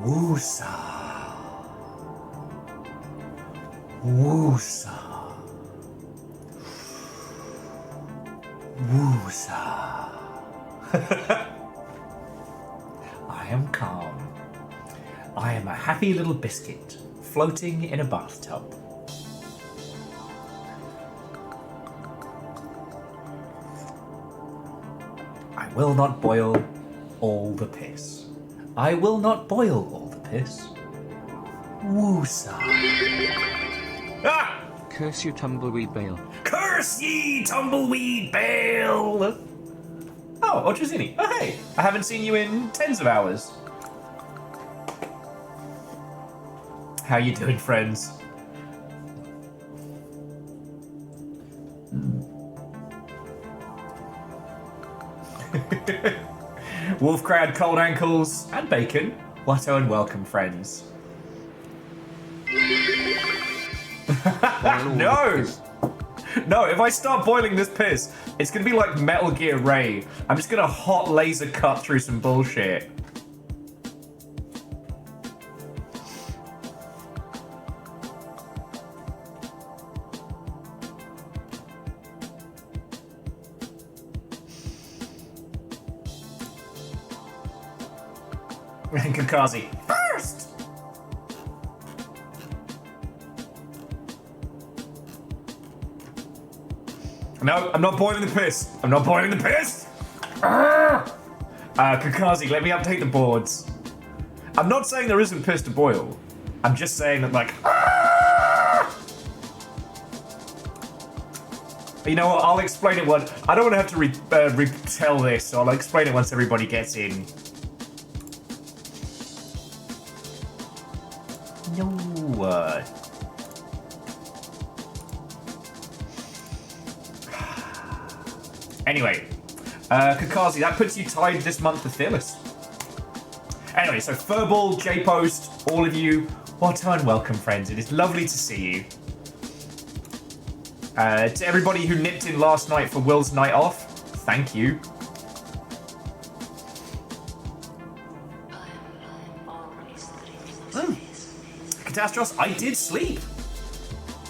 Woosa. Woosa. Woosa. I am calm. I am a happy little biscuit floating in a bathtub. I will not boil all the piss. I will not boil all the piss. Woosa. Ah! Curse you, tumbleweed Bale. Curse ye, tumbleweed Bale! Oh, Otrozini. Oh, hey. I haven't seen you in tens of hours. How you doing, friends? Wolfcrad, cold ankles, and bacon. Watto and welcome, friends. No! No, if I start boiling this piss, it's gonna be like Metal Gear Ray. I'm just gonna hot laser cut through some bullshit. And Kakazi, first! No, I'm not boiling the piss. I'm not boiling the piss! Kakazi, let me update the boards. I'm not saying there isn't piss to boil. I'm just saying that, like... You know what, I'll explain it once. I don't want to have to retell this, so I'll explain it once everybody gets in. No. Anyway, Kakazi, that puts you tied this month to Fearless. Anyway, so Furball, J-Post, all of you, what and welcome, friends. It is lovely to see you. To everybody who nipped in last night for Will's night off, thank you. Catastros, I did sleep.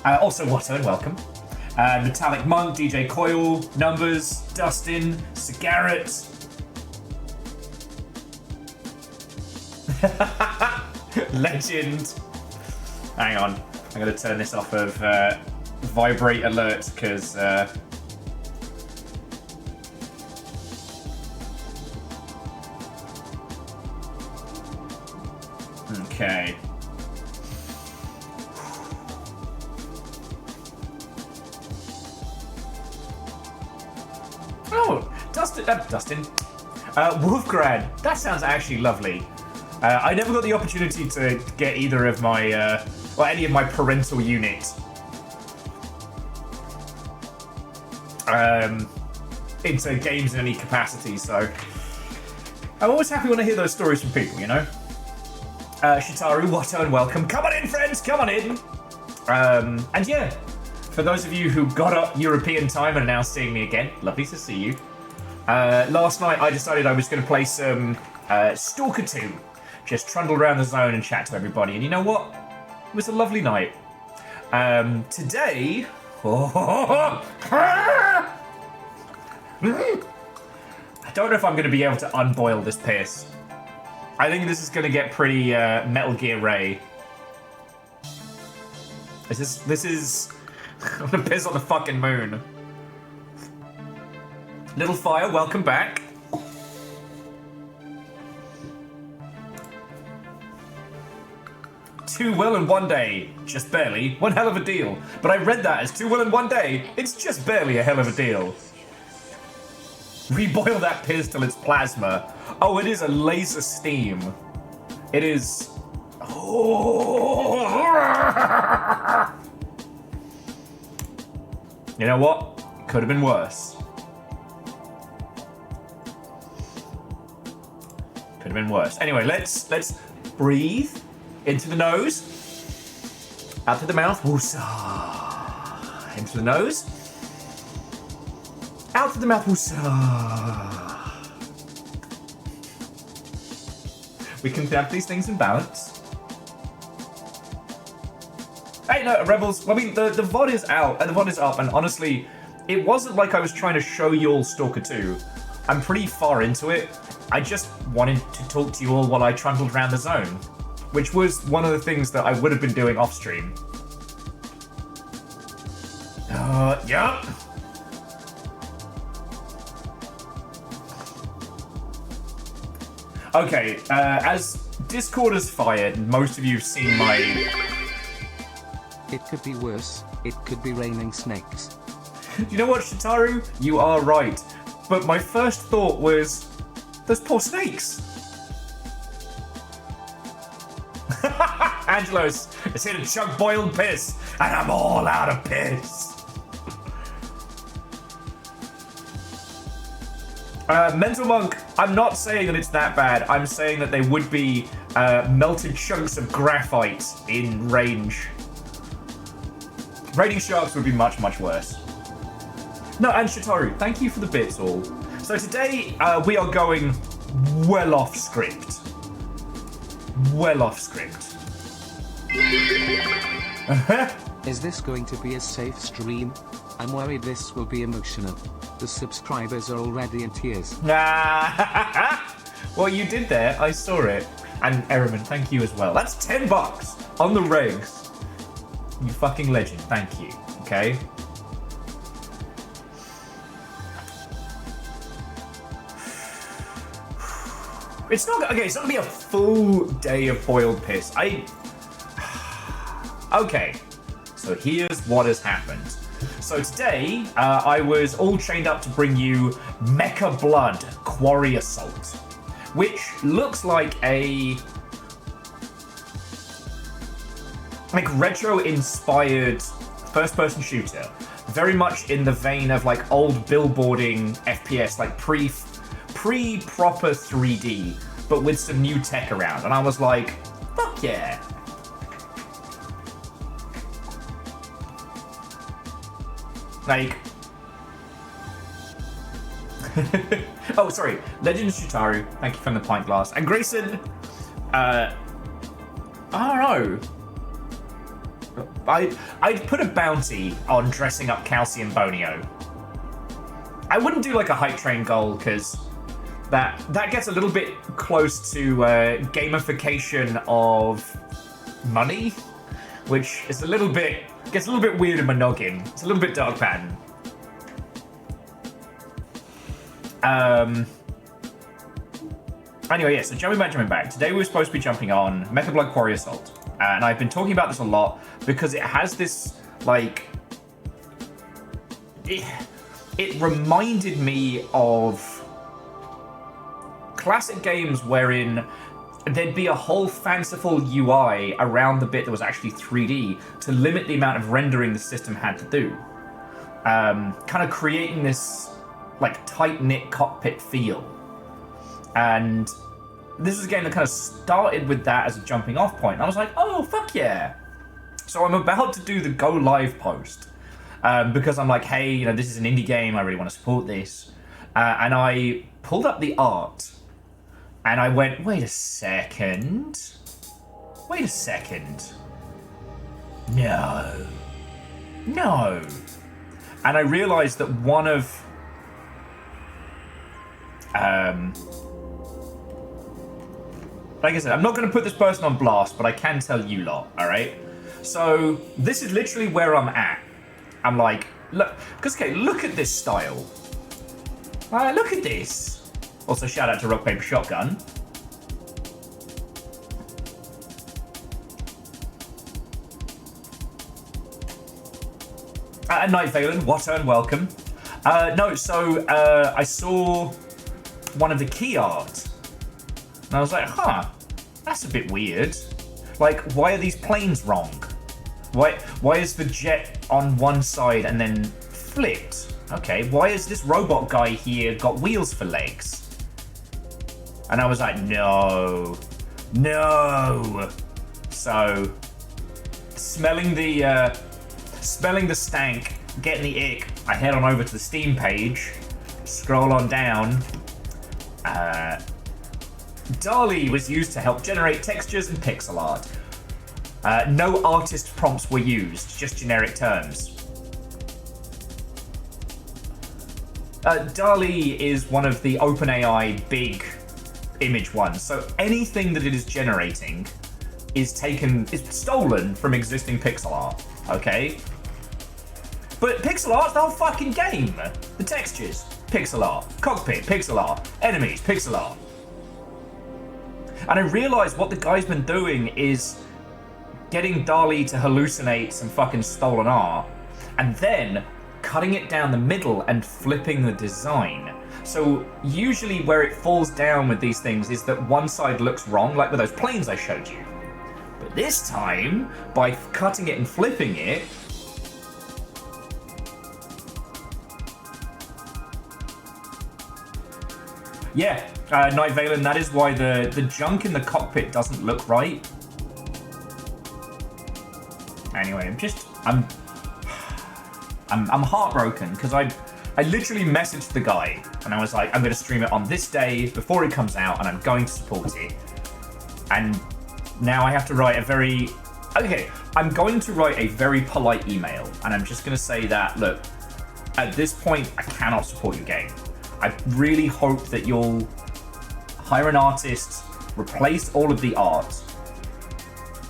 Also, Watto and welcome. Metallic Monk, DJ Coil, Numbers, Dustin, Cigarette. Legend. Hang on, I'm gonna turn this off of vibrate alert because. Okay. Oh, Dustin. Wolfgrad. That sounds actually lovely. I never got the opportunity to get either of my, or any of my parental unit into games in any capacity, so I'm always happy when I hear those stories from people, you know? Shitaru, Watto, and welcome. Come on in, friends, come on in. And yeah, for those of you who got up European time and are now seeing me again, lovely to see you. Last night I decided I was going to play some Stalker 2. Just trundle around the zone and chat to everybody. And you know what? It was a lovely night. Today... I don't know if I'm going to be able to unboil this piss. I think this is going to get pretty Metal Gear Ray. This is... I'm going to piss on the fucking moon. Little Fire, welcome back. Too well in one day, just barely, one hell of a deal. But I read that as too well in one day, it's just barely a hell of a deal. Reboil that piss till it's plasma. Oh, it is a laser steam. It is... Oh. You know what? Could have been worse. Could have been worse. Anyway, let's breathe into the nose, out to the mouth. Woosah. Into the nose, out to the mouth. Woosah. We can have these things in balance. Hey, no, Rebels, I mean, the VOD is out, and the VOD is up, and honestly, it wasn't like I was trying to show you all Stalker 2. I'm pretty far into it. I just wanted to talk to you all while I trundled around the zone, which was one of the things that I would have been doing off stream. Yup. Okay, as Discord has fired, most of you have seen my... It could be worse. It could be raining snakes. You know what, Shitaru? You are right. But my first thought was, those poor snakes. Angelos is here to chug boiled piss, and I'm all out of piss. Mental Monk, I'm not saying that it's that bad. I'm saying that they would be melted chunks of graphite in range. Raining sharks would be much, much worse. No, and Shitaru, thank you for the bits all. So today, we are going well off script. Well off script. Is this going to be a safe stream? I'm worried this will be emotional. The subscribers are already in tears. Well, you did there. I saw it. And Eriman, thank you as well. That's $10 on the regs. You fucking legend. Thank you. Okay. It's not okay. It's not gonna be a full day of boiled piss. Okay. So here's what has happened. So today, I was all chained up to bring you Mecha Blood Quarry Assault, which looks like a retro-inspired first-person shooter, very much in the vein of like old billboarding FPS, like pre-proper 3D, but with some new tech around. And I was like, fuck yeah. Like, oh, sorry, Legend Shitaru, thank you from the pint glass. And Grayson, I don't know. I'd put a bounty on dressing up Calcium Bonio. I wouldn't do like a hype train goal, because that gets a little bit close to gamification of money, which is gets a little bit weird in my noggin. It's a little bit dark pattern. Anyway, yeah, so jumping back. Today we were supposed to be jumping on Mecha Blood Quarry Assault. And I've been talking about this a lot because it has this, like... It reminded me of classic games wherein there'd be a whole fanciful UI around the bit that was actually 3D to limit the amount of rendering the system had to do. Kind of creating this, like, tight-knit cockpit feel. And this is a game that kind of started with that as a jumping off point. And I was like, oh, fuck yeah. So I'm about to do the go live post. Because I'm like, hey, you know, this is an indie game. I really want to support this. And I pulled up the art. And I went, wait a second. No. And I realized that one of... like I said, I'm not going to put this person on blast, but I can tell you lot, alright? So, this is literally where I'm at. I'm like, look, because, okay, look at this style. Look at this. Also, shout out to Rock Paper Shotgun. And Night Valen, what and welcome. I saw one of the key art. And I was like, huh, that's a bit weird. Like, why are these planes wrong? Why is the jet on one side and then flipped? Okay, why is this robot guy here got wheels for legs? And I was like, no. So, smelling the stank, getting the ick, I head on over to the Steam page, scroll on down, DALL-E was used to help generate textures and pixel art. No artist prompts were used, just generic terms. DALL-E is one of the OpenAI big image ones, so anything that it is generating is stolen from existing pixel art, okay? But pixel art's the whole fucking game. The textures, pixel art. Cockpit, pixel art. Enemies, pixel art. And I realised what the guy's been doing is getting DALL-E to hallucinate some fucking stolen art, and then cutting it down the middle and flipping the design. So usually where it falls down with these things is that one side looks wrong, like with those planes I showed you. But this time, by cutting it and flipping it, yeah, Night Valen, that is why the junk in the cockpit doesn't look right. Anyway, I'm heartbroken because I literally messaged the guy and I was like, I'm going to stream it on this day before it comes out and I'm going to support it. And now I have to write I'm going to write a very polite email and I'm just going to say that, look, at this point, I cannot support your game. I really hope that you'll hire an artist, replace all of the art,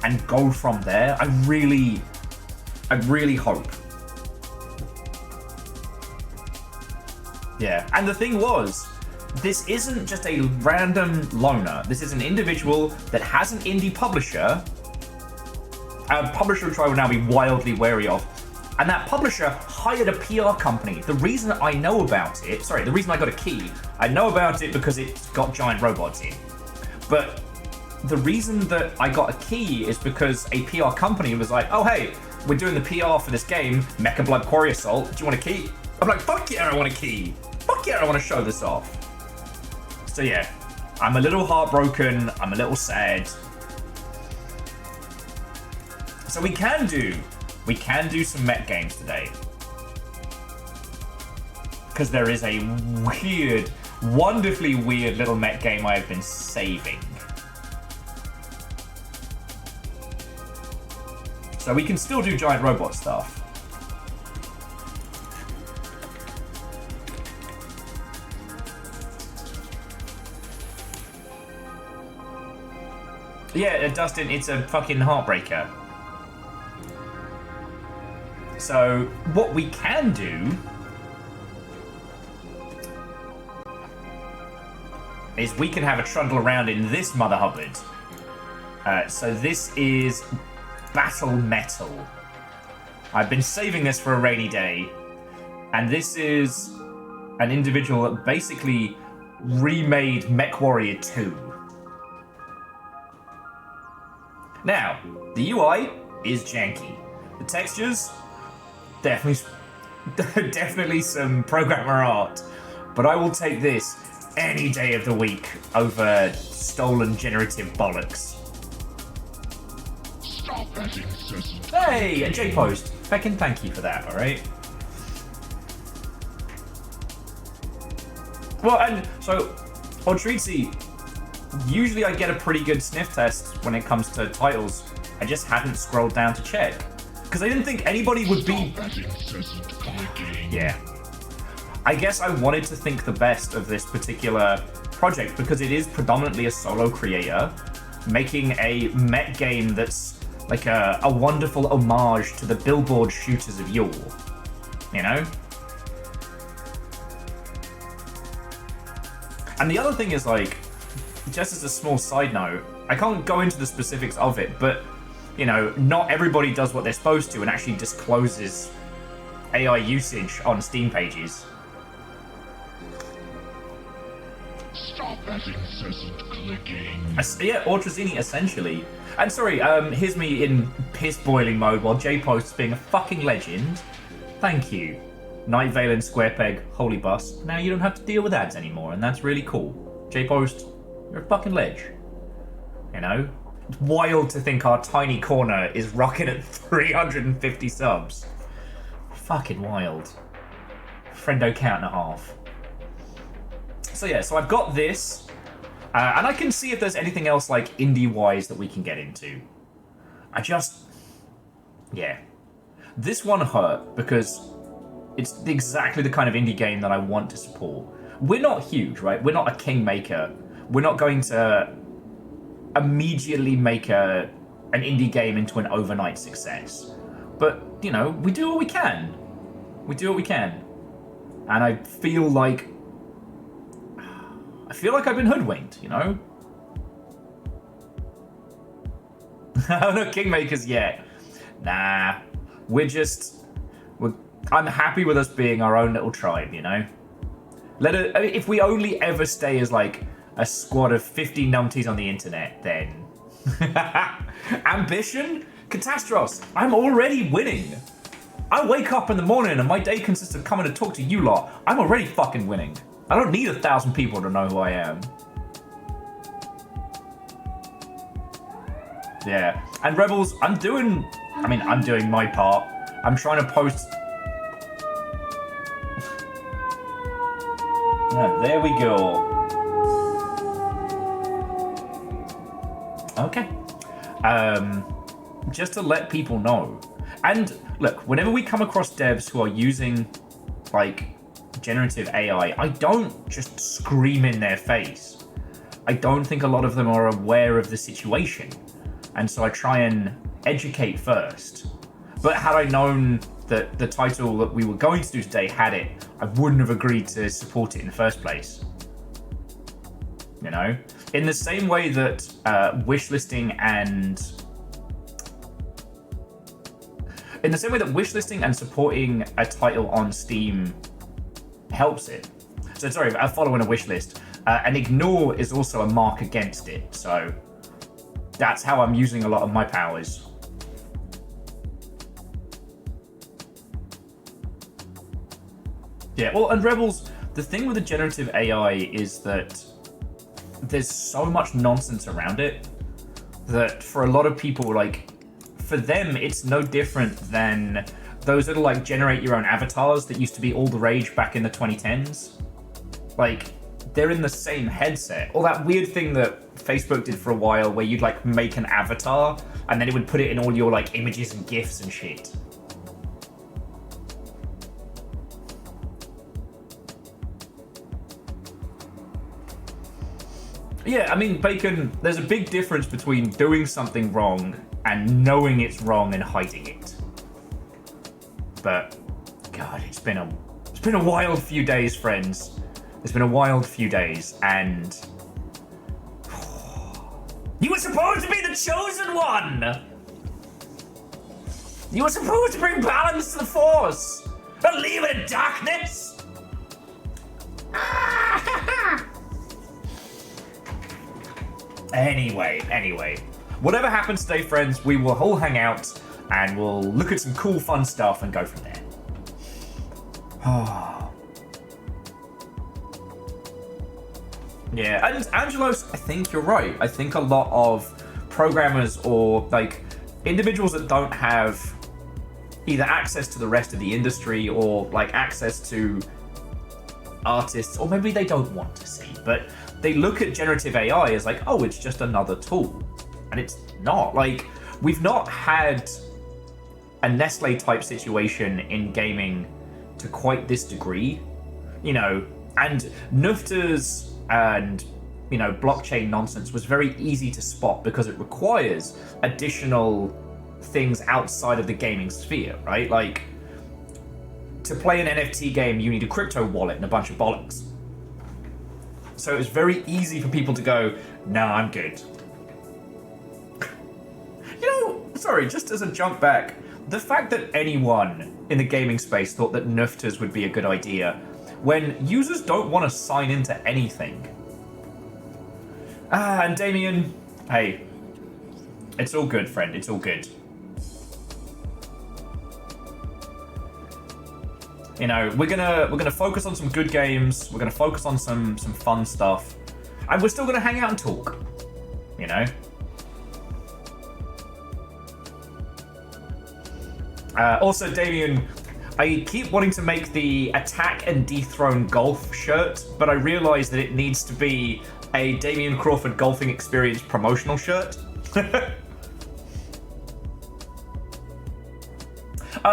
and go from there. I really hope. Yeah, and the thing was, this isn't just a random loner. This is an individual that has an indie publisher, a publisher which I will now be wildly wary of, and that publisher hired a PR company. The reason I know about it, the reason I got a key, I know about it because it's got giant robots in. But the reason that I got a key is because a PR company was like, oh hey, we're doing the PR for this game, Mecha Blood Quarry Assault, do you want a key? I'm like, fuck yeah, I want a key. Fuck yeah, I want to show this off. So yeah, I'm a little heartbroken, I'm a little sad. So we can do some mech games today. Because there is a weird, wonderfully weird little mech game I have been saving. So we can still do giant robot stuff. Yeah, Dustin, it's a fucking heartbreaker. So what we can do is we can have a trundle around in this Mother Hubbard. So this is Battle Metal. I've been saving this for a rainy day, and this is an individual that basically remade MechWarrior 2. Now, the UI is janky. The textures, definitely some programmer art, but I will take this any day of the week over stolen generative bollocks. Stop that incessant. Hey, a J-Post. Fucking thank you for that, alright? Well, and so, Ortrizzi, usually I get a pretty good sniff test when it comes to titles. I just hadn't scrolled down to check. Because I didn't think anybody would be... Stop that incessant clicking. Yeah. I guess I wanted to think the best of this particular project because it is predominantly a solo creator making a mech game that's like a wonderful homage to the Billboard shooters of yore. You know? And the other thing is, like, just as a small side note, I can't go into the specifics of it, but, you know, not everybody does what they're supposed to and actually discloses AI usage on Steam pages. Stop that incessant clicking. Yeah, Ortrazini, essentially. And sorry, here's me in piss-boiling mode while J-Post's being a fucking legend. Thank you. Night Valen, Squarepeg, Holy Bus. Now you don't have to deal with ads anymore, and that's really cool. J-Post, you're a fucking ledge. You know? It's wild to think our tiny corner is rocking at 350 subs. Fucking wild. Friendo count and a half. So yeah, so I've got this. And I can see if there's anything else like indie-wise that we can get into. Yeah. This one hurt because it's exactly the kind of indie game that I want to support. We're not huge, right? We're not a kingmaker. We're not going to immediately make an indie game into an overnight success. But, you know, we do what we can. We do what we can. And I feel like I've been hoodwinked, you know? Oh, no kingmakers yet. Nah. I'm happy with us being our own little tribe, you know? If we only ever stay as like a squad of 50 numpties on the internet, then ambition? Catastros, I'm already winning. I wake up in the morning and my day consists of coming to talk to you lot. I'm already fucking winning. I don't need 1,000 people to know who I am. Yeah. And Rebels, I'm doing my part. I'm trying to post... Yeah, there we go. Okay. Just to let people know. And look, whenever we come across devs who are using like generative AI, I don't just scream in their face. I don't think a lot of them are aware of the situation. And so I try and educate first. But had I known that the title that we were going to do today had it, I wouldn't have agreed to support it in the first place. You know? In the same way that wishlisting and supporting a title on Steam helps it. So sorry, a follow in a wishlist. And ignore is also a mark against it. So that's how I'm using a lot of my powers. Yeah, well, and Rebels, the thing with the generative AI is that there's so much nonsense around it that for a lot of people, like, for them, it's no different than those little, like, generate your own avatars that used to be all the rage back in the 2010s. Like, they're in the same headset. Or that weird thing that Facebook did for a while where you'd, like, make an avatar and then it would put it in all your, like, images and GIFs and shit. Yeah, I mean, Bacon, there's a big difference between doing something wrong and knowing it's wrong and hiding it. But, God, it's been a wild few days, friends. It's been a wild few days, and... You were supposed to be the chosen one! You were supposed to bring balance to the Force! Not leave it in darkness! Anyway. Whatever happens today, friends, we will all hang out and we'll look at some cool, fun stuff and go from there. Yeah, and Angelos, I think you're right. I think a lot of programmers or, like, individuals that don't have either access to the rest of the industry or, like, access to artists, or maybe they don't want to see, but they look at generative AI as like, oh, it's just another tool. And it's not. Like, we've not had a Nestle type situation in gaming to quite this degree, you know, and NFTs and, you know, blockchain nonsense was very easy to spot because it requires additional things outside of the gaming sphere, right? Like, to play an NFT game, you need a crypto wallet and a bunch of bollocks. So it was very easy for people to go, no, I'm good. You know, sorry, just as a jump back, the fact that anyone in the gaming space thought that NFTs would be a good idea when users don't want to sign into anything. And Damien, hey, it's all good, friend, it's all good. You know, we're gonna focus on some good games. We're gonna focus on some fun stuff, and we're still gonna hang out and talk. You know. Also, Damien, I keep wanting to make the attack and dethrone golf shirt, but I realise that it needs to be a Damian Crawford golfing experience promotional shirt.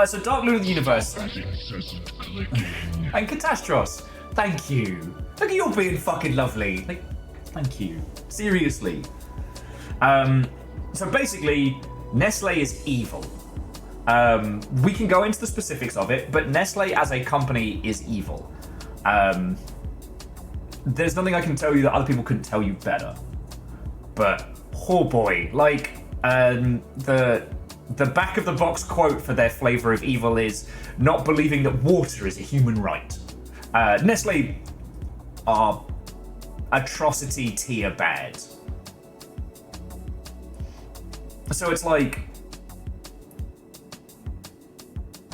So Dark Lord of the Universe. That incessant clicking. And Catastros, thank you. Look at you all being fucking lovely. Like, thank you. Seriously. So basically, Nestle is evil. We can go into the specifics of it, but Nestle as a company is evil. There's nothing I can tell you that other people couldn't tell you better. But, oh boy, like, the back of the box quote for their flavor of evil is not believing that water is a human right. Nestle are atrocity tier bad. So it's like,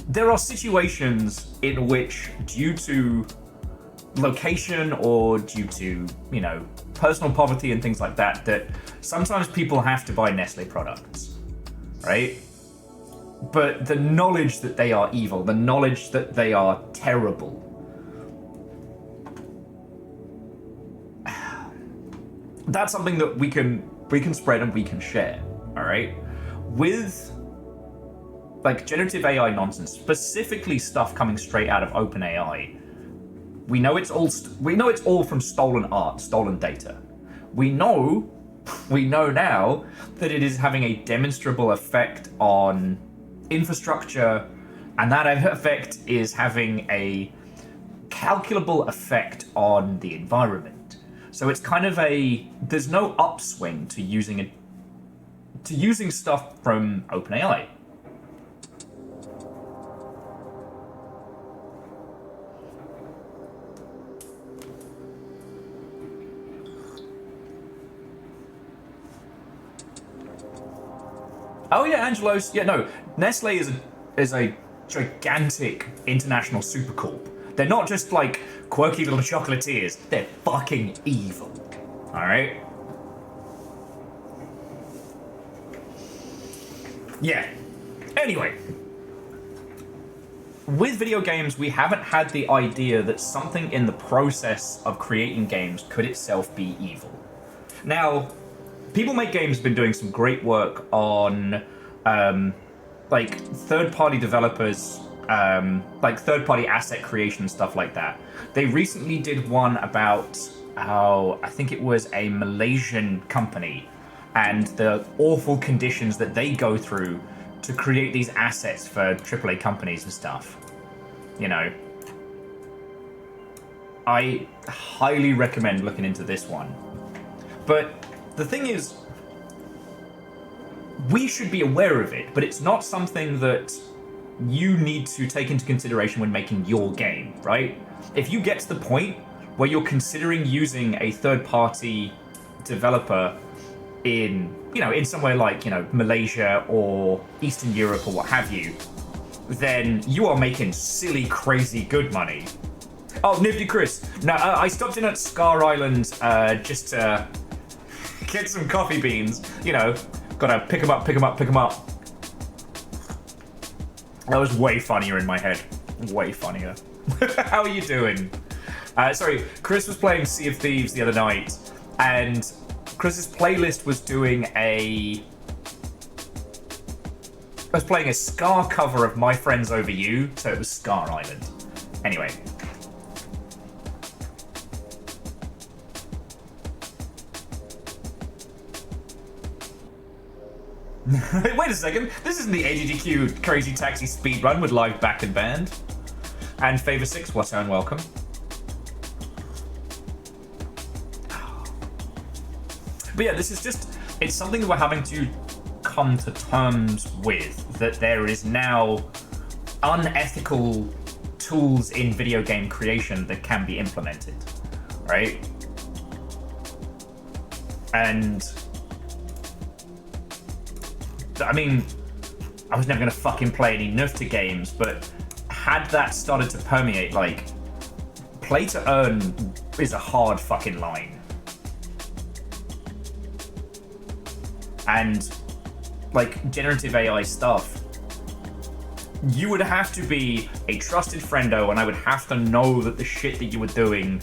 there are situations in which, due to location or due to, you know, personal poverty and things like that, that sometimes people have to buy Nestle products, right? But the knowledge that they are evil, the knowledge that they are terrible, that's something that we can spread and we can share, all right? With like generative AI nonsense, specifically stuff coming straight out of OpenAI, we know it's all from stolen art, stolen data. We know now that it is having a demonstrable effect on infrastructure, and that effect is having a calculable effect on the environment. So it's kind of there's no upswing to using stuff from OpenAI. Oh yeah, Angelos. Yeah, no. Nestle is a gigantic international supercorp. They're not just like quirky little chocolatiers. They're fucking evil. All right. Yeah. Anyway, with video games, we haven't had the idea that something in the process of creating games could itself be evil. Now, People Make Games have been doing some great work on like third-party developers, like third-party asset creation and stuff like that. They recently did one about how I think it was a Malaysian company and the awful conditions that they go through to create these assets for AAA companies and stuff. You know, I highly recommend looking into this one. But the thing is, we should be aware of it, but it's not something that you need to take into consideration when making your game, right? If you get to the point where you're considering using a third-party developer in, you know, in somewhere like, you know, Malaysia or Eastern Europe or what have you, then you are making silly, crazy good money. Oh, Nifty Chris. Now, I stopped in at Scar Island just to get some coffee beans. You know, gotta pick them up. That was way funnier in my head. Way funnier. How are you doing? Sorry, Chris was playing Sea of Thieves the other night, and Chris's playlist was doing I was playing a Scar cover of My Friends Over You, so it was Scar Island. Anyway. Wait a second, this isn't the ADDQ Crazy Taxi speedrun with live back and band. And Favor 6, what's and welcome. But yeah, this is just, it's something that we're having to come to terms with, that there is now unethical tools in video game creation that can be implemented, right? And I mean, I was never going to fucking play any Nufta games, but had that started to permeate, like, play to earn is a hard fucking line. And, like, generative AI stuff, you would have to be a trusted friendo, and I would have to know that the shit that you were doing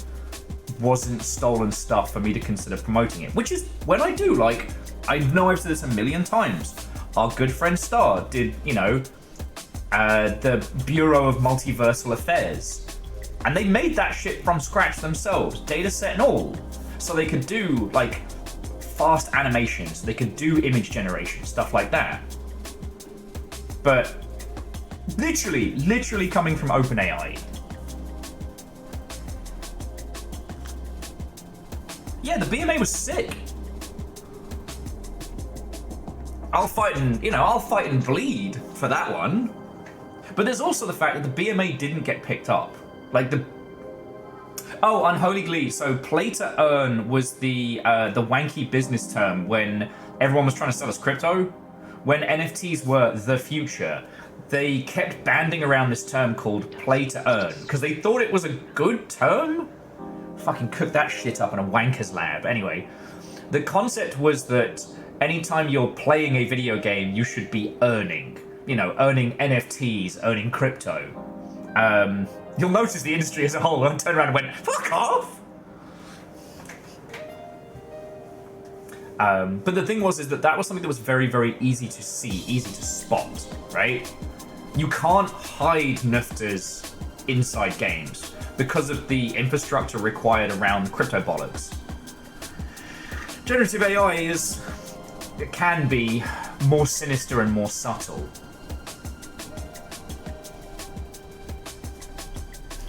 wasn't stolen stuff for me to consider promoting it. Which is when I do, like, I know I've said this a million times. Our good friend Star did, you know, the Bureau of Multiversal Affairs. And they made that shit from scratch themselves, data set and all. So they could do, like, fast animations, they could do image generation, stuff like that. But literally coming from OpenAI. Yeah, the BMA was sick. I'll fight and bleed for that one. But there's also the fact that the BMA didn't get picked up. Like Unholy Glee. So play to earn was the wanky business term when everyone was trying to sell us crypto. When NFTs were the future, they kept banding around this term called play to earn because they thought it was a good term. Fucking cook that shit up in a wanker's lab. Anyway, the concept was that anytime you're playing a video game, you should be earning. You know, earning NFTs, earning crypto. You'll notice the industry as a whole turned around and went, fuck off! But the thing is that was something that was very, very easy to see, easy to spot, right? You can't hide nufters inside games because of the infrastructure required around crypto bollocks. Generative AI it can be more sinister and more subtle.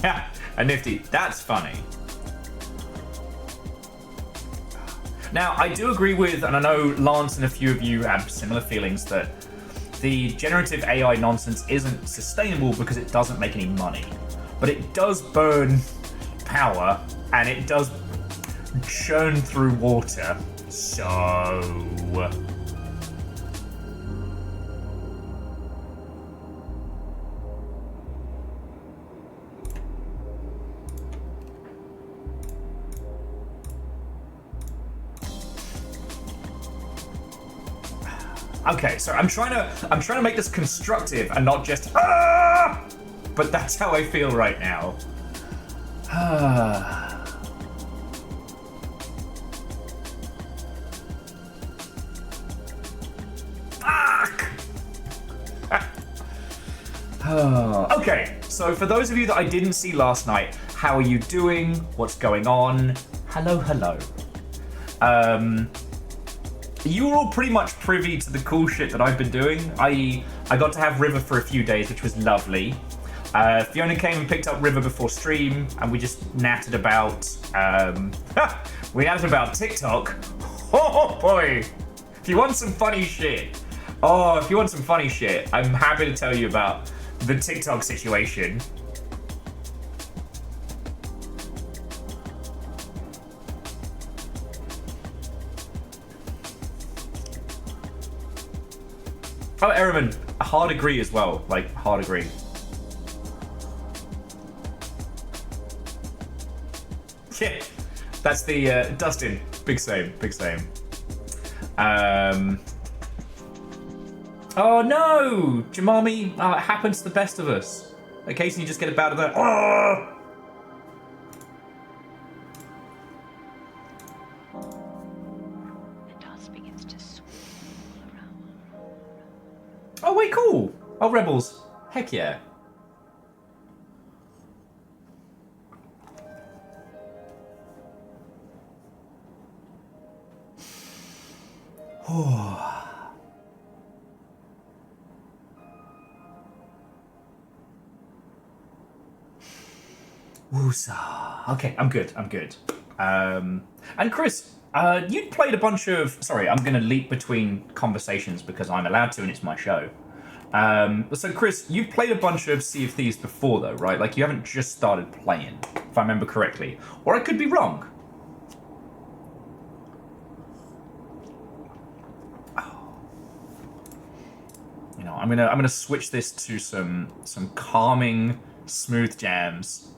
Yeah, a nifty. That's funny. Now, I do agree with, and I know Lance and a few of you have similar feelings, that the generative AI nonsense isn't sustainable because it doesn't make any money. But it does burn power, and it does churn through water. So... Okay, so I'm trying to make this constructive and not just but that's how I feel right now. Fuck! Okay, so for those of you that I didn't see last night, how are you doing? What's going on? Hello. You were all pretty much privy to the cool shit that I've been doing. I got to have River for a few days, which was lovely. Fiona came and picked up River before stream, and we just nattered about... we nattered about TikTok. Oh boy! If you want some funny shit, I'm happy to tell you about the TikTok situation. Oh, Ehrman, hard agree as well. Like, hard agree. Yeah, that's the, Dustin. Big same. Oh no! Jamami, it happens to the best of us. Occasionally you just get a bout of that. Oh! Oh, wait, cool. Oh, Rebels. Heck yeah. Woosa. Okay, I'm good. And Chris, you'd played a bunch of... Sorry, I'm going to leap between conversations because I'm allowed to and it's my show. So Chris, you've played a bunch of Sea of Thieves before though, right? Like you haven't just started playing, if I remember correctly. Or I could be wrong. You know, I'm gonna switch this to some calming, smooth jams.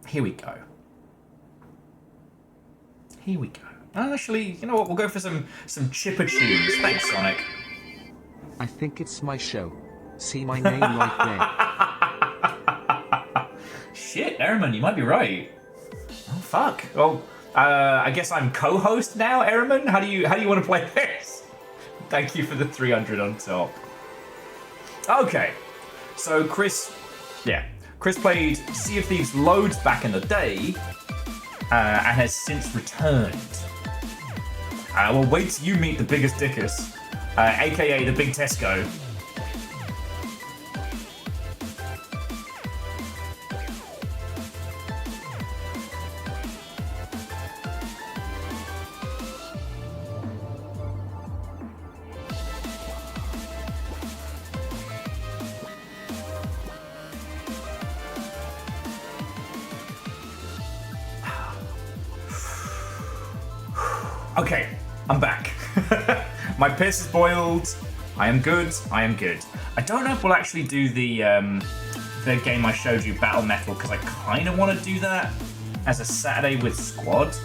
Here we go. Actually, you know what? We'll go for some chipper tunes. Thanks, Sonic. I think it's my show. See my name right there. Shit, Ehrman, you might be right. Oh, fuck. Well, I guess I'm co-host now, Ehrman? How do you want to play this? Thank you for the 300 on top. Okay. So Chris played Sea of Thieves loads back in the day, and has since returned. Well, wait till you meet the biggest dickus, aka the Big Tesco. Okay, I'm back. My piss is boiled. I am good. I am good. I don't know if we'll actually do the game I showed you, Battle Metal, because I kind of want to do that as a Saturday with squad.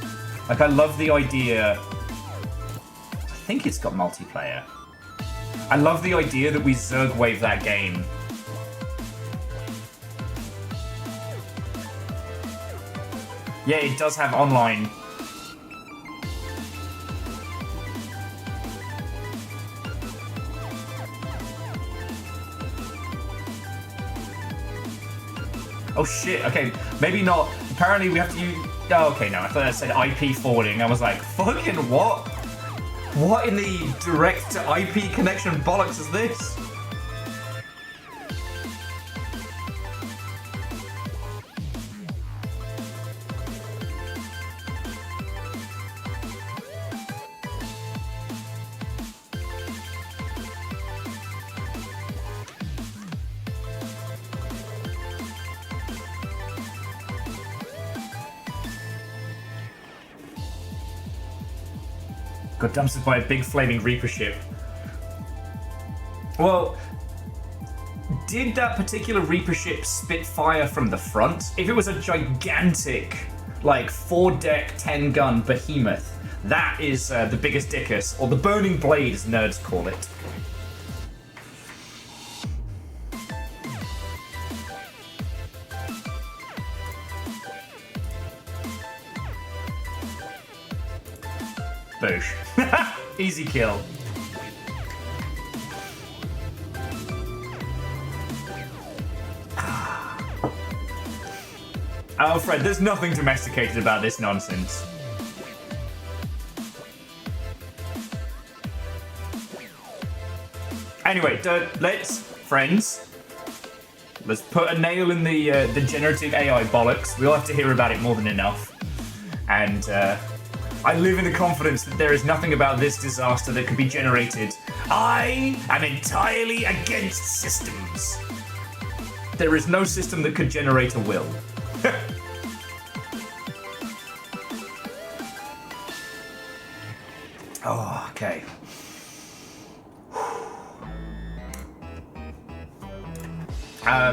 Like, I love the idea. I think it's got multiplayer. I love the idea that we Zerg wave that game. Yeah, it does have online. Oh shit, okay, maybe not. Apparently we have to use... Oh, okay, no, I thought that said IP forwarding. I was like, fucking what? What in the direct to IP connection bollocks is this? Got dumpstered by a big flaming Reaper ship. Well, did that particular Reaper ship spit fire from the front? If it was a gigantic, like 4-deck, 10-gun behemoth, that is the biggest dickus, or the burning blade as nerds call it. Boosh. Easy kill. Oh, Fred, there's nothing domesticated about this nonsense. Anyway, friends, let's put a nail in the generative AI bollocks. We all have to hear about it more than enough. And, I live in the confidence that there is nothing about this disaster that could be generated. I am entirely against systems. There is no system that could generate a will. Oh, okay.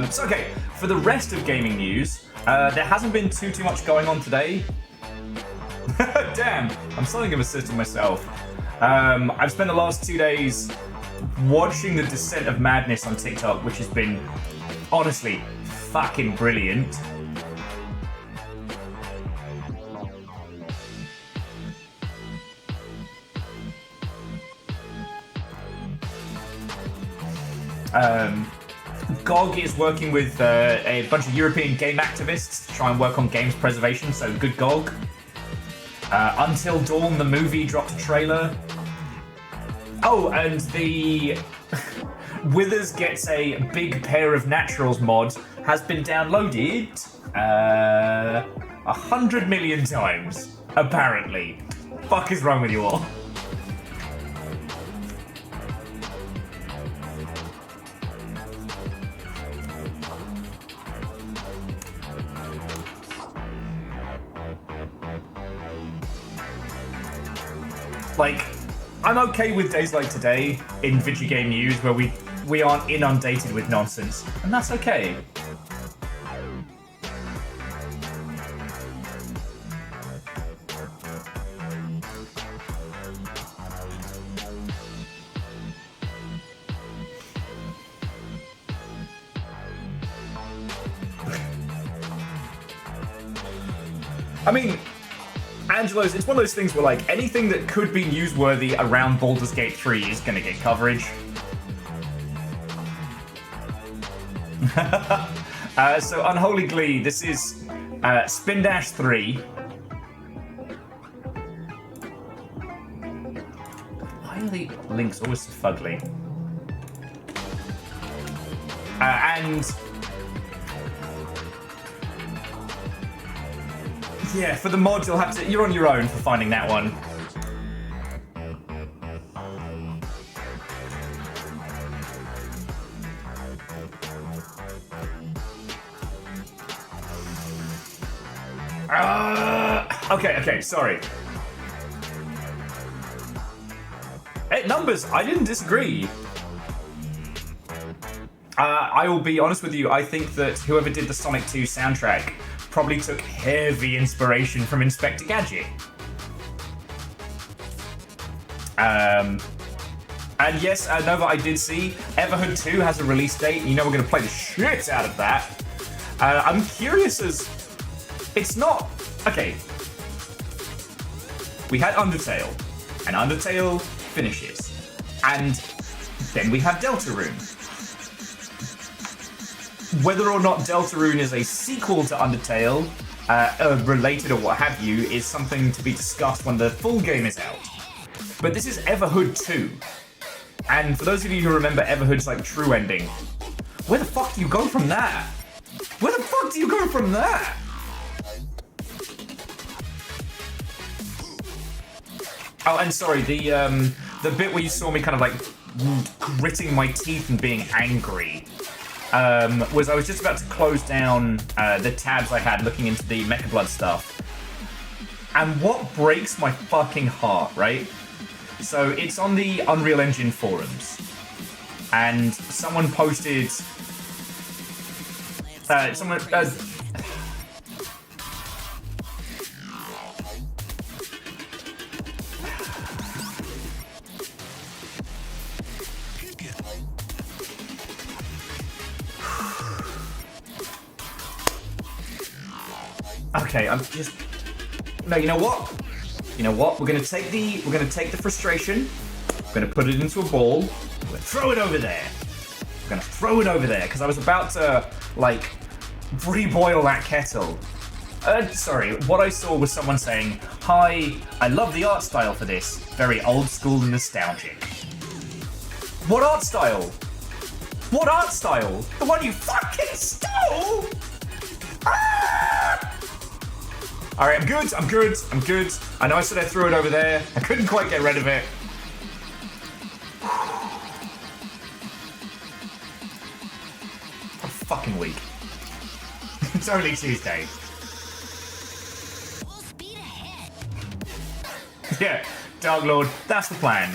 So okay, for the rest of gaming news, there hasn't been too much going on today. Damn, I'm starting to give a system myself. I've spent the last 2 days watching the descent of madness on TikTok, which has been honestly fucking brilliant. GOG is working with a bunch of European game activists to try and work on games preservation, so good GOG. Until Dawn, the movie, dropped a trailer. Oh, and the Withers Gets a Big Pair of Naturals mod has been downloaded 100 million times, apparently. Fuck is wrong with you all? Like, I'm okay with days like today in video game news where we aren't inundated with nonsense, and that's okay. I mean, Angelo's, it's one of those things where, like, anything that could be newsworthy around Baldur's Gate 3 is going to get coverage. So, Unholy Glee, this is Spin Dash 3. Why are the links always so fugly? And yeah, for the mod, you're on your own for finding that one. Okay, sorry. Hey, numbers, I didn't disagree. I will be honest with you, I think that whoever did the Sonic 2 soundtrack probably took heavy inspiration from Inspector Gadget. And yes, Nova, I did see Everhood 2 has a release date, and you know we're going to play the shit out of that. I'm curious as... It's not... Okay. We had Undertale, and Undertale finishes. And then we have Deltarune. Whether or not Deltarune is a sequel to Undertale, related or what have you, is something to be discussed when the full game is out. But this is Everhood 2. And for those of you who remember Everhood's like true ending, where the fuck do you go from that? Where the fuck do you go from that? Oh, and sorry, the bit where you saw me kind of like gritting my teeth and being angry was I was just about to close down the tabs I had looking into the Mecha Blood stuff. And what breaks my fucking heart, right? So it's on the Unreal Engine forums. And someone posted... Okay, I'm just... No, you know what? You know what? We're gonna take the frustration. We're gonna put it into a ball. We're gonna throw it over there. We're gonna throw it over there because I was about to like reboil that kettle. Sorry, what I saw was someone saying, "Hi, I love the art style for this. Very old school and nostalgic." What art style? What art style? The one you fucking stole? Ah! Alright, I'm good. I know I said I threw it over there. I couldn't quite get rid of it. I'm fucking weak. It's only Tuesday. Yeah, Dark Lord, that's the plan.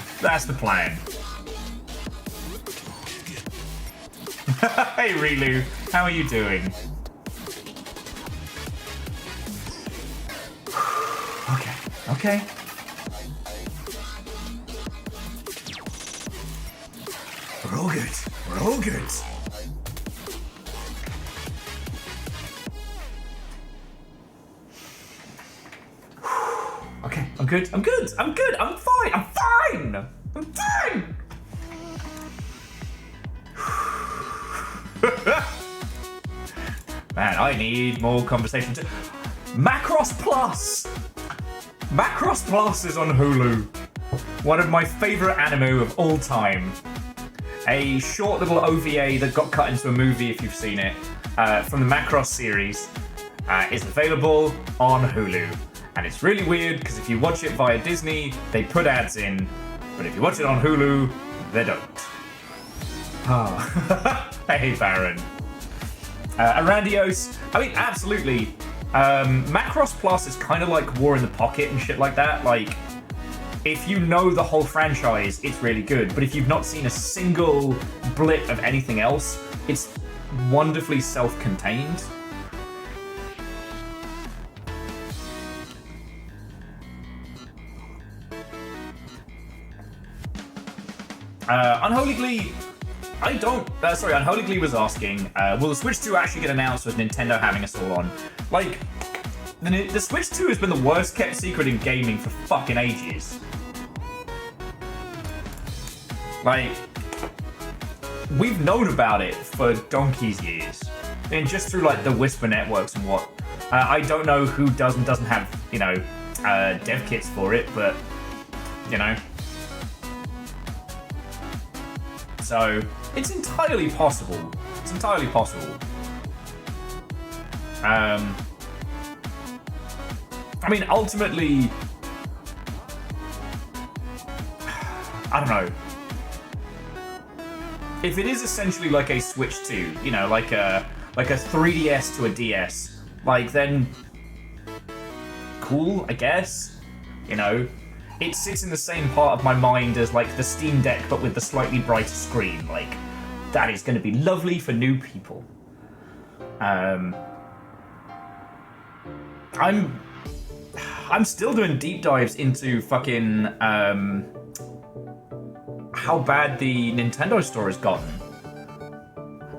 Hey Rilu, how are you doing? Okay. We're all good. Okay, I'm good. I'm fine. Man, I need more conversation too. Macross Plus is on Hulu. One of my favorite anime of all time. A short little OVA that got cut into a movie, if you've seen it, from the Macross series, is available on Hulu. And it's really weird because if you watch it via Disney, they put ads in, but if you watch it on Hulu, they don't. Hey, Baron. Arandios, I mean, absolutely. Macross Plus is kind of like War in the Pocket and shit like that. Like, if you know the whole franchise, it's really good. But if you've not seen a single blip of anything else, it's wonderfully self-contained. Unholy Glee... Unholy Glee was asking, will the Switch 2 actually get announced with Nintendo having us all on? Like, The Switch 2 has been the worst kept secret in gaming for fucking ages. Like, we've known about it for donkey's years. And just through, like, the Whisper networks and what. I don't know who does and doesn't have, you know, dev kits for it, but, you know. So, it's entirely possible. It's entirely possible. I mean, ultimately, I don't know. If it is essentially like a Switch 2, you know, like a 3DS to a DS, like, then cool, I guess. You know, it sits in the same part of my mind as like the Steam Deck, but with the slightly brighter screen. Like, that is going to be lovely for new people. I'm still doing deep dives into fucking how bad the Nintendo store has gotten.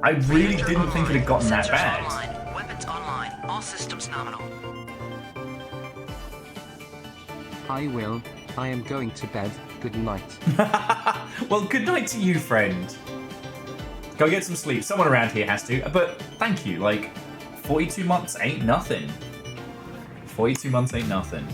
I really didn't think it had gotten that bad. Online. Weapons online. All systems nominal. I will. I am going to bed. Good night. Well, good night to you, friend. Go get some sleep. Someone around here has to. But thank you. Like, 42 months ain't nothing. 42 months ain't nothing.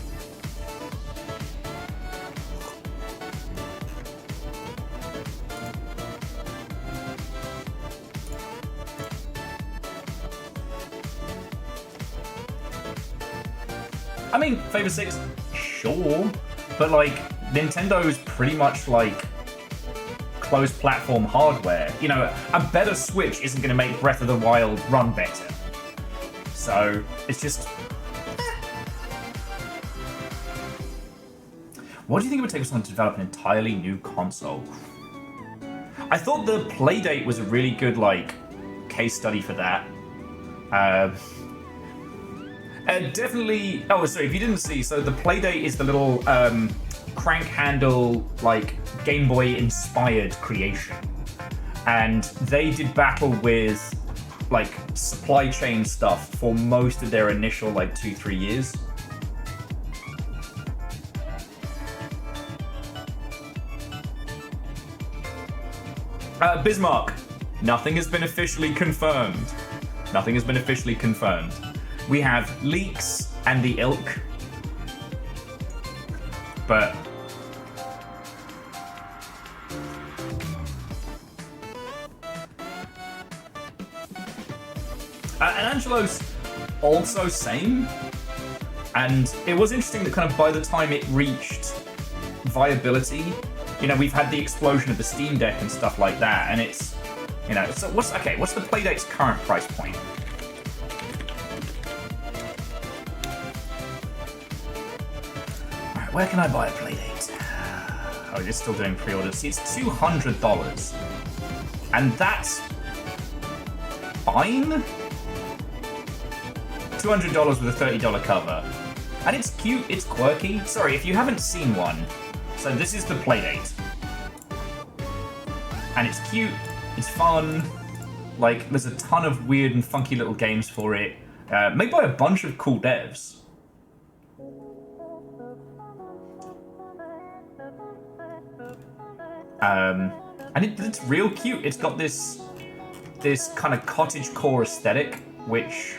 I mean, Favor 6, sure. But, like, Nintendo is pretty much, like, closed platform hardware. You know, a better Switch isn't going to make Breath of the Wild run better. So, it's just... What do you think it would take us on to develop an entirely new console? I thought the Playdate was a really good, like, case study for that. Definitely... Oh, sorry, if you didn't see, so the Playdate is the little crank handle, like, Game Boy-inspired creation. And they did battle with, like, supply chain stuff for most of their initial, like, 2-3 years. Bismarck. Nothing has been officially confirmed. Nothing has been officially confirmed. We have leaks and the ilk. But... and Angelo's also same. And it was interesting that kind of by the time it reached viability, you know, we've had the explosion of the Steam Deck and stuff like that, and it's, you know, so what's the Playdate's current price point? Alright, where can I buy a Playdate? Oh, it's still doing pre-orders. See, it's $200. And that's fine? $200 with a $30 cover. And it's cute, it's quirky. Sorry, if you haven't seen one, so this is the Playdate. And it's cute, it's fun, like, there's a ton of weird and funky little games for it, made by a bunch of cool devs. And it's real cute. It's got this kind of cottagecore aesthetic, which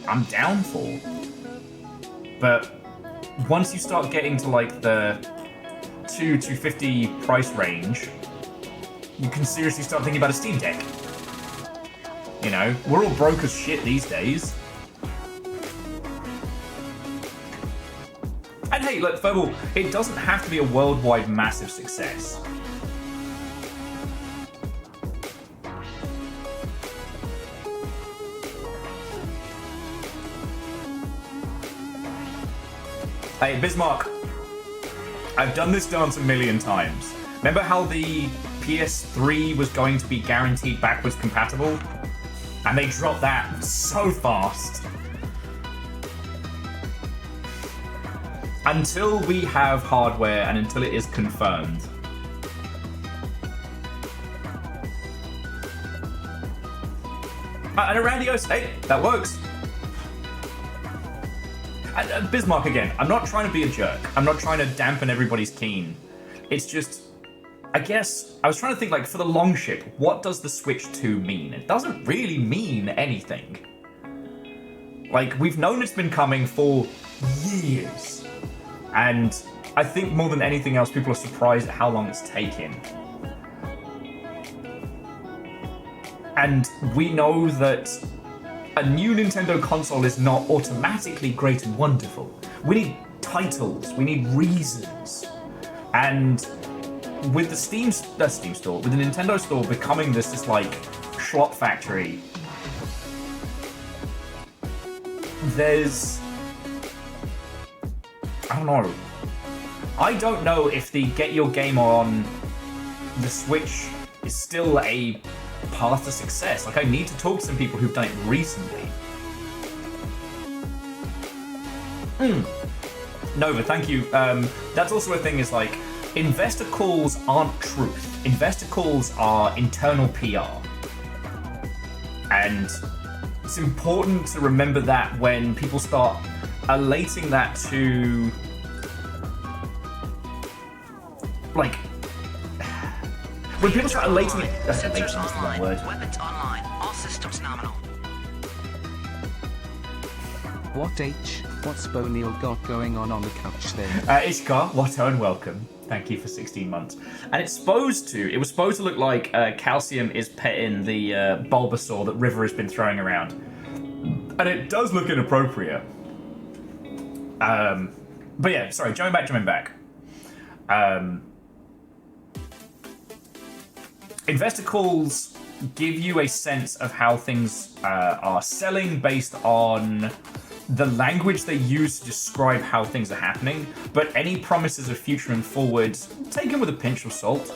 I'm down for. But once you start getting to, like, the $250 price range, you can seriously start thinking about a Steam Deck. You know, we're all broke as shit these days. And hey, look, Furball, it doesn't have to be a worldwide massive success. Hey, Bismarck, I've done this dance a million times. Remember how the PS3 was going to be guaranteed backwards compatible? And they dropped that so fast. Until we have hardware and until it is confirmed. And around the OS, hey, that works. Bismarck again. I'm not trying to be a jerk. I'm not trying to dampen everybody's keen. It's just, I guess I was trying to think, like, for the Longship, what does the Switch 2 mean? It doesn't really mean anything. Like, we've known it's been coming for years, and I think more than anything else, people are surprised at how long it's taken. And we know that a new Nintendo console is not automatically great and wonderful. We need titles, we need reasons. And with the Steam store, with the Nintendo store becoming this just like schlop factory, there's, I don't know. I don't know if the get your game on the Switch is still a path to success. Like, I need to talk to some people who've done it recently. Nova, thank you. That's also a thing, is like, investor calls aren't truth. Investor calls are internal PR. And it's important to remember that when people start elating that to, like, when people start elating it, Sensors elating is the wrong online. word. Weapons online. All systems nominal. What's Boniel got going on the couch there? Ishkar, Watto, and welcome. Thank you for 16 months. And it was supposed to look like Calcium is petting the Bulbasaur that River has been throwing around. And it does look inappropriate. But yeah, sorry, jumping back. Investor calls give you a sense of how things are selling based on the language they use to describe how things are happening, but any promises of future and forward, taken with a pinch of salt.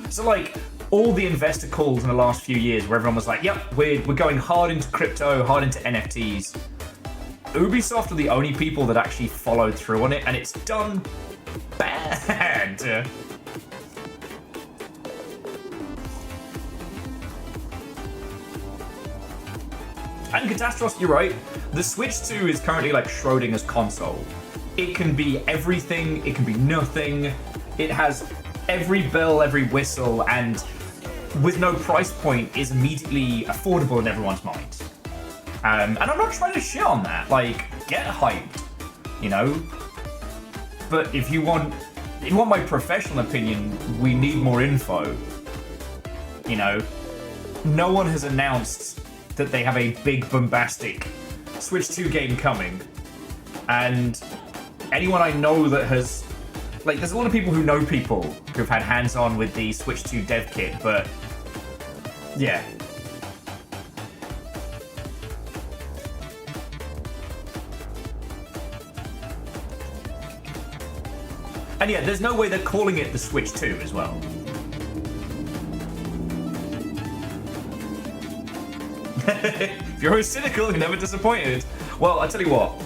So, like, all the investor calls in the last few years where everyone was like, yep, we're going hard into crypto, hard into NFTs. Ubisoft are the only people that actually followed through on it, and it's done bad. And Catastros, you're right. The Switch 2 is currently like Schrodinger's console. It can be everything, it can be nothing. It has every bell, every whistle, and with no price point is immediately affordable in everyone's mind. And I'm not trying to shit on that. Like, get hyped, you know? But if you want my professional opinion, we need more info. You know? No one has announced that they have a big bombastic Switch 2 game coming, and anyone I know that has, like, there's a lot of people who know people who've had hands-on with the Switch 2 dev kit, but yeah. And yeah, there's no way they're calling it the Switch 2 as well. If you're always cynical, you're never disappointed. Well, I tell you what,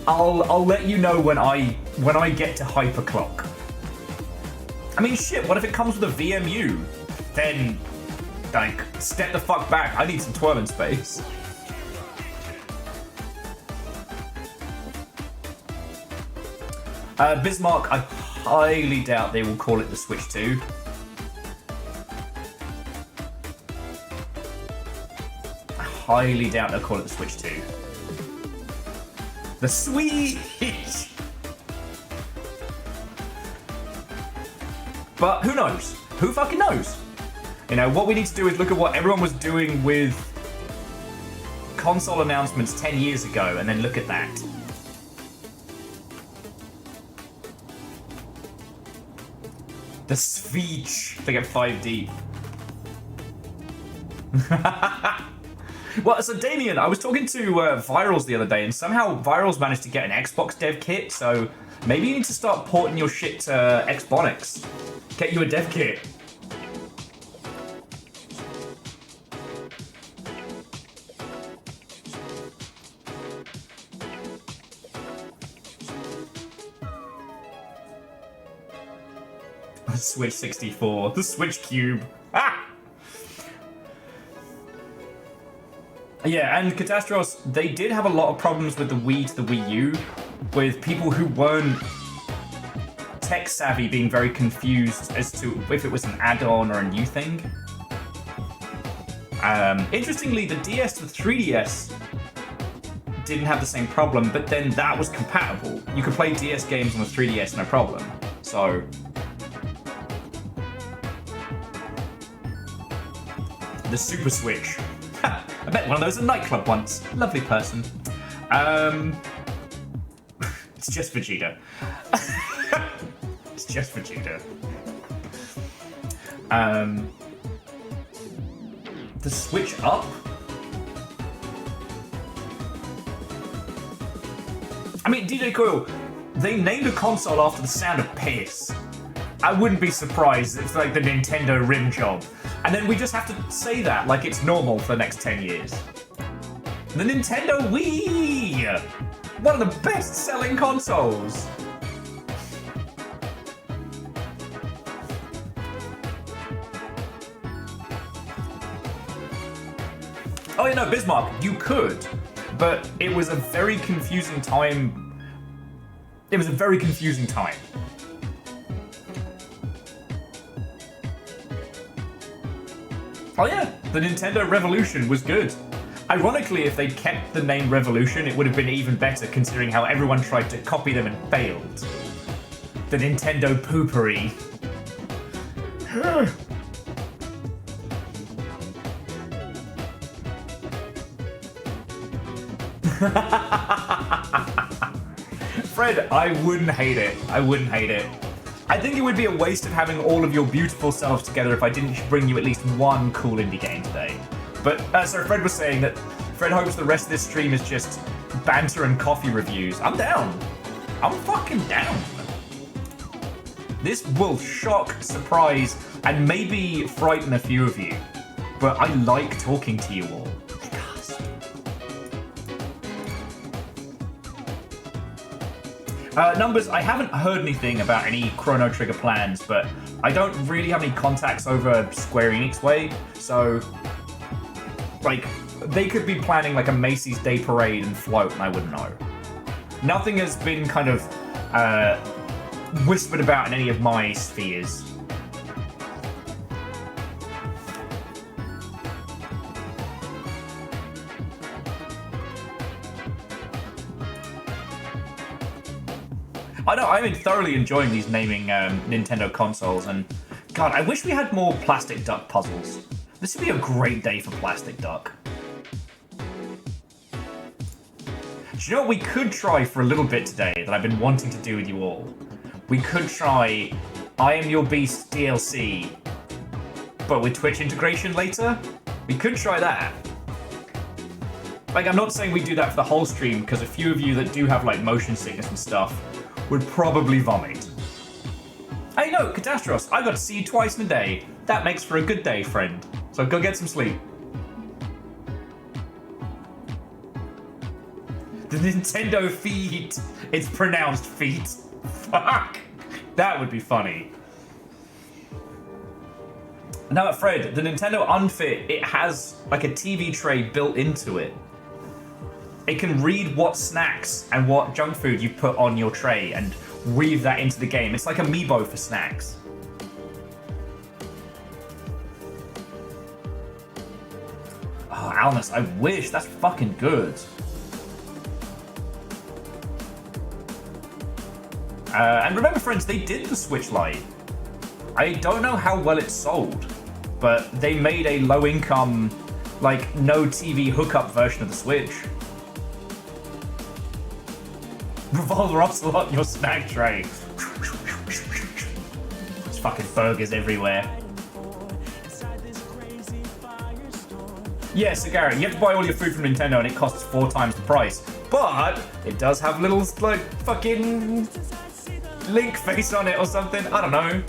I'll let you know when I get to hyperclock. I mean, shit. What if it comes with a VMU? Then, like, step the fuck back. I need some twirling space. Bismarck, I highly doubt they will call it the Switch 2. Highly doubt they'll call it the Switch 2. The Switch! But who knows? Who fucking knows? You know, what we need to do is look at what everyone was doing with console announcements 10 years ago and then look at that. The Switch. They get 5D. Well, so Damien, I was talking to Virals the other day, and somehow Virals managed to get an Xbox dev kit, so maybe you need to start porting your shit to Xbox. Get you a dev kit. Switch 64, the Switch Cube. Ah! Yeah, and Catastros, they did have a lot of problems with the Wii to the Wii U. with people who weren't tech savvy being very confused as to if it was an add-on or a new thing. Interestingly, the DS to the 3DS didn't have the same problem, but then that was compatible. You could play DS games on the 3DS no problem. So the Super Switch. I met one of those at a nightclub once. Lovely person. It's just Vegeta. It's just Vegeta. The Switch Up? I mean, DJ Coil, they named a console after the sound of piss. I wouldn't be surprised if it's like the Nintendo rim job. And then we just have to say that like it's normal for the next 10 years. The Nintendo Wii! One of the best-selling consoles! Oh, yeah, no, Bismarck, you could, but it was a very confusing time. It was a very confusing time. Oh yeah, the Nintendo Revolution was good. Ironically, if they'd kept the name Revolution, it would have been even better considering how everyone tried to copy them and failed. The Nintendo poopery. Fred, I wouldn't hate it. I wouldn't hate it. I think it would be a waste of having all of your beautiful selves together if I didn't bring you at least one cool indie game today. But, so Fred was saying that Fred hopes the rest of this stream is just banter and coffee reviews. I'm down. I'm fucking down. This will shock, surprise, and maybe frighten a few of you. But I like talking to you all. Numbers, I haven't heard anything about any Chrono Trigger plans, but I don't really have any contacts over Square Enix way, so, like, they could be planning like a Macy's Day Parade and float, and I wouldn't know. Nothing has been kind of whispered about in any of my spheres. I know, I'm thoroughly enjoying these naming Nintendo consoles, and God, I wish we had more Plastic Duck puzzles. This would be a great day for Plastic Duck. Do you know what we could try for a little bit today that I've been wanting to do with you all? We could try I Am Your Beast DLC, but with Twitch integration later? We could try that. Like, I'm not saying we do that for the whole stream, because a few of you that do have, like, motion sickness and stuff would probably vomit. Hey, no, Catastros, I got to see you twice in a day. That makes for a good day, friend. So go get some sleep. The Nintendo feet. It's pronounced feet. Fuck. That would be funny. Now, Fred, the Nintendo Unfit, it has like a TV tray built into it. It can read what snacks and what junk food you put on your tray and weave that into the game. It's like Amiibo for snacks. Oh, Alnus, I wish. That's fucking good. And remember, friends, they did the Switch Lite. I don't know how well it sold, but they made a low-income, like, no TV hookup version of the Switch. Revolver Ocelot in your snack tray. There's fucking burgers everywhere. Yeah, so Garrett, you have to buy all your food from Nintendo and it costs 4 times the price. But it does have little, like, fucking Link face on it or something. I don't know.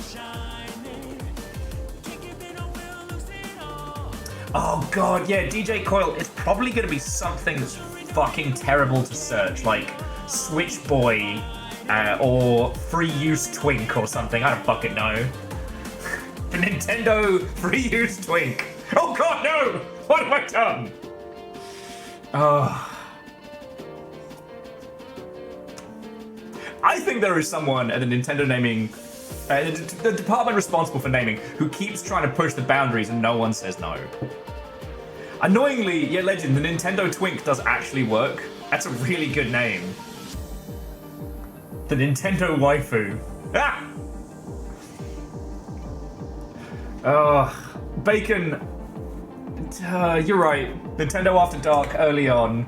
Oh god, yeah, DJ Coil, it's probably gonna be something that's fucking terrible to search, like Switch Boy or Free Use Twink or something. I don't fucking know. The Nintendo Free Use Twink. Oh god, no! What have I done? Oh. I think there is someone at the Nintendo naming, the department responsible for naming, who keeps trying to push the boundaries and no one says no. Annoyingly, yeah, legend, the Nintendo Twink does actually work. That's a really good name. The Nintendo Waifu. Ah! Bacon. You're right. Nintendo After Dark early on.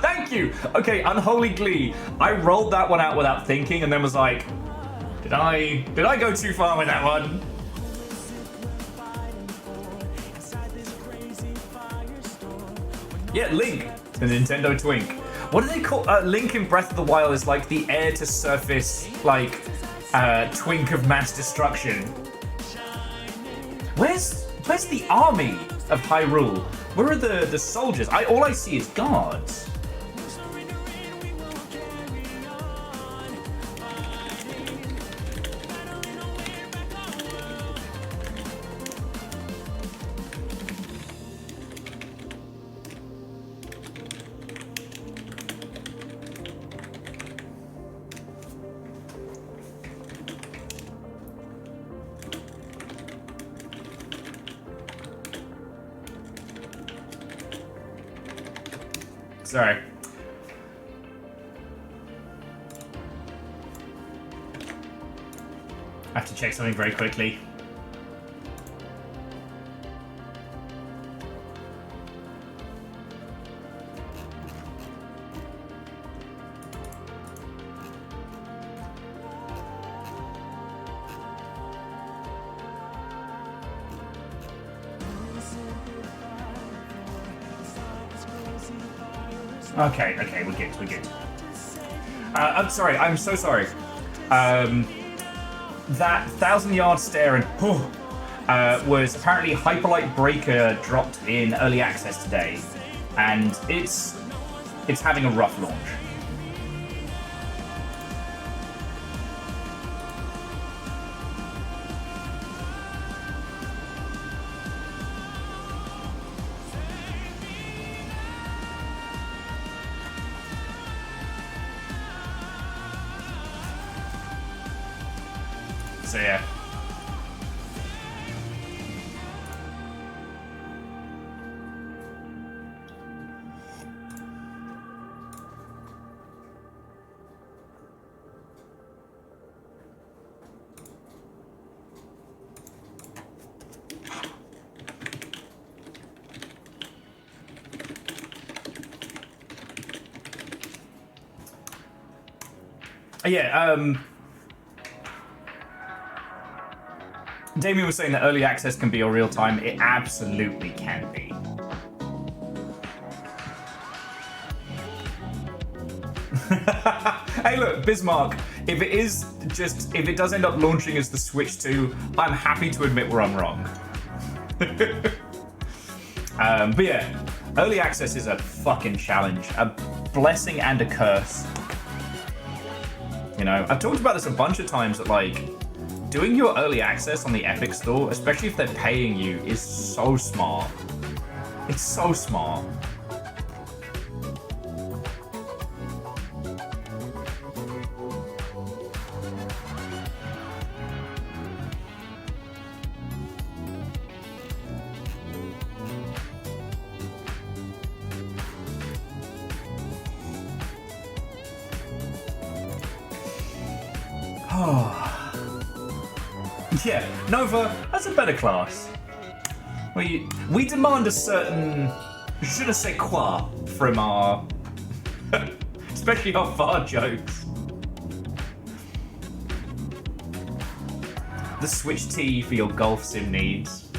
Thank you. Okay, Unholy Glee. I rolled that one out without thinking, and then was like, did I go too far with that one? Yeah, Link, the Nintendo Twink. What do they call Link in Breath of the Wild? Is like the air to surface, like twink of mass destruction. Where's the army of Hyrule? Where are the soldiers? All I see is guards. Sorry. I have to check something very quickly. Okay, we're good. I'm sorry, I'm so sorry. That 1,000-yard stare and was apparently Hyperlight Breaker dropped in early access today, and it's having a rough launch. So yeah. Yeah, Damien was saying that early access can be a real time. It absolutely can be. Hey look, Bismarck, if it does end up launching as the Switch 2, I'm happy to admit where I'm wrong. But yeah, early access is a fucking challenge. A blessing and a curse. You know, I've talked about this a bunch of times that, like, doing your early access on the Epic Store, especially if they're paying you, is so smart. It's so smart. Yeah, Nova, that's a better class. We demand a certain je ne sais quoi from our, especially our far jokes. The Switch T for your golf sim needs.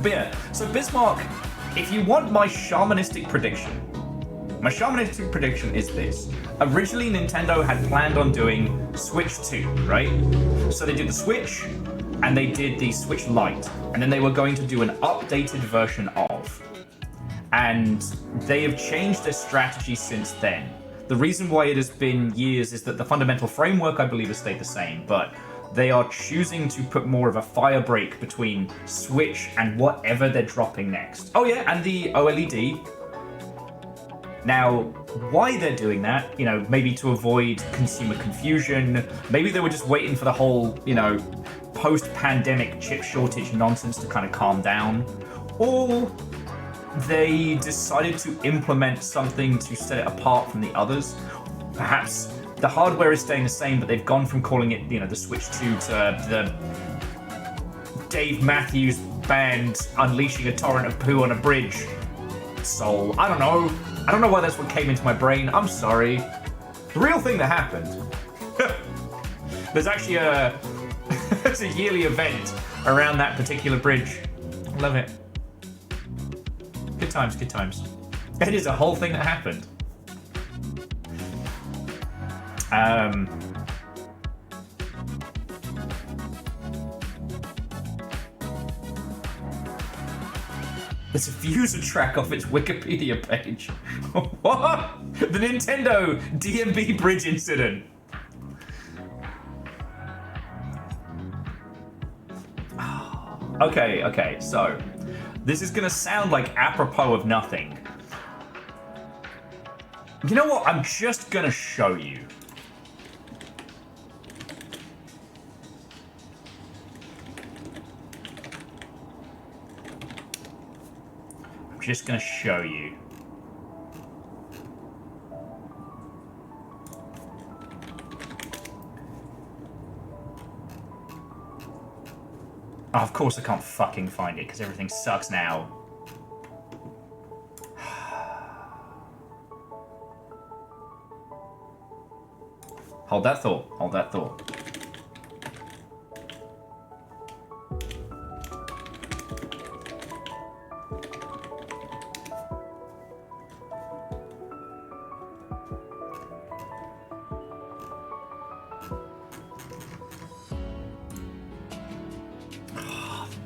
But yeah, so Bismarck, if you want my shamanistic prediction is this. Originally, Nintendo had planned on doing Switch 2, right? So they did the Switch, and they did the Switch Lite, and then they were going to do an updated version of. And they have changed their strategy since then. The reason why it has been years is that the fundamental framework, I believe, has stayed the same, but they are choosing to put more of a fire break between Switch and whatever they're dropping next. Oh yeah, and the OLED. Now, why they're doing that, you know, maybe to avoid consumer confusion, maybe they were just waiting for the whole, you know, post-pandemic chip shortage nonsense to kind of calm down, or they decided to implement something to set it apart from the others. Perhaps the hardware is staying the same, but they've gone from calling it, you know, the Switch 2 to the Dave Matthews Band unleashing a torrent of poo on a bridge. Soul. I don't know. I don't know why that's what came into my brain. I'm sorry. The real thing that happened. There's actually it's a yearly event around that particular bridge. Love it. Good times, good times. It is a whole thing that happened. There's a fuser track off its Wikipedia page. What? The Nintendo DMB bridge incident. Okay, so this is gonna sound like apropos of nothing. You know what? I'm just gonna show you. Just gonna show you. Oh, of course I can't fucking find it because everything sucks now. Hold that thought. Hold that thought.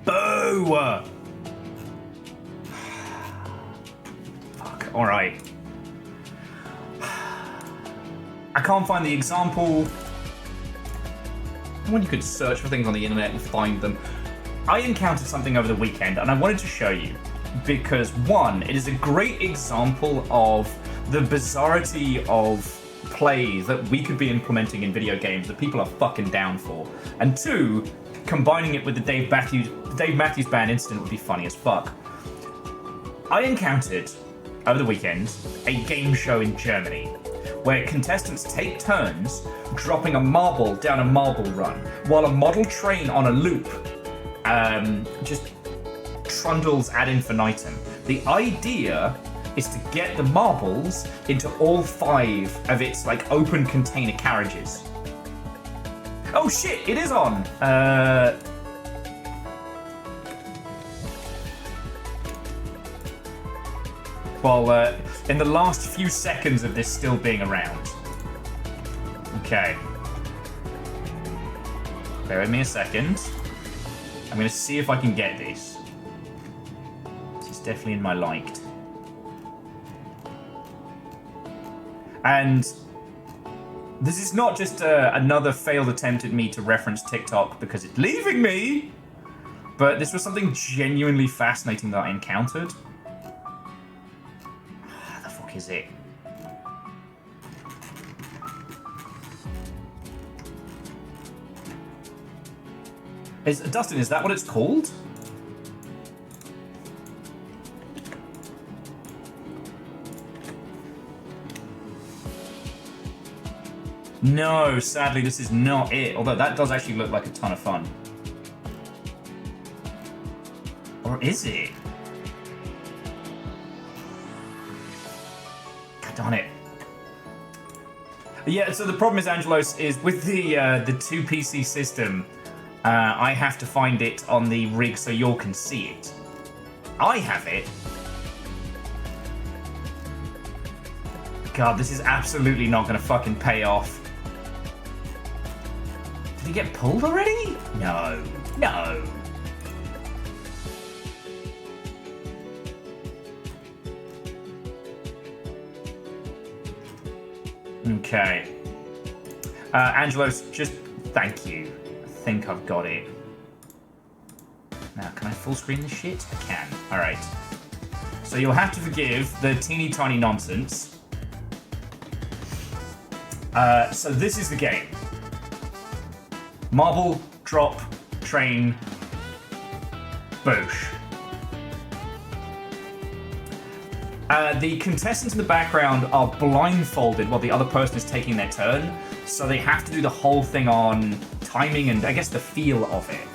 Boo! Fuck, alright. I can't find the example. When you could search for things on the internet and find them. I encountered something over the weekend and I wanted to show you because, one, it is a great example of the bizarrity of play that we could be implementing in video games that people are fucking down for. And two, combining it with the Dave Matthews Band incident would be funny as fuck. I encountered, over the weekend, a game show in Germany where contestants take turns dropping a marble down a marble run while a model train on a loop just trundles ad infinitum. The idea is to get the marbles into all 5 of its like open container carriages. Oh shit, it is on! Well, in the last few seconds of this still being around. Okay. Bear with me a second. I'm gonna see if I can get this. This is definitely in my liked. And this is not just another failed attempt at me to reference TikTok because it's leaving me, but this was something genuinely fascinating that I encountered. How the fuck is it? Dustin, is that what it's called? No, sadly this is not it, although that does actually look like a ton of fun. Or is it? God darn it. Yeah, so the problem is, Angelos, is with the 2PC system, I have to find it on the rig so you all can see it. I have it. God, this is absolutely not going to fucking pay off. Did he get pulled already? No. No. Okay. Angelos, just thank you. I think I've got it. Now, can I full screen this shit? I can. Alright. So you'll have to forgive the teeny tiny nonsense. So this is the game. Marble, drop, train, boosh. The contestants in the background are blindfolded while the other person is taking their turn, so they have to do the whole thing on timing and I guess the feel of it.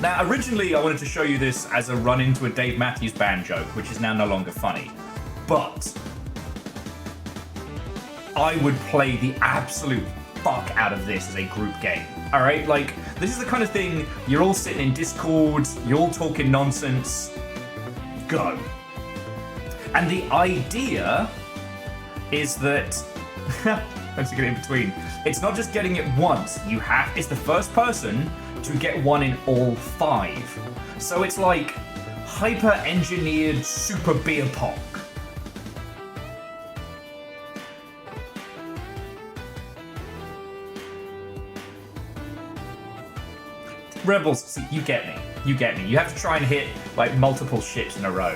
Now, originally I wanted to show you this as a run into a Dave Matthews Band joke, which is now no longer funny, but I would play the absolute fuck out of this as a group game. Alright, like, this is the kind of thing, you're all sitting in Discord, you're all talking nonsense, go. And the idea is that, let's get it in between, it's not just getting it once, it's the first person to get one in all 5. So it's like hyper-engineered super beer pong. Rebels, see, you get me. You get me. You have to try and hit, like, multiple ships in a row.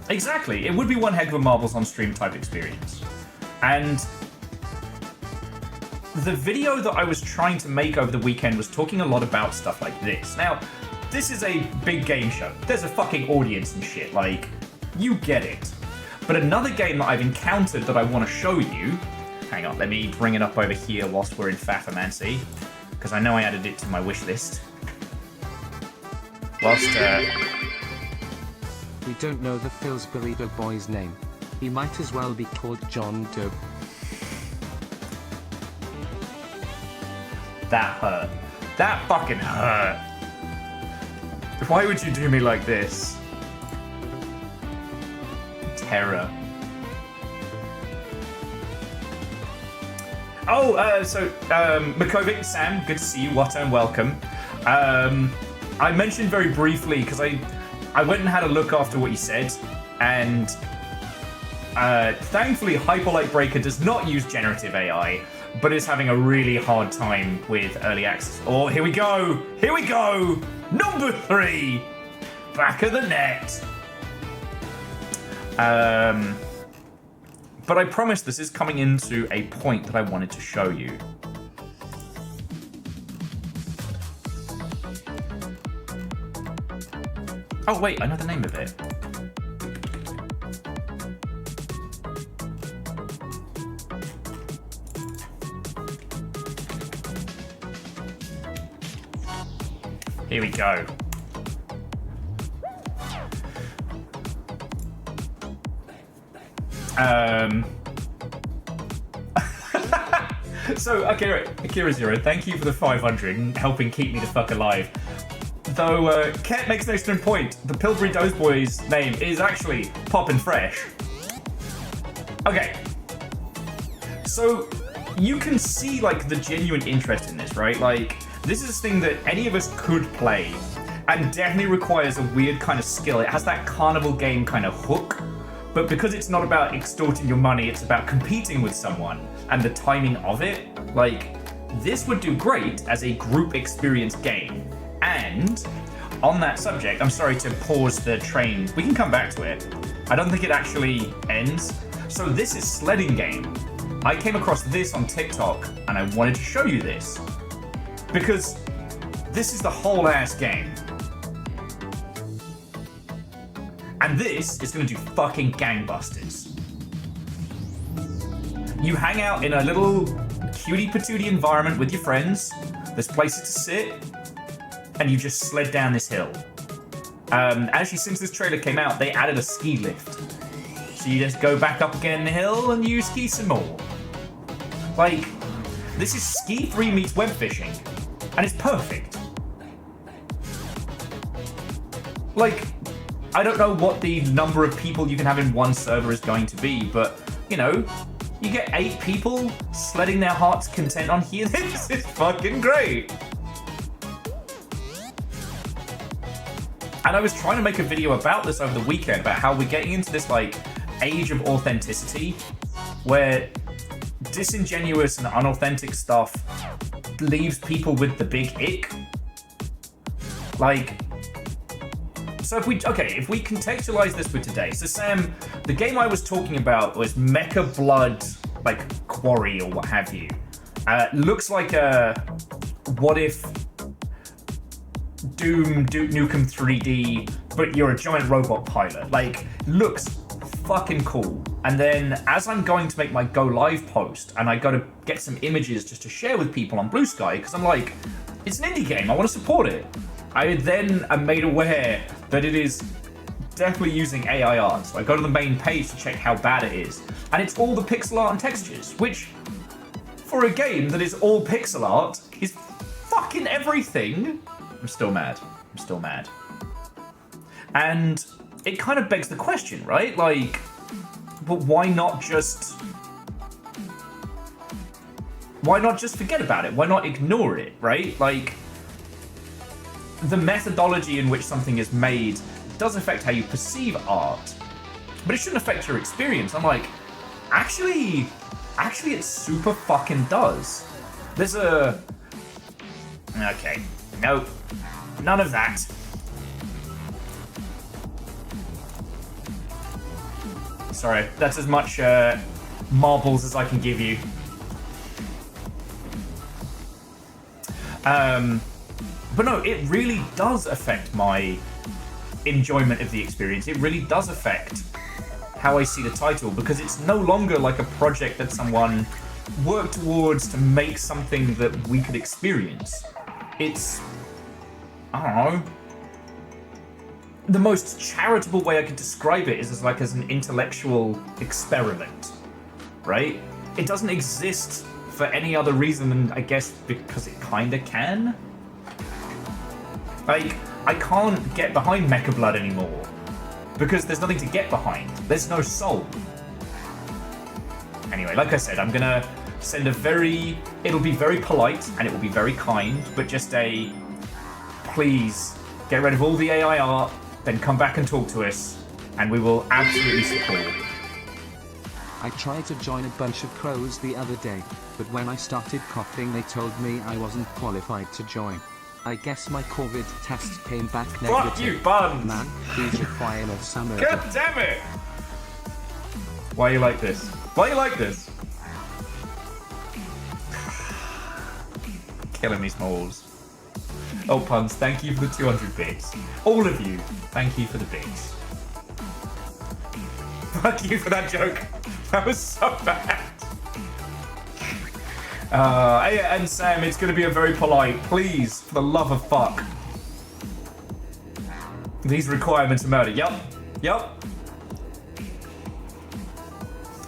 Exactly. It would be one heck of a Marbles on Stream type experience. And the video that I was trying to make over the weekend was talking a lot about stuff like this. Now, this is a big game show. There's a fucking audience and shit. Like, you get it. But another game that I've encountered that I want to show you... Hang on, let me bring it up over here whilst we're in Fafamancy, because I know I added it to my wish list. Whilst, We don't know the Pillsbury boy's name. He might as well be called John Doe. That hurt. That fucking hurt. Why would you do me like this? Terror. Oh, Makovic, Sam, good to see you. What and welcome. I mentioned very briefly, because I went and had a look after what you said, and thankfully Hyperlight Breaker does not use generative AI, but is having a really hard time with early access. Oh, here we go! Here we go! Number 3! Back of the net! But I promise this is coming into a point that I wanted to show you. Oh wait, I know the name of it. Here we go. So, Akira Zero, thank you for the 500 and helping keep me the fuck alive. Though, Ket makes no stone point, the Pillsbury Doughboy's name is actually Poppin' Fresh. Okay. So, you can see, like, the genuine interest in this, right? Like, this is a thing that any of us could play, and definitely requires a weird kind of skill. It has that carnival game kind of hook. But because it's not about extorting your money, it's about competing with someone and the timing of it, like, this would do great as a group experience game. And on that subject, I'm sorry to pause the train. We can come back to it. I don't think it actually ends. So this is sledding game. I came across this on TikTok and I wanted to show you this because this is the whole ass game. And this is going to do fucking gangbusters. You hang out in a little cutie patootie environment with your friends. There's places to sit. And you just sled down this hill. Actually, since this trailer came out, they added a ski lift. So you just go back up again the hill and you ski some more. Like, this is Ski 3 meets web fishing. And it's perfect. Like, I don't know what the number of people you can have in one server is going to be, but, you know, you get 8 people sledding their heart's content on here. This is fucking great. And I was trying to make a video about this over the weekend, about how we're getting into this, like, age of authenticity, where disingenuous and unauthentic stuff leaves people with the big ick. Like, so if we contextualize this with today. So Sam, the game I was talking about was Mecha Blood, like Quarry or what have you. Looks like a what if Doom Duke Nukem 3D, but you're a giant robot pilot. Like, looks fucking cool. And then as I'm going to make my go live post, and I got to get some images just to share with people on Blue Sky, because I'm like, it's an indie game, I want to support it. I then am made aware that it is definitely using AI art. So I go to the main page to check how bad it is. And it's all the pixel art and textures, which for a game that is all pixel art is fucking everything. I'm still mad. And it kind of begs the question, right? Like, but why not just forget about it? Why not ignore it, right? Like, the methodology in which something is made does affect how you perceive art, but it shouldn't affect your experience. I'm like, actually it super fucking does. Okay, no, none of that. Sorry, that's as much marbles as I can give you. But no, it really does affect my enjoyment of the experience. It really does affect how I see the title, because it's no longer like a project that someone worked towards to make something that we could experience. It's, I don't know, the most charitable way I could describe it is as an intellectual experiment, right? It doesn't exist for any other reason than, I guess, because it kinda can. Like, I can't get behind Mecha Blood anymore because there's nothing to get behind. There's no soul. Anyway, like I said, I'm gonna send it'll be very polite and it will be very kind, but just please get rid of all the AI art, then come back and talk to us, and we will absolutely support. I tried to join a bunch of crows the other day, but when I started coughing they told me I wasn't qualified to join. I guess my COVID test came back negative. Fuck you, Buns! Man, please require of summer. God damn it! Why are you like this? Killing me, Smalls. Oh, Puns, thank you for the 200 bits. All of you, thank you for the bits. Fuck you for that joke. That was so bad. And Sam, it's going to be a very polite, please, for the love of fuck. These requirements are murder. Yup.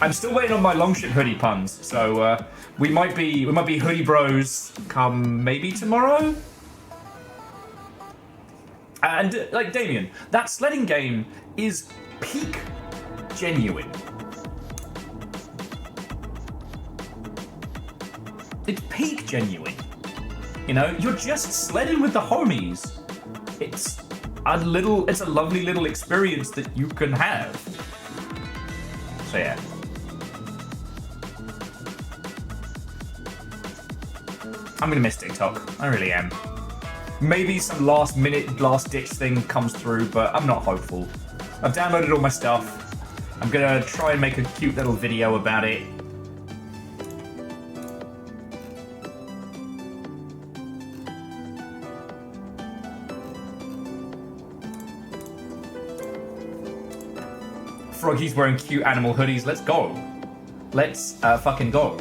I'm still waiting on my Longship hoodie, Puns, so we might be hoodie bros come maybe tomorrow. And like Damien, that sledding game is peak genuine. It's peak genuine. You know, you're just sledding with the homies. It's a lovely little experience that you can have. So yeah. I'm gonna miss TikTok. I really am. Maybe some last ditch thing comes through, but I'm not hopeful. I've downloaded all my stuff. I'm gonna try and make a cute little video about it. Froggy's wearing cute animal hoodies. Let's go. Let's fucking go.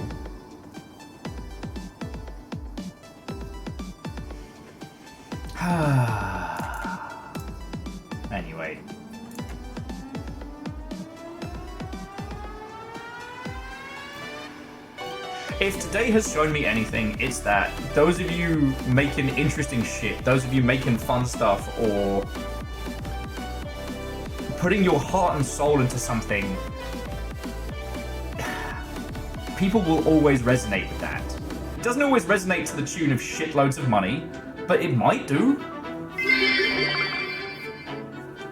Anyway. If today has shown me anything, it's that those of you making interesting shit, those of you making fun stuff, or putting your heart and soul into something, people will always resonate with that. It doesn't always resonate to the tune of shitloads of money, but it might do.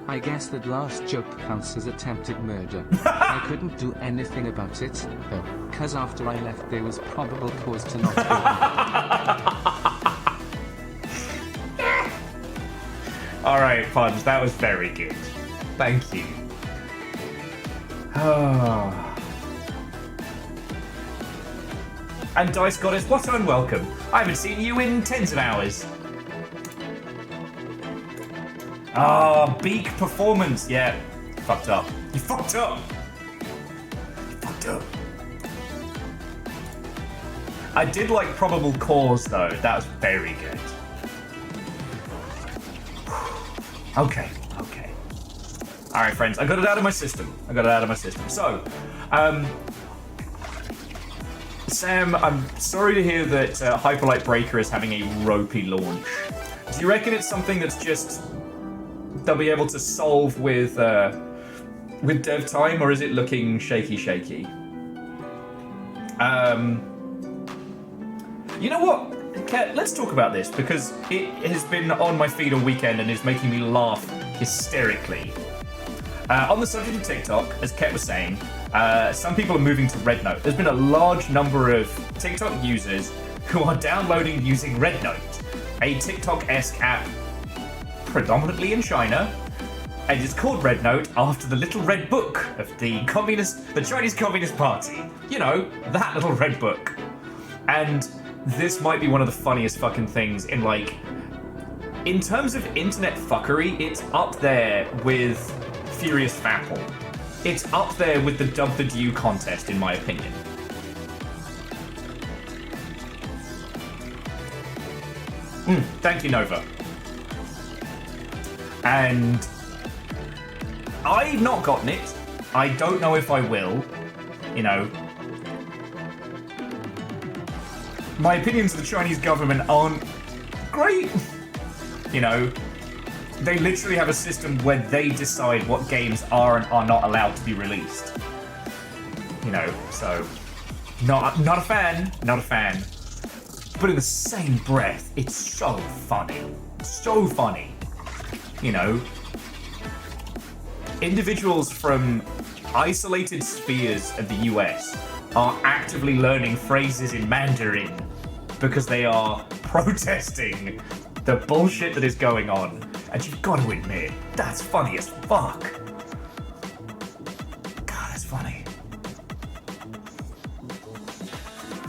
I I guess that last joke counts as attempted murder. I couldn't do anything about it, though, cause after I left there was probable cause to not kill me. Alright, Punch, that was very good. Thank you. And Dice Goddess, what unwelcome. I haven't seen you in tens of hours. Beak performance. Yeah, fucked up. You fucked up. You fucked up. I did like probable cause though. That was very good. Okay. All right, friends. I got it out of my system. So, Sam, I'm sorry to hear that Hyperlight Breaker is having a ropey launch. Do you reckon it's something that's just they'll be able to solve with dev time, or is it looking shaky? You know what? Kat, let's talk about this because it has been on my feed all weekend and is making me laugh hysterically. On the subject of TikTok, as Ket was saying, some people are moving to RedNote. There's been a large number of TikTok users who are downloading using RedNote, a TikTok-esque app predominantly in China, and it's called RedNote after the little red book of the Chinese Communist Party. You know, that little red book. And this might be one of the funniest fucking things in terms of internet fuckery, it's up there with Furious Fapple. It's up there with the Dub the Dew contest, in my opinion. Thank you, Nova. And I've not gotten it. I don't know if I will. You know, my opinions of the Chinese government aren't great. You know, they literally have a system where they decide what games are and are not allowed to be released. You know, so not a fan. But in the same breath, it's so funny. You know, individuals from isolated spheres of the US are actively learning phrases in Mandarin because they are protesting the bullshit that is going on. And you've got to admit, that's funny as fuck. God, that's funny.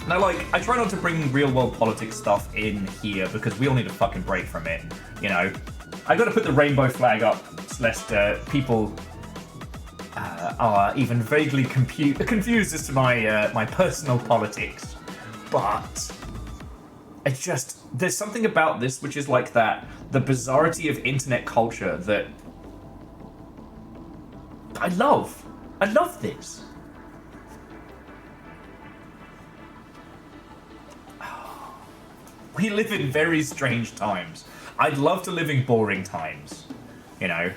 Now, I try not to bring real-world politics stuff in here because we all need a fucking break from it, you know? I gotta put the rainbow flag up lest people are even vaguely confused as to my personal politics. But it's just, there's something about this which is the bizarrity of internet culture that I love. I love this. We live in very strange times. I'd love to live in boring times. You know,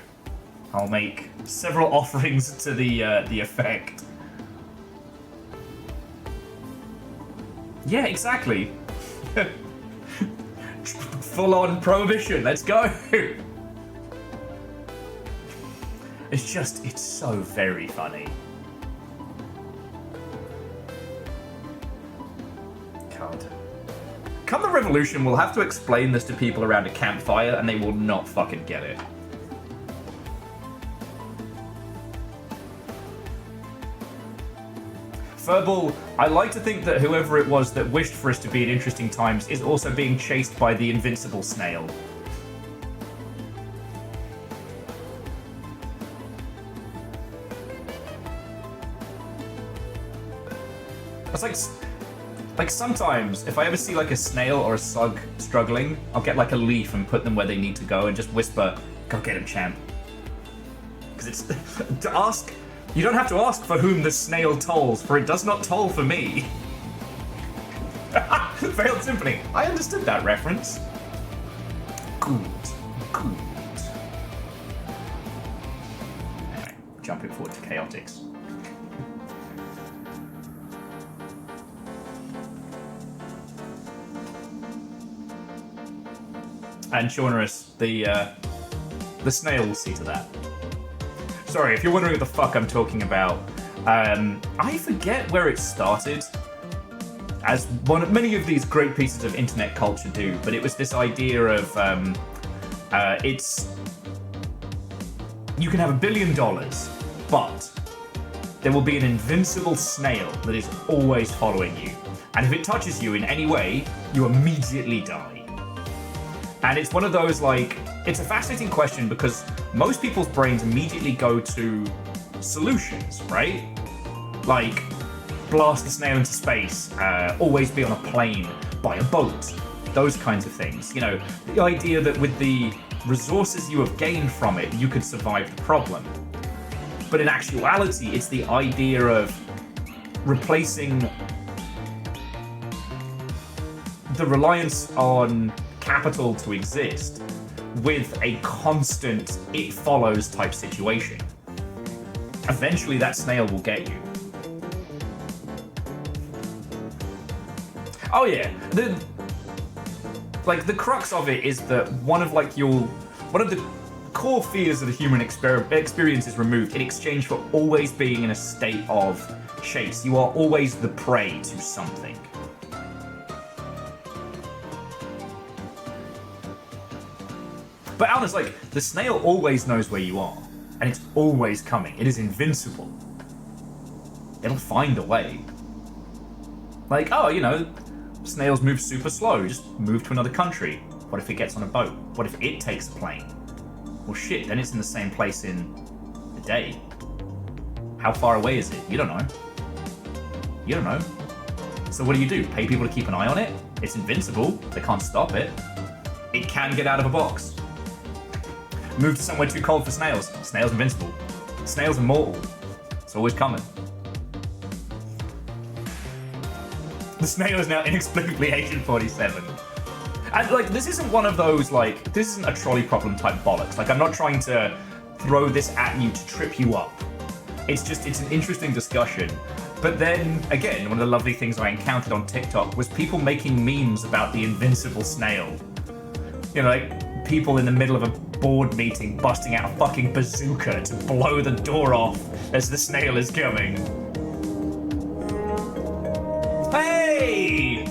I'll make several offerings to the effect. Yeah, exactly. Full-on prohibition. Let's go. It's so very funny. God. Come the revolution, we'll have to explain this to people around a campfire and they will not fucking get it. Furball, I like to think that whoever it was that wished for us to be in interesting times is also being chased by the invincible snail. It's like sometimes, if I ever see a snail or a slug struggling, I'll get a leaf and put them where they need to go and just whisper, "Go get him, champ." Because it's to ask. You don't have to ask for whom the snail tolls, for it does not toll for me. Failed Symphony. I understood that reference. Good. Anyway, jumping forward to Chaotix. And Shaunerus, the snail will see to that. Sorry, if you're wondering what the fuck I'm talking about, I forget where it started, as many of these great pieces of internet culture do, but it was this idea of, you can have $1 billion, but there will be an invincible snail that is always following you. And if it touches you in any way, you immediately die. And it's one of those, like, it's a fascinating question because most people's brains immediately go to solutions, right? Like, blast the snail into space, always be on a plane, buy a boat, those kinds of things. You know, the idea that with the resources you have gained from it, you could survive the problem. But in actuality, it's the idea of replacing the reliance on capital to exist with a constant it follows type situation. Eventually that snail will get you. Oh yeah, the crux of it is that one of the core fears of the human experience is removed in exchange for always being in a state of chase. You are always the prey to something. But Alan's like, the snail always knows where you are, and it's always coming. It is invincible. It'll find a way. Like, oh, you know, snails move super slow. Just move to another country. What if it gets on a boat? What if it takes a plane? Well, shit, then it's in the same place in a day. How far away is it? You don't know. You don't know. So what do? Pay people to keep an eye on it? It's invincible. They can't stop it. It can get out of a box. Move to somewhere too cold for snails. Snail's invincible. Snail's immortal. It's always coming. The snail is now inexplicably Agent 47. And, like, this isn't one of those, like, this isn't a trolley problem type bollocks. Like, I'm not trying to throw this at you to trip you up. It's just, it's an interesting discussion. But then, again, one of the lovely things I encountered on TikTok was people making memes about the invincible snail. You know, like, people in the middle of a board meeting busting out a fucking bazooka to blow the door off as the snail is coming. Hey!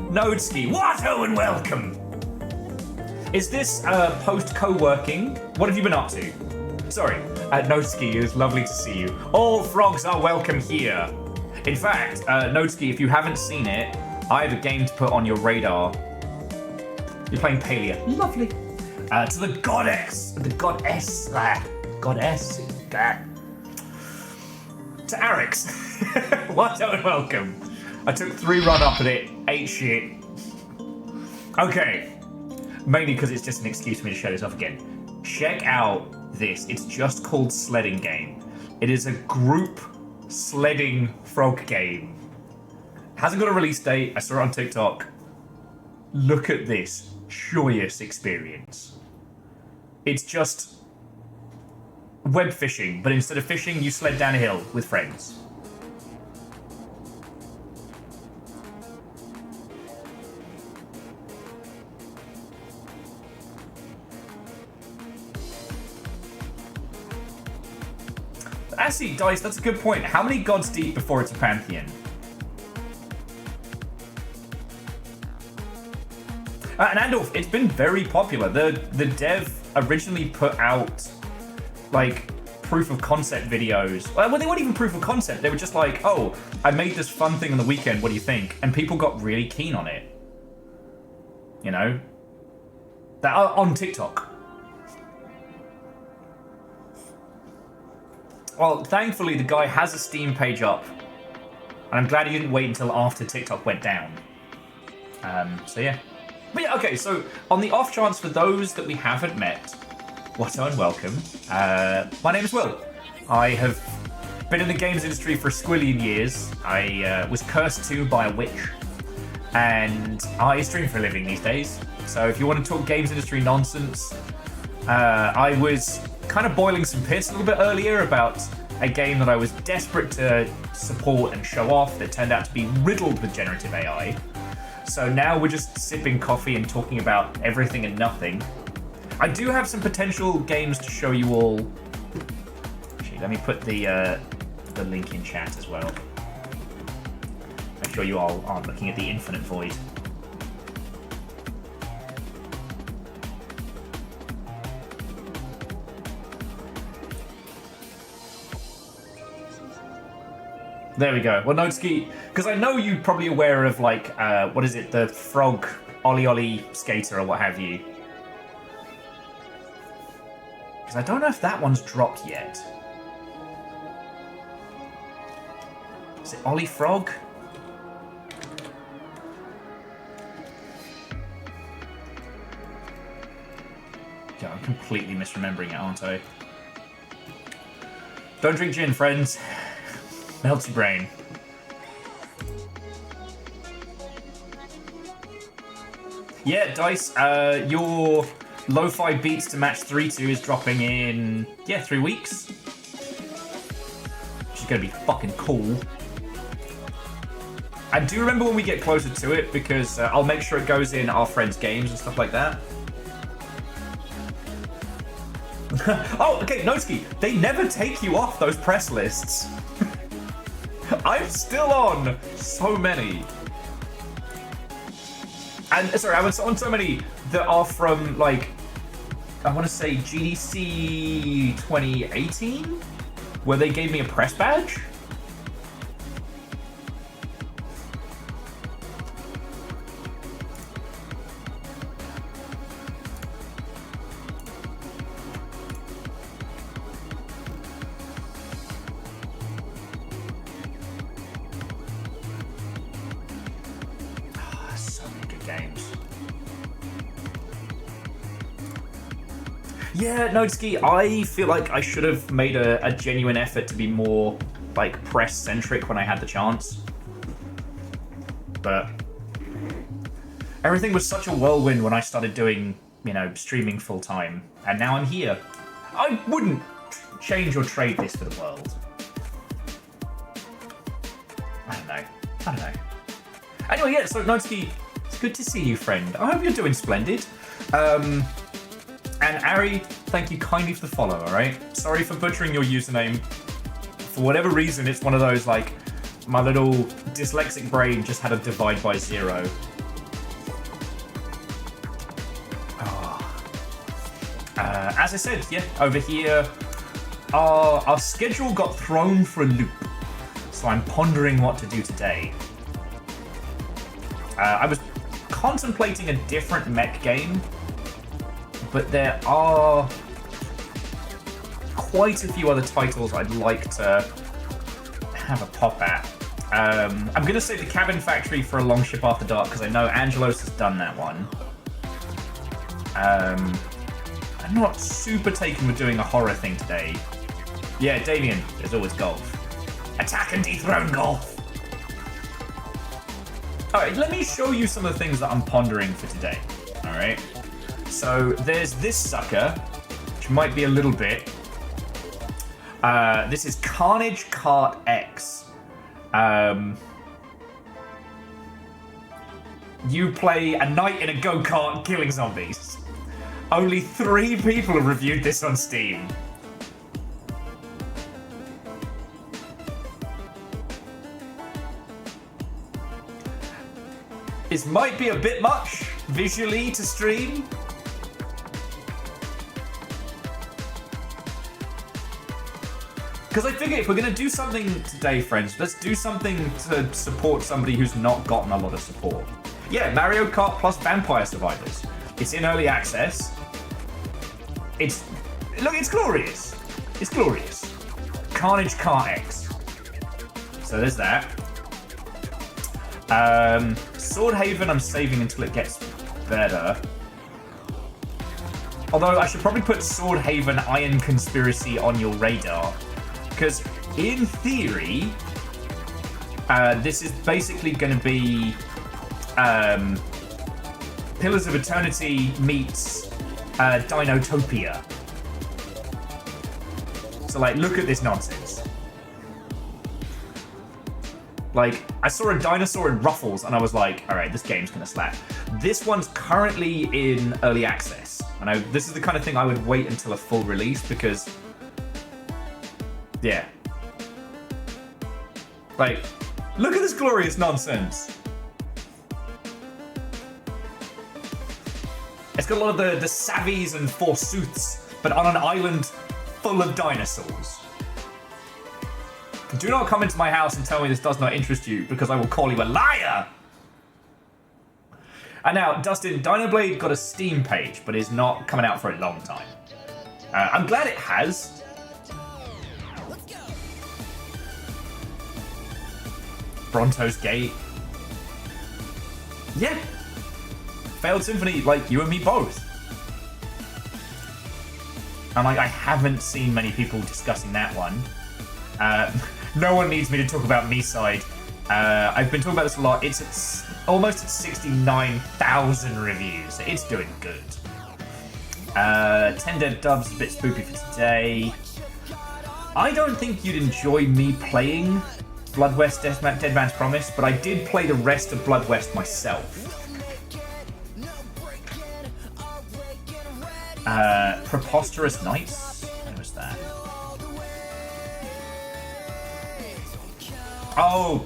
Nodeski, what? Oh, and welcome! Is this post co-working? What have you been up to? Sorry, Nodeski, it was lovely to see you. All frogs are welcome here. In fact, Nodeski, if you haven't seen it, I have a game to put on your radar. You're playing Palia. Lovely. To the goddess. Goddess. To Arix. What? Oh, and welcome. I took 3 run up at it, ate shit. Okay. Mainly because it's just an excuse for me to show this off again. Check out this. It's just called Sledding Game. It is a group sledding frog game. Hasn't got a release date. I saw it on TikTok. Look at this joyous experience. It's just web fishing, but instead of fishing, you sled down a hill with friends. Actually, Dice, that's a good point. How many gods deep before it's a pantheon? And Andorf, it's been very popular. The dev originally put out, like, proof of concept videos. Well, they weren't even proof of concept. They were just like, oh, I made this fun thing on the weekend. What do you think? And people got really keen on it. You know? That on TikTok. Well, thankfully, the guy has a Steam page up. And I'm glad he didn't wait until after TikTok went down. So, yeah. But yeah, okay, so on the off chance for those that we haven't met, whatto and welcome. My name is Will. I have been in the games industry for a squillion years. I was cursed to by a witch. And I stream for a living these days. So if you want to talk games industry nonsense, I was kind of boiling some piss a little bit earlier about a game that I was desperate to support and show off that turned out to be riddled with generative AI. So now we're just sipping coffee and talking about everything and nothing. I do have some potential games to show you all Let me put the link in chat as well. Make sure you all aren't looking at the infinite void. There we go. Well, Nodeski, because I know you're probably aware of, like, what is it, the frog Ollie Ollie skater or what have you. Because I don't know if that one's dropped yet. Is it Ollie Frog? Yeah, I'm completely misremembering it, aren't I? Don't drink gin, friends. Melts your brain. Yeah, Dice, your lo-fi beats to match 3-2 is dropping in, 3 weeks. Which is going to be fucking cool. I do remember when we get closer to it, because I'll make sure it goes in our friends' games and stuff like that. Oh, okay, Noski, they never take you off those press lists. I'm still on so many. And, sorry, I was on so many that are from, like, I want to say GDC 2018, where they gave me a press badge. Yeah, Nodeski, I feel like I should have made a genuine effort to be more, like, press-centric when I had the chance. But everything was such a whirlwind when I started doing, streaming full-time. And now I'm here. I wouldn't change or trade this for the world. I don't know. Anyway, yeah, so Nodeski, it's good to see you, friend. I hope you're doing splendid. And Ari, thank you kindly for the follow, alright? Sorry for butchering your username. For whatever reason, it's one of those, like, my little dyslexic brain just had a divide by 0. Oh. As I said, over here, our schedule got thrown for a loop. So I'm pondering what to do today. I was contemplating a different mech game, but there are quite a few other titles I'd like to have a pop at. I'm going to say the Cabin Factory for a Longship After Dark, because I know Angelos has done that one. I'm not super taken with doing a horror thing today. Yeah, Damien, there's always golf. Attack and dethrone golf! Alright, let me show you some of the things that I'm pondering for today. Alright? So there's this sucker, which might be a little bit. This is Carnage Kart X. You play a knight in a go-kart killing zombies. Only 3 people have reviewed this on Steam. This might be a bit much visually to stream. Because I figure if we're going to do something today, friends, let's do something to support somebody who's not gotten a lot of support. Yeah, Mario Kart plus Vampire Survivors. It's in early access. It's glorious. It's glorious. Carnage Kart X. So there's that. Sword Haven I'm saving until it gets better. Although I should probably put Sword Haven Iron Conspiracy on your radar. Because in theory, this is basically going to be Pillars of Eternity meets Dinotopia. So, like, look at this nonsense. Like, I saw a dinosaur in Ruffles, and I was like, alright, this game's gonna slap. This one's currently in early access. I know this is the kind of thing I would wait until a full release, because Yeah. Like, look at this glorious nonsense. It's got a lot of the savvies and forsooths, but on an island full of dinosaurs. Do not come into my house and tell me this does not interest you, because I will call you a liar! And now, Dustin, Dinoblade got a Steam page, but is not coming out for a long time. I'm glad it has. Bronto's Gate. Yeah. Failed Symphony, like you and me both. And like, I haven't seen many people discussing that one. No one needs me to talk about Me-Side. I've been talking about this a lot. It's almost at 69,000 reviews. It's doing good. 10 Dead Dubs, a bit spoopy for today. I don't think you'd enjoy me playing Blood West Dead Man's Promise, but I did play the rest of Blood West myself. Preposterous Nights? What was that? Oh!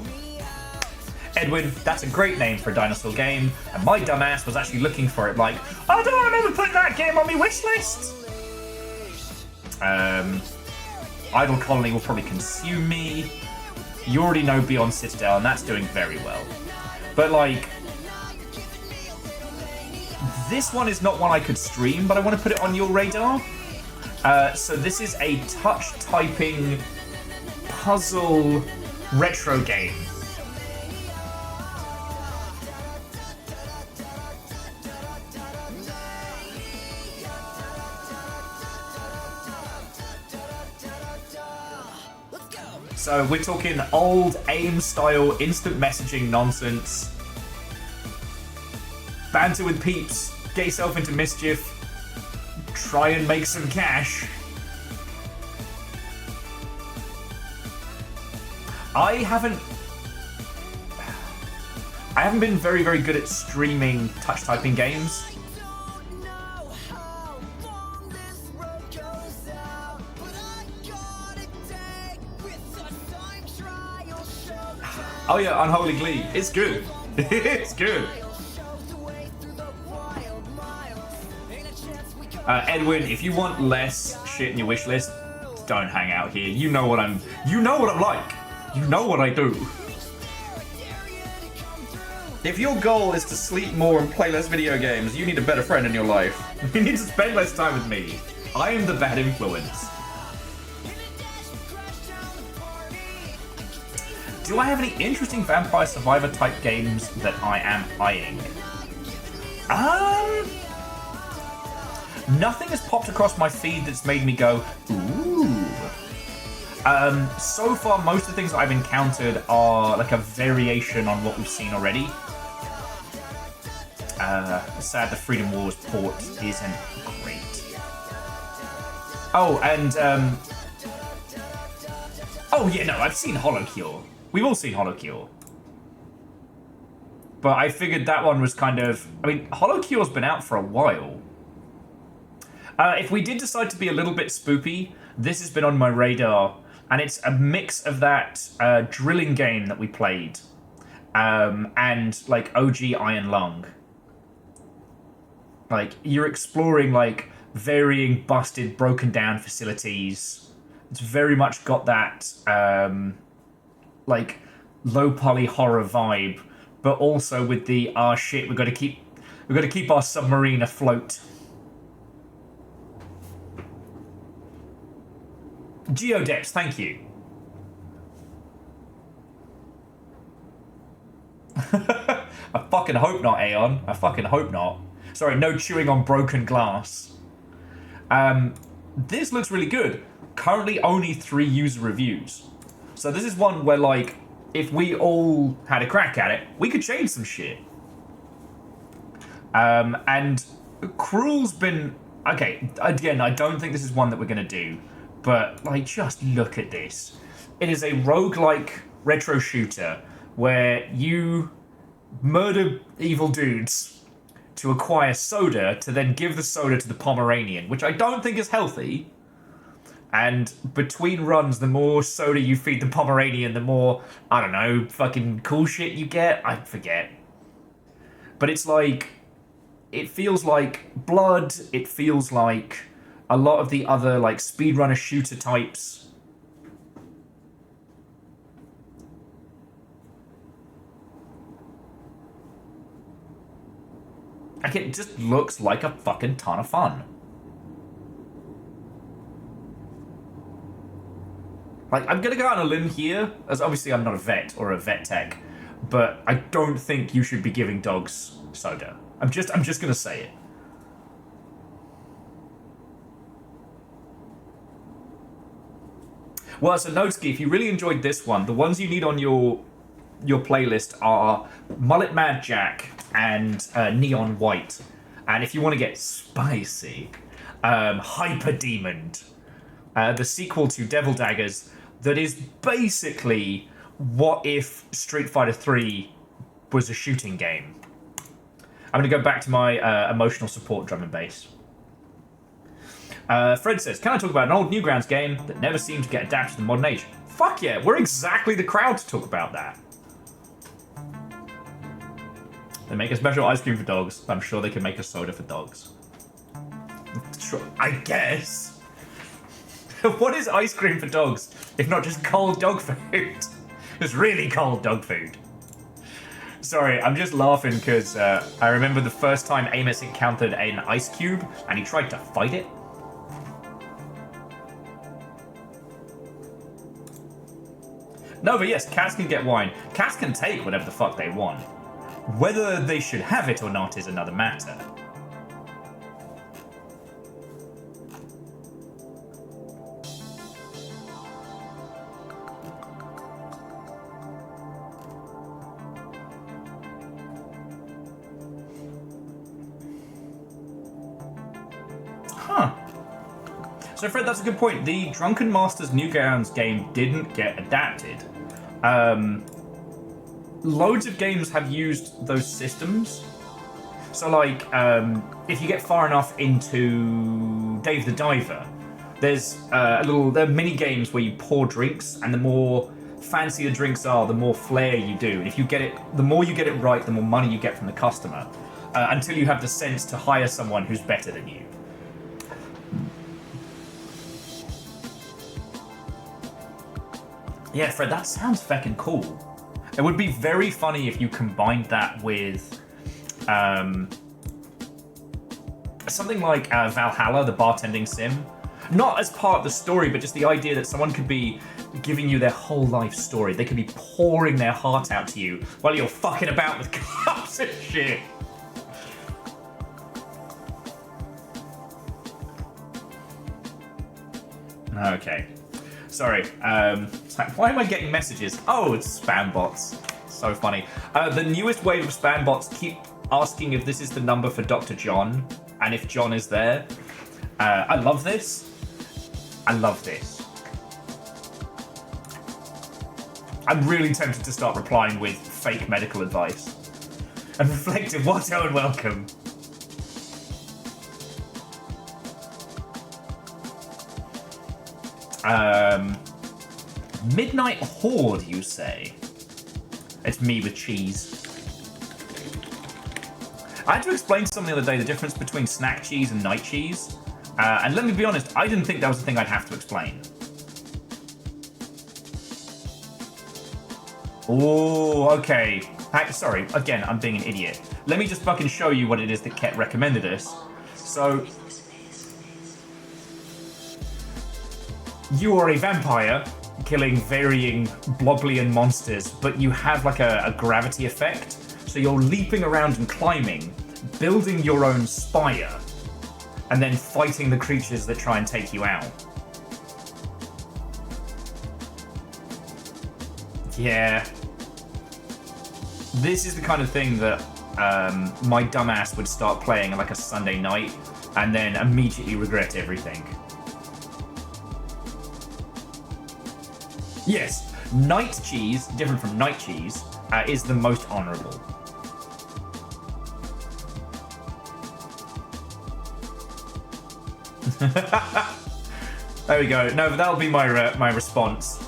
Edwin, that's a great name for a dinosaur game, and my dumbass was actually looking for it like, I don't remember putting that game on my wish list! Idle Colony will probably consume me. You already know Beyond Citadel, and that's doing very well. But like, this one is not one I could stream, but I want to put it on your radar. So this is a touch typing puzzle retro game. So we're talking old AIM style instant messaging nonsense. Banter with peeps, get yourself into mischief, try and make some cash. I haven't been very, very good at streaming touch typing games. Oh yeah, Unholy Glee. It's good. It's good. Edwin, if you want less shit in your wish list, don't hang out here. You know what I'm like. You know what I do. If your goal is to sleep more and play less video games, you need a better friend in your life. You need to spend less time with me. I am the bad influence. Do I have any interesting Vampire Survivor type games that I am eyeing? Nothing has popped across my feed that's made me go, ooh. So far, most of the things that I've encountered are like a variation on what we've seen already. Sad the Freedom Wars port isn't great. Oh, and oh yeah, no, I've seen Hollow Cure. We've all seen Hollow Cure. But I figured that one was kind of... I mean, Hollow Cure's been out for a while. If we did decide to be a little bit spoopy, this has been on my radar. And it's a mix of that drilling game that we played. And, like, OG Iron Lung. Like, you're exploring, like, varying busted, broken down facilities. It's very much got that... like low poly horror vibe, but also with the shit, we've got to keep our submarine afloat. Geodeps, thank you. I fucking hope not, Aeon. I fucking hope not. Sorry, no chewing on broken glass. This looks really good. Currently only 3 user reviews. So this is one where, like, if we all had a crack at it, we could change some shit. And Cruel's been... Okay, again, I don't think this is one that we're going to do. But, like, just look at this. It is a roguelike retro shooter where you murder evil dudes to acquire soda to then give the soda to the Pomeranian, which I don't think is healthy. And between runs, the more soda you feed the Pomeranian, the more, I don't know, fucking cool shit you get. I forget. But it's like, it feels like Blood, it feels like a lot of the other, like, speedrunner shooter types. Like, it just looks like a fucking ton of fun. Like, I'm gonna go out on a limb here, as obviously I'm not a vet or a vet tech, but I don't think you should be giving dogs soda. I'm just gonna say it. Well, so Noteski, if you really enjoyed this one, the ones you need on your playlist are Mullet Mad Jack and Neon White. And if you want to get spicy, Hyper Demon, the sequel to Devil Daggers, that is basically what if Street Fighter 3 was a shooting game. I'm going to go back to my emotional support drum and bass. Fred says, can I talk about an old Newgrounds game that never seemed to get adapted to the modern age? Fuck yeah, we're exactly the crowd to talk about that. They make a special ice cream for dogs. I'm sure they can make a soda for dogs. I guess. What is ice cream for dogs, if not just cold dog food? It's really cold dog food. Sorry, I'm just laughing because I remember the first time Amos encountered an ice cube and he tried to fight it. No, but yes, cats can get wine. Cats can take whatever the fuck they want. Whether they should have it or not is another matter. So Fred, that's a good point. The Drunken Masters Newgrounds game didn't get adapted. Loads of games have used those systems. So like, if you get far enough into Dave the Diver, there's there are mini games where you pour drinks, and the more fancy the drinks are, the more flair you do. And if you get it, the more you get it right, the more money you get from the customer, until you have the sense to hire someone who's better than you. Yeah, Fred, that sounds feckin' cool. It would be very funny if you combined that with something like Valhalla, the bartending sim. Not as part of the story, but just the idea that someone could be giving you their whole life story. They could be pouring their heart out to you while you're fucking about with cups and shit. Okay. Sorry, why am I getting messages? Oh, it's spam bots. So funny. The newest wave of spam bots keep asking if this is the number for Dr. John, and if John is there. I love this. I love this. I'm really tempted to start replying with fake medical advice. And reflective, Watto and welcome. Midnight Horde, you say? It's me with cheese. I had to explain to someone the other day the difference between snack cheese and night cheese. And let me be honest, I didn't think that was the thing I'd have to explain. Oh, okay. Sorry, again, I'm being an idiot. Let me just fucking show you what it is that Ket recommended us. So, you are a vampire killing varying Bloblian monsters, but you have like a gravity effect. So you're leaping around and climbing, building your own spire, and then fighting the creatures that try and take you out. Yeah. This is the kind of thing that my dumbass would start playing on like a Sunday night and then immediately regret everything. Yes, night cheese, different from night cheese, is the most honourable. There we go. No, but that'll be my response.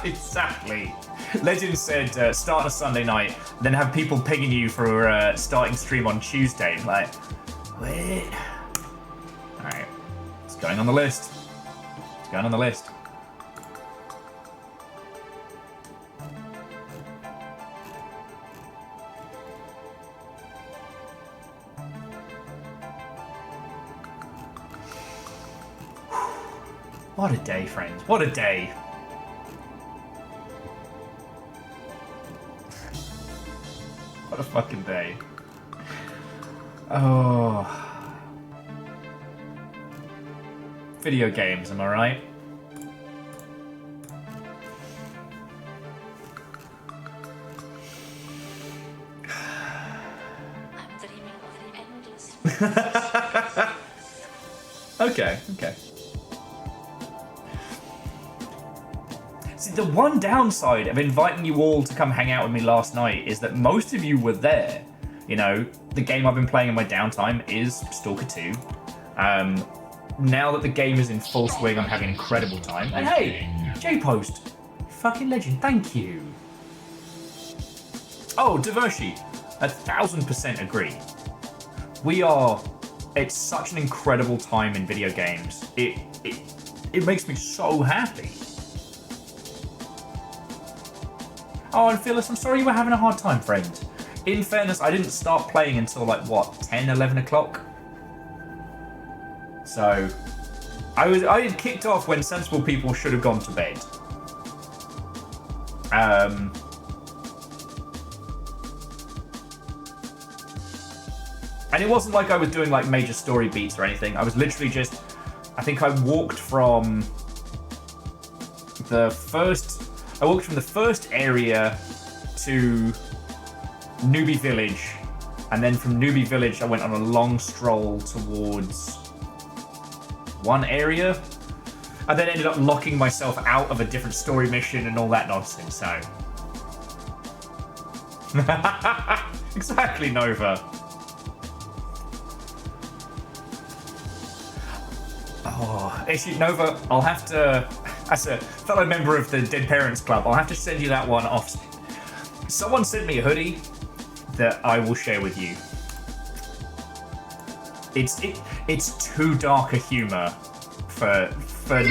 Exactly. Legend said start on a Sunday night, then have people pinging you for starting stream on Tuesday. Like, wait. Alright. It's going on the list. It's going on the list. What a day, friends. What a day. What a fucking day. Oh. Video games, am I right? I'm dreaming of the endless. Okay, okay. See, the one downside of inviting you all to come hang out with me last night is that most of you were there. You know, the game I've been playing in my downtime is Stalker 2. Now that the game is in full swing, I'm having an incredible time. And hey, J-Post, fucking legend, thank you. Oh, Divershi, 1000% agree. It's such an incredible time in video games. It makes me so happy. Oh, and Phyllis, I'm sorry you were having a hard time, friend. In fairness, I didn't start playing until like, what, 10, 11 o'clock? So, I had kicked off when sensible people should have gone to bed. And it wasn't like I was doing like major story beats or anything. I was literally just, I think I walked from the first area to Newbie Village, and then from Newbie Village I went on a long stroll towards one area, and then ended up locking myself out of a different story mission and all that nonsense, so... Exactly, Nova. Oh, actually, Nova, I'll have to... As a fellow member of the Dead Parents Club, I'll have to send you that one off. Someone sent me a hoodie that I will share with you. It's too dark a humour for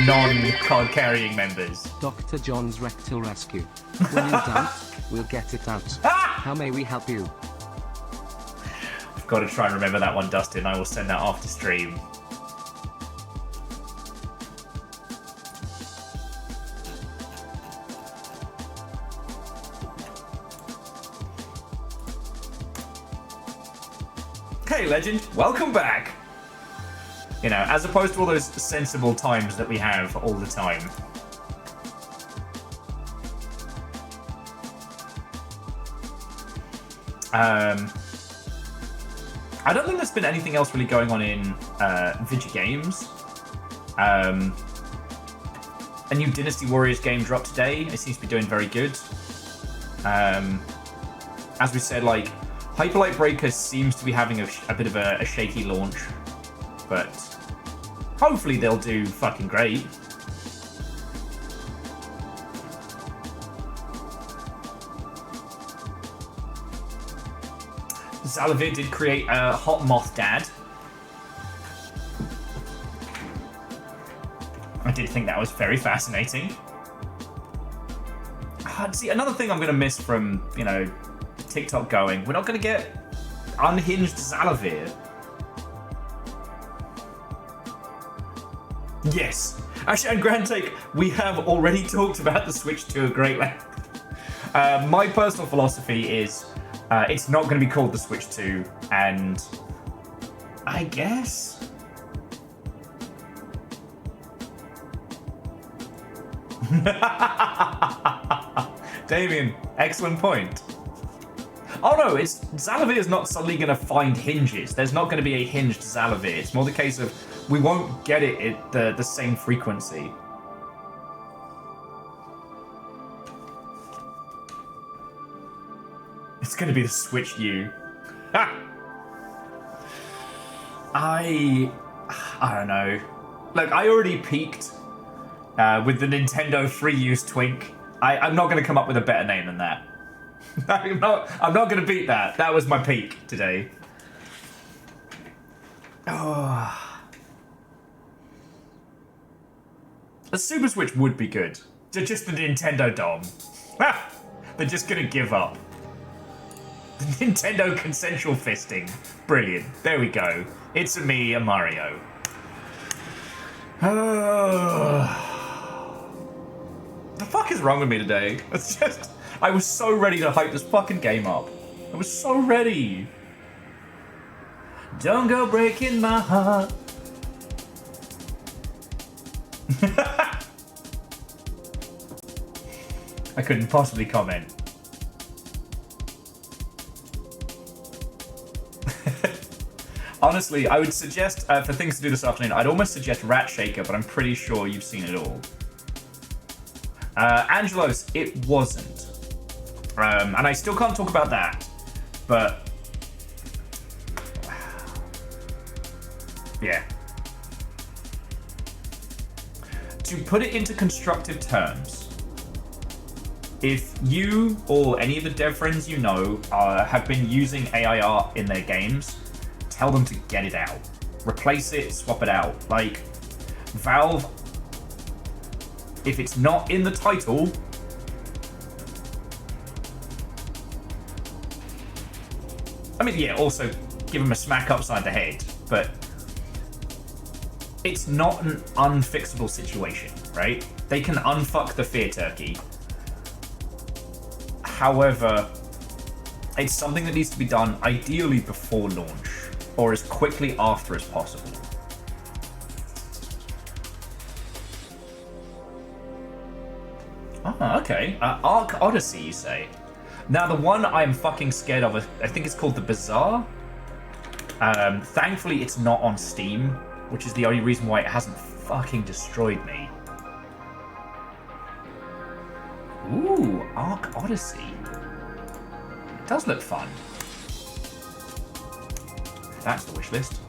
non-card carrying members. Dr. John's rectal rescue. When in doubt, we'll get it out. How may we help you? I've got to try and remember that one, Dustin. I will send that after stream. Hey, Legend, welcome back. You know, as opposed to all those sensible times that we have all the time. I don't think there's been anything else really going on in video games. A new Dynasty Warriors game dropped today. It seems to be doing very good. As we said, like, Hyperlight Breaker seems to be having a bit of a shaky launch, but hopefully they'll do fucking great. Zalavir did create a Hot Moth Dad. I did think that was very fascinating. See, another thing I'm going to miss from, you know, TikTok going, we're not going to get unhinged Zalavir. Yes. Actually, and Grand Take, we have already talked about the Switch to a great length. My personal philosophy is it's not going to be called the Switch 2, and I guess... Damien, excellent point. Oh no, Zalavir is not suddenly going to find hinges. There's not going to be a hinged Zalavir. It's more the case of we won't get it at the same frequency. It's gonna be the Switch U. I don't know. Look, I already peaked with the Nintendo free use Twink. I'm not gonna come up with a better name than that. I'm not gonna beat that. That was my peak today. Oh. A Super Switch would be good. Just the Nintendo DOM. They're just gonna give up. The Nintendo consensual fisting. Brilliant. There we go. It's a me, a Mario. The fuck is wrong with me today? It's just... I was so ready to hype this fucking game up. I was so ready. Don't go breaking my heart. I couldn't possibly comment. Honestly, I would suggest, for things to do this afternoon, I'd almost suggest Rat Shaker, but I'm pretty sure you've seen it all. Angelos, it wasn't. And I still can't talk about that, but... yeah. To put it into constructive terms, if you or any of the dev friends you know have been using AI art in their games, tell them to get it out. Replace it, swap it out. Like, Valve, if it's not in the title, I mean, yeah, also give them a smack upside the head, but it's not an unfixable situation, right? They can unfuck the fear turkey. However, it's something that needs to be done ideally before launch, or as quickly after as possible. Ah, okay. Arc Odyssey, you say? Now, the one I'm fucking scared of, I think it's called The Bazaar. Thankfully, it's not on Steam, which is the only reason why it hasn't fucking destroyed me. Ooh, Arc Odyssey. It does look fun. That's the wish list.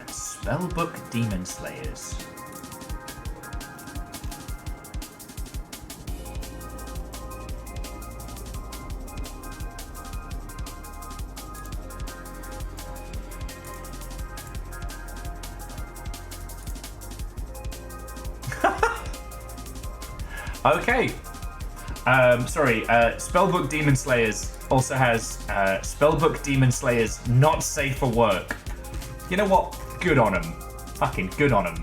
Spellbook Demon Slayers. Okay. Sorry, Spellbook Demon Slayers also has Spellbook Demon Slayers not safe for work. You know what? Good on him. Fucking good on him.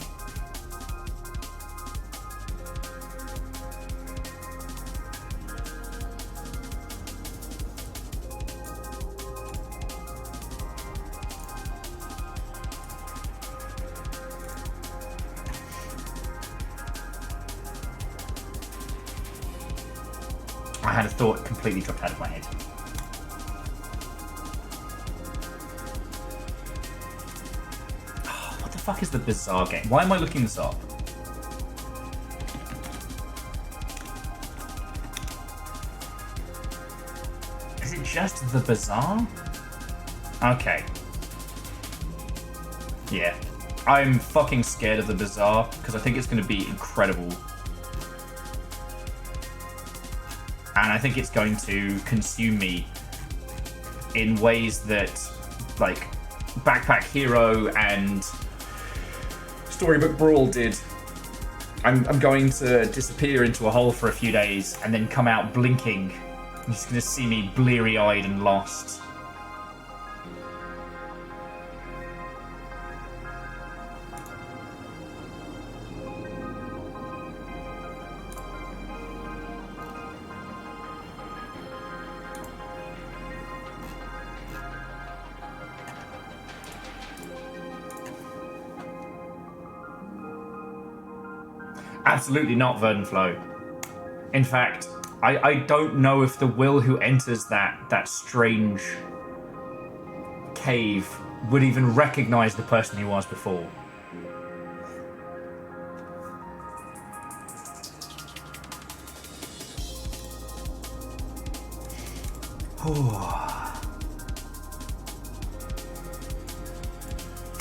I had a thought completely dropped out of my head. Oh, what the fuck is the Bazaar game? Why am I looking this up? Is it just the Bazaar? Okay. Yeah. I'm fucking scared of the Bazaar because I think it's going to be incredible. And I think it's going to consume me in ways that, like, Backpack Hero and Storybook Brawl did. I'm going to disappear into a hole for a few days and then come out blinking. You're just going to see me bleary-eyed and lost. Absolutely not Verdenflow. In fact, I don't know if the Will who enters that strange cave would even recognize the person he was before.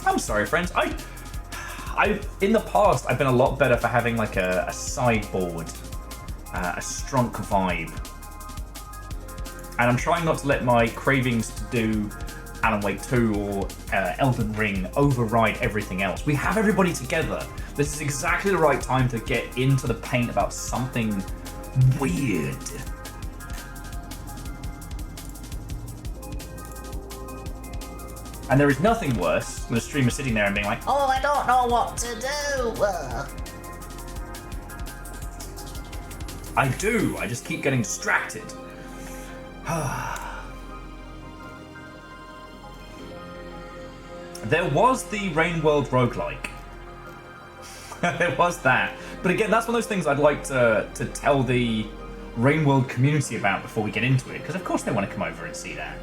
I'm sorry, friends. I in the past I've been a lot better for having like a sideboard, a strunk vibe, and I'm trying not to let my cravings to do Alan Wake 2 or Elden Ring override everything else. We have everybody together. This is exactly the right time to get into the paint about something weird. And there is nothing worse than a streamer sitting there and being like, Oh, I don't know what to do. I do, I just keep getting distracted. There was the Rain World roguelike. There was that. But again, that's one of those things I'd like to tell the Rain World community about before we get into it, because of course they want to come over and see that.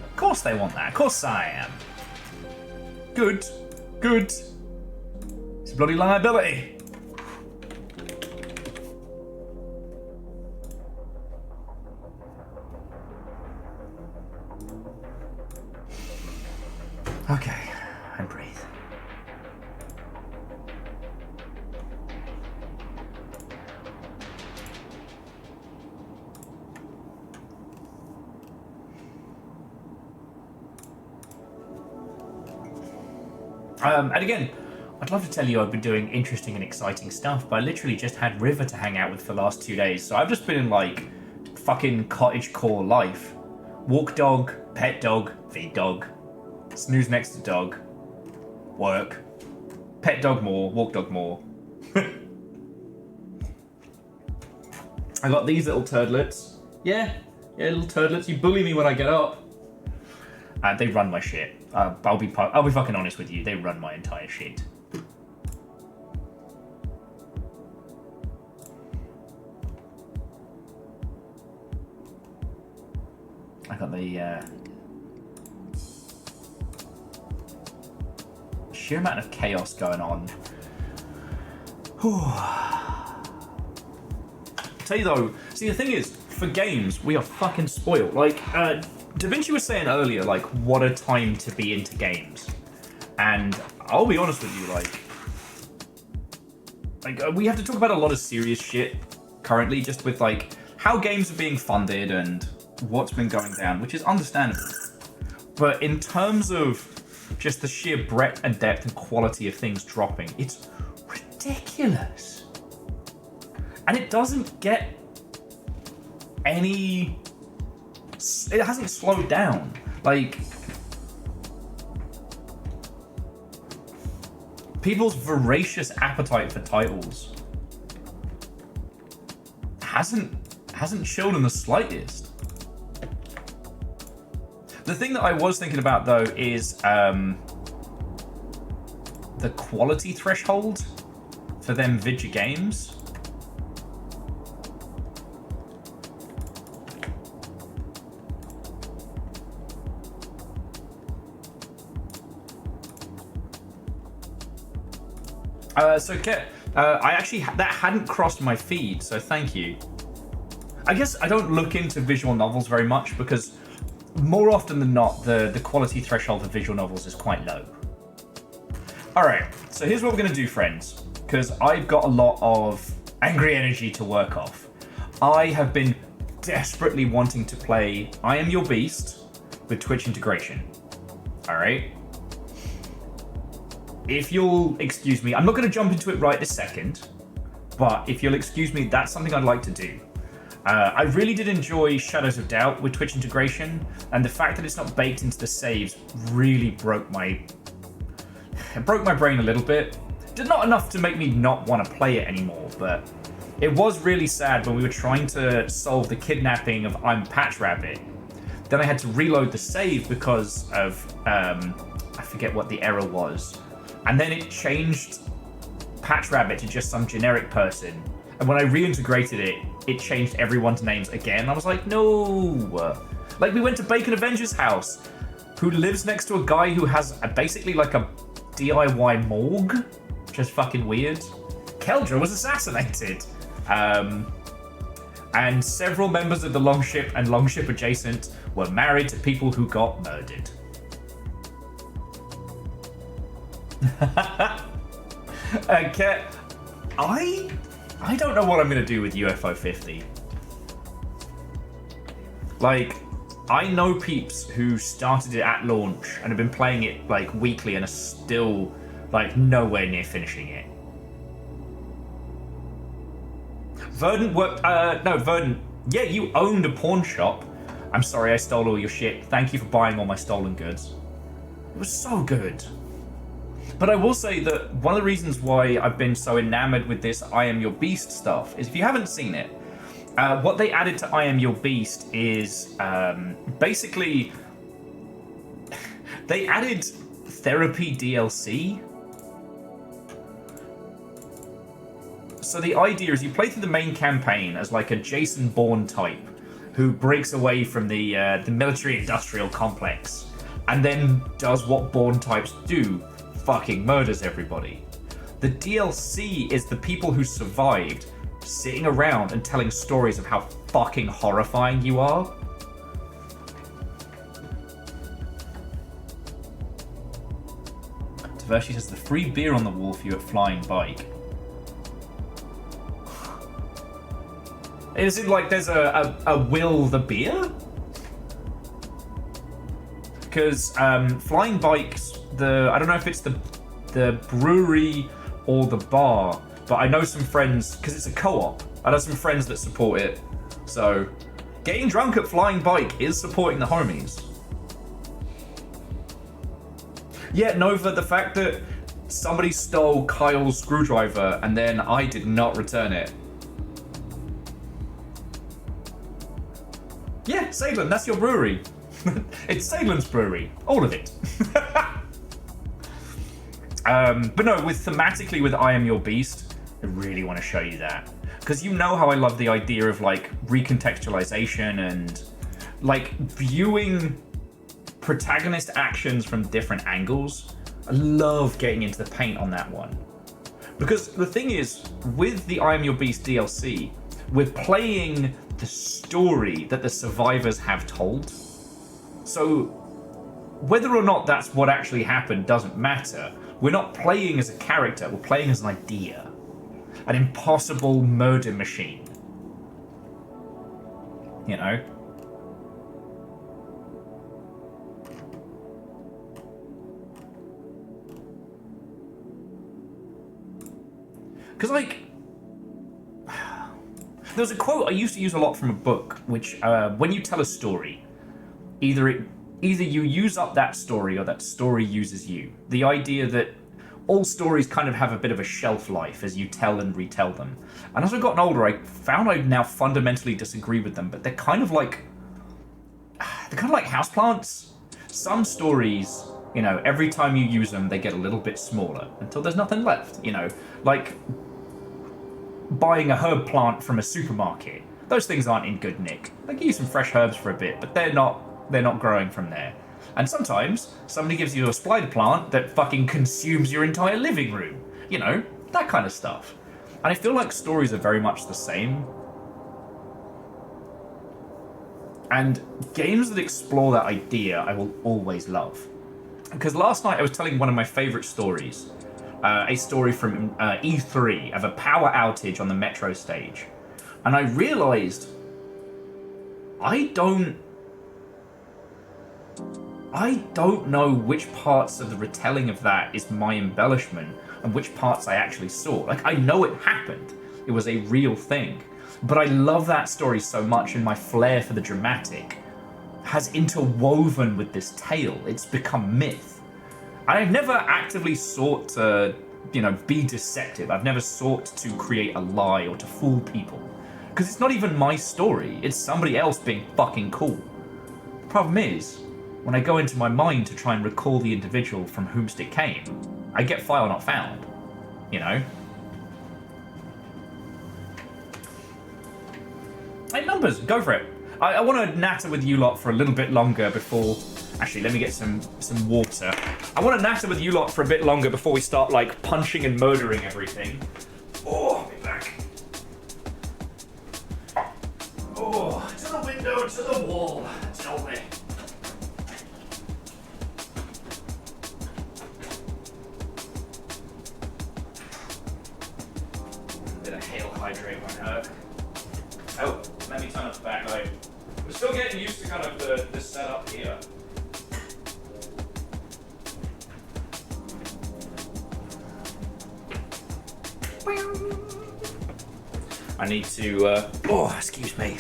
Of course they want that. Of course I am. Good. Good. It's a bloody liability. Okay, and breathe. And again, I'd love to tell you I've been doing interesting and exciting stuff, but I literally just had River to hang out with for the last 2 days, so I've just been in like fucking cottagecore life. Walk dog, pet dog, feed dog, snooze next to dog, work, pet dog more, walk dog more. I got these little turdlets. Yeah, little turdlets. You bully me when I get up. They run my shit. I'll be fucking honest with you. They run my entire shit. I got the sheer amount of chaos going on. Tell you though, see the thing is, for games, we are fucking spoiled. Like, Da Vinci was saying earlier, like, what a time to be into games. And I'll be honest with you, like we have to talk about a lot of serious shit currently, just with like how games are being funded and what's been going down, which is understandable. But in terms of just the sheer breadth and depth and quality of things dropping, it's ridiculous. And it doesn't get any... It hasn't slowed down. Like, people's voracious appetite for titles hasn't chilled in the slightest. The thing that I was thinking about though is the quality threshold for them vidya games. I actually that hadn't crossed my feed, so thank you. I guess I don't look into visual novels very much because more often than not, the quality threshold for visual novels is quite low. Alright, so here's what we're going to do, friends, because I've got a lot of angry energy to work off. I have been desperately wanting to play I Am Your Beast with Twitch integration. Alright? If you'll excuse me, I'm not going to jump into it right this second, but if you'll excuse me, that's something I'd like to do. I really did enjoy Shadows of Doubt with Twitch integration, and the fact that it's not baked into the saves really broke my brain a little bit. Not enough to make me not want to play it anymore, but it was really sad when we were trying to solve the kidnapping of I'm Patch Rabbit. Then I had to reload the save because of, I forget what the error was. And then it changed Patch Rabbit to just some generic person. And when I reintegrated it, it changed everyone's names again. I was like, no. Like, we went to Bacon Avenger's house. who lives next to a guy who has basically like a DIY morgue, which is fucking weird. Keldra was assassinated. And several members of the Longship and Longship adjacent were married to people who got murdered. Okay, I don't know what I'm gonna do with UFO 50. Like, I know peeps who started it at launch and have been playing it like weekly and are still like nowhere near finishing it. Verdant worked. No, Verdant. Yeah, you owned a pawn shop. I'm sorry I stole all your shit. Thank you for buying all my stolen goods. It was so good. But I will say that one of the reasons why I've been so enamored with this I Am Your Beast stuff is if you haven't seen it, what they added to I Am Your Beast is basically they added therapy DLC. So the idea is you play through the main campaign as like a Jason Bourne type who breaks away from the military-industrial complex and then does what Bourne types do, fucking murders everybody. The DLC is the people who survived sitting around and telling stories of how fucking horrifying you are. Tavershi says the free beer on the wall for you at Flying Bike. Is it like there's a Will the beer? Because Flying Bikes, I don't know if it's the brewery or the bar, but I know some friends, because it's a co-op, I know some friends that support it. So, getting drunk at Flying Bike is supporting the homies. Yeah, Nova, the fact that somebody stole Kyle's screwdriver and then I did not return it. Yeah, Salem, that's your brewery. It's Salem's brewery. All of it. But no, thematically with I Am Your Beast, I really want to show you that. Because you know how I love the idea of like recontextualization and like viewing protagonist actions from different angles. I love getting into the paint on that one. Because the thing is, with the I Am Your Beast DLC, we're playing the story that the survivors have told. So whether or not that's what actually happened doesn't matter. We're not playing as a character, we're playing as an idea. An impossible murder machine. You know? Because like, there was a quote I used to use a lot from a book, which when you tell a story, either you use up that story or that story uses you. The idea that all stories kind of have a bit of a shelf life as you tell and retell them. And as I've gotten older, I found I now fundamentally disagree with them, but they're kind of like houseplants. Some stories, you know, every time you use them, they get a little bit smaller until there's nothing left, you know, like buying a herb plant from a supermarket. Those things aren't in good nick. They give you some fresh herbs for a bit, but they're not growing from there. And sometimes somebody gives you a spider plant that fucking consumes your entire living room. You know, that kind of stuff. And I feel like stories are very much the same. And games that explore that idea, I will always love. Because last night I was telling one of my favorite stories. A story from E3 of a power outage on the metro stage. And I realized I don't know which parts of the retelling of that is my embellishment and which parts I actually saw. Like, I know it happened. It was a real thing. But I love that story so much, and my flair for the dramatic has interwoven with this tale. It's become myth. And I've never actively sought to, you know, be deceptive. I've never sought to create a lie or to fool people. Because it's not even my story. It's somebody else being fucking cool. The problem is, when I go into my mind to try and recall the individual from whomst it came, I get file not found. You know? Hey, numbers, go for it. I want to natter with you lot for a little bit longer before Actually, let me get some water. I want to natter with you lot for a bit longer before we start, like, punching and murdering everything. Oh, I'll be back. Oh, to the window, to the wall. Tell me. A bit of hail hydrate won't hurt. Oh, let me turn up the backlight. We're still getting used to kind of the setup here. I need to, excuse me.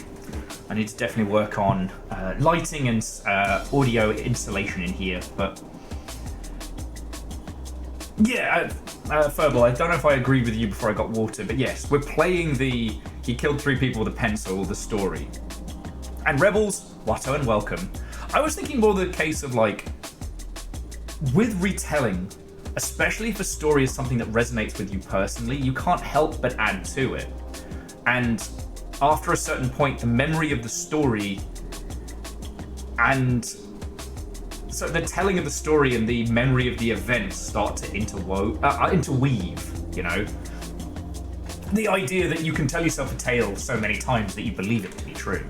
I need to definitely work on lighting and audio insulation in here, but yeah, Furball, I don't know if I agree with you before I got water, but yes, we're playing the he killed 3 people with a pencil, the story. And Rebels, Watto and welcome. I was thinking more the case of like, with retelling, especially if a story is something that resonates with you personally, you can't help but add to it. And after a certain point, the memory of the story and so the telling of the story and the memory of the events start to interweave, you know? The idea that you can tell yourself a tale so many times that you believe it to be true.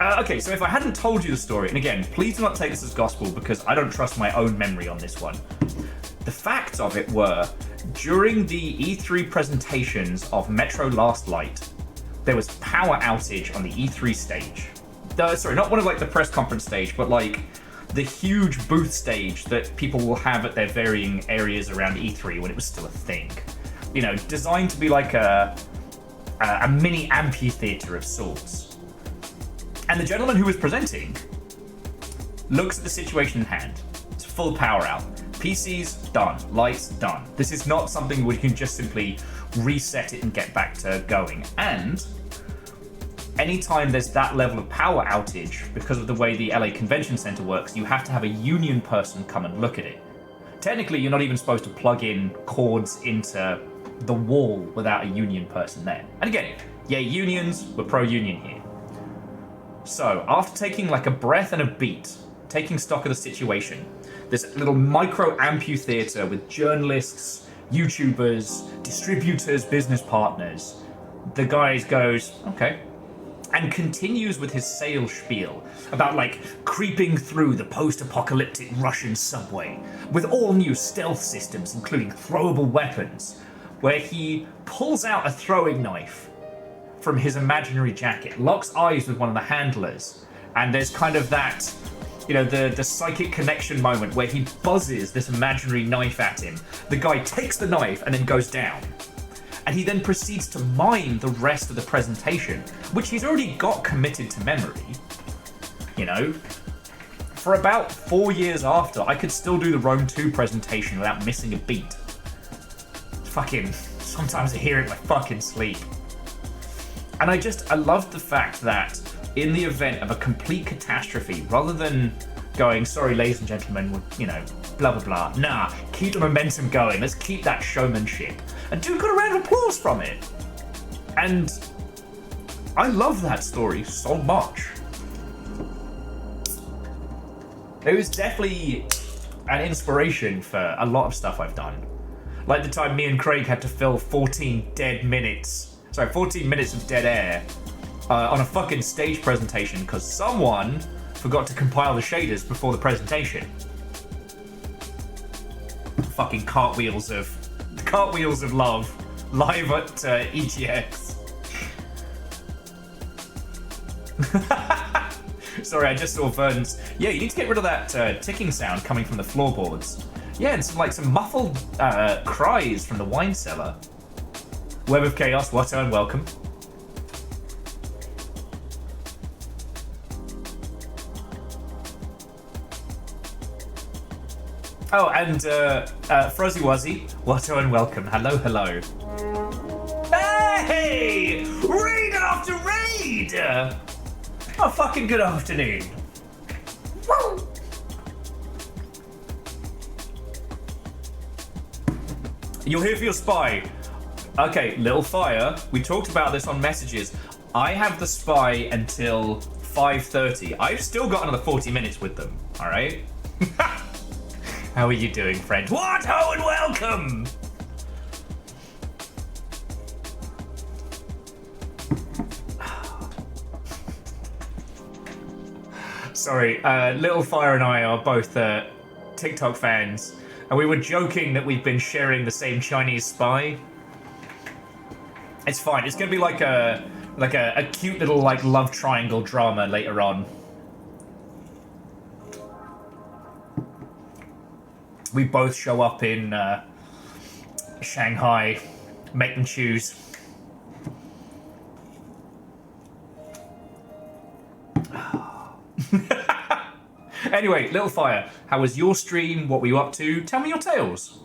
Okay, so if I hadn't told you the story, and again, please do not take this as gospel because I don't trust my own memory on this one. The facts of it were, during the E3 presentations of Metro Last Light, there was power outage on the E3 stage. Sorry, not one of like the press conference stage, but like the huge booth stage that people will have at their varying areas around E3 when it was still a thing. You know, designed to be like a mini amphitheater of sorts. And the gentleman who was presenting looks at the situation in hand. It's full power out. PC's done. Lights done. This is not something where you can just simply reset it and get back to going. And anytime there's that level of power outage, because of the way the LA Convention Center works, you have to have a union person come and look at it. Technically, you're not even supposed to plug in cords into the wall without a union person there. And again, yeah, unions, we're pro-union here. So, after taking like a breath and a beat, taking stock of the situation, this little micro amphitheater with journalists, YouTubers, distributors, business partners, the guy goes, okay, and continues with his sales spiel about like creeping through the post-apocalyptic Russian subway with all new stealth systems, including throwable weapons, where he pulls out a throwing knife from his imaginary jacket, locks eyes with one of the handlers, and there's kind of that, you know, the psychic connection moment where he buzzes this imaginary knife at him. The guy takes the knife and then goes down. And he then proceeds to mine the rest of the presentation, which he's already got committed to memory. You know? For about 4 years after, I could still do the Rome 2 presentation without missing a beat. Fucking, sometimes I hear it in my fucking sleep. And I love the fact that in the event of a complete catastrophe, rather than going, sorry, ladies and gentlemen, you know, blah, blah, blah. Nah, keep the momentum going. Let's keep that showmanship. And dude got a round of applause from it. And I love that story so much. It was definitely an inspiration for a lot of stuff I've done. Like the time me and Craig had to fill 14 minutes of dead air on a fucking stage presentation because someone forgot to compile the shaders before the presentation. Fucking cartwheels of love live at ETX. Sorry, I just saw Vern's. Yeah, you need to get rid of that ticking sound coming from the floorboards. Yeah, and some muffled cries from the wine cellar. Web of Chaos, Watto and welcome. Oh, and Frozzy Wuzzy, Watto and welcome. Hello, hello. Hey! Raid after raid! Oh, fucking good afternoon. Woo! You're here for your spy. Okay, little fire. We talked about this on messages. I have the spy until 5:30. I've still got another 40 minutes with them. All right. How are you doing, friend? What? Oh, and welcome. Sorry, Little Fire and I are both TikTok fans, and we were joking that we've been sharing the same Chinese spy. It's fine. It's gonna be like a cute little like love triangle drama later on. We both show up in Shanghai, make them choose. Anyway, Little Fire, how was your stream? What were you up to? Tell me your tales.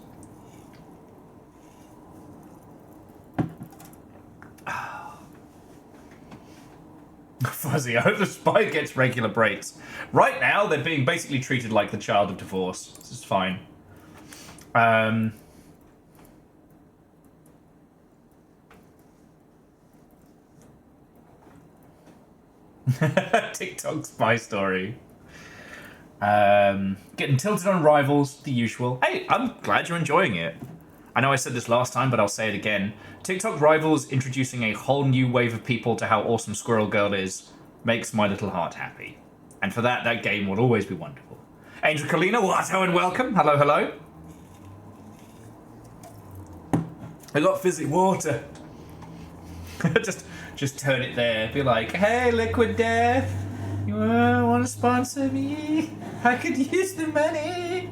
Fuzzy, I hope the spy gets regular breaks. Right now, they're being basically treated like the child of divorce. This is fine. TikTok spy story. Getting tilted on rivals, the usual. Hey, I'm glad you're enjoying it. I know I said this last time, but I'll say it again. TikTok Rivals introducing a whole new wave of people to how awesome Squirrel Girl is makes my little heart happy. And for that, that game will always be wonderful. Angel Kalina, Watto and welcome. Hello, hello. I got fizzy water. just turn it there. Be like, hey, Liquid Death. You want to sponsor me? I could use the money.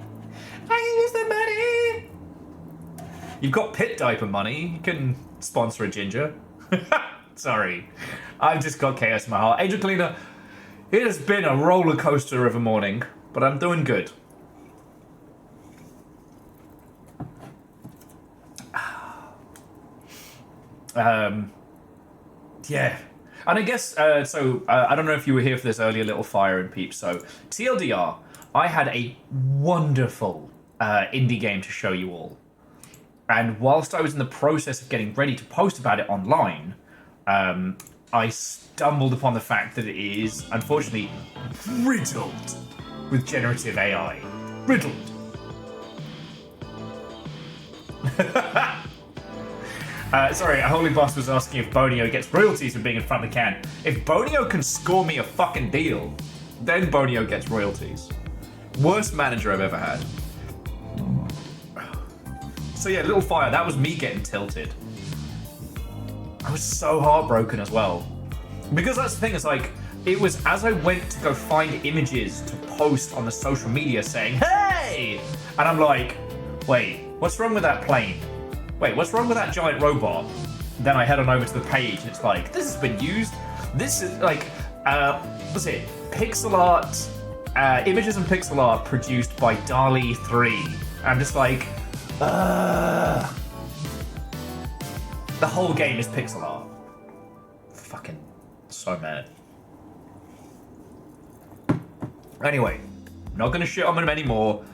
I can use the money. You've got pit diaper money. You can sponsor a ginger. Sorry. I've just got chaos in my heart. Angel Cleaner, it has been a roller coaster of a morning, but I'm doing good. Yeah. And I guess, I don't know if you were here for this earlier, Little Fire and Peeps. So, TLDR, I had a wonderful indie game to show you all. And whilst I was in the process of getting ready to post about it online, I stumbled upon the fact that it is, unfortunately, riddled with generative AI. Riddled. Sorry, a Holy Boss was asking if Bonio gets royalties for being in front of the can. If Bonio can score me a fucking deal, then Bonio gets royalties. Worst manager I've ever had. So yeah, Little Fire, that was me getting tilted. I was so heartbroken as well. Because that's the thing, it's like, it was as I went to go find images to post on the social media saying, hey! And I'm like, wait, what's wrong with that plane? Wait, what's wrong with that giant robot? Then I head on over to the page and it's like, this has been used. This is like, what's it? Pixel art, images and pixel art produced by DALL-E 3. I'm just like, the whole game is pixel art. Fucking so mad. Anyway, not gonna shit on them anymore.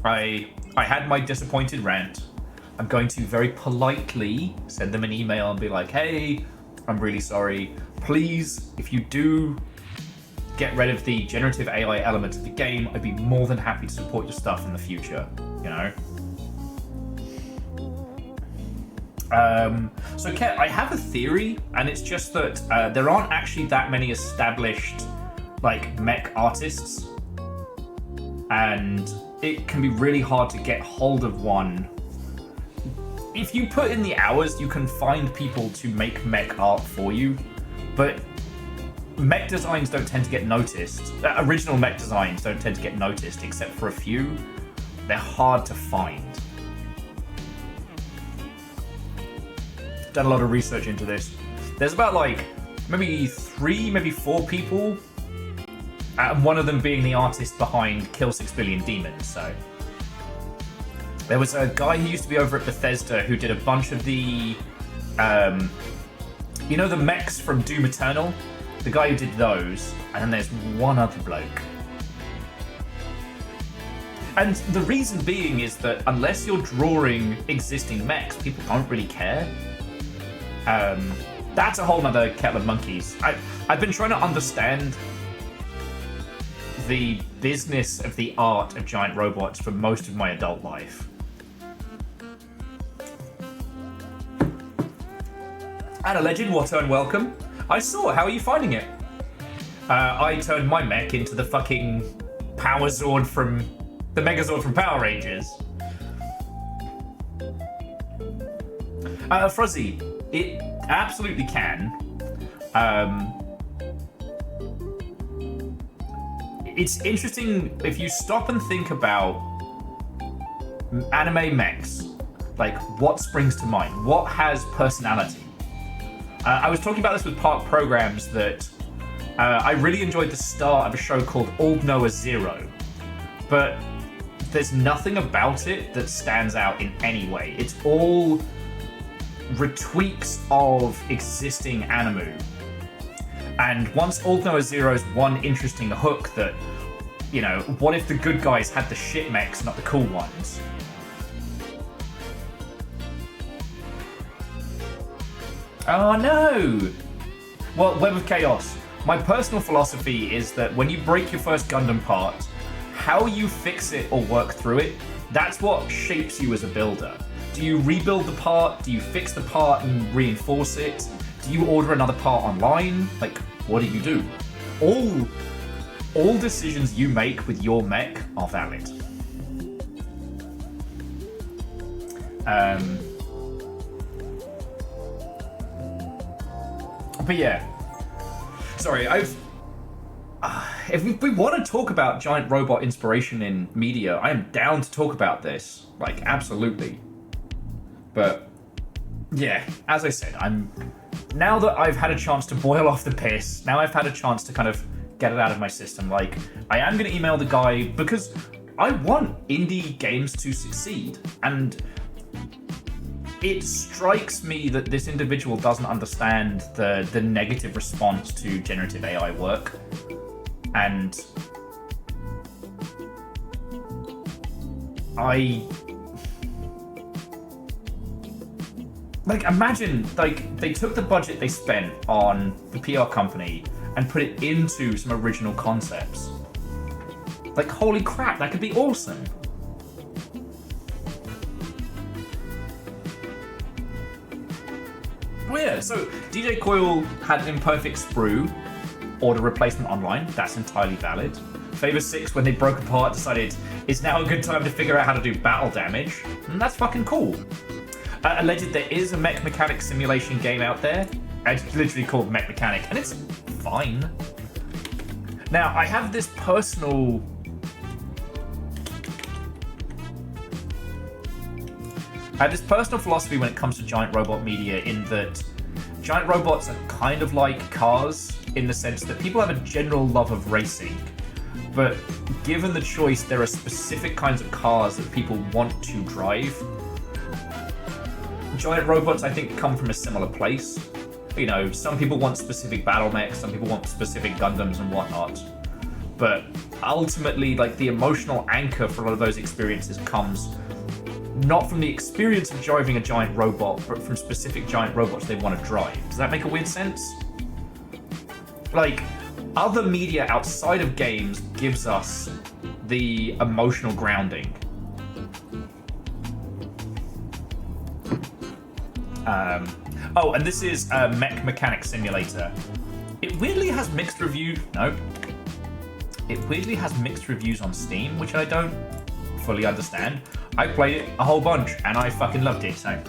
I had my disappointed rant. I'm going to very politely send them an email and be like, hey, I'm really sorry. Please, if you do get rid of the generative AI element of the game, I'd be more than happy to support your stuff in the future, you know? So Ket, I have a theory, and it's just that there aren't actually that many established like mech artists, and it can be really hard to get hold of one. If you put in the hours, you can find people to make mech art for you, but mech designs don't tend to get noticed. Original mech designs don't tend to get noticed, except for a few. They're hard to find. Done a lot of research into this. There's about like maybe 3, maybe 4 people, and one of them being the artist behind Kill 6 Billion Demons. So there was a guy who used to be over at Bethesda who did a bunch of the, you know, the mechs from Doom Eternal. The guy who did those, and then there's one other bloke. And the reason being is that unless you're drawing existing mechs, people don't really care. That's a whole nother kettle of monkeys. I've been trying to understand the business of the art of giant robots for most of my adult life. And a legend, what and welcome. I saw, how are you finding it? I turned my mech into the fucking Power Zord from... the Megazord from Power Rangers. Fuzzy, it absolutely can. It's interesting if you stop and think about anime mechs. Like, what springs to mind? What has personality? I was talking about this with Park Programs that I really enjoyed the start of a show called Old Noah Zero, but there's nothing about it that stands out in any way. It's all retweaks of existing anime. And once Old Noah Zero's one interesting hook that, you know, what if the good guys had the shit mechs, not the cool ones? Oh no! Well, Web of Chaos. My personal philosophy is that when you break your first Gundam part, how you fix it or work through it, that's what shapes you as a builder. Do you rebuild the part? Do you fix the part and reinforce it? Do you order another part online? Like, what do you do? All decisions you make with your mech are valid. But yeah, sorry, if we want to talk about giant robot inspiration in media, I am down to talk about this, like, absolutely. But yeah, as I said, now that I've had a chance to boil off the piss, now I've had a chance to kind of get it out of my system, like, I am going to email the guy because I want indie games to succeed, and it strikes me that this individual doesn't understand the negative response to generative AI work. And imagine, they took the budget they spent on the PR company and put it into some original concepts. Like, holy crap, that could be awesome. Oh yeah, so DJ Coil had an imperfect sprue, order replacement online, that's entirely valid. Favor 6, when they broke apart, decided it's now a good time to figure out how to do battle damage, and that's fucking cool. Alleged there is a mech mechanic simulation game out there, it's literally called Mech Mechanic, and it's fine. Now, I have this personal... philosophy when it comes to giant robot media, in that giant robots are kind of like cars, in the sense that people have a general love of racing, but given the choice, there are specific kinds of cars that people want to drive. Giant robots, I think, come from a similar place. You know, some people want specific battle mechs, some people want specific Gundams and whatnot, but ultimately, like, the emotional anchor for a lot of those experiences comes not from the experience of driving a giant robot, but from specific giant robots they want to drive. Does that make a weird sense? Like, other media outside of games gives us the emotional grounding. Oh, and this is Mech Mechanic Simulator. It weirdly has mixed reviews. No. It weirdly has mixed reviews on Steam, which I don't fully understand. I played it a whole bunch, and I fucking loved it, so.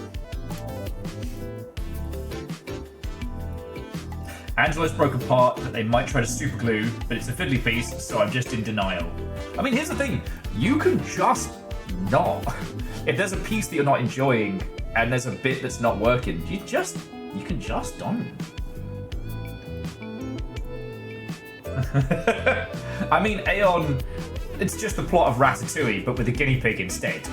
Angelos broke apart that they might try to super glue, but it's a fiddly piece, so I'm just in denial. I mean, here's the thing. You can just not. If there's a piece that you're not enjoying, and there's a bit that's not working, you can just don't. I mean, Aeon, it's just the plot of Ratatouille, but with a guinea pig instead.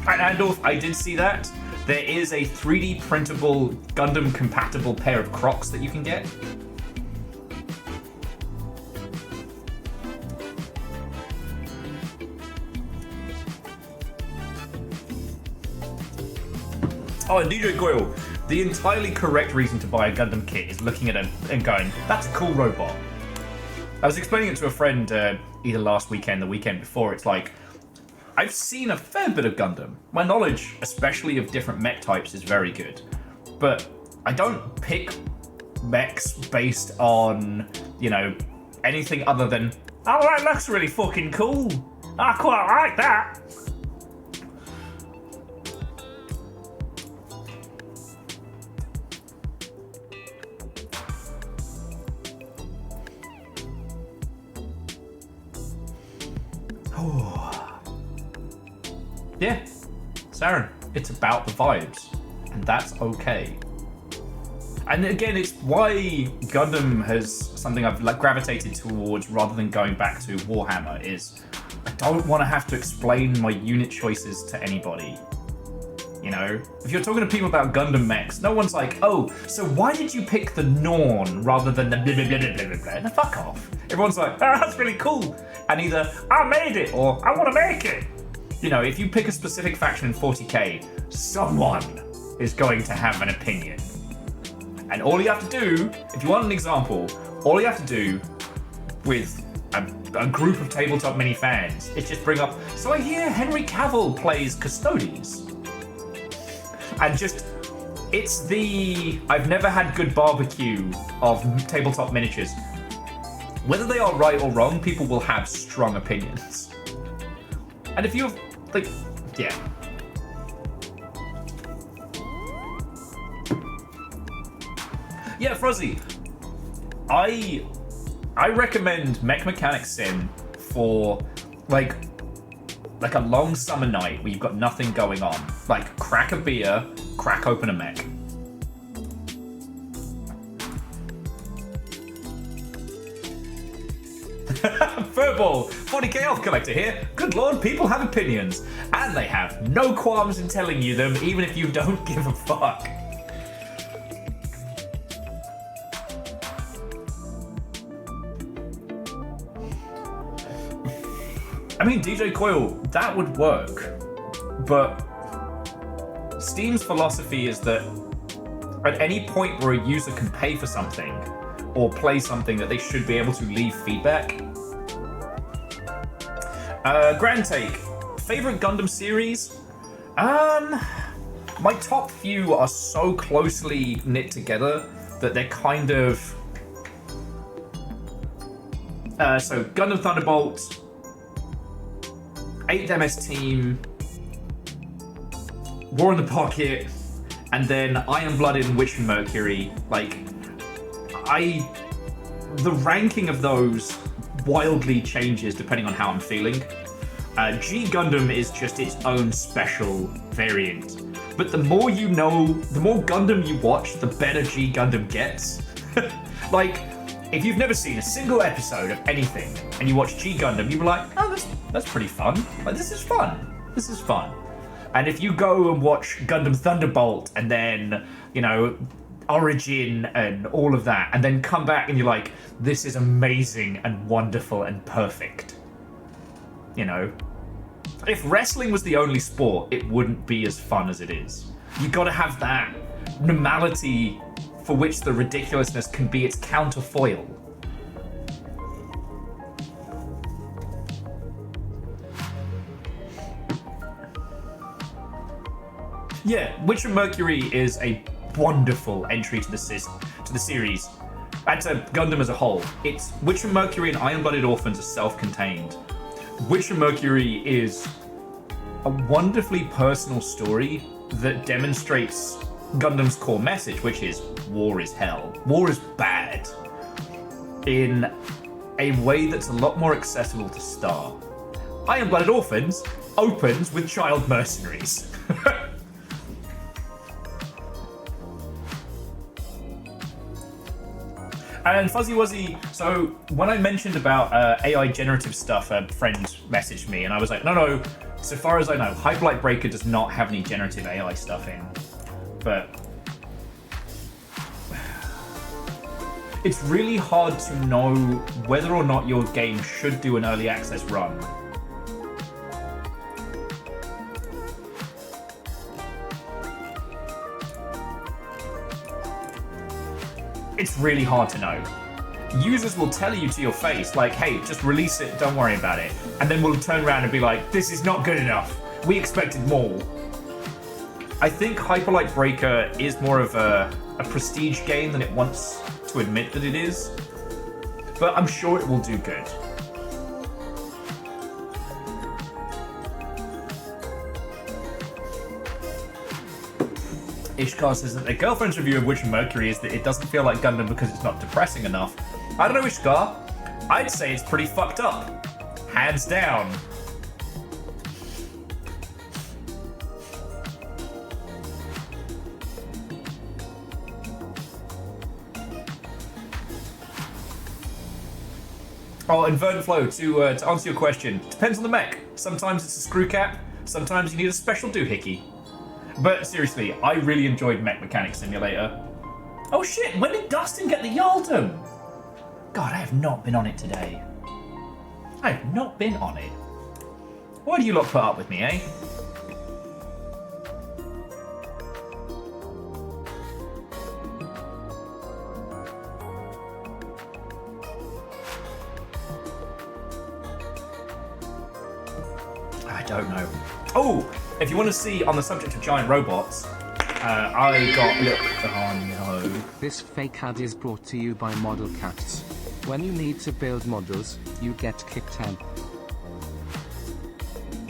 And Andorf, I did see that. There is a 3D printable Gundam compatible pair of Crocs that you can get. Oh, and DJ Coil, The entirely correct reason to buy a Gundam kit is looking at it and going, that's a cool robot. I was explaining it to a friend either last weekend, the weekend before. It's like, I've seen a fair bit of Gundam. My knowledge, especially of different mech types, is very good. But I don't pick mechs based on, you know, anything other than, oh, that looks really fucking cool. I quite like that. Yeah, Saren, it's about the vibes, and that's okay. And again, it's why Gundam has something I've like gravitated towards rather than going back to Warhammer is I don't want to have to explain my unit choices to anybody. You know, if you're talking to people about Gundam mechs, no one's like, oh, so why did you pick the Norn rather than the blah blah blah blah blah blah? No, fuck off. Everyone's like, oh, that's really cool. And either I made it or I want to make it. You know, if you pick a specific faction in 40k, someone is going to have an opinion. And all you have to do, if you want an example, all you have to do with a group of tabletop mini fans is just bring up, so I hear Henry Cavill plays Custodes. And just, it's the I've never had good barbecue of tabletop miniatures. Whether they are right or wrong, people will have strong opinions. And if you're, like, yeah. Yeah, Frozzy, I recommend Mech Mechanics Sim for, like a long summer night where you've got nothing going on. Like, crack a beer, crack open a mech. Furball, 40k Elf Collector here. Good lord, people have opinions. And they have no qualms in telling you them, even if you don't give a fuck. I mean, DJ Coil, that would work. But Steam's philosophy is that at any point where a user can pay for something or play something, that they should be able to leave feedback. Grand take. Favorite Gundam series? My top few are so closely knit together that they're kind of... so Gundam Thunderbolt, 8th MS Team, War in the Pocket, and then Iron Blooded and Witch and Mercury. Like, the ranking of those wildly changes depending on how I'm feeling. G Gundam is just its own special variant. But the more you know, the more Gundam you watch, the better G Gundam gets. Like, if you've never seen a single episode of anything and you watch G Gundam, you'll be like, oh, that's pretty fun. Like, this is fun. This is fun. And if you go and watch Gundam Thunderbolt and then, you know, Origin and all of that, and then come back and you're like, this is amazing and wonderful and perfect. You know? If wrestling was the only sport, it wouldn't be as fun as it is. You gotta have that normality for which the ridiculousness can be its counterfoil. Yeah, Witch and Mercury is a wonderful entry to the series. And to Gundam as a whole. It's Witch and Mercury and Iron-Blooded Orphans are self-contained. Witch and Mercury is a wonderfully personal story that demonstrates Gundam's core message, which is war is hell. War is bad. In a way that's a lot more accessible to Star. Iron-Blooded Orphans opens with child mercenaries. And Fuzzy Wuzzy, so when I mentioned about AI generative stuff, a friend messaged me and I was like, no, so far as I know, Hype Light Breaker does not have any generative AI stuff in. But it's really hard to know whether or not your game should do an early access run. it's really hard to know. Users will tell you to your face, like, hey, just release it, don't worry about it. And then we'll turn around and be like, this is not good enough. We expected more. I think Hyperlight Breaker is more of a prestige game than it wants to admit that it is. But I'm sure it will do good. Ishkar says that their girlfriend's review of Witch and Mercury is that it doesn't feel like Gundam because it's not depressing enough. I don't know, Ishkar. I'd say it's pretty fucked up. Hands down. Oh, and Vernflow, to answer your question, depends on the mech. Sometimes it's a screw cap, sometimes you need a special doohickey. But seriously, I really enjoyed Mech Mechanic Simulator. Oh shit, when did Dustin get the Yaldum? God, I have not been on it today. I have not been on it. Why do you lot put up with me, eh? I don't know. Oh, if you want to see on the subject of giant robots, I got look. Oh no. This fake ad is brought to you by Model Cats. When you need to build models, you get kicked 10.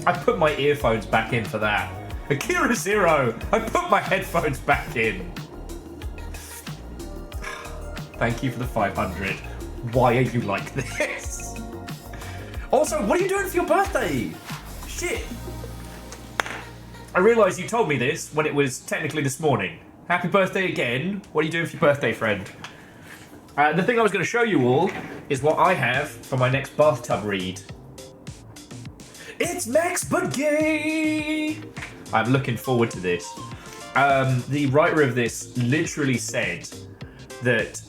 I put my earphones back in for that. Akira Zero, I put my headphones back in. Thank you for the 500. Why are you like this? Also, what are you doing for your birthday? Shit. I realised you told me this when it was technically this morning. Happy birthday again. What are you doing for your birthday, friend? The thing I was going to show you all is what I have for my next bathtub read. It's Max but gay! I'm looking forward to this. The writer of this literally said that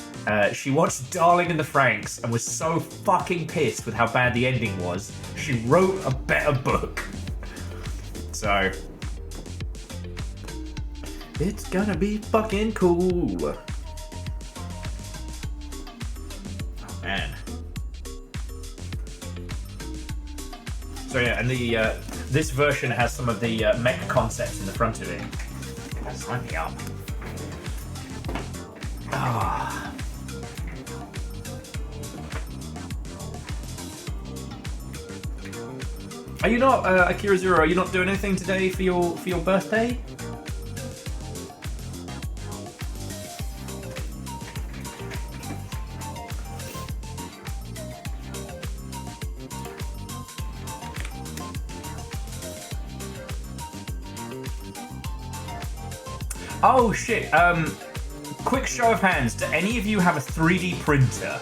she watched Darling in the Franxx and was so fucking pissed with how bad the ending was, she wrote a better book. So, it's gonna be fucking cool. Oh man. So yeah, and the this version has some of the mech concepts in the front of it. Sign me up. Ah. Are you not Akira Zero? Are you not doing anything today for your birthday? Oh shit, quick show of hands, do any of you have a 3D printer?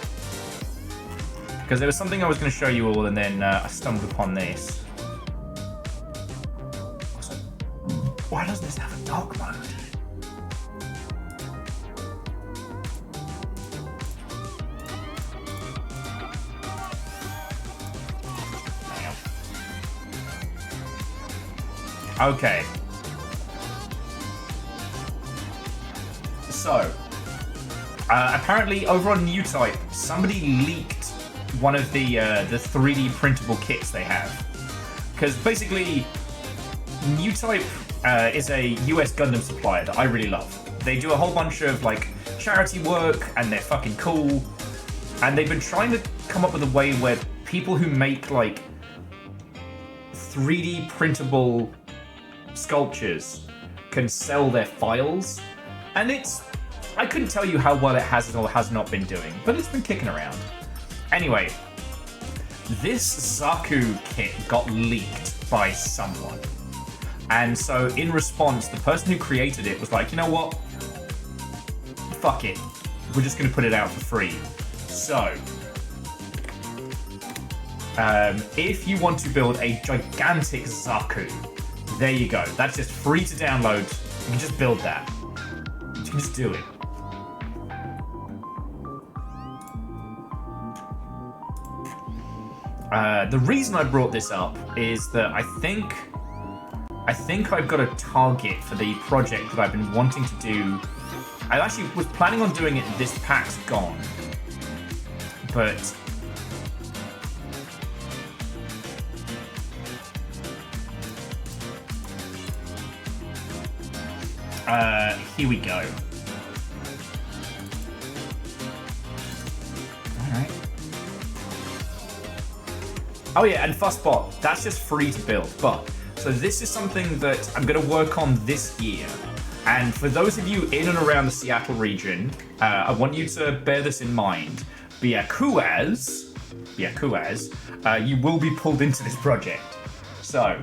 Because there was something I was going to show you all and then I stumbled upon this. Why doesn't this have a dog mode? Okay. So, apparently over on Newtype, somebody leaked one of the 3D printable kits they have. Because basically, Newtype is a US Gundam supplier that I really love. They do a whole bunch of like charity work and they're fucking cool. And they've been trying to come up with a way where people who make like 3D printable sculptures can sell their files. And I couldn't tell you how well it has or has not been doing, but it's been kicking around. Anyway, this Zaku kit got leaked by someone. And so in response, the person who created it was like, you know what? Fuck it. We're just going to put it out for free. So, if you want to build a gigantic Zaku, there you go. That's just free to download. You can just build that. You can just do it. The reason I brought this up is that I think I've got a target for the project that I've been wanting to do I actually was planning on doing it this pack's gone, but here we go. Alright. Oh yeah, and Fussbot, that's just free to build, but so this is something that I'm going to work on this year. And for those of you in and around the Seattle region, I want you to bear this in mind. Byakuaz, you will be pulled into this project. So,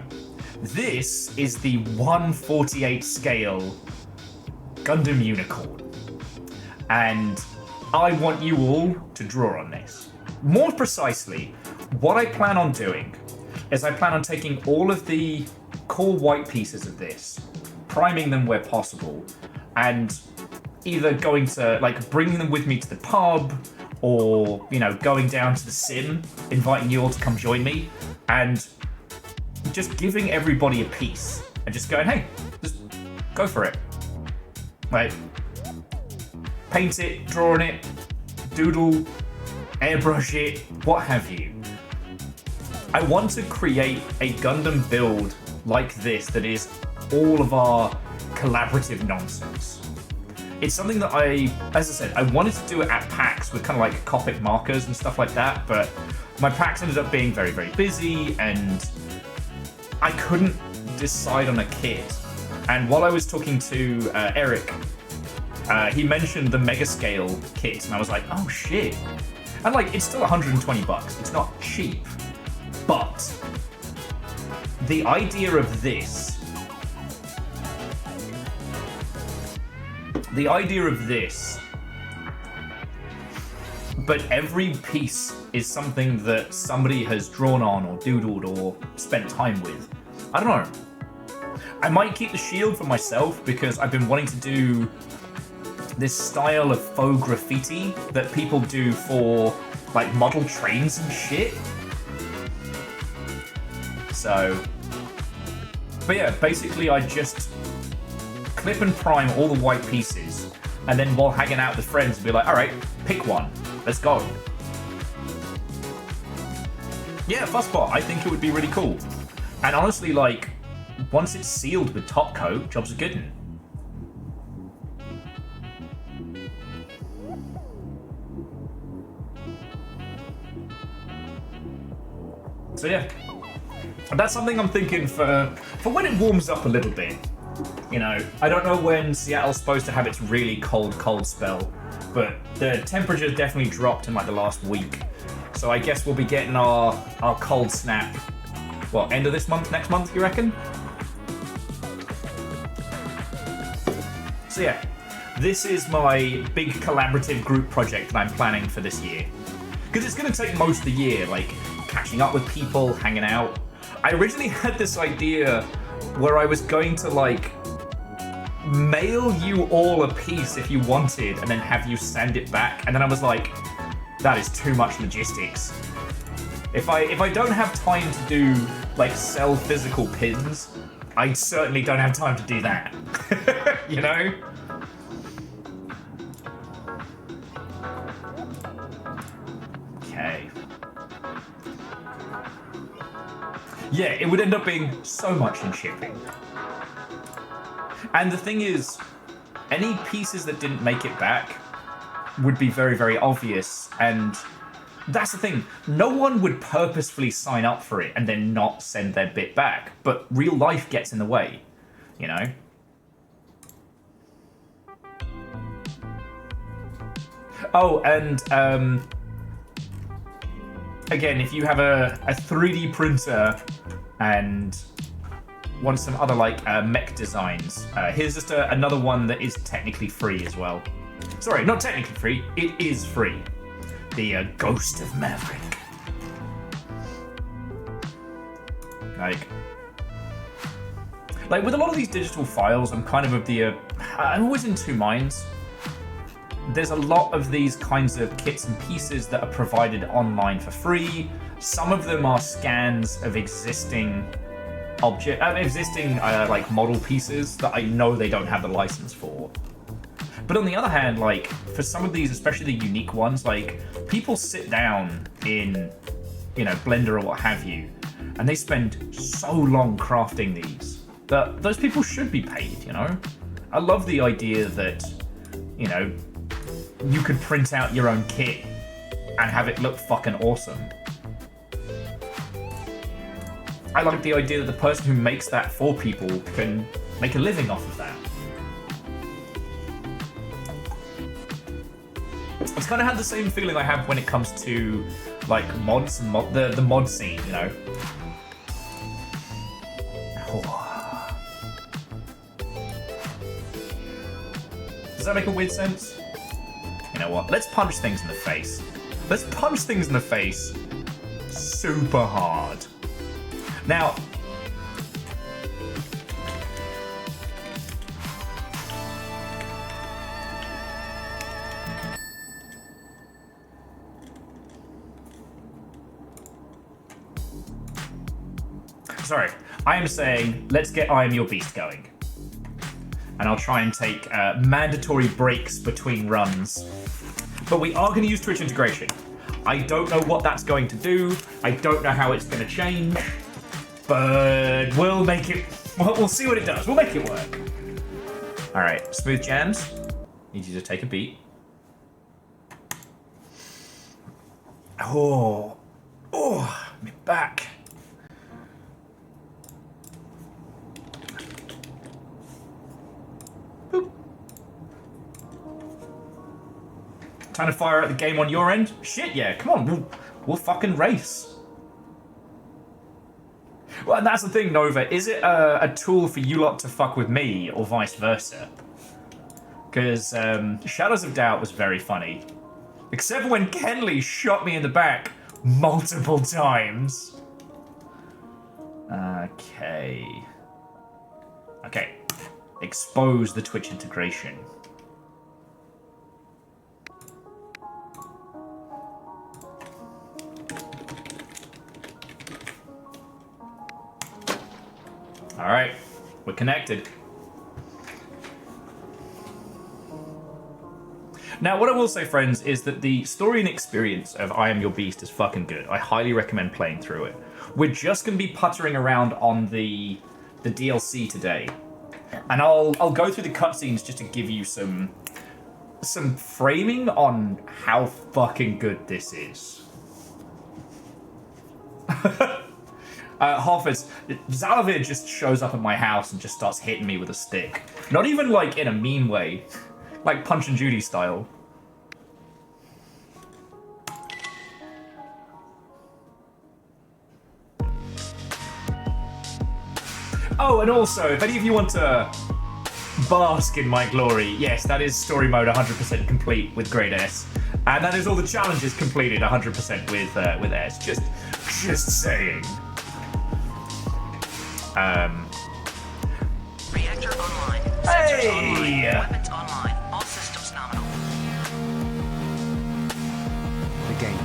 this is the 1/48 scale Gundam Unicorn. And I want you all to draw on this. More precisely, what I plan on doing is I plan on taking all of the core white pieces of this, priming them where possible, and either going to, like, bringing them with me to the pub, or, you know, going down to the sim, inviting you all to come join me, and just giving everybody a piece, and just going, hey, just go for it. Like, paint it, draw on it, doodle, airbrush it, what have you. I want to create a Gundam build like this that is all of our collaborative nonsense. It's something that as I said, I wanted to do it at PAX with kind of like Copic markers and stuff like that, but my PAX ended up being very, very busy and I couldn't decide on a kit. And while I was talking to Eric, he mentioned the Mega Scale kit and I was like, oh shit. And like, it's still $120. It's not cheap, but the idea of this, but every piece is something that somebody has drawn on or doodled or spent time with. I don't know. I might keep the shield for myself because I've been wanting to do this style of faux graffiti that people do for like model trains and shit. So, but yeah, basically I just clip and prime all the white pieces, and then while hanging out with friends, be like, all right, pick one, let's go. Yeah, Fussbot, I think it would be really cool. And honestly, like, once it's sealed with top coat, job's a good one. So yeah, that's something I'm thinking for when it warms up a little bit. You know, I don't know when Seattle's supposed to have its really cold spell, but the temperature's definitely dropped in like the last week. So I guess we'll be getting our cold snap, well, end of this month, next month, you reckon? So yeah, this is my big collaborative group project that I'm planning for this year. Because it's going to take most of the year, like catching up with people, hanging out. I originally had this idea where I was going to like mail you all a piece if you wanted and then have you send it back, and then I was like, that is too much logistics. If I don't have time to do like sell physical pins, I certainly don't have time to do that. You know? Okay. Yeah, it would end up being so much in shipping. And the thing is, any pieces that didn't make it back would be very, very obvious. And that's the thing. No one would purposefully sign up for it and then not send their bit back. But real life gets in the way, you know? Oh, and again, if you have a 3D printer and want some other like mech designs, here's just another one that is technically free as well. Sorry, not technically free, it is free. The Ghost of Maverick. Like with a lot of these digital files, I'm kind of I'm always in two minds. There's a lot of these kinds of kits and pieces that are provided online for free. Some of them are scans of existing like model pieces that I know they don't have the license for. But on the other hand, like, for some of these, especially the unique ones, like, people sit down in, you know, Blender or what have you, and they spend so long crafting these that those people should be paid, you know? I love the idea that, you know, you could print out your own kit and have it look fucking awesome. I like the idea that the person who makes that for people can make a living off of that. It's kind of had the same feeling I have when it comes to like mods and the mod scene, you know. Oh. Does that make a weird sense? You know what? Let's punch things in the face. Let's punch things in the face super hard. Now, sorry, I am saying let's get I Am Your Beast going. And I'll try and take mandatory breaks between runs. But we are going to use Twitch integration. I don't know what that's going to do. I don't know how it's going to change. But we'll make it... We'll see what it does. We'll make it work. Alright, Smooth Jams. Need you to take a beat. Oh, my back. Boop. Time to fire out the game on your end? Shit, yeah, come on, we'll fucking race. Well, and that's the thing, Nova. Is it a tool for you lot to fuck with me, or vice versa? Because Shadows of Doubt was very funny. Except when Kenley shot me in the back multiple times. Okay. Okay. Expose the Twitch integration. Alright, we're connected. Now, what I will say, friends, is that the story and experience of I Am Your Beast is fucking good. I highly recommend playing through it. We're just going to be puttering around on the DLC today. And I'll go through the cutscenes just to give you some framing on how fucking good this is. Hoffers, Zalavir just shows up at my house and just starts hitting me with a stick. Not even like in a mean way, like Punch and Judy style. Oh, and also, if any of you want to bask in my glory, yes, that is story mode 100% complete with Grade S. And that is all the challenges completed 100% with S. Just saying. Reactor online. Sensors Hey! online. Weapons online. All systems nominal. The game.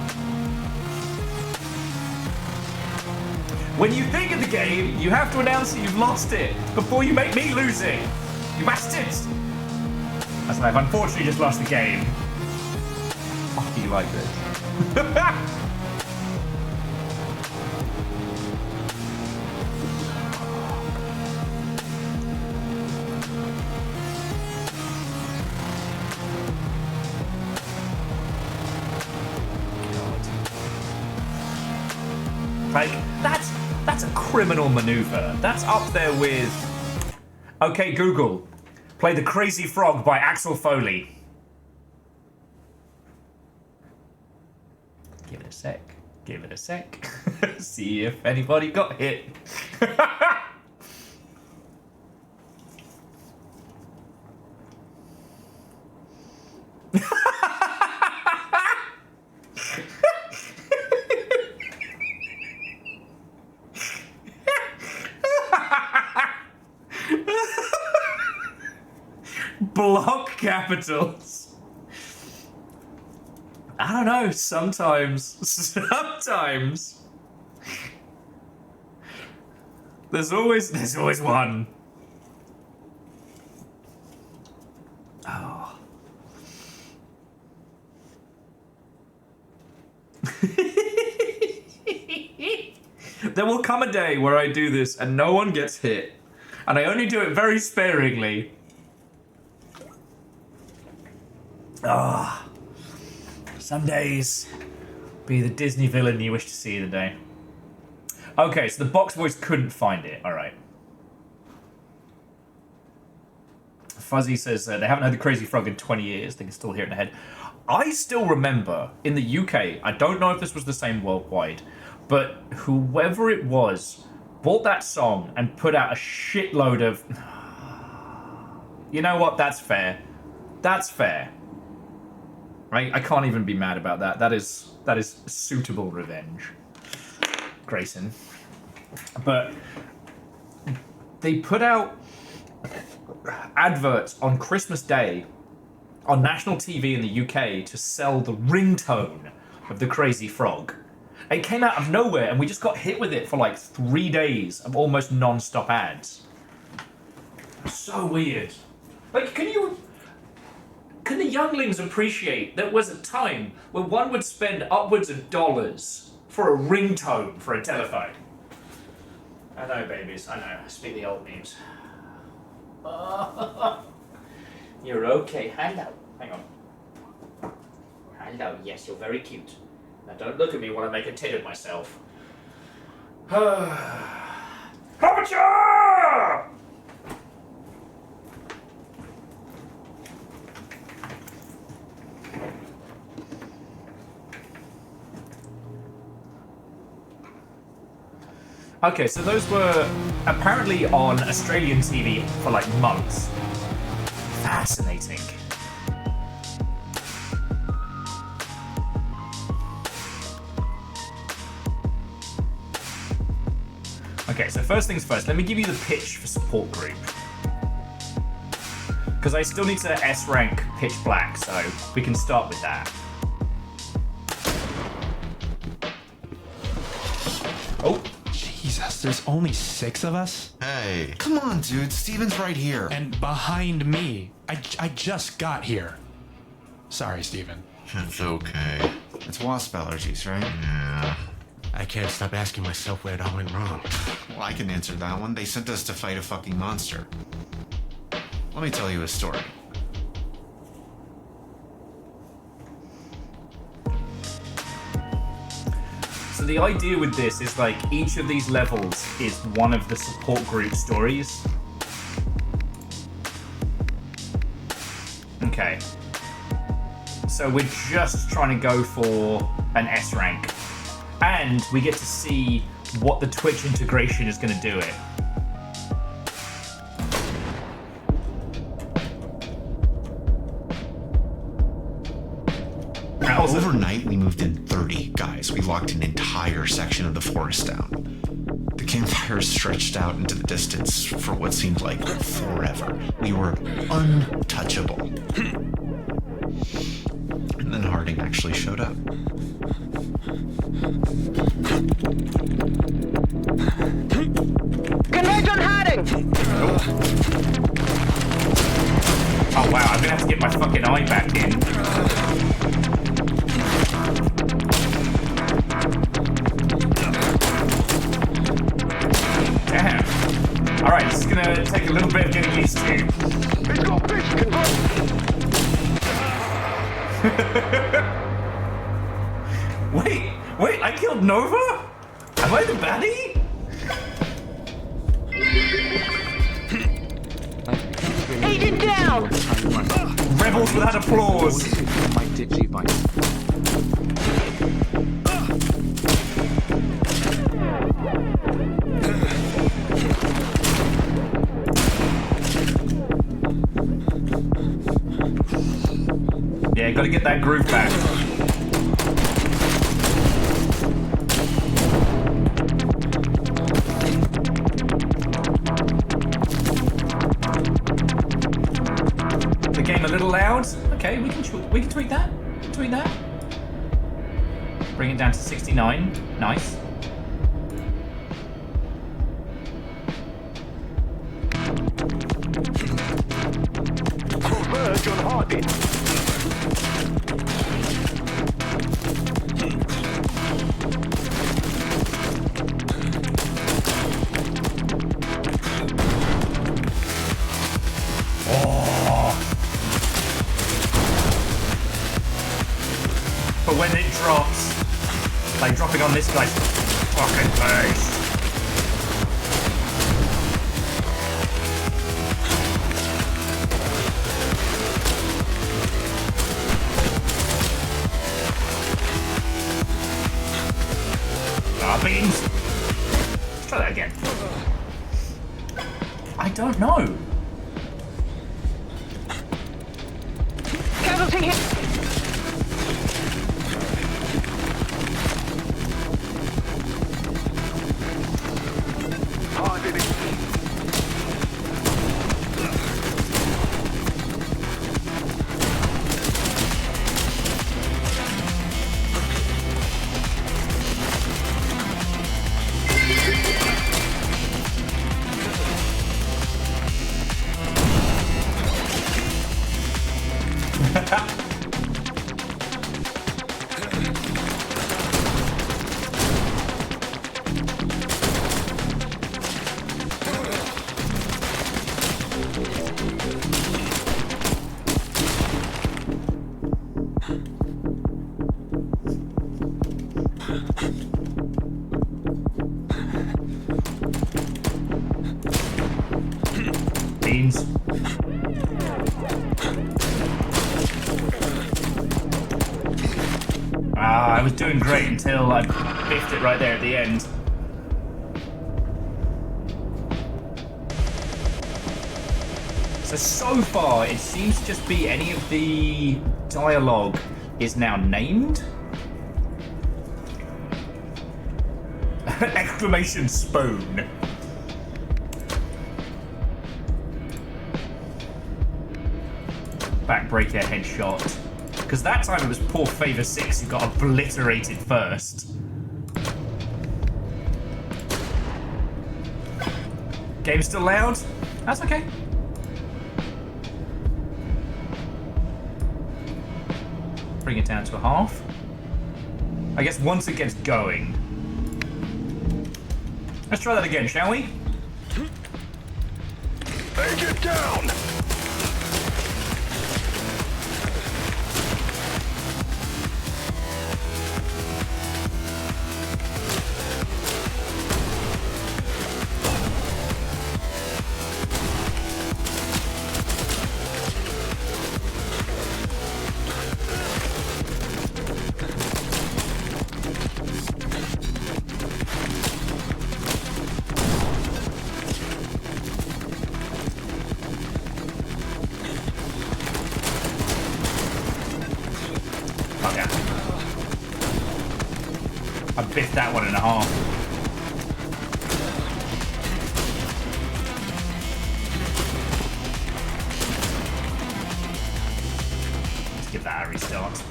When you think of the game, you have to announce that you've lost it before you make me lose it. You bastards! That's why I've unfortunately just lost the game. Fuck you like this. Like, that's a criminal maneuver. That's up there with... Okay, Google, play The Crazy Frog by Axel Foley. Give it a sec. Give it a sec. See if anybody got hit. Block capitals. I don't know, sometimes. There's always one. Oh. come a day where I do this and no one gets hit. And I only do it very sparingly. Ah. Some days be the Disney villain you wish to see today. Okay, so the box voice couldn't find it. All right. Fuzzy says they haven't heard the Crazy Frog in 20 years. They can still hear it in their head. I still remember in the UK, I don't know if this was the same worldwide, but whoever it was bought that song and put out a shitload of... You know what? That's fair. That's fair. Right? I can't even be mad about that. That is suitable revenge. Grayson. But they put out adverts on Christmas Day on national TV in the UK to sell the ringtone of the Crazy Frog. It came out of nowhere and we just got hit with it for like 3 days of almost non-stop ads. So weird. Like, can the younglings appreciate there was a time when one would spend upwards of dollars for a ringtone for a telephone? I know, babies, I know. I speak the old memes. You're okay. Hello. Hang on. Hello. Yes, you're very cute. Now don't look at me while I make a tit of myself. Aperture! Okay, so those were apparently on Australian TV for like months. Fascinating. Okay, so first things first, let me give you the pitch for support group. Because I still need to S rank pitch black, so we can start with that. Oh. Jesus, there's only 6 of us? Hey, come on, dude. Steven's right here. And behind me. I just got here. Sorry, Steven. It's okay. It's wasp allergies, right? Yeah. I can't stop asking myself where it all went wrong. Well, I can answer that one. They sent us to fight a fucking monster. Let me tell you a story. So the idea with this is like each of these levels is one of the support group stories. Okay. So we're just trying to go for an S rank. And we get to see what the Twitch integration is going to do it. Overnight, we moved in 30 guys. We locked an entire section of the forest down. The campfires stretched out into the distance for what seemed like forever. We were untouchable. And then Harding actually showed up. Converge on Harding! Oh wow, I'm gonna have to get my fucking eye back in. Damn. Alright, this is gonna take a little bit of getting used to. It's got fish, converge! Wait, I killed Nova? Am I the baddie? Agent down! Rebels without applause. My Digivice. Yeah, gotta get that groove back. The game a little loud. Okay, we can tweak that. Tweak that. Bring it down to 69. Nice. Converge on Harding! drops. Like dropping on this guy's fucking face. Beans. Let's try that again. I don't know. Casualty hit. Beans. I was doing great until I biffed it right there at the end. So far, it seems to just be any of the dialogue is now named. Exclamation spoon. Backbreaker headshot. Because that time it was poor Favor 6 who got obliterated first. Game's still loud? That's okay. Bring it down to a half. I guess once it gets going. Let's try that again, shall we? Agent down! I biffed that one in a half. Let's give that a restart.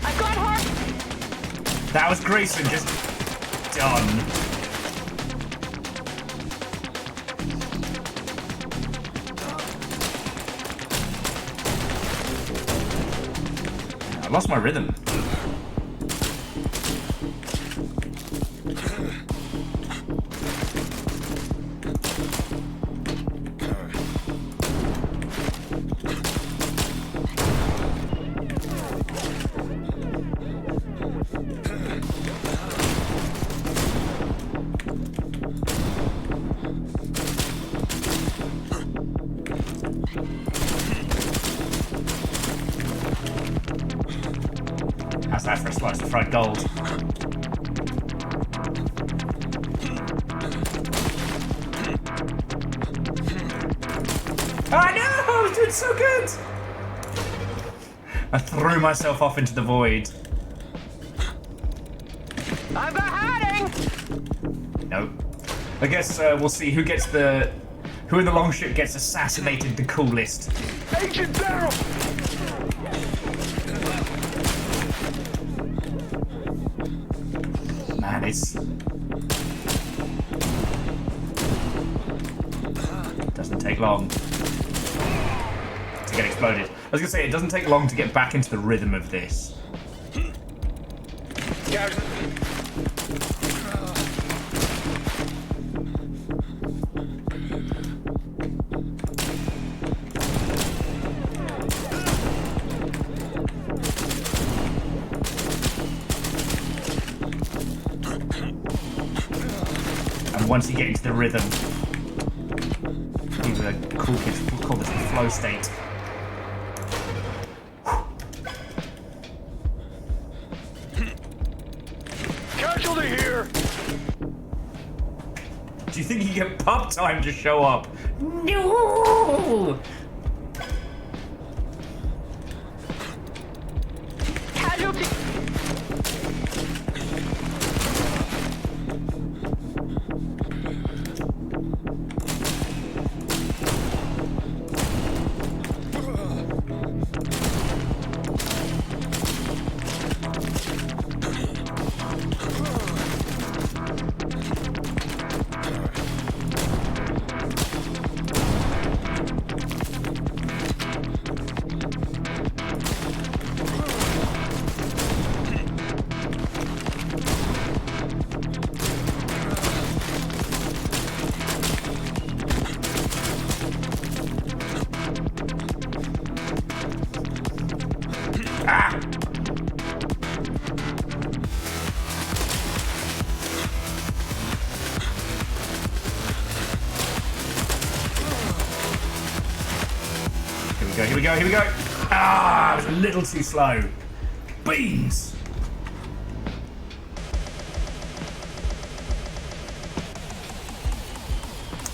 I got her! That was Grayson just done. I lost my rhythm. How's that for a slice of fried gold? Oh no! I was doing so good! I threw myself off into the void. I've got hiding! Nope. I guess we'll see who gets the... Who in the Longship gets assassinated the coolest. Agent down! Man, it's... Doesn't take long to get exploded. I was gonna say, it doesn't take long to get back into the rhythm of this. once you get into the rhythm. These are cool kids. We'll call this the flow state. Casualty here. Do you think you get pub time to show up? No! Casualty. Here we go, here we go. Ah, it was a little too slow. Beans!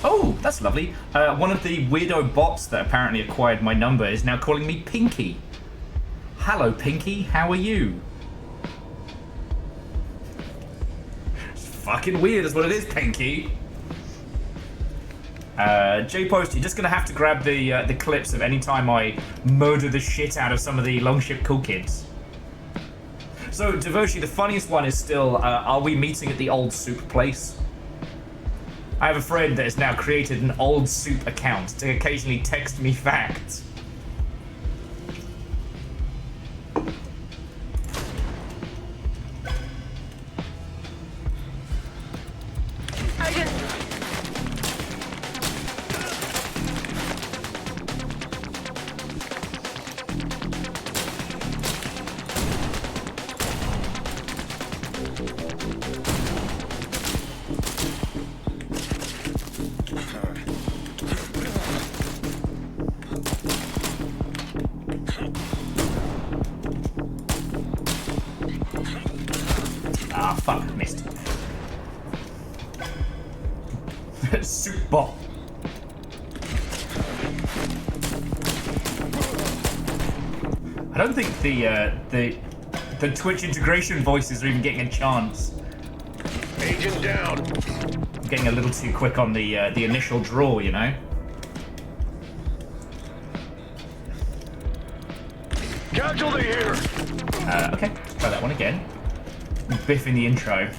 Oh, that's lovely. One of the weirdo bots that apparently acquired my number is now calling me Pinky. Hello, Pinky. How are you? It's fucking weird is what it is, Pinky. J-Post, you're just gonna have to grab the clips of any time I murder the shit out of some of the Longship cool kids. So, Devoshi, the funniest one is still, are we meeting at the old soup place? I have a friend that has now created an old soup account to occasionally text me facts. Ah, fuck, missed. Soup bot. I don't think the Twitch integration voices are even getting a chance. Agent down. I'm getting a little too quick on the initial draw, you know. Casualty here. Okay, let's try that one again. Biff in the intro.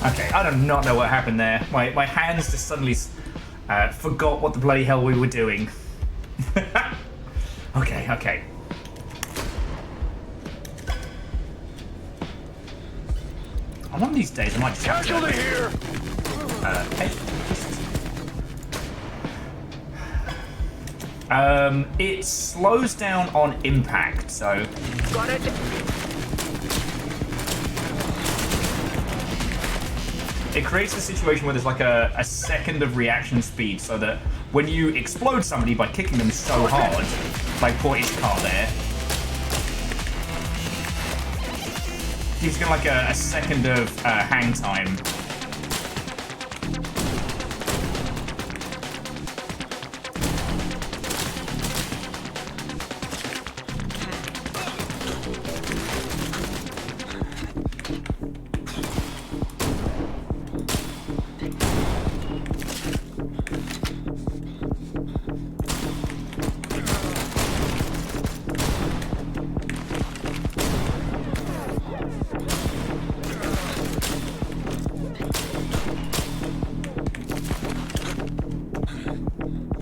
Okay, I do not know what happened there. My hands just suddenly forgot what the bloody hell we were doing. Okay. One of these days I might just have to... Casualty here. Okay. It slows down on impact, so... Got it. It creates a situation where there's like a second of reaction speed, so that when you explode somebody by kicking them so hard, like poor Ishkar there, gives you like a second of hang time.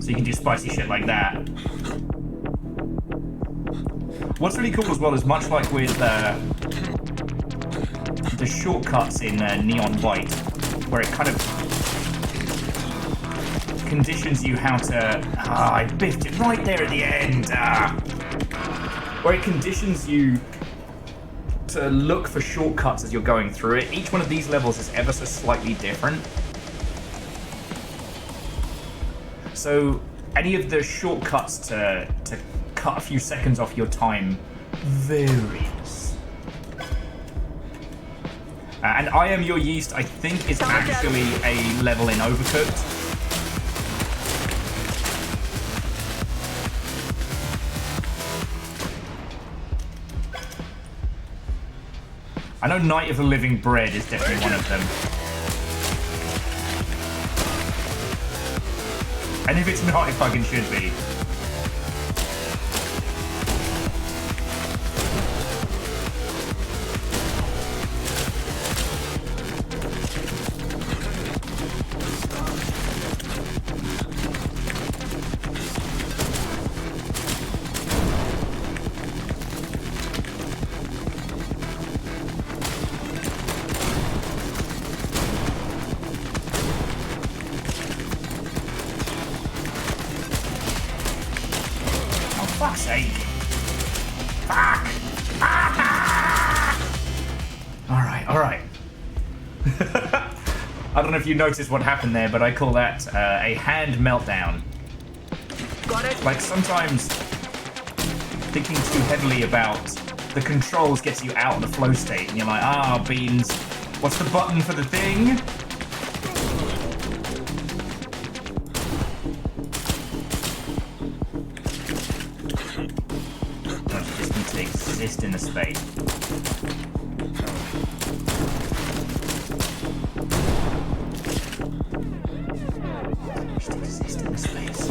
So you can do spicy shit like that. What's really cool as well is much like with the shortcuts in Neon White, where it kind of conditions you how to... I biffed it right there at the end! Where it conditions you to look for shortcuts as you're going through it. Each one of these levels is ever so slightly different. So any of the shortcuts to cut a few seconds off your time varies. And I Am Your Yeast, I think, is actually a level in Overcooked. I know Night of the Living Bread is definitely one of them. And if it's not, it fucking should be. Fuck's sake. Fuck! Ah! Alright. I don't know if you noticed what happened there, but I call that a hand meltdown. Got it. Like, sometimes thinking too heavily about the controls gets you out of the flow state, and you're like, beans, what's the button for the thing? Exist in the space. Just exist in the space.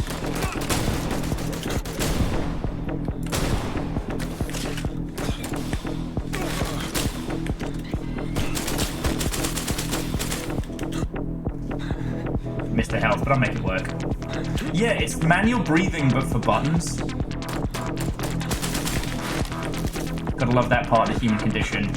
Missed the health, but I'll make it work. Yeah, it's manual breathing, but for buttons. Gotta love that part of the human condition.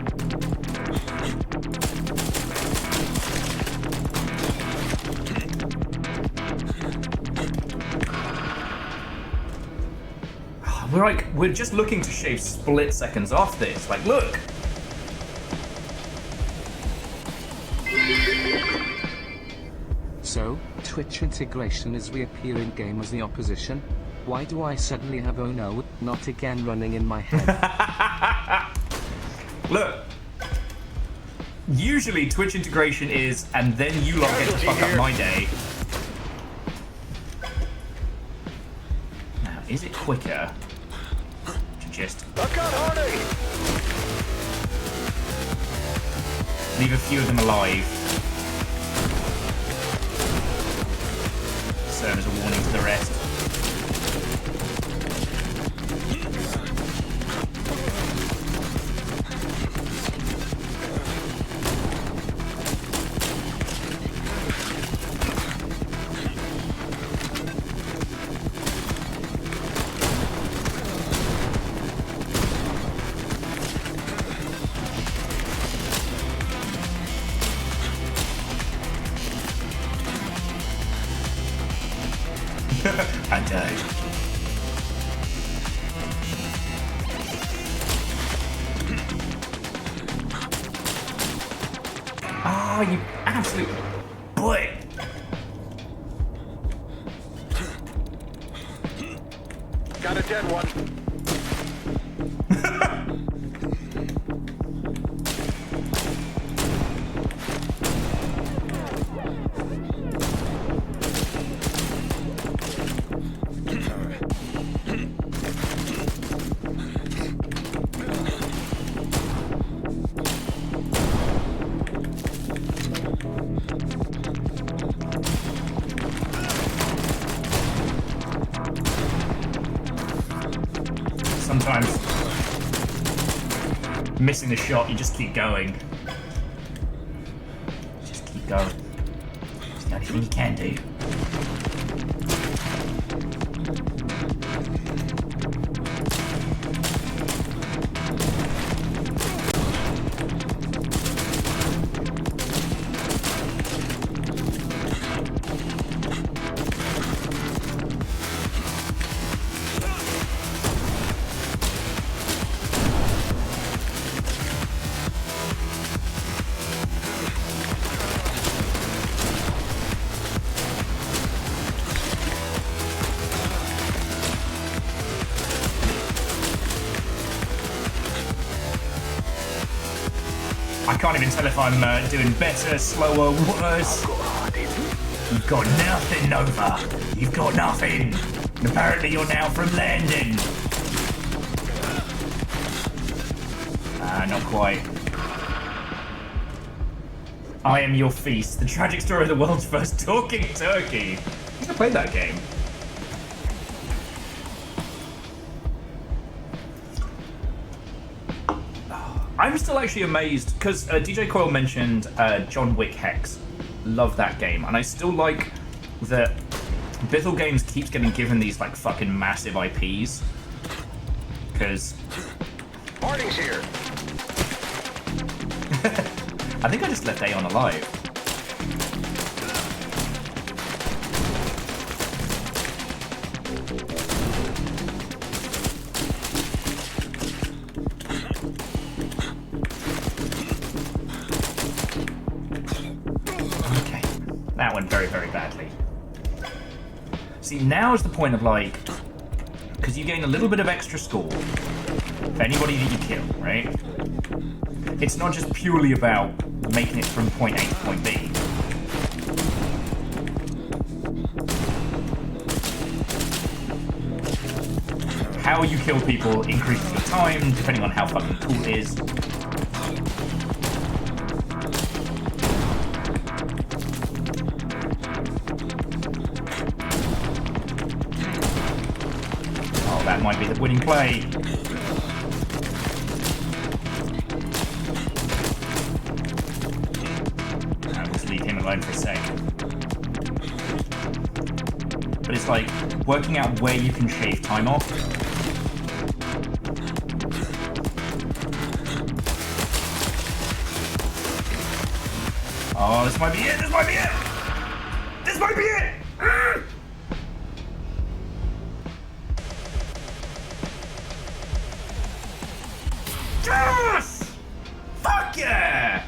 We're just looking to shave split seconds off this. Like, look! So, Twitch integration is reappearing game as the opposition? Why do I suddenly have oh no, not again running in my head? Look. Usually Twitch integration is, and then you lot get to fuck up my day. Now, is it quicker to just leave a few of them alive? Serve as a warning to the rest. I died. Oh, you absolute boy. Got a dead one. Sometimes missing the shot, you just keep going. Just keep going. It's the only thing you can do. can't even tell if I'm doing better, slower, worse. You've got nothing, Nova. You've got nothing. And apparently you're now from London. Not quite. I Am Your Feast, the tragic story of the world's first talking turkey. I think I played that game. I'm still actually amazed, because DJ Coyle mentioned John Wick Hex. Love that game. And I still like that Bithell Games keeps getting given these like fucking massive IPs. Because... Party's here. I think I just left Aeon alive. Okay. That went very, very badly. See, now is the point of like... Because you gain a little bit of extra score for anybody that you kill, right? It's not just purely about making it from point A to point B. How you kill people increases your time, depending on how fucking cool it is. Oh, that might be the winning play. For a sec. But it's like working out where you can shave time off. Oh, this might be it! This might be it! This might be it! Yes! Fuck yeah!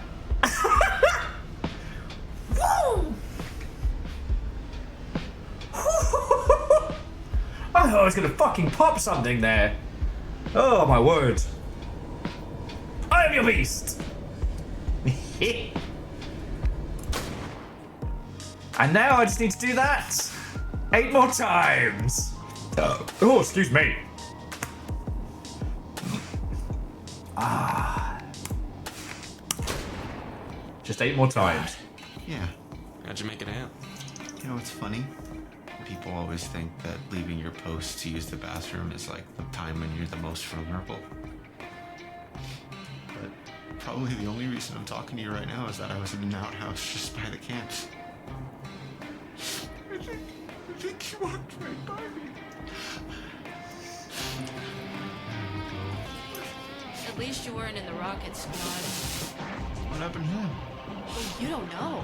I thought I was gonna fucking pop something there. Oh my word. I am your beast! And now I just need to do that 8 more times. Oh, excuse me. Just 8 more times. Yeah. How'd you make it out? You know what's funny? People always think that leaving your post to use the bathroom is like the time when you're the most vulnerable. But probably the only reason I'm talking to you right now is that I was in an outhouse just by the camps. I think you walked right by me. At least you weren't in the rocket squad. What happened to him? Well, you don't know.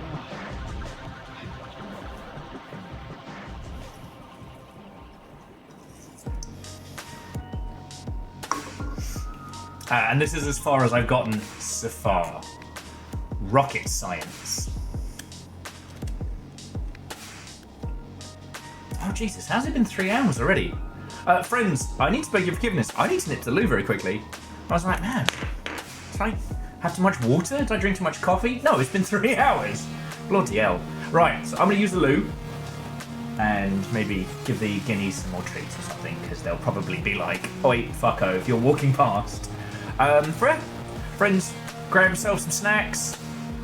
And this is as far as I've gotten so far. Rocket science. Oh Jesus, how's it been 3 hours already? Friends, I need to beg your forgiveness. I need to nip to the loo very quickly. I was like, man, did I have too much water? Did I drink too much coffee? No, it's been 3 hours. Bloody hell. Right, so I'm gonna use the loo and maybe give the guineas some more treats or something, because they'll probably be like, oi, fucko, if you're walking past. Friends, grab yourself some snacks.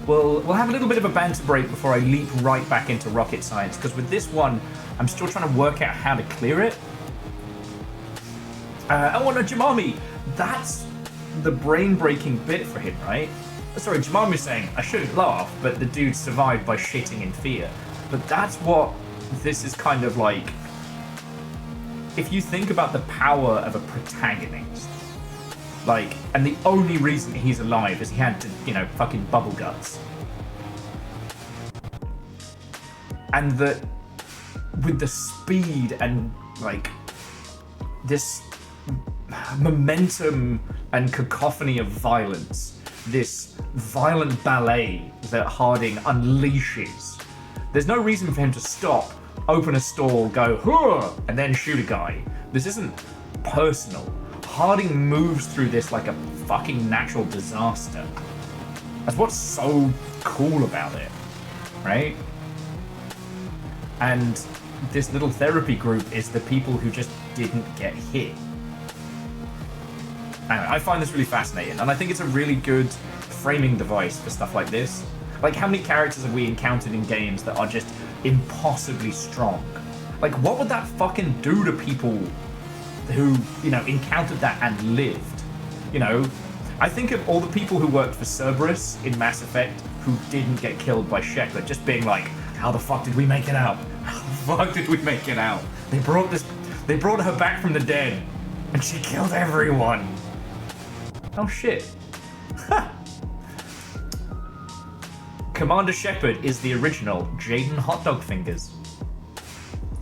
We'll have a little bit of a banter break before I leap right back into rocket science, because with this one, I'm still trying to work out how to clear it. Oh, no, Jamami, that's the brain-breaking bit for him, right? Sorry, Jamami's saying, I shouldn't laugh, but the dude survived by shitting in fear. But that's what this is kind of like. If you think about the power of a protagonist, like, and the only reason he's alive is he had to, you know, fucking bubble guts. And that with the speed and, like, this momentum and cacophony of violence, this violent ballet that Harding unleashes, there's no reason for him to stop, open a stall, go, "Huh," and then shoot a guy. This isn't personal. Harding moves through this like a fucking natural disaster. That's what's so cool about it, right? And this little therapy group is the people who just didn't get hit. I find this really fascinating, and I think it's a really good framing device for stuff like this. Like, how many characters have we encountered in games that are just impossibly strong? Like, what would that fucking do to people who, you know, encountered that and lived? You know, I think of all the people who worked for Cerberus in Mass Effect who didn't get killed by Shepard, just being like, how the fuck did we make it out? How the fuck did we make it out? They brought her back from the dead, and she killed everyone. Oh shit. Commander Shepard is the original Jaden Hotdog Fingers.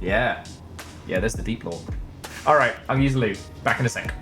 Yeah. Yeah, there's the deep lore. Alright, I'll use loot. Back in a sec.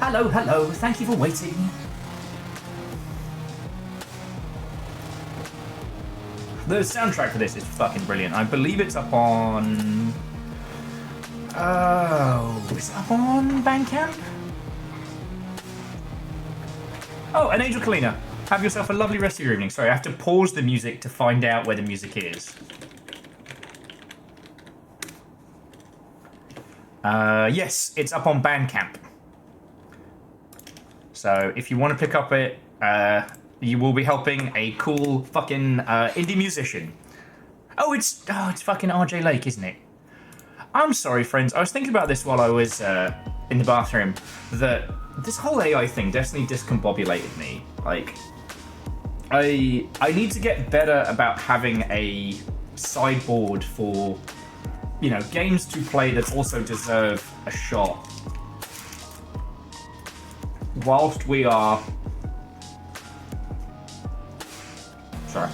Hello, hello. Thank you for waiting. The soundtrack for this is fucking brilliant. I believe it's up on... Oh, is it up on Bandcamp? Oh, and Angel Kalina, have yourself a lovely rest of your evening. Sorry, I have to pause the music to find out where the music is. Yes, it's up on Bandcamp. So if you want to pick up it, you will be helping a cool fucking indie musician. Oh, it's fucking RJ Lake, isn't it? I'm sorry, friends. I was thinking about this while I was in the bathroom. That this whole AI thing definitely discombobulated me. Like, I need to get better about having a sideboard for, you know, games to play that also deserve a shot. Whilst we are... Sorry.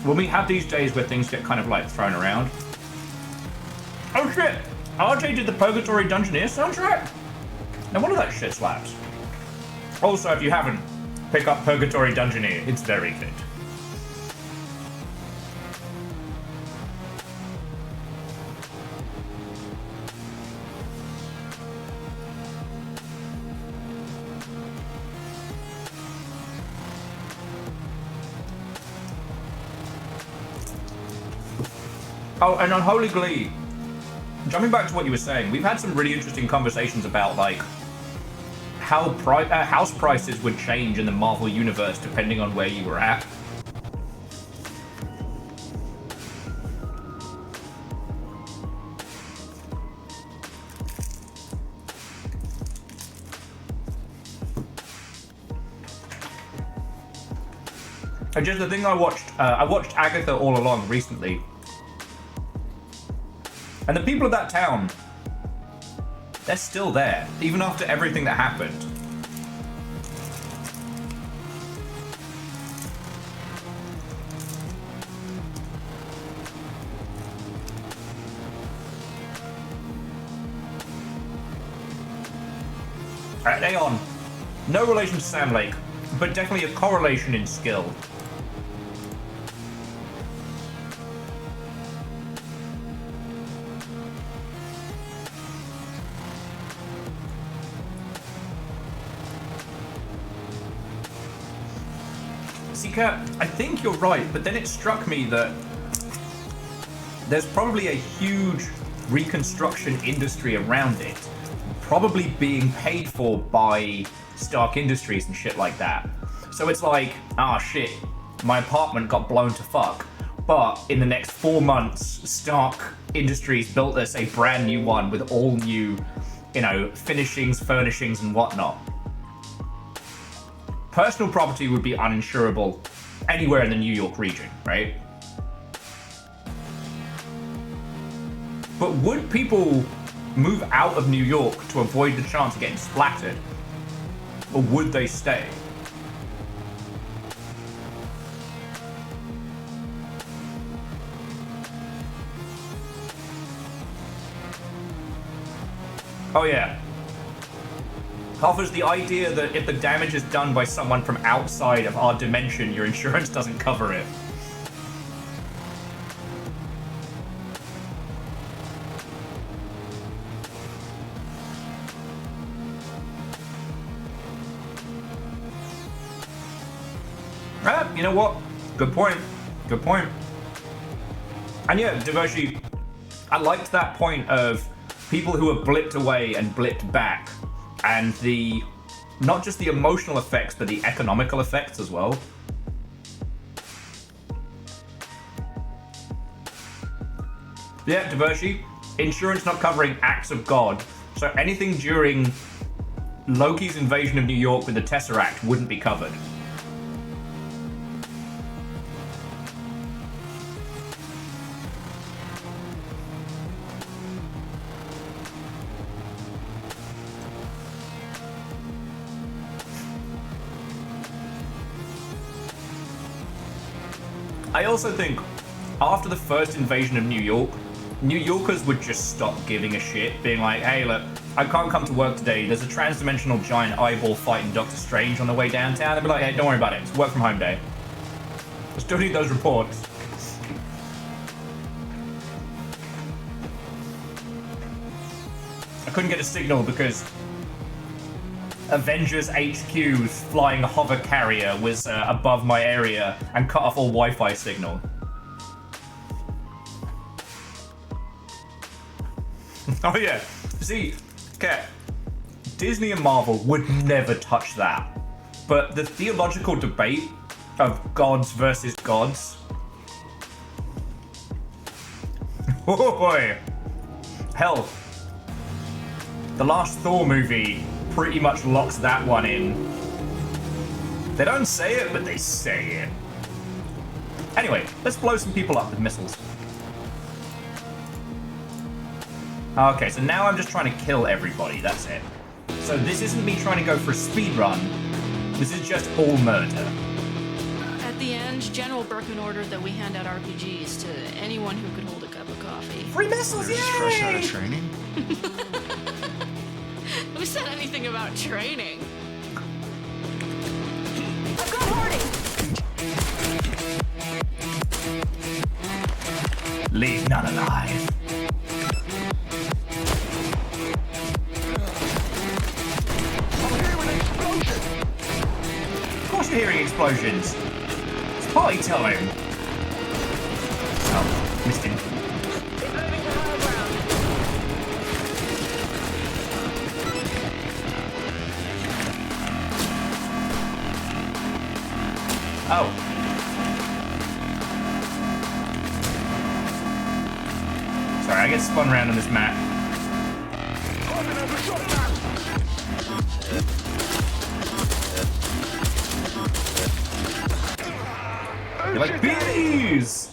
When we have these days where things get kind of like thrown around. Oh shit! RJ did the Purgatory Dungeoneer soundtrack? No wonder that shit slaps. Also, if you haven't, pick up Purgatory Dungeoneer. It's very good. Oh, and Unholy Glee. Jumping back to what you were saying, we've had some really interesting conversations about, like, how house prices would change in the Marvel Universe depending on where you were at. And just the thing I watched Agatha All Along recently. And the people of that town, they're still there, even after everything that happened. Alright, Aeon. No relation to Sam Lake, but definitely a correlation in skill. I think you're right, but then it struck me that there's probably a huge reconstruction industry around it, probably being paid for by Stark Industries and shit like that. So it's like, ah shit, my apartment got blown to fuck, but in the next 4 months, Stark Industries built us a brand new one with all new, you know, finishings, furnishings, and whatnot. Personal property would be uninsurable anywhere in the New York region, right? But would people move out of New York to avoid the chance of getting splattered? Or would they stay? Oh yeah. Offers the idea that if the damage is done by someone from outside of our dimension, your insurance doesn't cover it. Ah, you know what? Good point. Good point. And yeah, Devoshi, I liked that point of people who have blipped away and blipped back. And the, not just the emotional effects, but the economical effects as well. Yeah, Devoshi, insurance not covering acts of God. So anything during Loki's invasion of New York with the Tesseract wouldn't be covered. I also think after the first invasion of New York, New Yorkers would just stop giving a shit, being like, hey, look, I can't come to work today. There's a trans-dimensional giant eyeball fighting Doctor Strange on the way downtown. They'd be like, hey, don't worry about it. It's work from home day. I still need those reports. I couldn't get a signal because Avengers HQ's flying hover carrier was above my area and cut off all Wi-Fi signal. Oh yeah, see, okay, Disney and Marvel would never touch that. But the theological debate of gods versus gods. Oh boy. Hell, the last Thor movie pretty much locks that one in. They don't say it, but they say it. Anyway, let's blow some people up with missiles. Okay, so now I'm just trying to kill everybody, that's it. So this isn't me trying to go for a speed run. This is just all murder. At the end, General Berkman ordered that we hand out RPGs to anyone who could hold a cup of coffee. Free missiles, yay! Fresh out of training? Who said anything about training? I've got hoarding. Leave none alive. Of course you're hearing explosions. It's party time. Oh, missed him. Oh. Sorry, I get spun around on this map. You're like bees!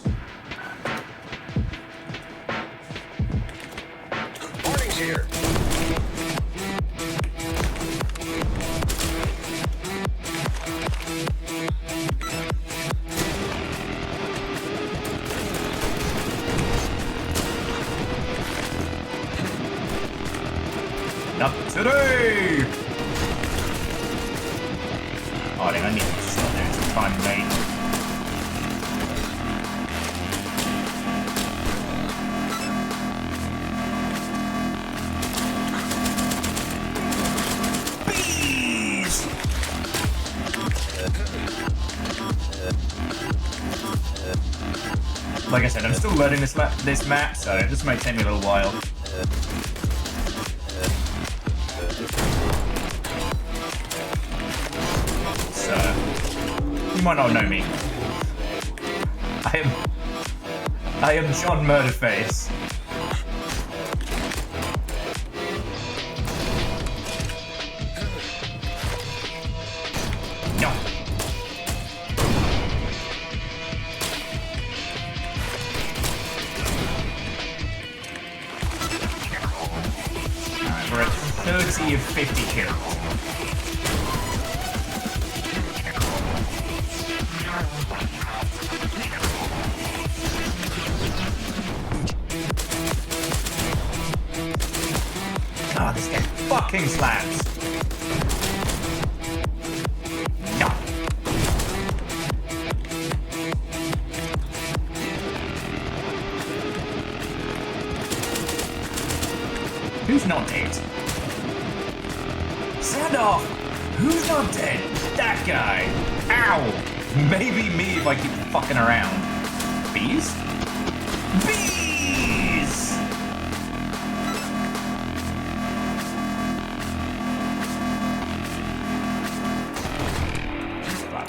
Warnings here. Not today! Oh, I think I need to stop doing some time, mate. Bees! Like I said, I'm still learning this map, so this might take me a little while. You might not know me. I am John Murderface. No. Alright, we're at 30 of 50 kills. God, this game fucking slaps. No. Who's not dead? Stand off! Who's not dead? That guy. Ow! Maybe me if I keep fucking around. Bees? Bees! Fuck.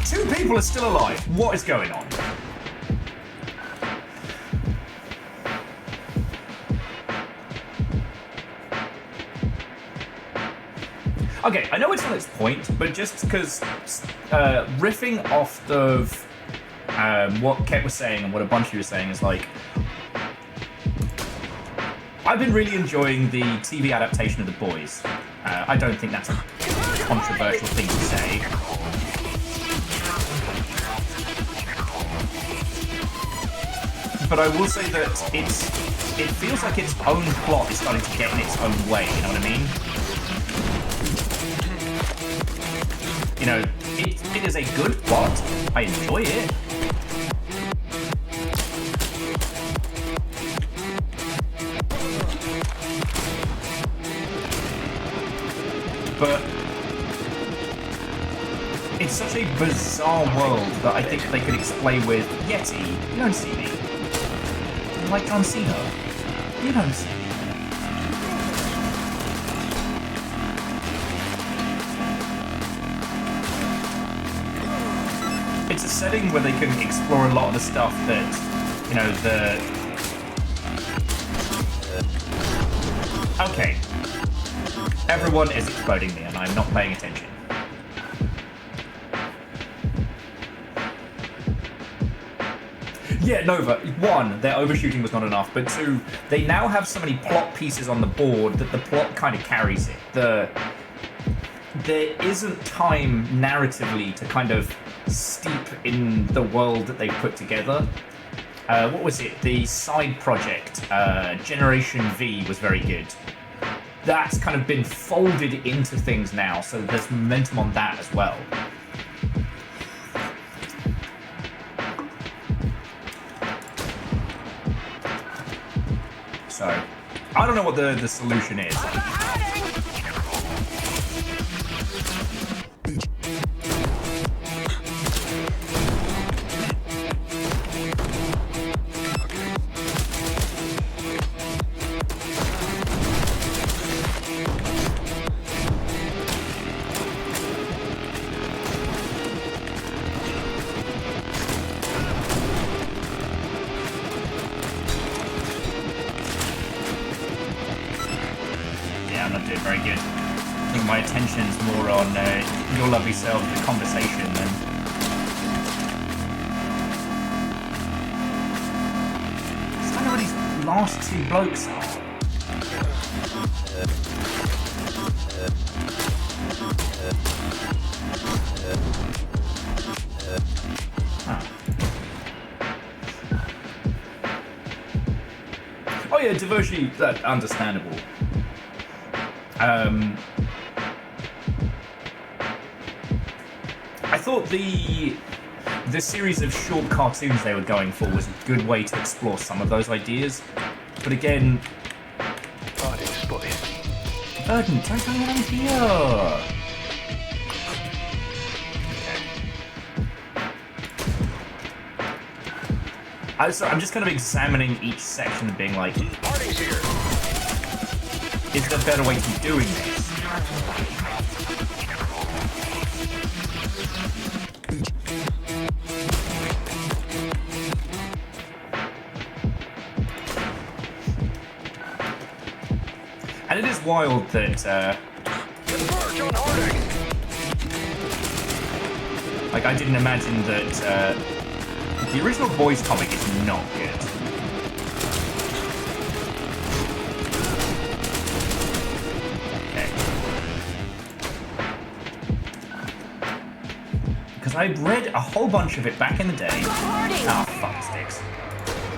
Two people are still alive. What is going on? Okay, I know it's not its point, but just because riffing off of what Ket was saying and what a bunch of you were saying is like, I've been really enjoying the TV adaptation of The Boys. I don't think that's a controversial thing to say. But I will say that it feels like its own plot is starting to get in its own way, you know what I mean? You know, it is a good plot. I enjoy it. But it's such a bizarre world that I think they could explain with, Yeti, you don't see me. You're like John Cena. You don't see me. It's a setting where they can explore a lot of the stuff that, you know, Okay. Everyone is exploding me and I'm not paying attention. Yeah, Nova, one, their overshooting was not enough, but two, they now have so many plot pieces on the board that the plot kind of carries it. There isn't time narratively to kind of steep in the world that they've put together. What was it? The side project, Generation V, was very good. That's kind of been folded into things now, so there's momentum on that as well. So, I don't know what the solution is. Very good. I think my attention's more on your lovely self, the conversation, than... I don't know what these last two blokes are. Huh. Oh yeah, Devoshi, that's understandable. I thought the series of short cartoons they were going for was a good way to explore some of those ideas. But again... Body spotted. Burden, don't tell me what I'm here! Okay. I'm just kind of examining each section and being like... Party's here. Is there a better way to be doing this? And it is wild that, like, I didn't imagine that, the original Boys comic is not good. I read a whole bunch of it back in the day. Ah, fuck sticks.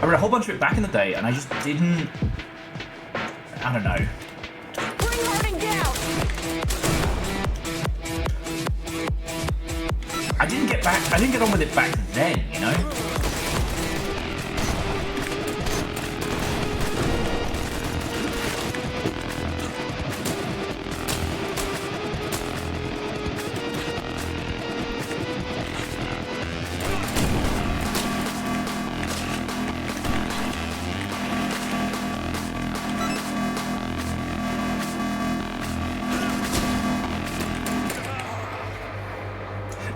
I read a whole bunch of it back in the day, and I just didn't... I don't know. Bring Harding down. I didn't get on with it back then, you know?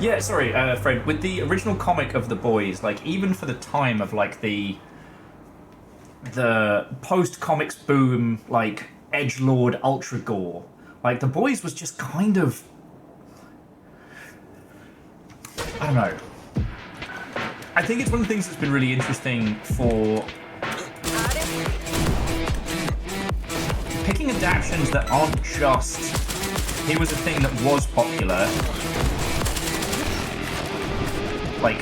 Yeah, sorry, Fred, with the original comic of The Boys, like, even for the time of, like, the post-comics boom, like, edgelord ultra gore, like, The Boys was just kind of... I don't know. I think it's one of the things that's been really interesting for... picking adaptions that aren't just, here was a thing that was popular. Like,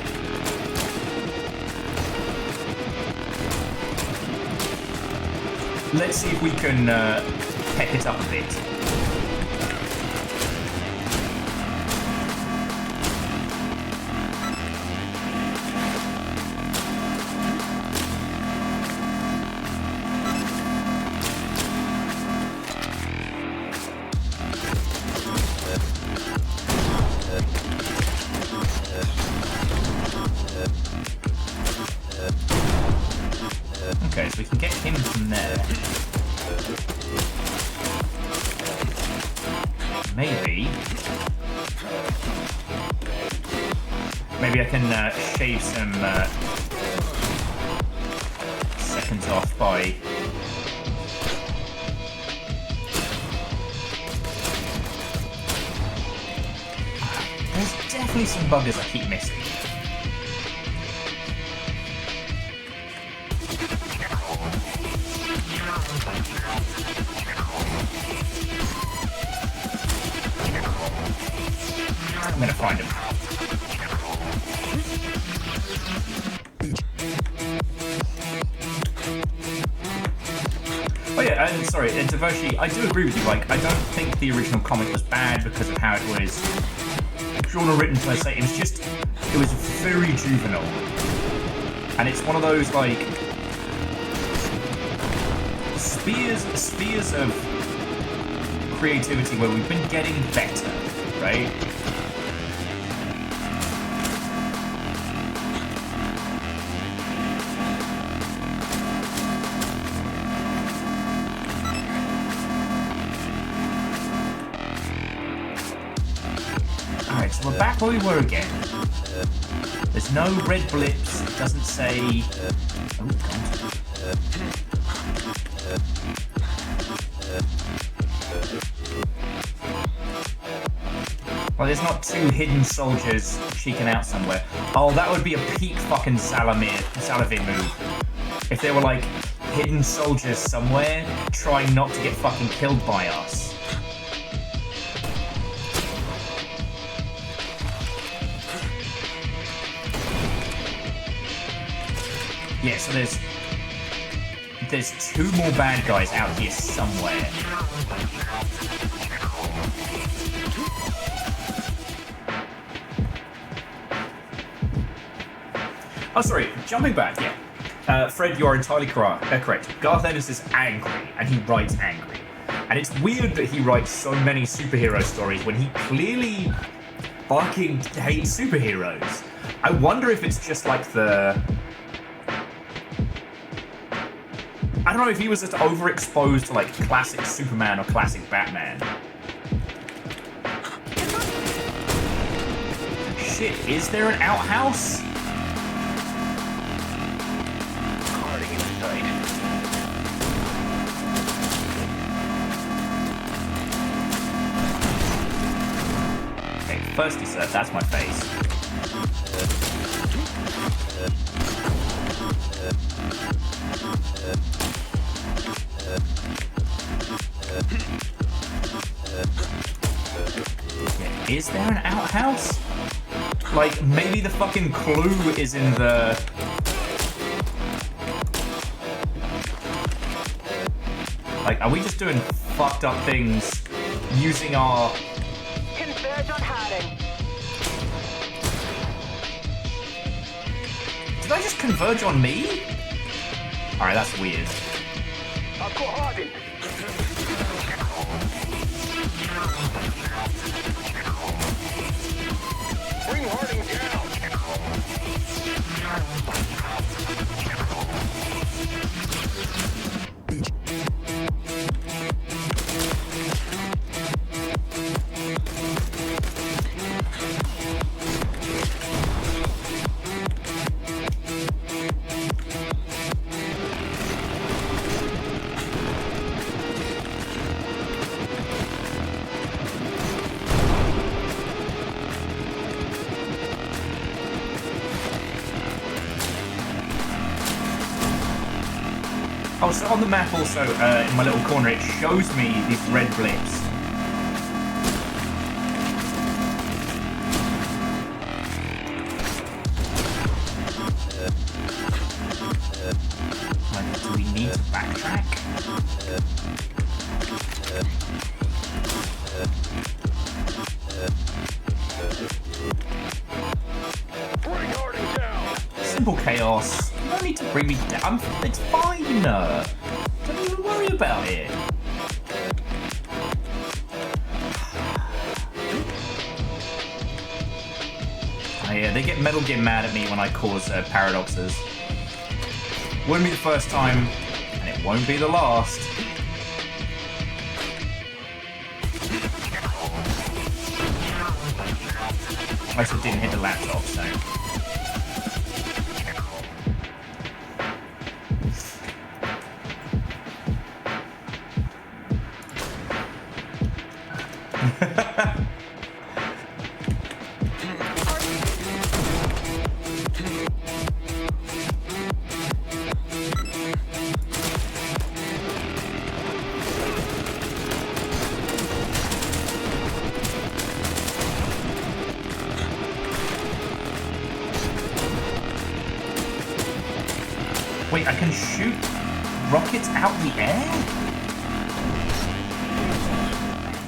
let's see if we can pep it up a bit. Okay, so we can get him from there. Maybe I can shave some seconds off by... There's definitely some buggers I keep missing. I'm gonna find him. Oh yeah, and sorry, Devoshi, I do agree with you. Like, I don't think the original comic was bad because of how it was drawn or written per se. It was just, it was very juvenile, and it's one of those like spheres of creativity where we've been getting better, right? Alright, so we're back where we were again. There's no red blips, it doesn't say... Oh, God. Well, there's not two hidden soldiers cheeking out somewhere. Oh, that would be a peak fucking Salavir move. If there were, like, hidden soldiers somewhere trying not to get fucking killed by us. Yeah, so there's two more bad guys out here somewhere. Oh, sorry, jumping back, yeah. Fred, you are entirely correct. Garth Ennis is angry, and he writes angry. And it's weird that he writes so many superhero stories when he clearly fucking hates superheroes. I wonder if it's just like the... I don't know if he was just overexposed to like classic Superman or classic Batman. Shit, is there an outhouse? Harding in sight. Okay, firstly, sir, that's my face. Yeah, is there an outhouse? Like, maybe the fucking clue is in the... Like, are we just doing fucked up things using our... Converge on Harding. Did I just converge on me? Alright, that's weird. I've got Harding. Bring Harding down. Oh, so on the map also, in my little corner, it shows me these red blips. Like, do we need to backtrack? Bring Harding down. Simple chaos. You don't need to bring me down. It's fine. Don't even worry about it. Oh, yeah, they get Metal Gear mad at me when I cause paradoxes. Wouldn't be the first time, and it won't be the last. I also didn't hit the laptop, so. Wait, I can shoot rockets out the air?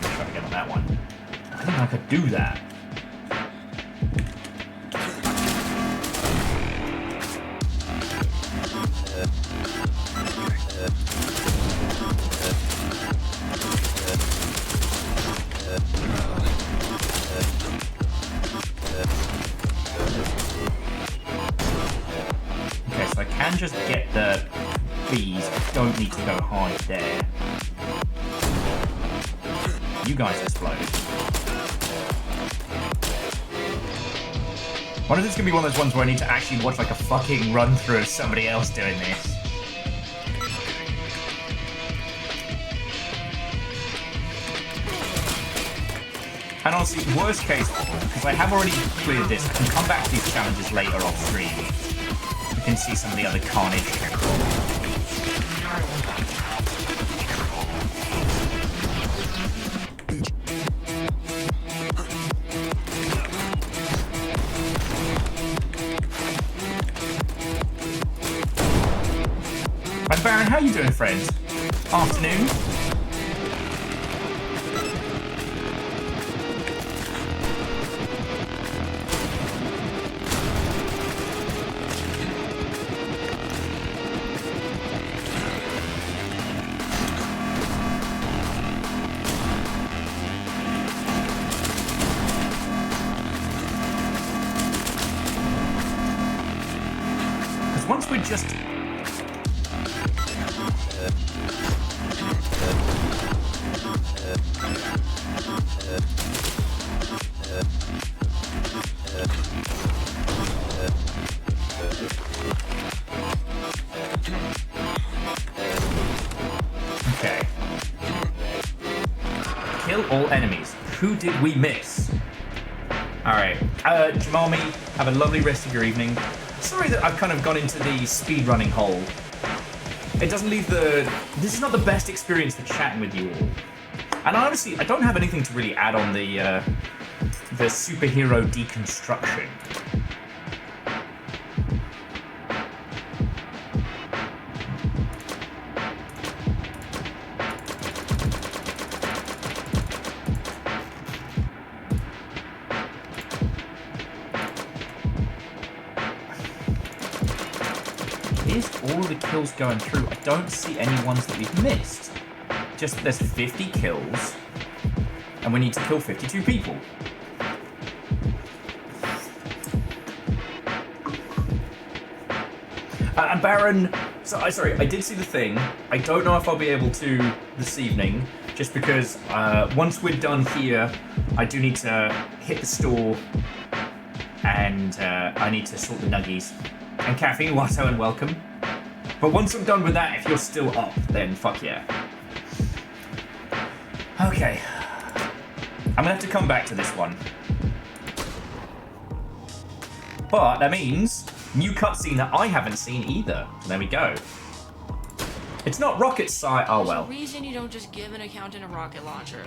Try to get on that one. I think I could do that. Okay, so I can just get the bees. I don't need to go hide there. You guys explode. One of these gonna be one of those ones where I need to actually watch like a fucking run through of somebody else doing this. And honestly, worst case, because I have already cleared this, I can come back to these challenges later off stream. You can see some of the other carnage. Right, Baron, how you doing, friend? Afternoon? Once we're just... Okay. Kill all enemies. Who did we miss? Alright. Jamami, have a lovely rest of your evening. Sorry that I've kind of gone into the speedrunning hole. It doesn't leave the... This is not the best experience for chatting with you all. And honestly, I don't have anything to really add on the superhero deconstruction. Is all of the kills going through? I don't see any ones that we've missed. Just there's 50 kills, and we need to kill 52 people. And Baron, sorry, I did see the thing. I don't know if I'll be able to this evening, just because once we're done here, I do need to hit the store, and I need to sort the nuggies. And Caffeine, Watto, and welcome. But once I'm done with that, if you're still up, then fuck yeah. Okay. I'm gonna have to come back to this one. But that means new cutscene that I haven't seen either. There we go. It's not rocket science. Oh, well. There's a reason you don't just give an accountant a rocket launcher.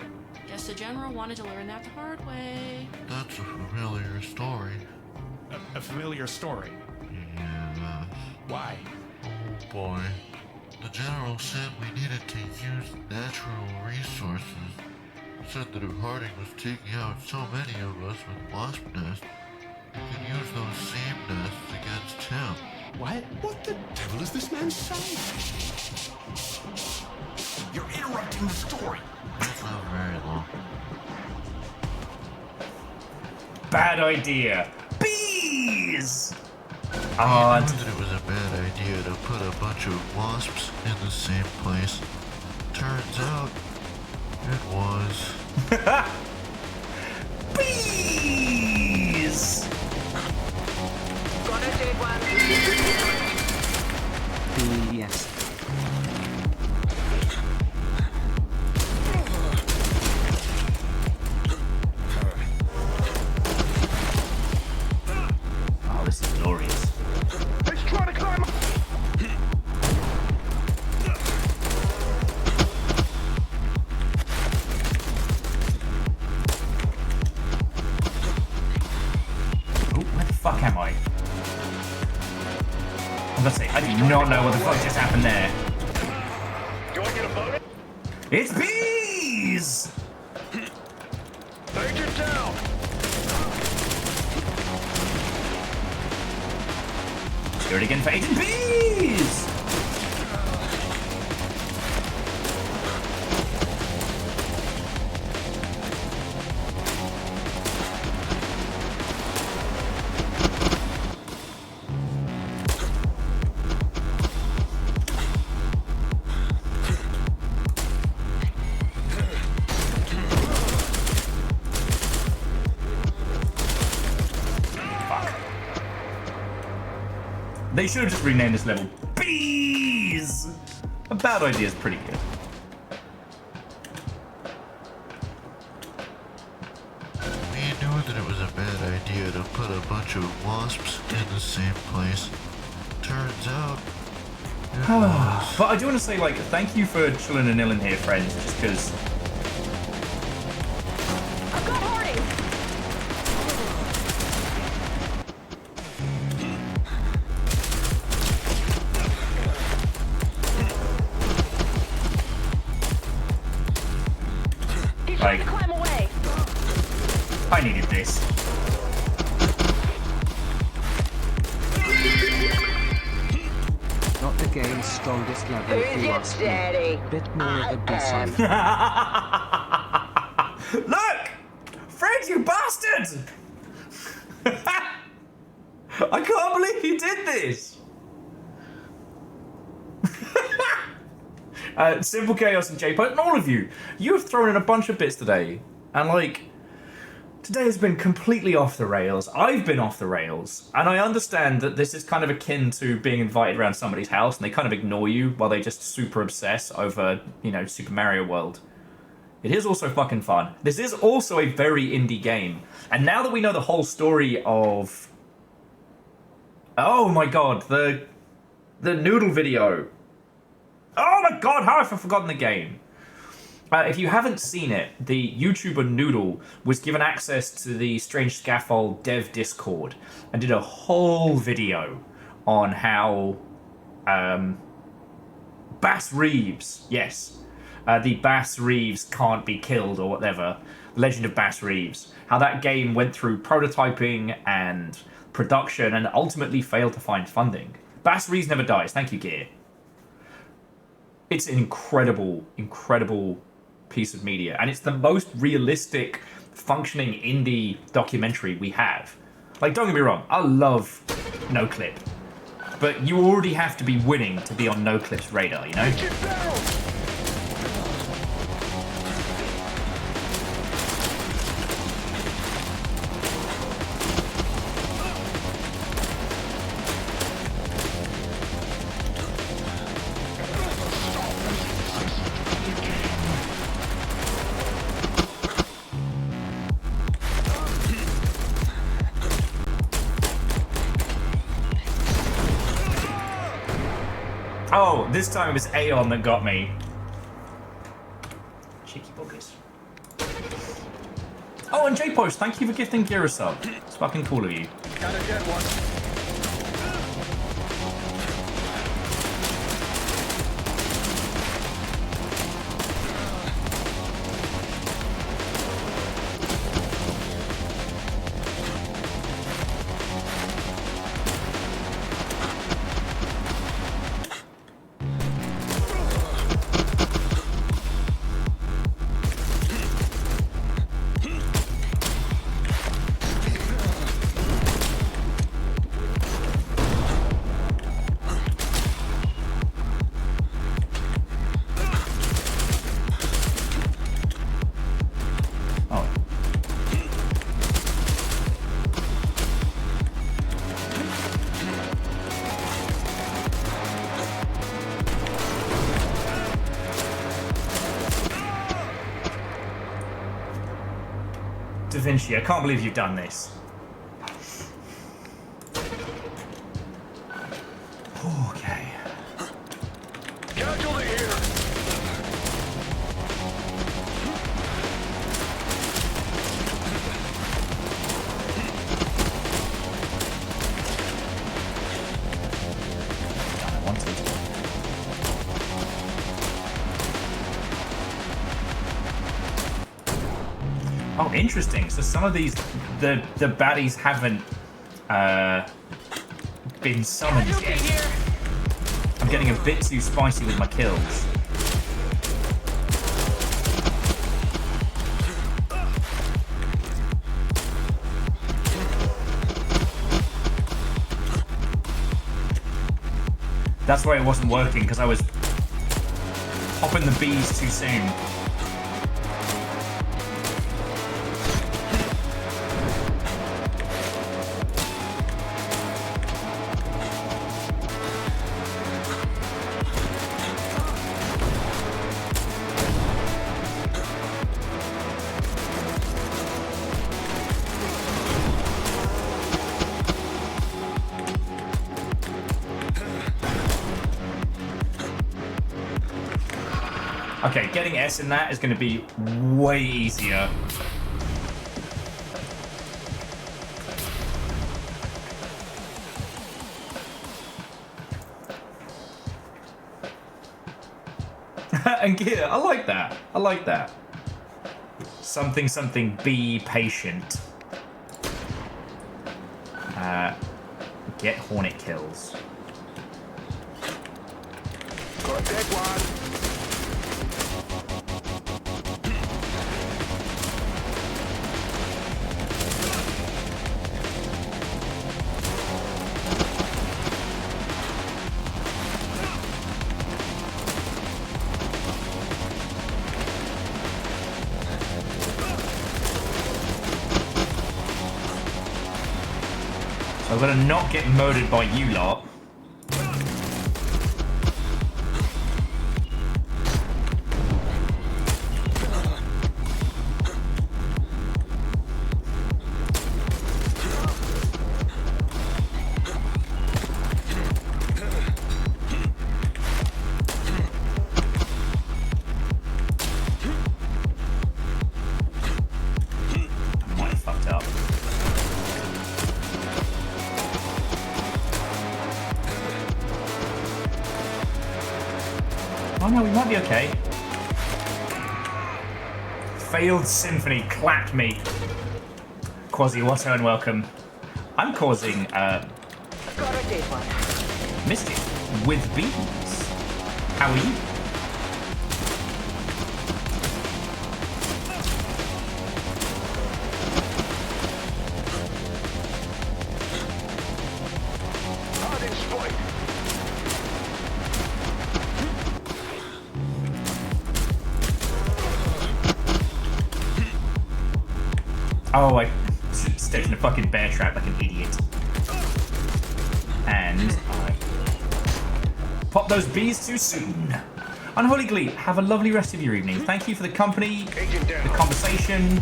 Guess the general wanted to learn that the hard way. That's a familiar story. A familiar story. Yeah. Why? Oh boy. The general said we needed to use natural resources. Said that if Harding was taking out so many of us with wasp nests, we could use those same nests against him. What? What the devil is this man saying? You're interrupting the story. It's not very long. Bad idea. Bees! I knew that it was a bad idea to put a bunch of wasps in the same place. Turns out, it was. Bees! Gonna take one. Yes. Oh, this is glorious. Let's try to climb up. Oh, where the fuck am I? I'm gonna say, I do not know what the fuck just happened there. Do I get a bonus? It's bees! Agent down. Do it again for Agent Bees! They should have just renamed this level Bees! A bad idea is pretty good. We knew that it was a bad idea to put a bunch of wasps in the same place. Turns out, it was. But I do want to say, like, thank you for chilling and illing here, friends, just because. I've got Harding. He's trying to Like- climb away. I needed this. Not the game's strongest level if Who's you your ask me. daddy? Bit more of a B-side. Look! Fred, you bastard! I can't believe you did this! Simple Chaos and J-Post, and all of you, you have thrown in a bunch of bits today, and like, today has been completely off the rails. I've been off the rails, and I understand that this is kind of akin to being invited around somebody's house and they kind of ignore you while they just super obsess over, you know, Super Mario World. It is also fucking fun. This is also a very indie game, and now that we know the whole story of... Oh my god, the Noodle video. Oh my god, how have I forgotten the game? If you haven't seen it, the YouTuber Noodle was given access to the Strange Scaffold dev Discord and did a whole video on how Bass Reeves, yes, the Bass Reeves can't be killed or whatever, Legend of Bass Reeves, how that game went through prototyping and production and ultimately failed to find funding. Bass Reeves never dies, thank you, Gear. It's an incredible, incredible piece of media, and it's the most realistic functioning indie documentary we have. Like, don't get me wrong, I love NoClip, but you already have to be winning to be on NoClip's radar, you know? Get down. Oh, this time it was Aeon that got me. Cheeky buggers. Oh, and J-Post, thank you for gifting Gear a sub. It's fucking cool of you. Gotta get one. Da Vinci, I can't believe you've done this. Okay. Casualty here. I wanted. Oh, interesting. So some of these, the baddies haven't been summoned yet. I'm getting a bit too spicy with my kills. That's why it wasn't working, because I was popping the bees too soon. Okay, getting S in that is going to be way easier. And gear, I like that. I like that. Something, something, be patient. Get Hornet kills. Got dead one. So I'm gonna not get murdered by you lot. I might have fucked up. Oh no, we might be okay. Failed Symphony clapped me. Quasi, what and welcome. I'm causing Got a dead one. mischief with bees. How are you? Hard exploit. Oh, I stepped in a fucking bear trap like an idiot. And I popped those bees too soon. Unholy Glee, have a lovely rest of your evening. Thank you for the company, Agent down. the conversation.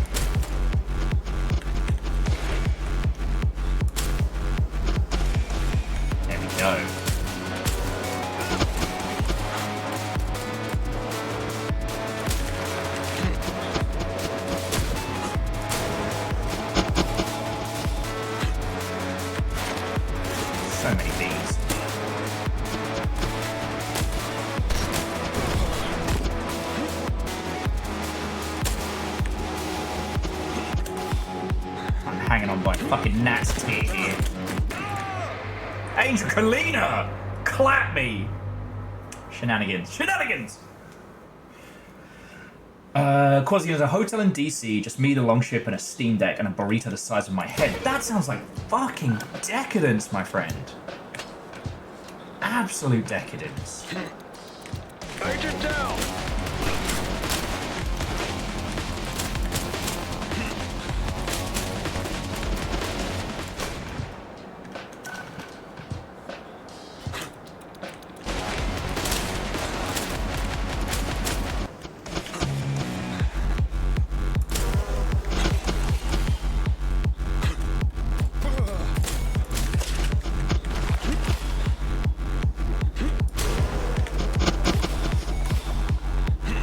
There we go. hanging on by a fucking gnat's tit here. Angel Kalina! Clap me! Shenanigans. Shenanigans! Quasi, there's a hotel in DC, just me, the Longship, and a Steam Deck, and a burrito the size of my head. That sounds like fucking decadence, my friend. Absolute decadence. Agent down!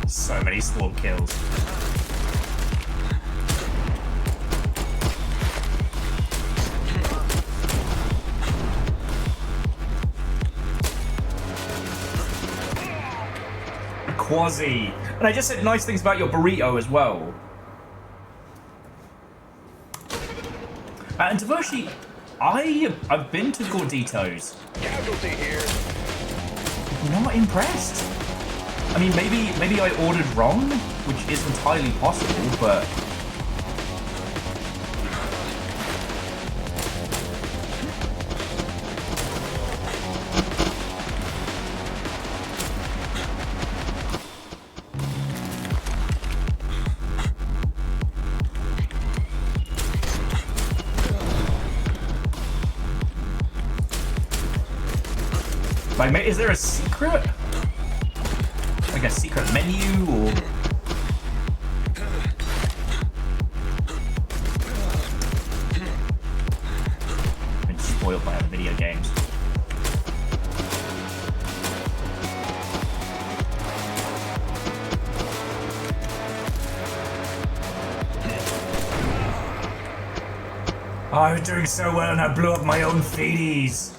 So many swarm kills. Quasi. And I just said nice things about your burrito as well. And Devoshi, I've been to Gordito's. Casualty here. Not impressed. I mean, maybe I ordered wrong, which is entirely possible, but... Like, is there a secret? Like a secret menu, or... I've been spoiled by other video games. Oh, I was doing so well and I blew up my own feeties.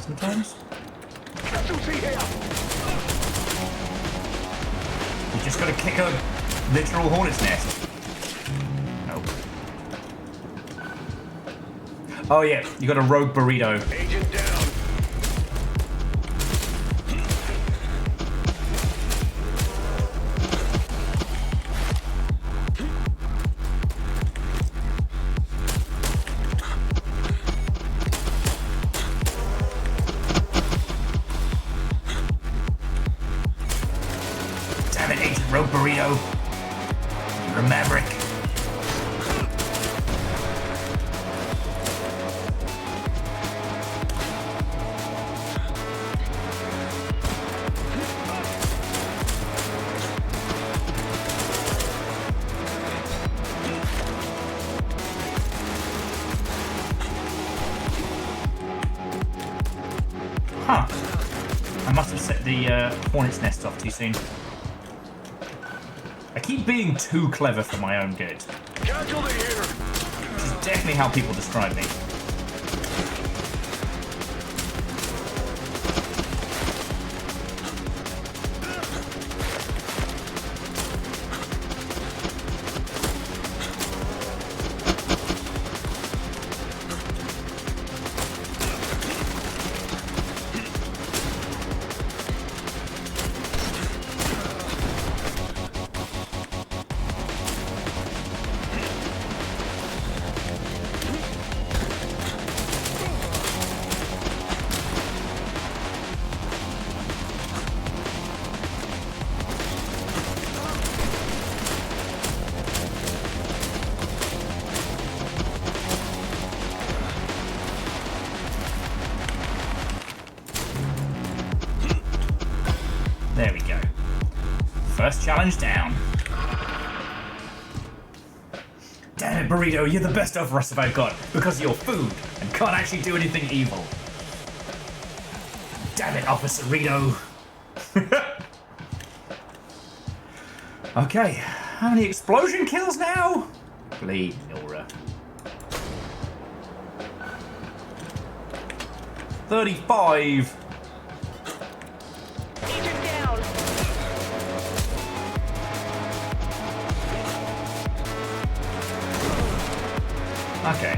Sometimes. You just gotta kick a literal hornet's nest. Nope. Oh yeah, you got a rogue burrito. Agent down. Damn it, Agent Rogue Burrito. You're a maverick. Huh. I must have set the hornet's nest off too soon. I keep being too clever for my own good. Casualty here. This is definitely how people describe me. There we go. First challenge down. Damn it, Burrito, you're the best offer us I've got because you're food and can't actually do anything evil. Damn it, Officer Rito. Okay, how many explosion kills now? Bleed, Nora. 35. Agent down. Okay.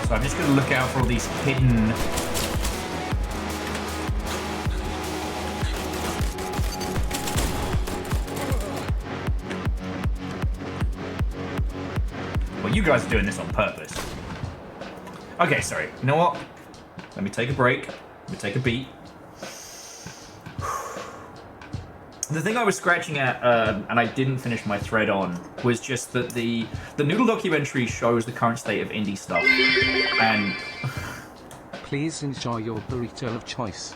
So I'm just going to look out for all these hidden... Well, you guys are doing this on purpose. Okay, sorry. You know what? Let me take a break. Let me take a beat. The thing I was scratching at, and I didn't finish my thread on, was just that the Noodle documentary shows the current state of indie stuff, and... Please enjoy your burrito of choice.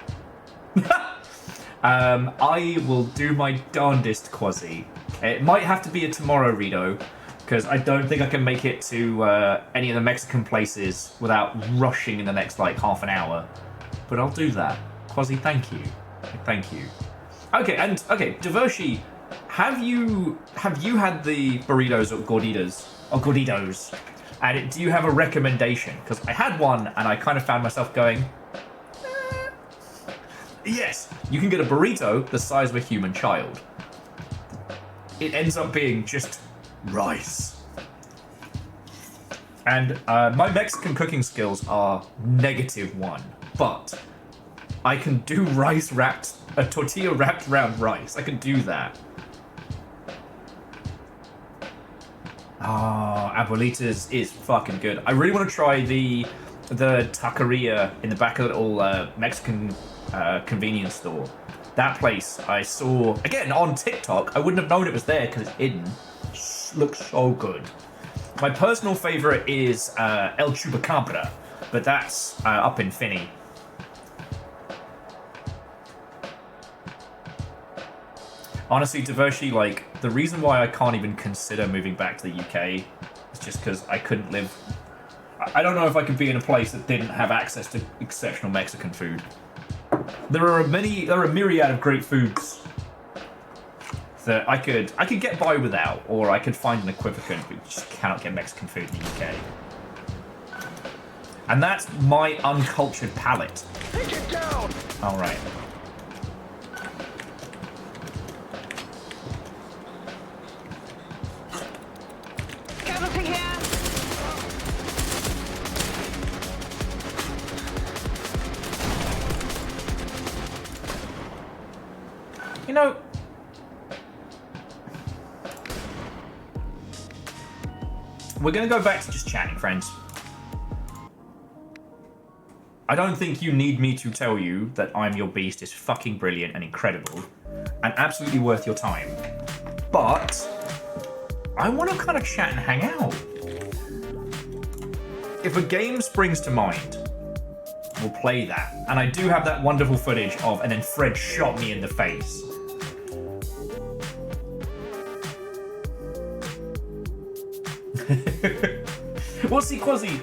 I will do my darndest, Quasi. It might have to be a tomorrow, Rito, because I don't think I can make it to any of the Mexican places without rushing in the next, like, half an hour. But I'll do that. Quasi, thank you. Thank you. Okay, Devershi, have you had the burritos or gorditos? And do you have a recommendation? Because I had one and I kind of found myself going, yes, you can get a burrito the size of a human child. It ends up being just rice. And my Mexican cooking skills are -1, but I can do a tortilla wrapped around rice. I can do that. Oh, Abuelita's is fucking good. I really want to try the taqueria in the back of the little Mexican convenience store. That place I saw, again, on TikTok. I wouldn't have known it was there because it's hidden. Looks so good. My personal favorite is El Chupacabra, but that's up in Finney. Honestly, Devershi, like, the reason why I can't even consider moving back to the UK is just because I couldn't live... I don't know if I could be in a place that didn't have access to exceptional Mexican food. There are a myriad of great foods that I could get by without, or I could find an equivalent, but you just cannot get Mexican food in the UK. And that's my uncultured palate. Take it down! Alright. Casualty here. You know, we're going to go back to just chatting, friends. I don't think you need me to tell you that I'm Your Beast is fucking brilliant and incredible and absolutely worth your time. But I want to kind of chat and hang out. If a game springs to mind, we'll play that. And I do have that wonderful footage of, and then Fred shot me in the face. Well, see, Quasi,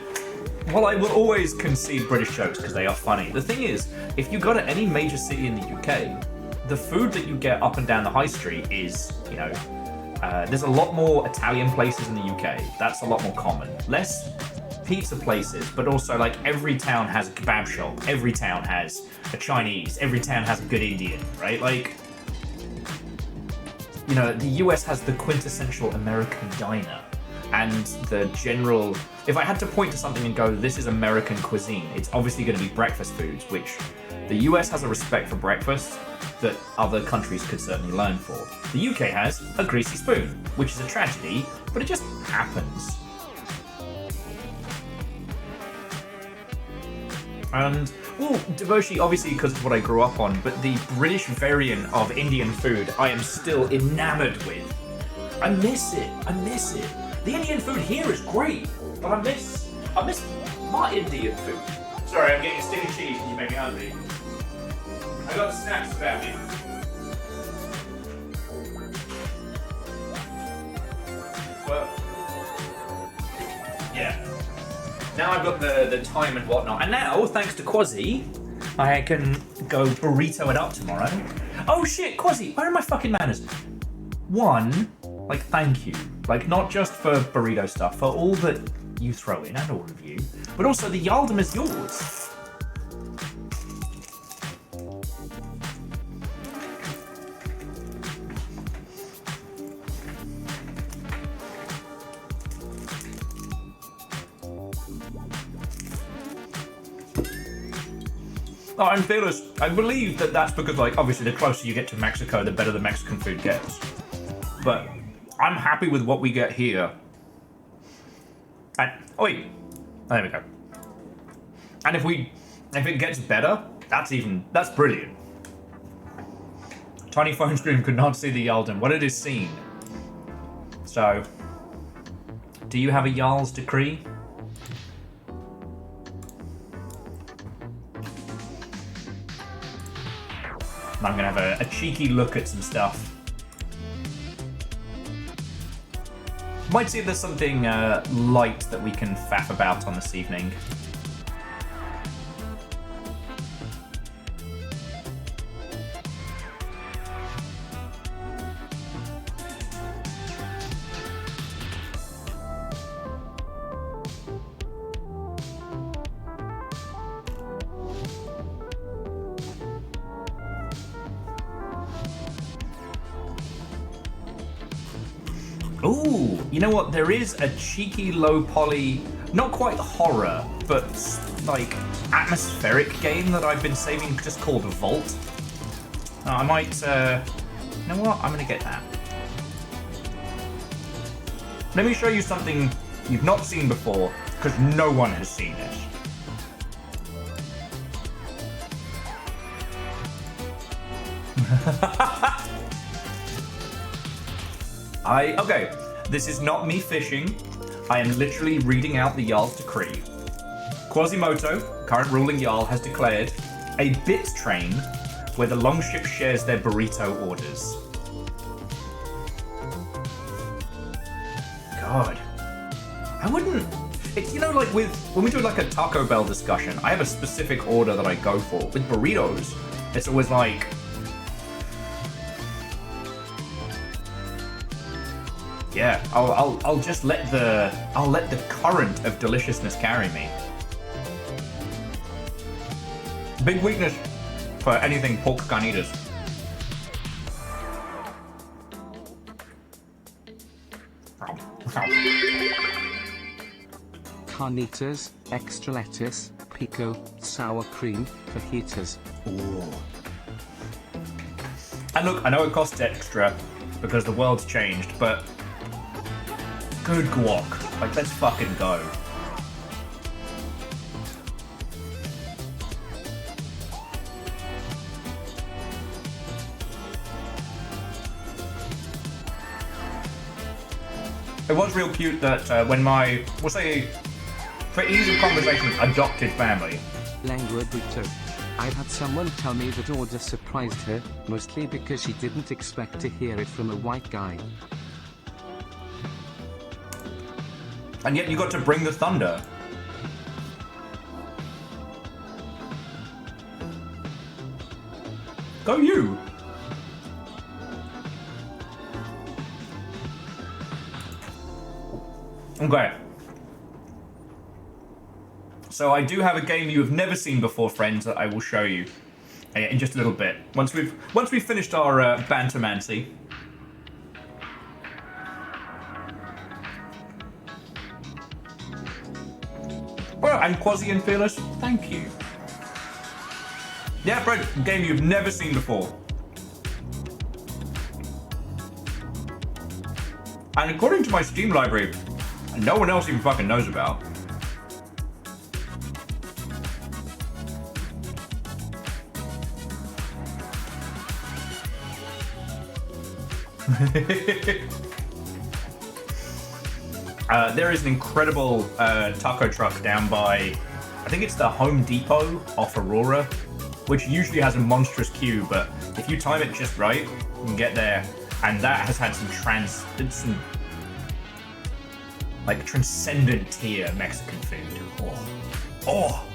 well, I will always concede British jokes because they are funny. The thing is, if you go to any major city in the UK, the food that you get up and down the high street is, you know, there's a lot more Italian places in the UK. That's a lot more common. Less pizza places, but also, like, every town has a kebab shop. Every town has a Chinese. Every town has a good Indian, right? Like, you know, the US has the quintessential American diner. And the general... If I had to point to something and go, this is American cuisine, it's obviously going to be breakfast foods, which the US has a respect for breakfast that other countries could certainly learn for. The UK has a greasy spoon, which is a tragedy, but it just happens. And, well, Devoshi, obviously because it's what I grew up on, but the British variant of Indian food I am still enamored with. I miss it. I miss it. The Indian food here is great, but I miss my Indian food. Sorry, I'm getting a stick of cheese and you make me hungry. I got snacks about me. Well, yeah. Now I've got the time and whatnot, and now, thanks to Quasi, I can go burrito it up tomorrow. Oh shit, Quasi, where are my fucking manners? 1, Like, thank you. Like, not just for burrito stuff, for all that you throw in, and all of you, but also the Yaldum is yours. Oh, I'm fearless. I believe that that's because, like, obviously the closer you get to Mexico, the better the Mexican food gets. But I'm happy with what we get here. And, oh wait, there we go. And if it gets better, that's brilliant. Tiny phone screen could not see the Yaldum. What it is seen. So, do you have a Jarl's decree? I'm gonna have a cheeky look at some stuff. Might see if there's something light that we can faff about on this evening. Ooh, you know what? There is a cheeky low poly, not quite horror, but like atmospheric game that I've been saving just called Vault. I might, you know what? I'm gonna get that. Let me show you something you've not seen before, because no one has seen this. Okay, this is not me fishing. I am literally reading out the Jarl's decree. Quasimodo, current ruling Jarl, has declared a bit train where the Longship shares their burrito orders. God. I wouldn't... It's, you know, like when we do like a Taco Bell discussion, I have a specific order that I go for. With burritos, it's always like... Yeah, I'll just let the current of deliciousness carry me. Big weakness for anything pork carnitas. Carnitas, extra lettuce, pico, sour cream, fajitas. Ooh. And look, I know it costs extra because the world's changed, but good guac. Like, let's fucking go. It was real cute that when my, we'll say, for ease of conversation, adopted family. Lengua Brito. I had someone tell me that order surprised her, mostly because she didn't expect to hear it from a white guy. And yet you got to bring the thunder. Go you! Okay. So I do have a game you have never seen before, friends, that I will show you in just a little bit. Once we've finished our bantermancy. Well, and Quasi and Fearless, thank you. Yeah, Fred, a game you've never seen before. And according to my Steam library, no one else even fucking knows about. There is an incredible taco truck down by, I think it's the Home Depot off Aurora, which usually has a monstrous queue, but if you time it just right, you can get there. And that has had some like transcendent tier Mexican food. Oh. Oh.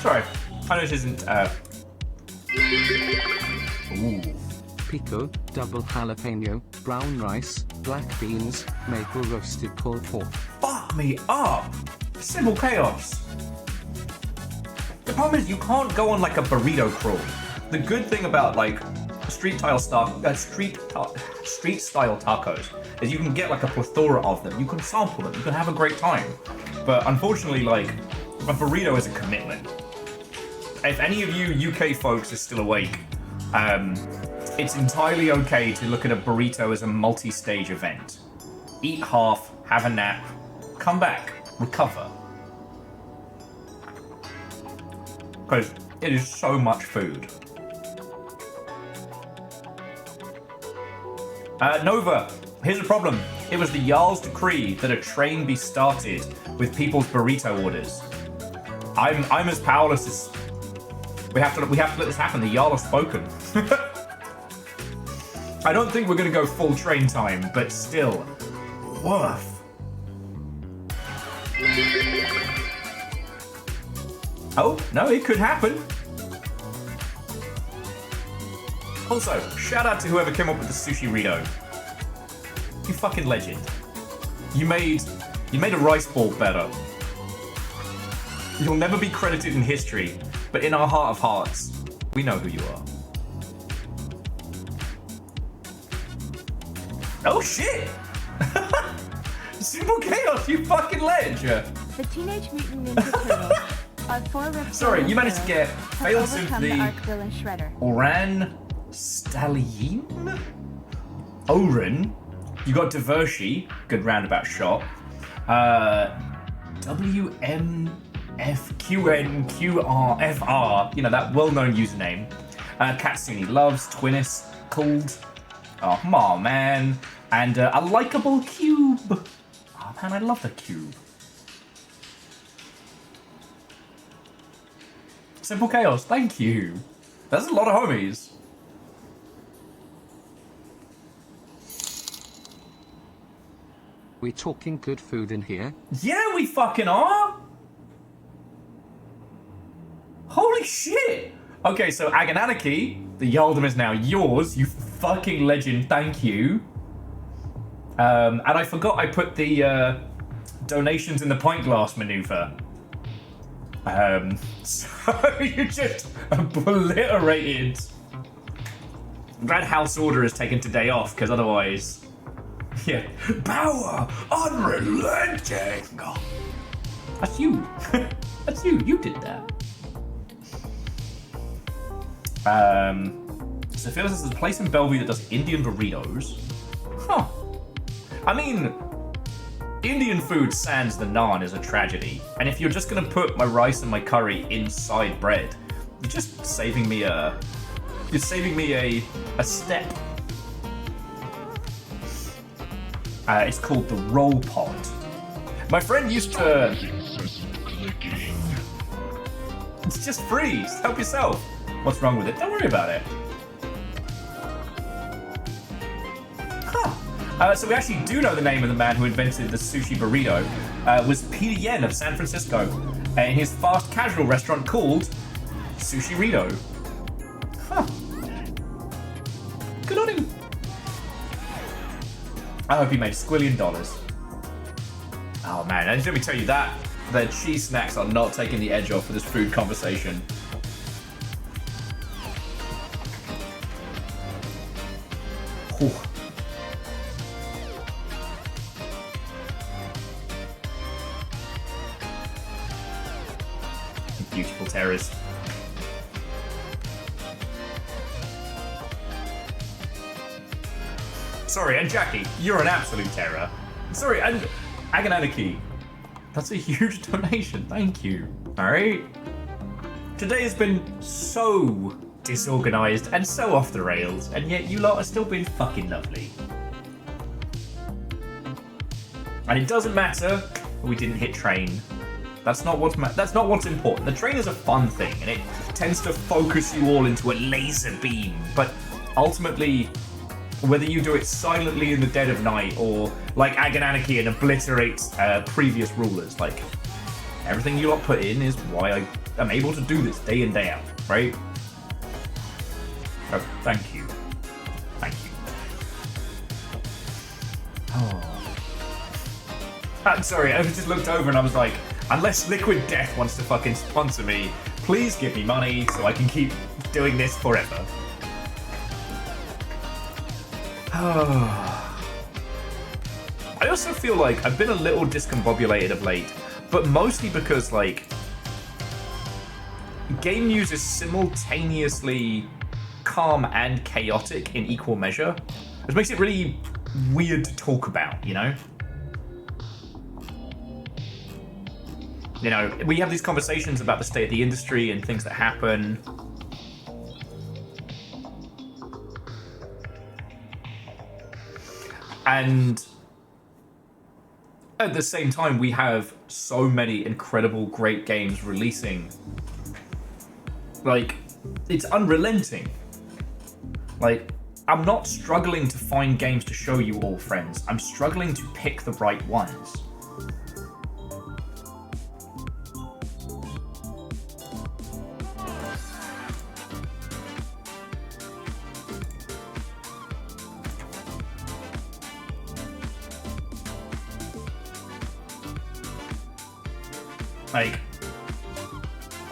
Sorry, I know this isn't. Ooh. Pico, double jalapeno, brown rice, black beans, maple roasted pulled pork. Fuck me up. Simple chaos. The problem is you can't go on like a burrito crawl. The good thing about like street style tacos is you can get like a plethora of them. You can sample them. You can have a great time. But unfortunately, like a burrito is a commitment. If any of you UK folks are still awake, it's entirely okay to look at a burrito as a multi-stage event. Eat half, have a nap, come back, recover. Because it is so much food. Nova, here's the problem. It was the Jarl's decree that a train be started with people's burrito orders. I'm as powerless as we have to let this happen. The Jarl has spoken. I don't think we're gonna go full train time, but still, woof. Oh no, it could happen. Also, shout out to whoever came up with the sushi Rito. You fucking legend. You made a rice ball better. You'll never be credited in history, but in our heart of hearts, we know who you are. Oh shit! Simple chaos, you fucking ledge! The Teenage Mutant Ninja Turtles are 4 reptilian Sorry, you managed to get have Failed overcome the Symphony, Arc-Villain Shredder. Oran Stallion? Oren. You got Divershi, good roundabout shot. WMFQNQRFR, you know, that well-known username. Katsuni Loves, Twinnis, Cold. Oh, man. And a likable cube. Oh, man, I love the cube. Simple Chaos, thank you. That's a lot of homies. We talking good food in here? Yeah, we fucking are. Holy shit. Okay, so Agananarchy, the Yaldum is now yours. You fucking legend, thank you. And I forgot I put the donations in the pint glass maneuver. So you just obliterated. I'm glad House Order has taken today off, because otherwise... Yeah. Power unrelenting. That's you. That's you. You did that. So Phyllis is a place in Bellevue that does Indian burritos. Huh. I mean, Indian food sans the naan is a tragedy. And if you're just gonna put my rice and my curry inside bread, you're just saving me a... You're saving me a step. It's called the Roll Pod. My friend used to... It's just free. Just help yourself. What's wrong with it? Don't worry about it. Huh. So we actually do know the name of the man who invented the sushi burrito. Was Peter Yen of San Francisco. In his fast casual restaurant called Sushi Rito. Huh. Good on him. I hope he made $1 squillion. Oh man, and let me tell you that the cheese snacks are not taking the edge off for this food conversation. Whew. Beautiful terrors. Sorry, and Jackie, you're an absolute terror. Sorry, and Agananarchy, that's a huge donation, thank you. Alright? Today has been so disorganized and so off the rails, and yet you lot have still been fucking lovely. And it doesn't matter we didn't hit train. That's not what's important. The train is a fun thing, and it tends to focus you all into a laser beam, but ultimately, whether you do it silently in the dead of night or like Agananarchy and obliterate previous rulers, like Everything you lot put in is why I am able to do this day in, day out, right? Oh, thank you. Thank you. Oh. I'm sorry, I just looked over and I was like, unless Liquid Death wants to fucking sponsor me, please give me money so I can keep doing this forever. I also feel like I've been a little discombobulated of late, but mostly because, like, game news is simultaneously calm and chaotic in equal measure, which makes it really weird to talk about, you know? You know, we have these conversations about the state of the industry and things that happen. And at the same time, we have so many incredible, great games releasing. Like, it's unrelenting. Like, I'm not struggling to find games to show you all, friends. I'm struggling to pick the right ones. Like,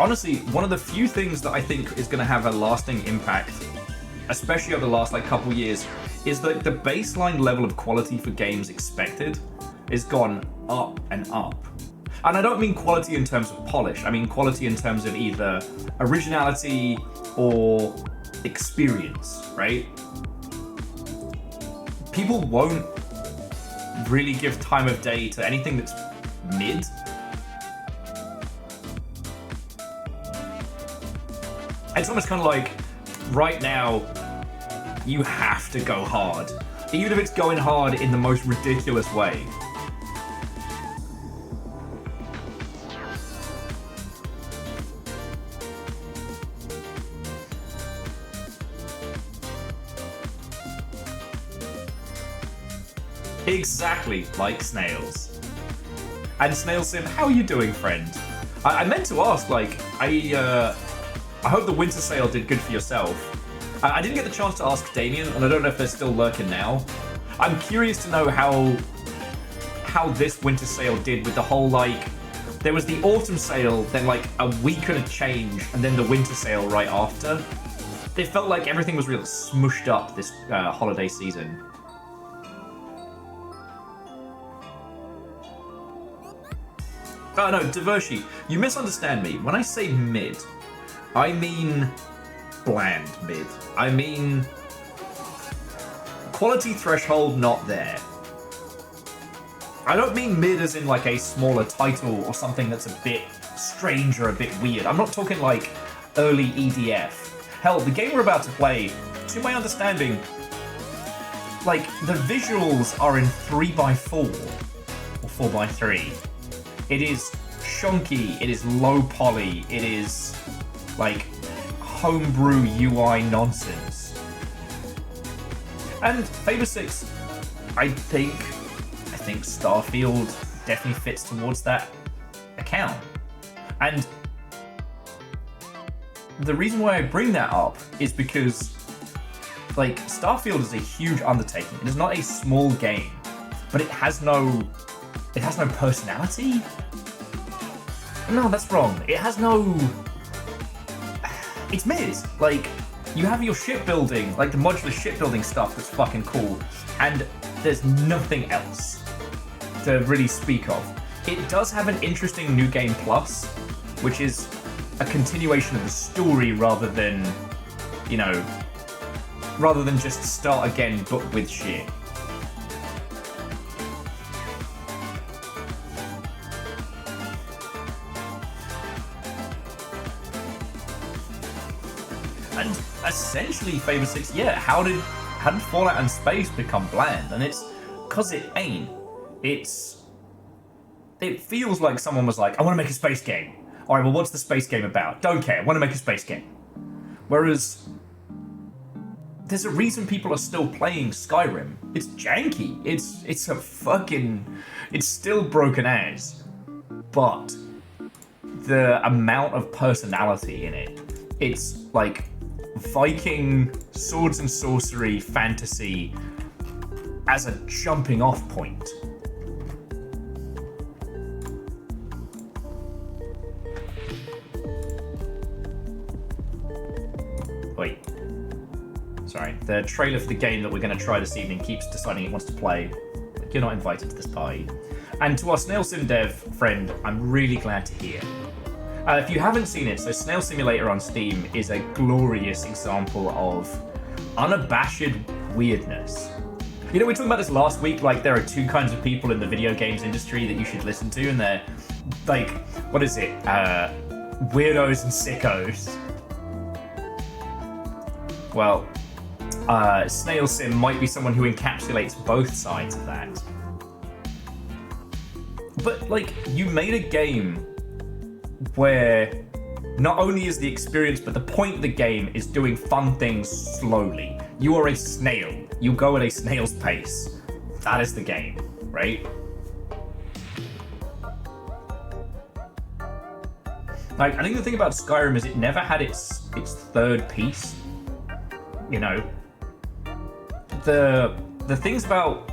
honestly, one of the few things that I think is going to have a lasting impact, especially over the last like couple years, is that the baseline level of quality for games expected is gone up and up. And I don't mean quality in terms of polish, I mean quality in terms of either originality or experience, right? People won't really give time of day to anything that's mid. It's almost kind of like, right now, you have to go hard. Even if it's going hard in the most ridiculous way. Exactly like snails. And Snail Sim, how are you doing, friend? I meant to ask, like, I hope the winter sale did good for yourself. I didn't get the chance to ask Damien, and I don't know if they're still lurking now. I'm curious to know how this winter sale did with the whole, like, there was the autumn sale, then like a week and a change, and then the winter sale right after. It felt like everything was really smushed up this holiday season. Oh no, Divershi, you misunderstand me. When I say mid, I mean bland mid. I mean quality threshold not there. I don't mean mid as in like a smaller title or something that's a bit strange or a bit weird. I'm not talking like early EDF. Hell, the game we're about to play, to my understanding, like the visuals are in 3x4 or 4x3. It is chunky, it is low poly, it is like homebrew UI nonsense. And Fable 6, I think Starfield definitely fits towards that account. And the reason why I bring that up is because like Starfield is a huge undertaking. It is not a small game, but it has no personality? No, that's wrong. It has no... It's mid. Like, you have your shipbuilding, like the modular shipbuilding stuff that's fucking cool, and there's nothing else to really speak of. It does have an interesting New Game Plus, which is a continuation of the story rather than, you know, rather than just start again but with shit. And essentially, Fable 6, yeah, how did Fallout and Space become bland? And it's because it ain't. It feels like someone was like, I want to make a space game. Alright, well, what's the space game about? Don't care, I want to make a space game. Whereas, there's a reason people are still playing Skyrim. It's janky. It's still broken as. But the amount of personality in it. It's like Viking swords and sorcery fantasy as a jumping off point. Wait. Sorry. The trailer for the game that we're going to try this evening keeps deciding it wants to play. You're not invited to this party. And to our Snail Sim Dev friend, I'm really glad to hear. If you haven't seen it, so Snail Simulator on Steam is a glorious example of unabashed weirdness. You know, we were talking about this last week, like there are two kinds of people in the video games industry that you should listen to, and they're like, what is it? Weirdos and sickos. Well, Snail Sim might be someone who encapsulates both sides of that. But, like, you made a game where not only is the experience, but the point of the game is doing fun things slowly. You are a snail. You go at a snail's pace. That is the game, right? Like, I think the thing about Skyrim is it never had its third piece. You know, the things about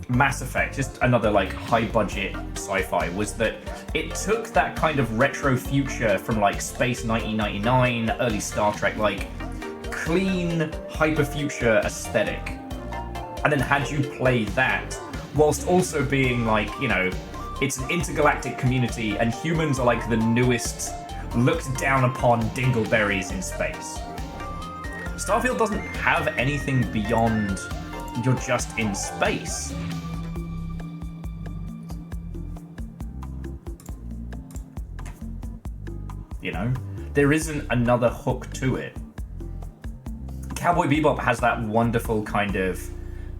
Mass Effect, just another like high budget sci-fi, was that it took that kind of retro future from like Space 1999, early Star Trek, like clean hyper future aesthetic, and then had you play that whilst also being like, you know, it's an intergalactic community and humans are like the newest looked down upon dingleberries in space. Starfield doesn't have anything beyond you're just in space. You know? There isn't another hook to it. Cowboy Bebop has that wonderful kind of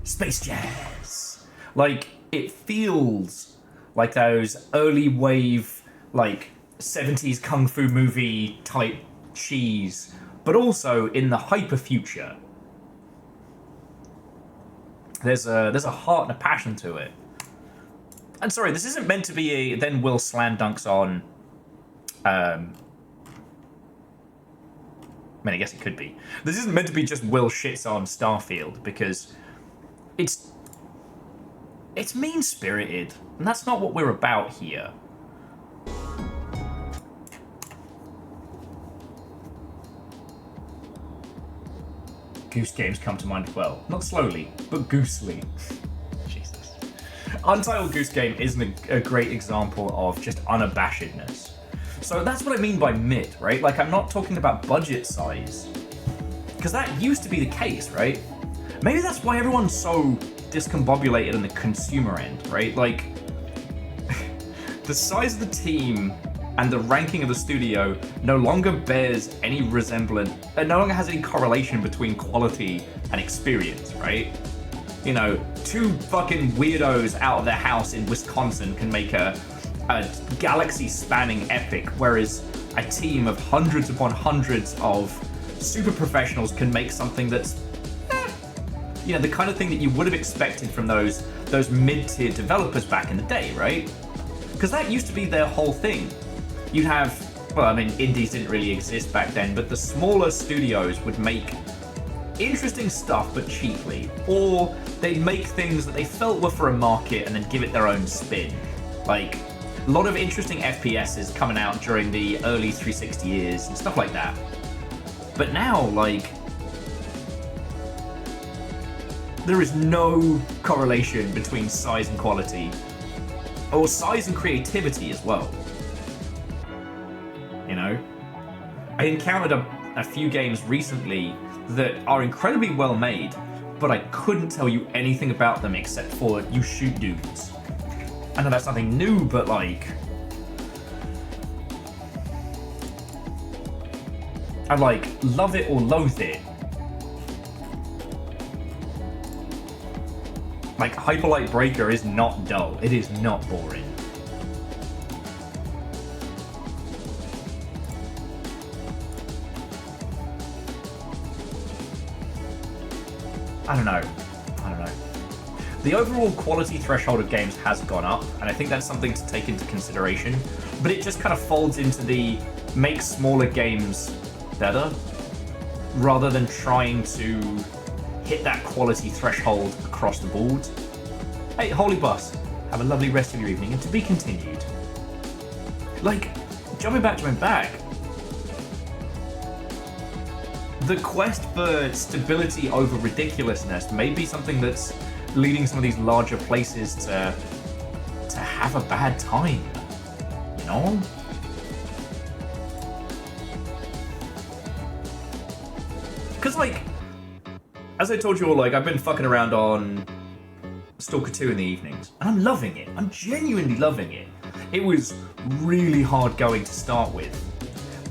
space jazz. Like, it feels like those early wave, like, 70s kung fu movie type cheese, but also in the hyper future. There's a heart and a passion to it. And sorry, this isn't meant to be a then Will slam dunks on. I mean, I guess it could be. This isn't meant to be just Will shits on Starfield, because it's mean-spirited, and that's not what we're about here. Goose games come to mind as well. Not slowly, but goosely. Jesus. Untitled Goose Game isn't a great example of just unabashedness. So that's what I mean by mid, right? Like, I'm not talking about budget size. Because that used to be the case, right? Maybe that's why everyone's so discombobulated on the consumer end, right? Like, the size of the team and the ranking of the studio no longer bears any resemblance, no longer has any correlation between quality and experience, right? You know, two fucking weirdos out of their house in Wisconsin can make a galaxy-spanning epic, whereas a team of hundreds upon hundreds of super professionals can make something that's, you know, the kind of thing that you would have expected from those mid-tier developers back in the day, right? Because that used to be their whole thing. You'd have, well, I mean, indies didn't really exist back then, but the smaller studios would make interesting stuff, but cheaply. Or they'd make things that they felt were for a market and then give it their own spin. Like, a lot of interesting FPSs coming out during the early 360 years and stuff like that. But now, like, there is no correlation between size and quality, or size and creativity as well. You know? I encountered a few games recently that are incredibly well made, but I couldn't tell you anything about them except for you shoot dudes. I know that's nothing new, but like, I like love it or loathe it. Like, Hyperlight Breaker is not dull. It is not boring. I don't know. The overall quality threshold of games has gone up, and I think that's something to take into consideration. But it just kind of folds into the make smaller games better, rather than trying to hit that quality threshold across the board. Hey, Holy Bus, have a lovely rest of your evening, and to be continued. Like, jumping back, the quest for stability over ridiculousness may be something that's leading some of these larger places to have a bad time, you know? Because, like, as I told you all, like, I've been fucking around on Stalker 2 in the evenings, and I'm loving it. I'm genuinely loving it. It was really hard going to start with,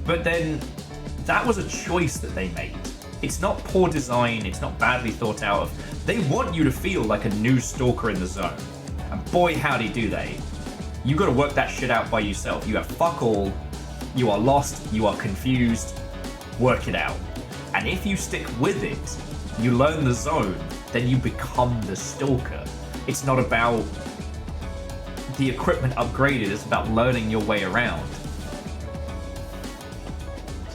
but then that was a choice that they made. It's not poor design, it's not badly thought out of. They want you to feel like a new Stalker in the zone, and boy howdy do they. You gotta work that shit out by yourself. You have fuck all, you are lost, you are confused, work it out. And if you stick with it, you learn the zone, then you become the Stalker. It's not about the equipment upgraded, it's about learning your way around.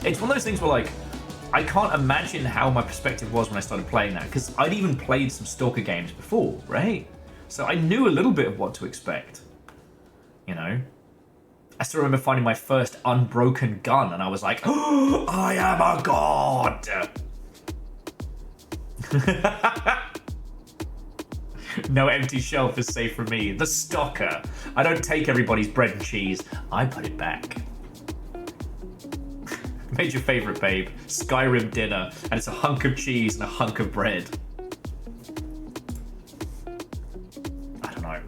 It's one of those things where, like, I can't imagine how my perspective was when I started playing that, because I'd even played some Stalker games before, right? So I knew a little bit of what to expect, you know? I still remember finding my first unbroken gun, and I was like, oh, I am a god! No empty shelf is safe from me. The Stalker. I don't take everybody's bread and cheese. I put it back. Made your favorite, babe. Skyrim dinner, and it's a hunk of cheese and a hunk of bread. I don't know.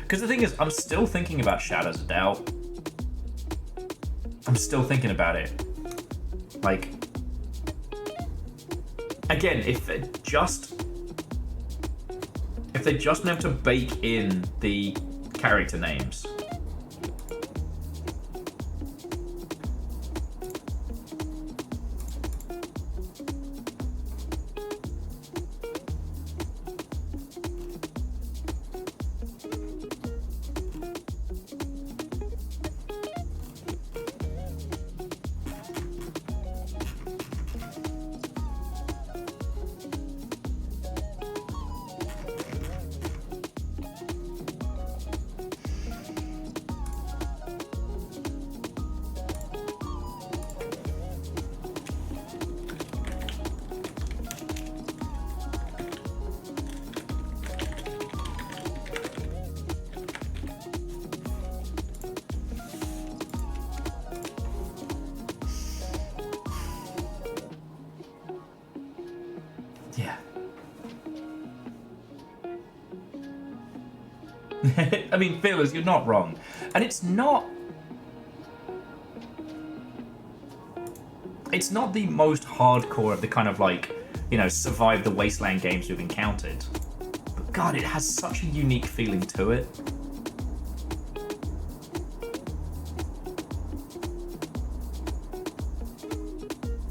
Because the thing is, I'm still thinking about Shadows of Doubt. I'm still thinking about it. Like, again, if they just been able to bake in the character names. I mean, Fearless, you're not wrong. And it's not the most hardcore of the kind of, like, you know, survive the wasteland games we've encountered. But God, it has such a unique feeling to it.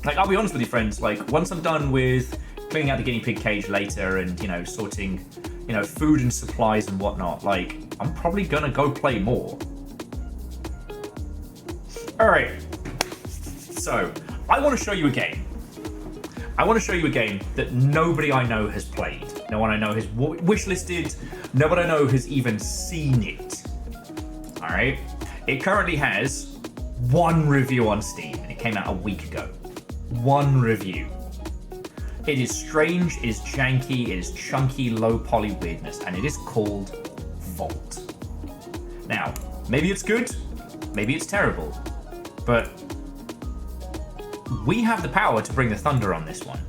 Like, I'll be honest with you, friends, like, once I'm done with cleaning out the guinea pig cage later and, you know, sorting, you know, food and supplies and whatnot, like, I'm probably gonna go play more. Alright. So, I want to show you a game. I want to show you a game that nobody I know has played. No one I know has wishlisted. No one I know has even seen it. Alright? It currently has one review on Steam, and it came out a week ago. One review. It is strange, it is janky, it is chunky, low poly weirdness, and it is called Vault. Now, maybe it's good, maybe it's terrible, but we have the power to bring the thunder on this one.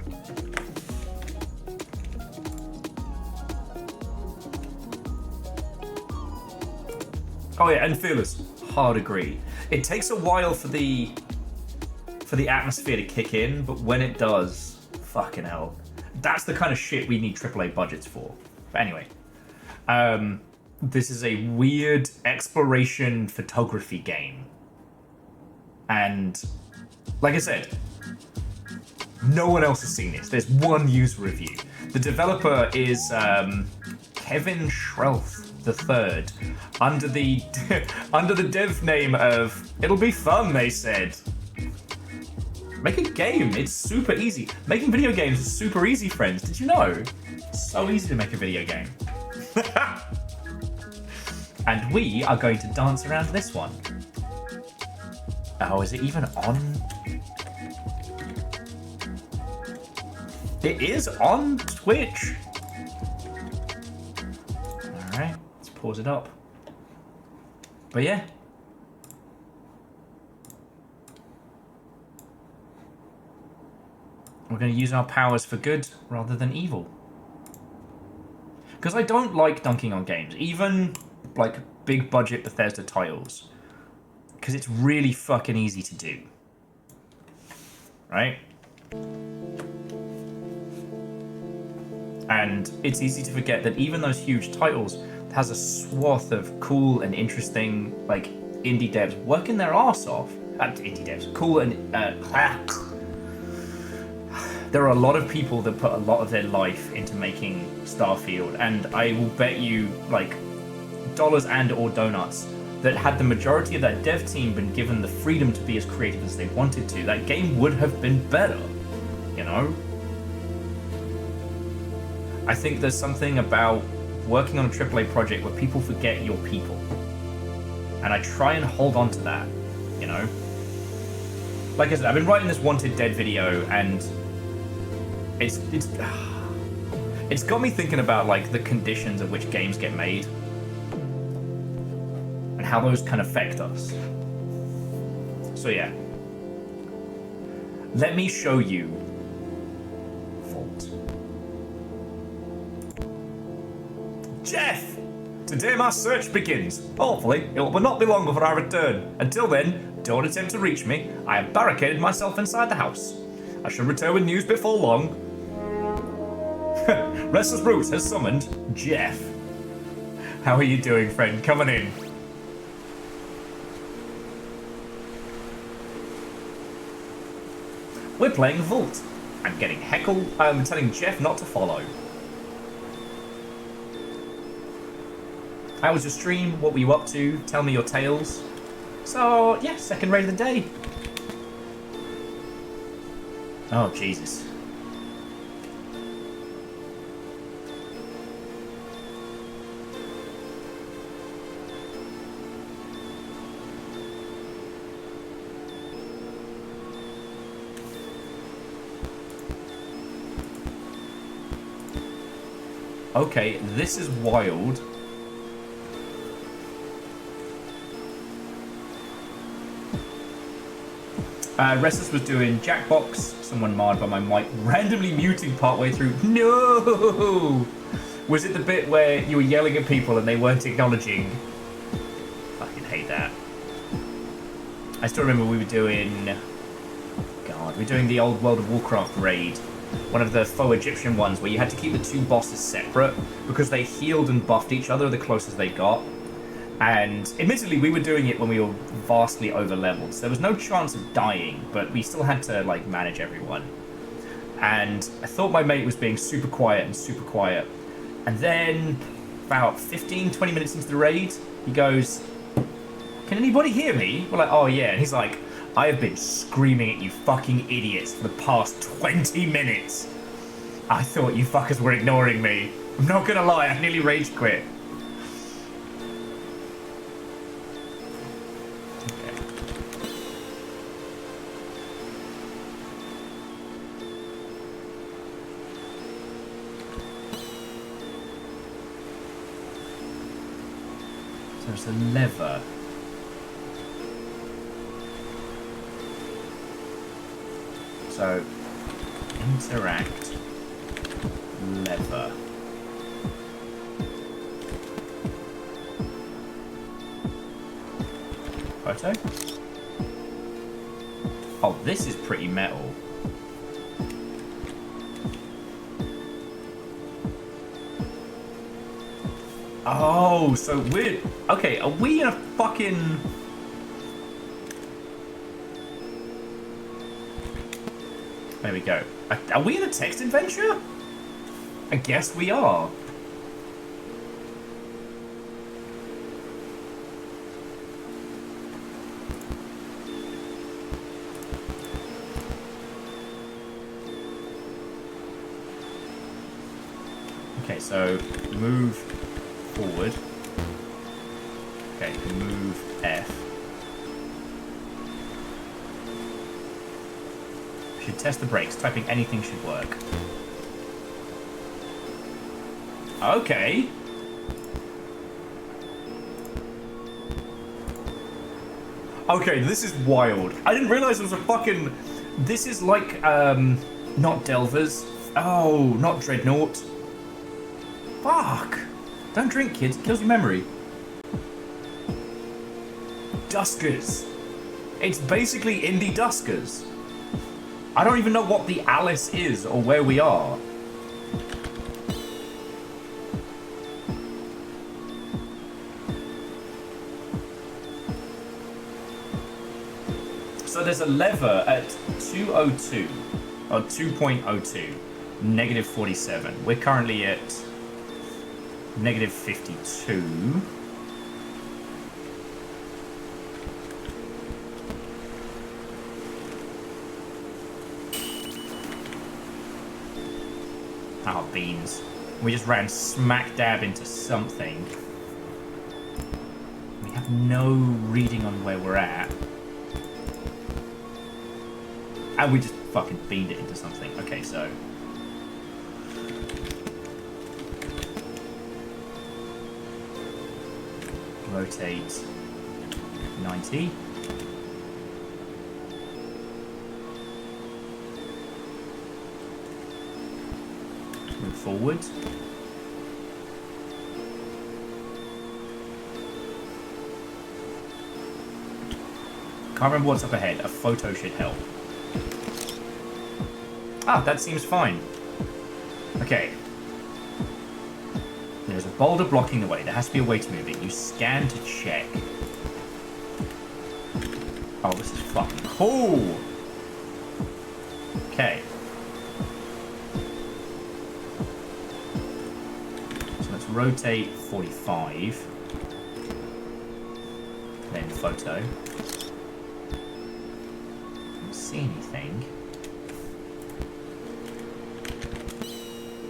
Oh yeah, and Fearless, hard agree. It takes a while for the atmosphere to kick in, but when it does, fucking hell. That's the kind of shit we need AAA budgets for. But anyway, this is a weird exploration photography game. And, like I said, no one else has seen this. There's one user review. The developer is Kevin Schrelth. the 3rd under the under the dev name of "It'll be fun," they said. Make a game. It's super easy. Making video games is super easy, friends. Did you know? It's so easy to make a video game. And we are going to dance around this one. Oh, is it even on? It is on Twitch. Alright, let's pause it up. But yeah. We're going to use our powers for good rather than evil. Because I don't like dunking on games, even like big budget Bethesda titles. Because it's really fucking easy to do. Right? And it's easy to forget that even those huge titles has a swath of cool and interesting, like, indie devs working their arse off. Indie devs. Cool and... There are a lot of people that put a lot of their life into making Starfield, and I will bet you, like, dollars and or donuts, that had the majority of that dev team been given the freedom to be as creative as they wanted to, that game would have been better, you know? I think there's something about working on a AAA project where people forget your people. And I try and hold on to that, you know? Like I said, I've been writing this Wanted Dead video, and it's got me thinking about, like, the conditions of which games get made and how those can affect us. So yeah, let me show you Vault. Jeff! Today my search begins. Hopefully it will not be long before I return. Until then, don't attempt to reach me. I have barricaded myself inside the house. I shall return with news before long. Restless Roots has summoned Jeff. How are you doing, friend? Coming in. We're playing Vault. I'm getting heckled. I'm telling Jeff not to follow. How was your stream? What were you up to? Tell me your tales. So, yeah, second raid of the day. Oh, Jesus. Okay, this is wild. Restless was doing Jackbox, someone marred by my mic randomly muting partway through. No! Was it the bit where you were yelling at people and they weren't acknowledging? Fucking hate that. I still remember we were doing... God, we were doing the old World of Warcraft raid. One of the faux Egyptian ones where you had to keep the two bosses separate because they healed and buffed each other the closest they got. And admittedly, we were doing it when we were vastly over-leveled, so there was no chance of dying, but we still had to, like, manage everyone. And I thought my mate was being super quiet. And then, about 15-20 minutes into the raid, he goes, "Can anybody hear me?" We're like, "Oh yeah." And he's like, "I have been screaming at you fucking idiots for the past 20 minutes. I thought you fuckers were ignoring me. I'm not gonna lie, I nearly rage quit." There's a lever. So, interact, lever. Photo? Oh, this is pretty metal. Oh, so we're... Okay, are we in a fucking... There we go. Are we in a text adventure? I guess we are. Okay, so move forward. Okay, move F. Should test the brakes. Typing anything should work. Okay. Okay, this is wild. I didn't realize it was a fucking... This is like, not Delvers. Oh, not Dreadnought. Fuck. Don't drink, kids. It kills your memory. Duskers. It's basically indie Duskers. I don't even know what the Alice is or where we are. So there's a lever at 202, or 2.02, negative 47. We're currently at negative 52. Oh, beans. We just ran smack dab into something. We have no reading on where we're at. And we just fucking beamed it into something. Okay, so... rotate 90. Move forward. Can't remember what's up ahead. A photo should help. Ah, that seems fine. Okay. There's a boulder blocking the way. There has to be a way to move it. You scan to check. Oh, this is fucking cool. Okay. So let's rotate 45. Then photo. Don't see anything.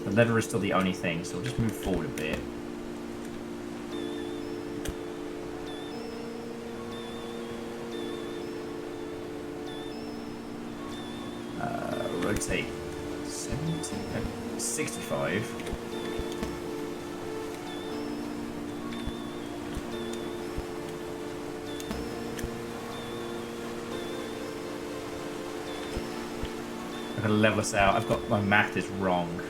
The lever is still the only thing, so we'll just move forward a bit. Rotate 70, 65. I'm gonna level us out. I've got my math is wrong.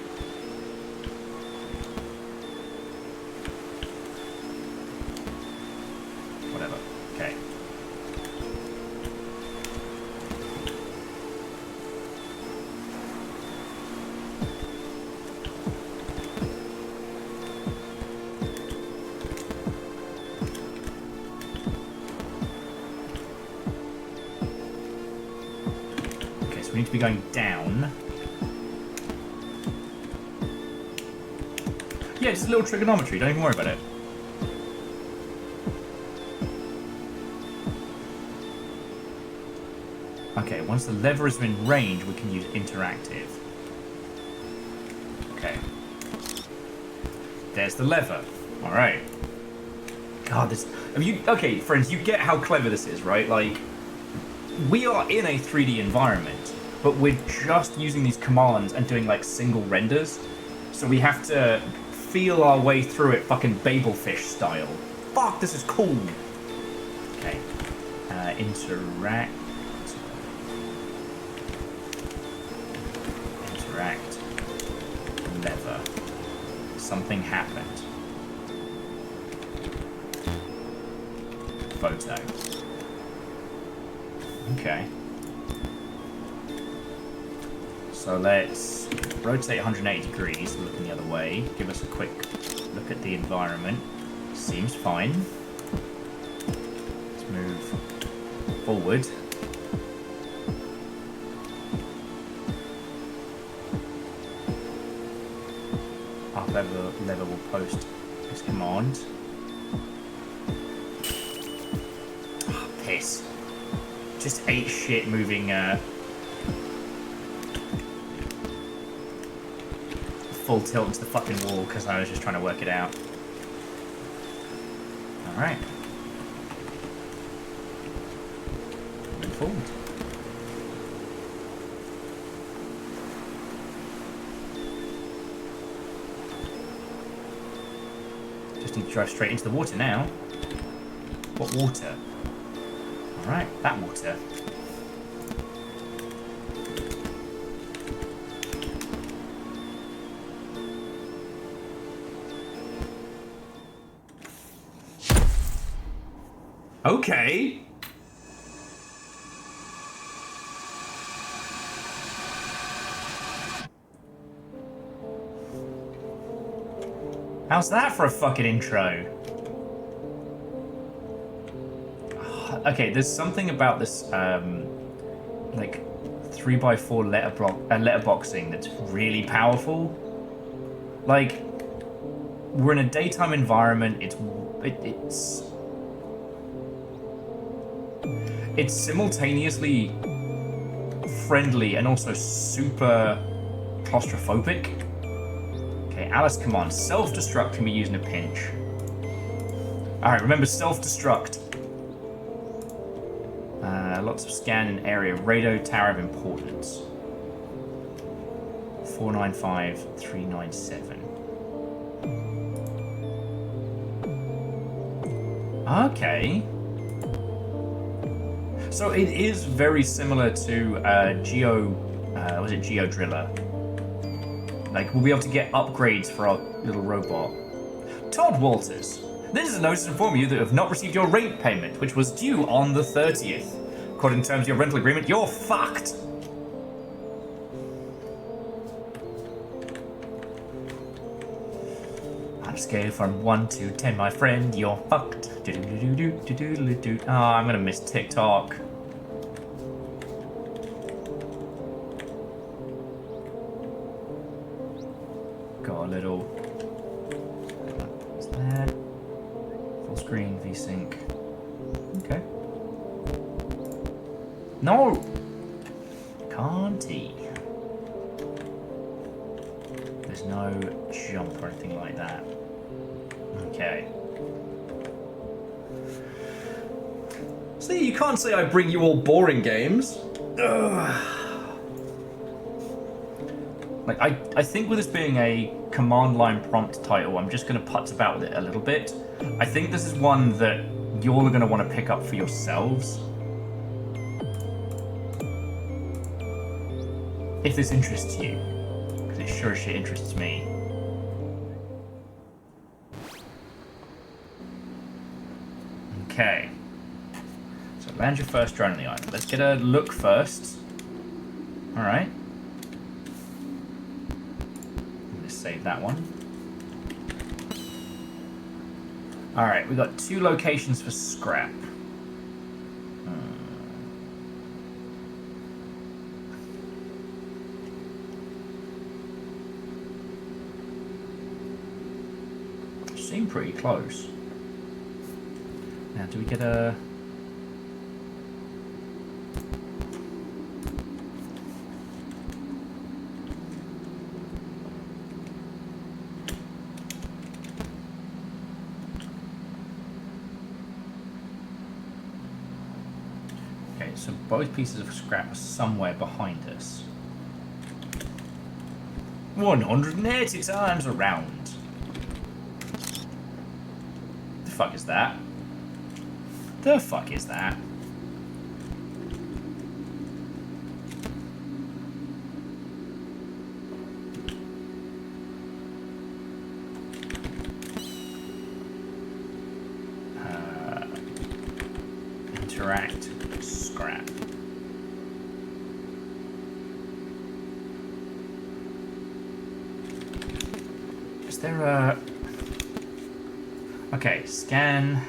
Whatever. Okay. Okay, so we need to be going down. Yeah, it's a little trigonometry. Don't even worry about it. Okay, once the lever is in range, we can use interactive. Okay. There's the lever. Alright. God, this... I mean, okay, friends, you get how clever this is, right? Like, we are in a 3D environment, but we're just using these commands and doing, like, single renders. So we have to feel our way through it fucking Babelfish style. Fuck, this is cool. Okay. Interact. Lever. Something happened. Photo. Okay. So let's rotate 180 degrees, looking the other way. Give us a quick look at the environment. Seems fine. Let's move forward. Lever will post this command. Oh, piss. Just ate shit moving full tilt into the fucking wall because I was just trying to work it out. Alright. Move forward. Just need to drive straight into the water now. What water? Alright, that water. Okay. How's that for a fucking intro? Okay, there's something about this, like 3x4 letterboxing that's really powerful. Like, we're in a daytime environment. It's simultaneously friendly and also super claustrophobic. Okay, Alice, come on. Self-destruct can be used in a pinch. Alright, remember self-destruct. Lots of scan in area. Radar tower of importance. 495397. Okay. So it is very similar to was it Geo Driller? Like, we'll be able to get upgrades for our little robot. Todd Walters, this is a notice to inform you that you have not received your rent payment, which was due on the 30th. According to terms of your rental agreement, you're fucked. On a scale from 1 to 10, my friend, you're fucked. Oh, I'm gonna miss TikTok. Got a little. What's that? Full screen, VSync. Okay. No! Can't he? There's no jump or anything like that. Okay. See, you can't say I bring you all boring games. Ugh. Like, I think with this being a command line prompt title, I'm just going to putz about with it a little bit. I think this is one that you're all going to want to pick up for yourselves. If this interests you. Because it sure as shit interests me. Okay. So land your first drone on the island. Let's get a look first. Alright. Save that one. Alright, we got 2 locations for scrap. Seem pretty close. Now, do we get a... So both pieces of scrap are somewhere behind us. 180 times around. The fuck is that? The fuck is that? Interact. Scrap. Is there a... Okay, scan,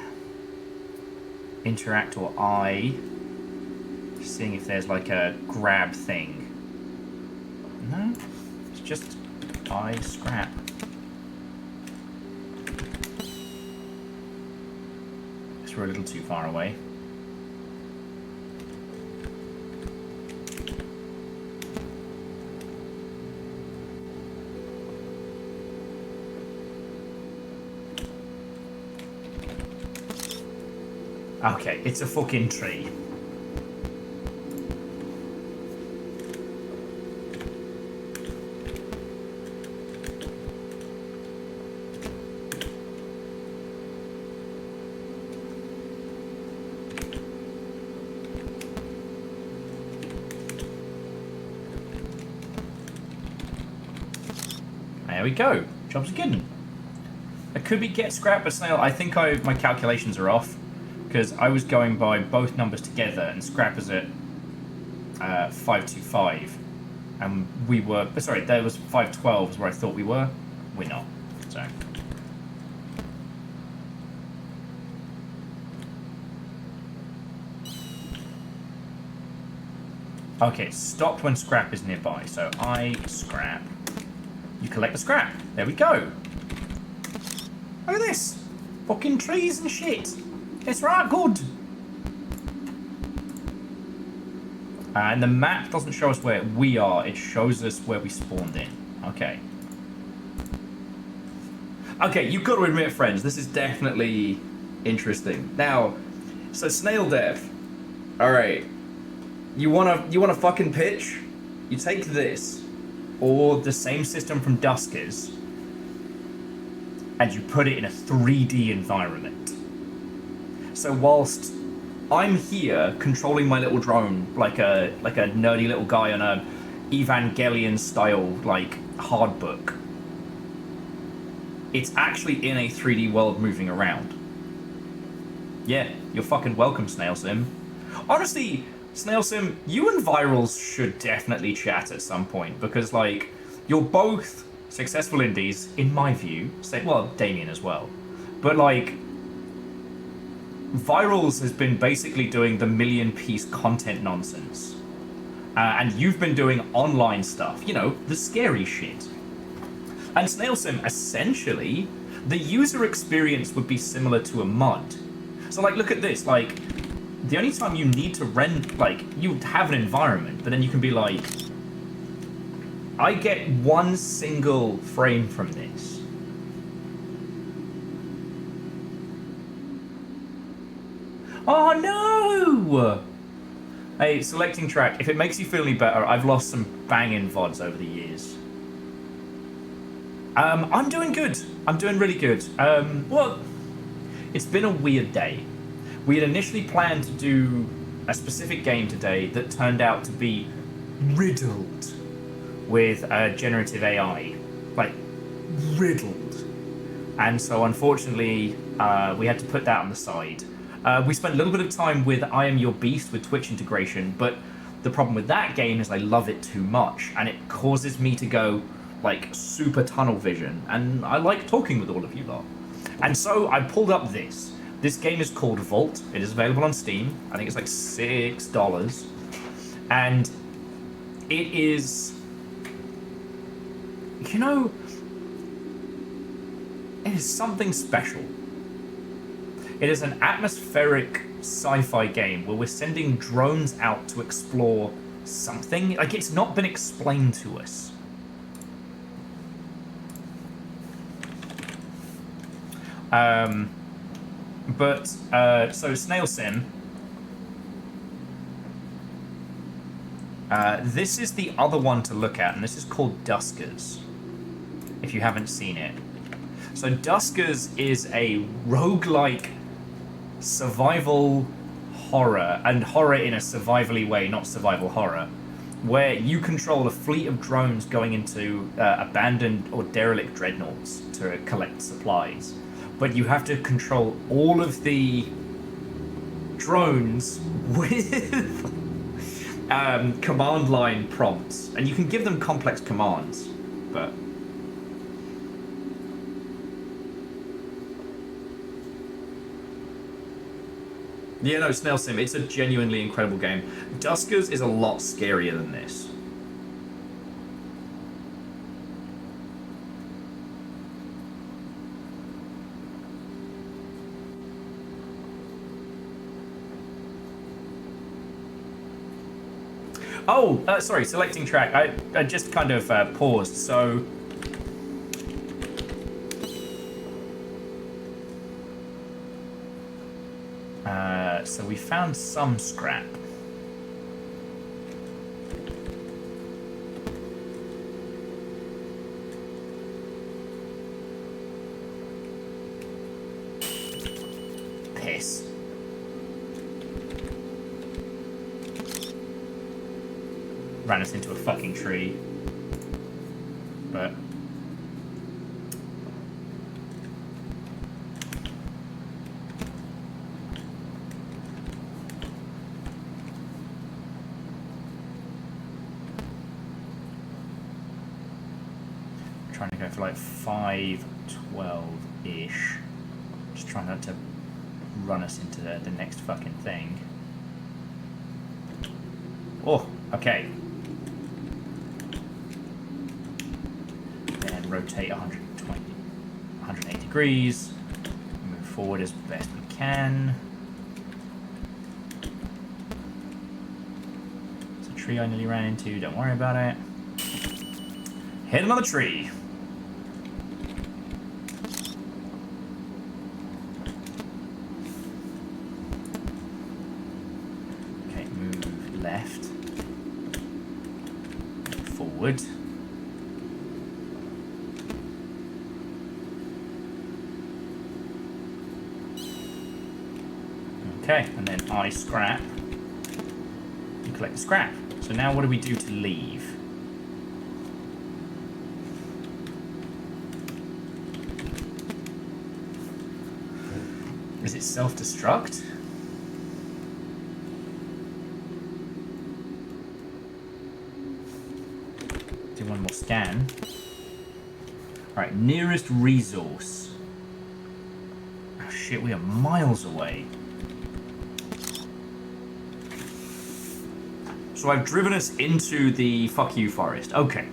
interact, or I. Seeing if there's like a grab thing. No, it's just I scrap. Guess we're a little too far away. Okay, it's a fucking tree. There we go. Job's good. It could be get scrap, but snail. I think my calculations are off because I was going by both numbers together, and scrap is at 525, and we were. Sorry, there was 512 is where I thought we were. We're not. So. Okay, it stopped when scrap is nearby. So I scrap. You collect the scrap. There we go. Look at this. Fucking trees and shit. It's right good. And the map doesn't show us where we are. It shows us where we spawned in. Okay. Okay, you've got to admit, friends, this is definitely interesting. Now, so Snail Dev. Alright. You wanna fucking pitch? You take this. Or the same system from Duskers, and you put it in a 3D environment. So whilst I'm here controlling my little drone like a nerdy little guy on a Evangelion style like hard book, it's actually in a 3D world moving around. Yeah, you're fucking welcome, Snail Sim. Honestly, Snail Sim, you and Virals should definitely chat at some point, because, like, you're both successful indies, in my view. Well, Damien as well. But, like, Virals has been basically doing the million-piece content nonsense. And you've been doing online stuff, you know, the scary shit. And Snail Sim, essentially, the user experience would be similar to a mod. So, like, look at this, like... The only time you need to you have an environment, but then you can be like, I get one single frame from this. Oh no! Hey, selecting track, if it makes you feel any better, I've lost some banging VODs over the years. I'm doing good. I'm doing really good. Well, it's been a weird day. We had initially planned to do a specific game today that turned out to be riddled with generative AI. Like, riddled. And so, unfortunately, we had to put that on the side. We spent a little bit of time with I Am Your Beast with Twitch integration, but the problem with that game is I love it too much, and it causes me to go, like, super tunnel vision, and I like talking with all of you lot. And so, I pulled up this. This game is called Vault. It is available on Steam. I think it's like $6. And it is... You know... It is something special. It is an atmospheric sci-fi game where we're sending drones out to explore something. Like, it's not been explained to us. So Snail Sim, this is the other one to look at, and this is called Duskers, if you haven't seen it. So Duskers is a roguelike survival horror, and horror in a survivally way, not survival horror, where you control a fleet of drones going into abandoned or derelict dreadnoughts to collect supplies. But you have to control all of the drones with command line prompts. And you can give them complex commands, but... Yeah, no, Snail Sim, it's a genuinely incredible game. Duskers is a lot scarier than this. Oh, sorry, selecting track. I just kind of paused, so... so we found some scrap. Piss. Ran us into a fucking tree. But trying to go for like 512-ish. Just trying not to run us into the next fucking thing. Oh, okay. Then rotate 180 degrees. Move forward as best we can. It's a tree I nearly ran into, don't worry about it. Hit another tree. Okay, move left. Move forward. Okay, and then I scrap and collect the scrap. So now what do we do to leave? Is it self-destruct? Do one more scan. Alright, nearest resource. Oh shit, we are miles away. So I've driven us into the fuck you forest. Okay.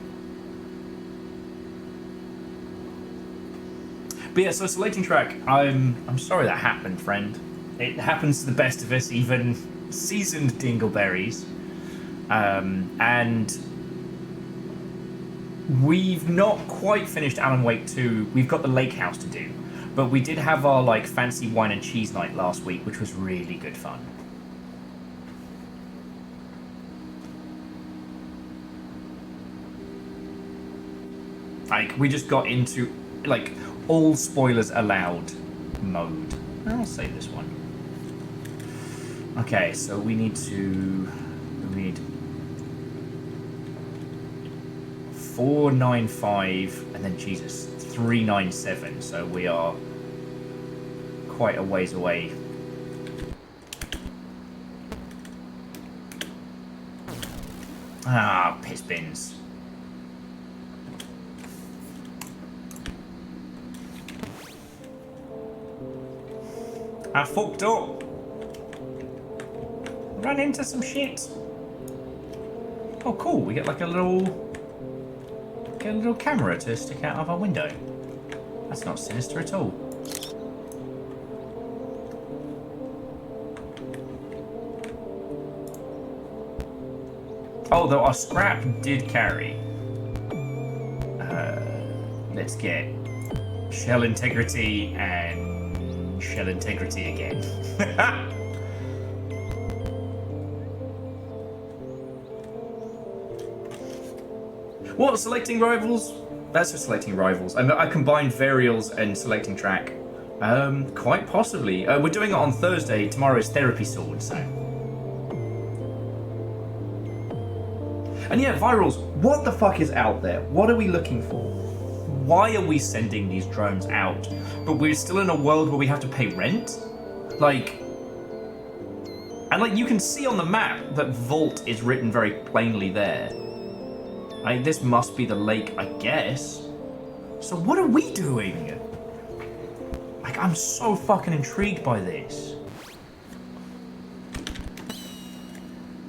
But yeah, so selecting track, I'm sorry that happened, friend. It happens to the best of us, even seasoned dingleberries. And we've not quite finished Alan Wake 2. We've got the lake house to do. But we did have our like fancy wine and cheese night last week, which was really good fun. Like, we just got into, like, all spoilers allowed mode. I'll save this one. Okay, so we need 495 and then, Jesus, 397. So we are quite a ways away. Ah, piss bins. I fucked up. Ran into some shit. Oh, cool. We get like a little camera to stick out of our window. That's not sinister at all. Oh, though our scrap did carry. Let's get shell integrity and shell integrity again. What, selecting rivals? That's for selecting rivals. I combined varials and selecting track. Quite possibly. We're doing it on Thursday. Tomorrow is therapy sword, so. And yeah, virals, what the fuck is out there? What are we looking for? Why are we sending these drones out? But we're still in a world where we have to pay rent? Like... And like, you can see on the map that Vault is written very plainly there. Like, this must be the lake, I guess. So what are we doing? Like, I'm so fucking intrigued by this.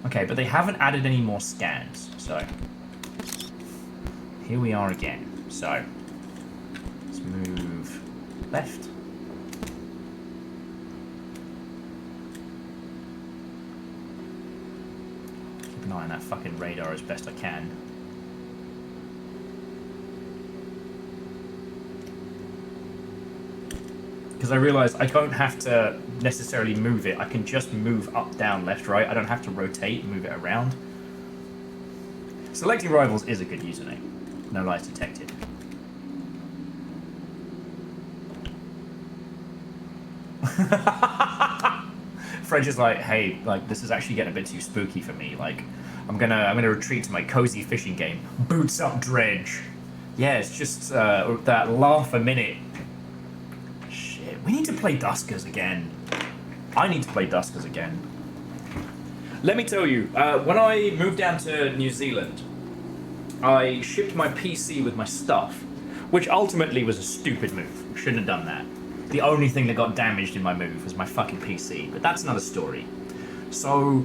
Okay, but they haven't added any more scans, so... Here we are again. So... Let's move left. Keep an eye on that fucking radar as best I can. Because I realised I don't have to necessarily move it. I can just move up, down, left, right. I don't have to rotate and move it around. Selecting rivals is a good username. No lies detected. French is like, hey, like this is actually getting a bit too spooky for me. Like, I'm gonna retreat to my cozy fishing game. Boots up dredge. Yeah, it's just that laugh a minute. Shit, we need to play Duskers again. I need to play Duskers again. Let me tell you, when I moved down to New Zealand, I shipped my PC with my stuff, which ultimately was a stupid move. Shouldn't have done that. The only thing that got damaged in my move was my fucking PC, but that's another story. So,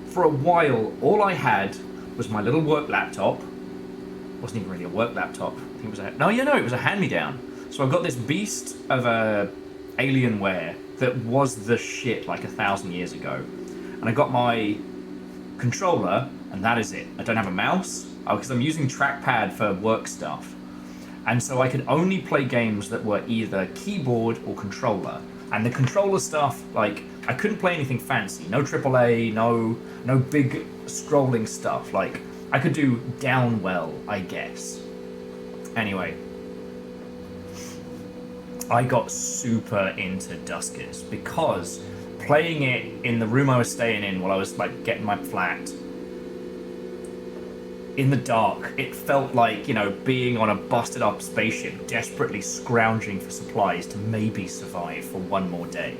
for a while, all I had was my little work laptop. Wasn't even really a work laptop. I think it was it was a hand-me-down. So I've got this beast of a Alienware that was the shit like 1,000 years ago. And I got my controller, and that is it. I don't have a mouse, because I'm using trackpad for work stuff. And so I could only play games that were either keyboard or controller. And the controller stuff, like, I couldn't play anything fancy. No AAA, no big scrolling stuff. Like, I could do Downwell, I guess. Anyway, I got super into Duskers because playing it in the room I was staying in while I was, like, getting my flat, in the dark, it felt like, you know, being on a busted up spaceship, desperately scrounging for supplies to maybe survive for one more day.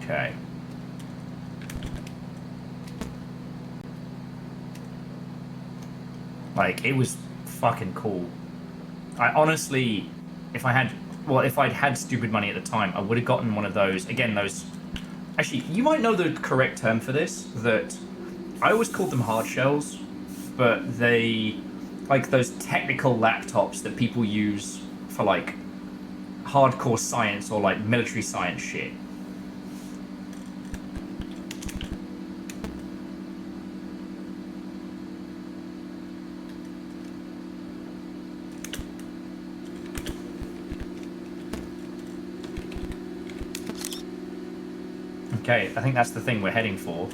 Okay. Like, it was fucking cool. I honestly, if I'd had stupid money at the time, I would have gotten one of those, again, those, actually, you might know the correct term for this, that, I always called them hard shells, but they, like those technical laptops that people use for, like, hardcore science or, like, military science shit. Okay, I think that's the thing we're heading for.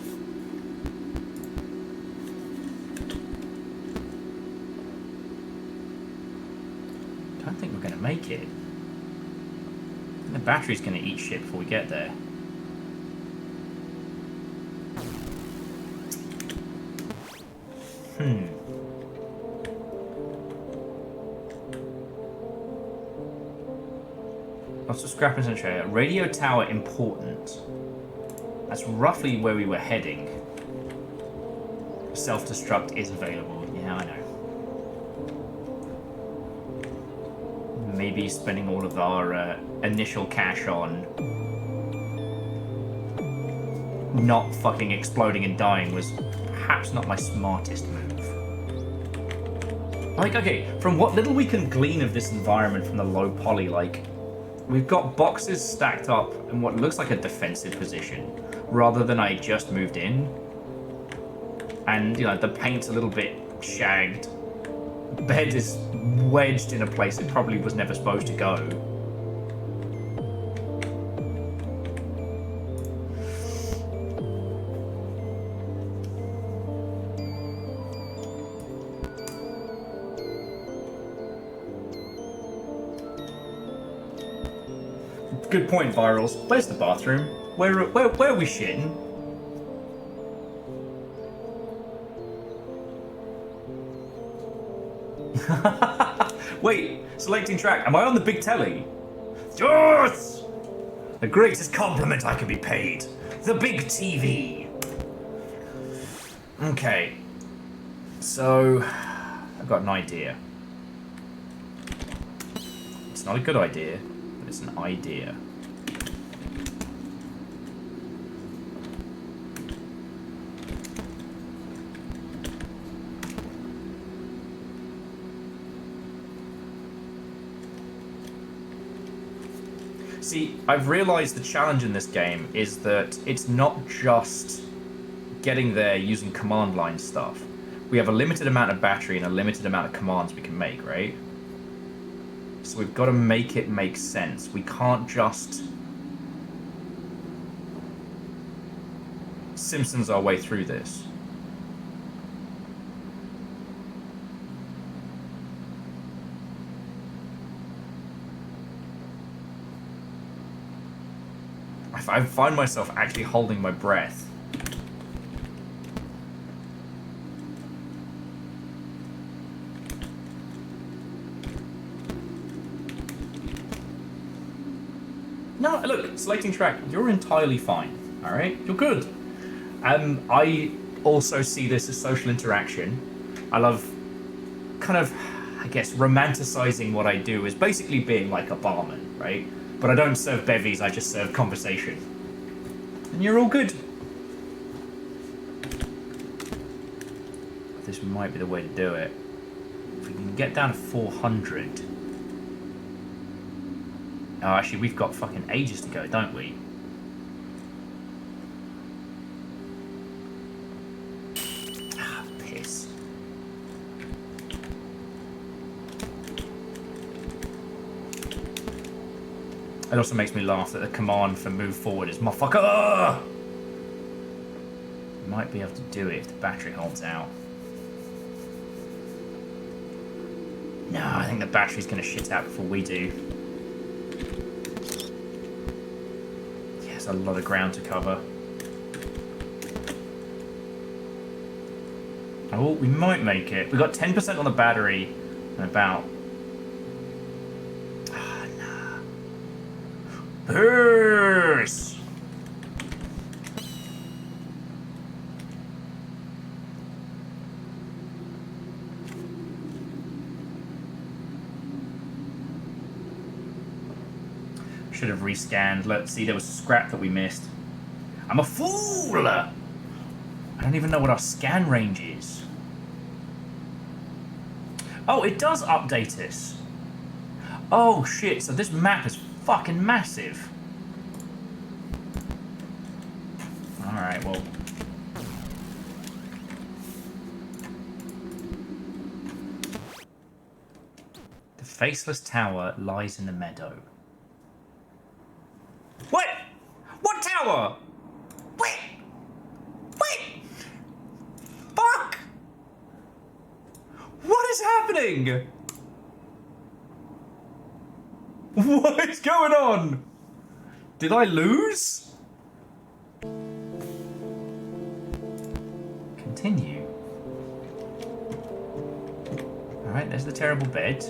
Don't think we're going to make it. I think the battery's going to eat shit before we get there. Lots of scrap and century. Radio tower important. That's roughly where we were heading. Self-destruct is available. Yeah, I know. Maybe spending all of our initial cash on not fucking exploding and dying was perhaps not my smartest move. Like, okay, from what little we can glean of this environment from the low poly, like, we've got boxes stacked up in what looks like a defensive position, rather than I just moved in. And, you know, the paint's a little bit shagged. Bed is wedged in a place it probably was never supposed to go. Good point, Virals. Where's the bathroom? Where are we shitting? Wait, selecting track. Am I on the big telly? Yes! The greatest compliment I can be paid. The big TV. Okay. So, I've got an idea. It's not a good idea, but it's an idea. See, I've realised the challenge in this game is that it's not just getting there using command line stuff. We have a limited amount of battery and a limited amount of commands we can make, right? So we've got to make it make sense. We can't just Simpsons our way through this. I find myself actually holding my breath. No, look, selecting track, you're entirely fine, alright? You're good. I also see this as social interaction. I love kind of, I guess, romanticizing what I do as basically being like a barman, right? But I don't serve bevies, I just serve conversation. And you're all good. This might be the way to do it. If we can get down to 400. Oh, actually, we've got fucking ages to go, don't we? Ah, piss. It also makes me laugh that the command for move forward is motherfucker. Might be able to do it if the battery holds out. No, I think the battery's going to shit out before we do. Yeah, there's a lot of ground to cover. Oh, we might make it. We've got 10% on the battery and about... Ah, nah. Purse! Should have rescanned. Let's see, there was scrap that we missed. I'm a fool! I don't even know what our scan range is. Oh, it does update us. Oh shit, so this map is fucking massive. Alright, well. The faceless tower lies in the meadow. What? What tower? Wait! Wait! Fuck! What is happening? What is going on? Did I lose? Continue. Alright, there's the terrible bed.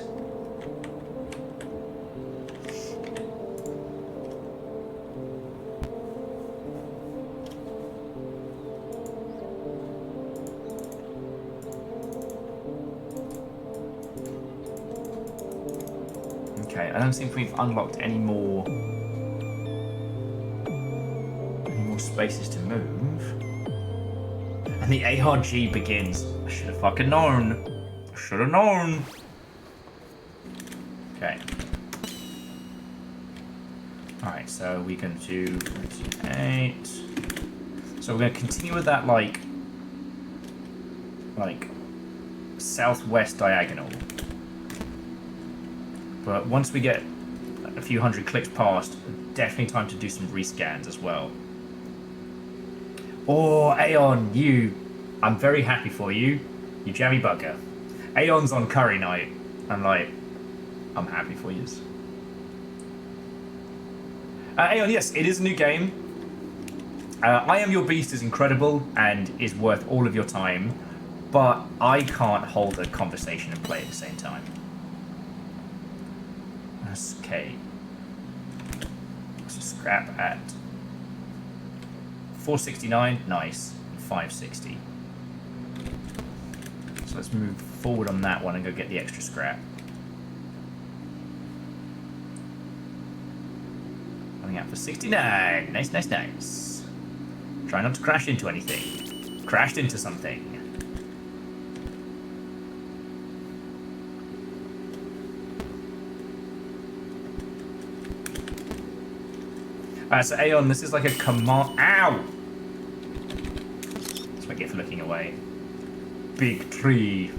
I don't think we've unlocked any more spaces to move. And the ARG begins. I should have fucking known. I should have known. Okay. Alright, so we can do 8. So we're going to continue with that like southwest diagonal. But once we get a few hundred clicks past, definitely time to do some rescans as well. Oh, Aeon, I'm very happy for you. You jammy bugger. Aeon's on curry night. I'm happy for you. Aeon, yes, it is a new game. I Am Your Beast is incredible and is worth all of your time, but I can't hold a conversation and play at the same time. Okay. So scrap at 469, nice. 560. So let's move forward on that one and go get the extra scrap. Running out for 69. Nice, nice, nice. Try not to crash into anything. Crashed into something. So Aeon, this is like a command. Ow! That's what I get for looking away. Big tree.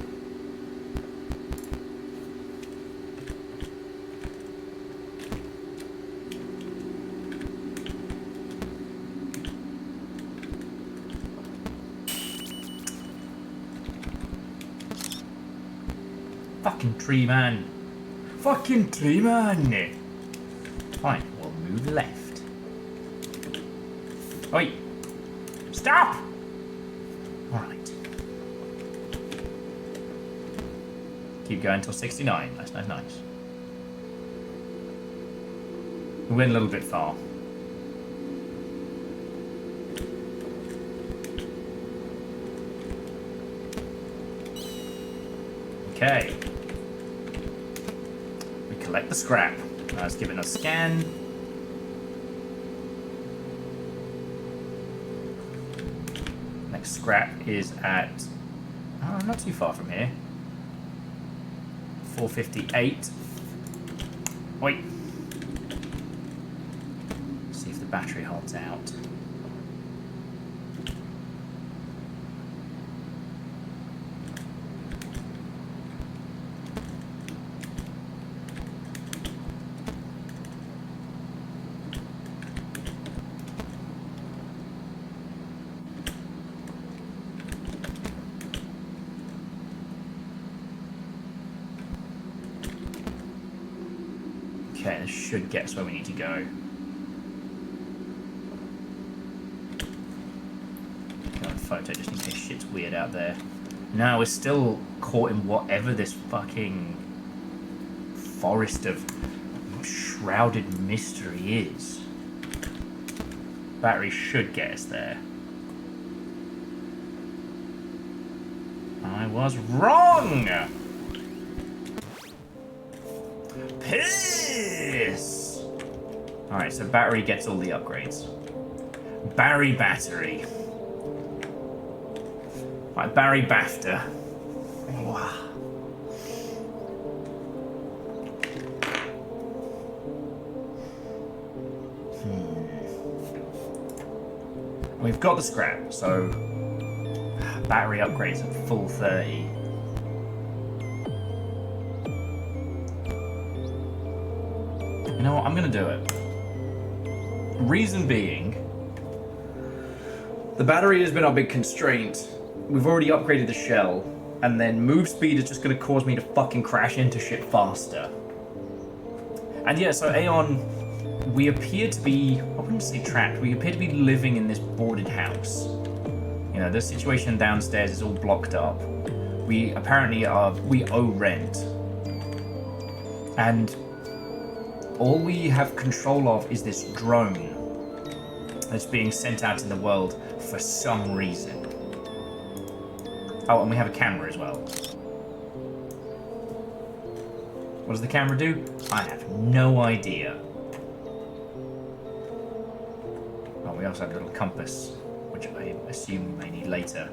Fucking tree man. Fucking tree man. Fine, we'll move left. Oi! Stop! Alright. Keep going until 69. Nice, nice, nice. We went a little bit far. Okay. We collect the scrap. Now let's give it a scan. Next scrap is at... oh, not too far from here. 458. Wait. See if the battery holds out. Okay, this should get us where we need to go. Go on photo just in case shit's weird out there. No, we're still caught in whatever this fucking forest of shrouded mystery is. Battery should get us there. I was wrong! Piss! Alright, so battery gets all the upgrades. Barry battery. Right, Barry BAFTA. Wow. We've got the scrap, so battery upgrades at full 30. You know what? I'm gonna do it. Reason being, the battery has been our big constraint. We've already upgraded the shell, and then move speed is just gonna cause me to fucking crash into shit faster. And yeah, so Aeon, we appear to be, I wouldn't say trapped, we appear to be living in this boarded house. You know, the situation downstairs is all blocked up. We apparently we owe rent. And all we have control of is this drone that's being sent out in the world for some reason. Oh, and we have a camera as well. What does the camera do? I have no idea. Oh, we also have a little compass, which I assume we may need later.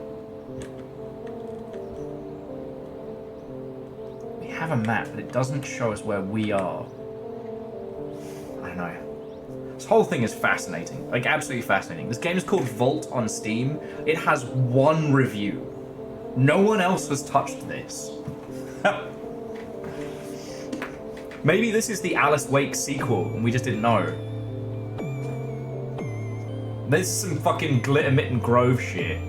We have a map, but it doesn't show us where we are. I don't know. This whole thing is fascinating. Like, absolutely fascinating. This game is called Vault on Steam. It has 1 review. No one else has touched this. Maybe this is the Alice Wake sequel, and we just didn't know. This is some fucking Glitter Mitten Grove shit.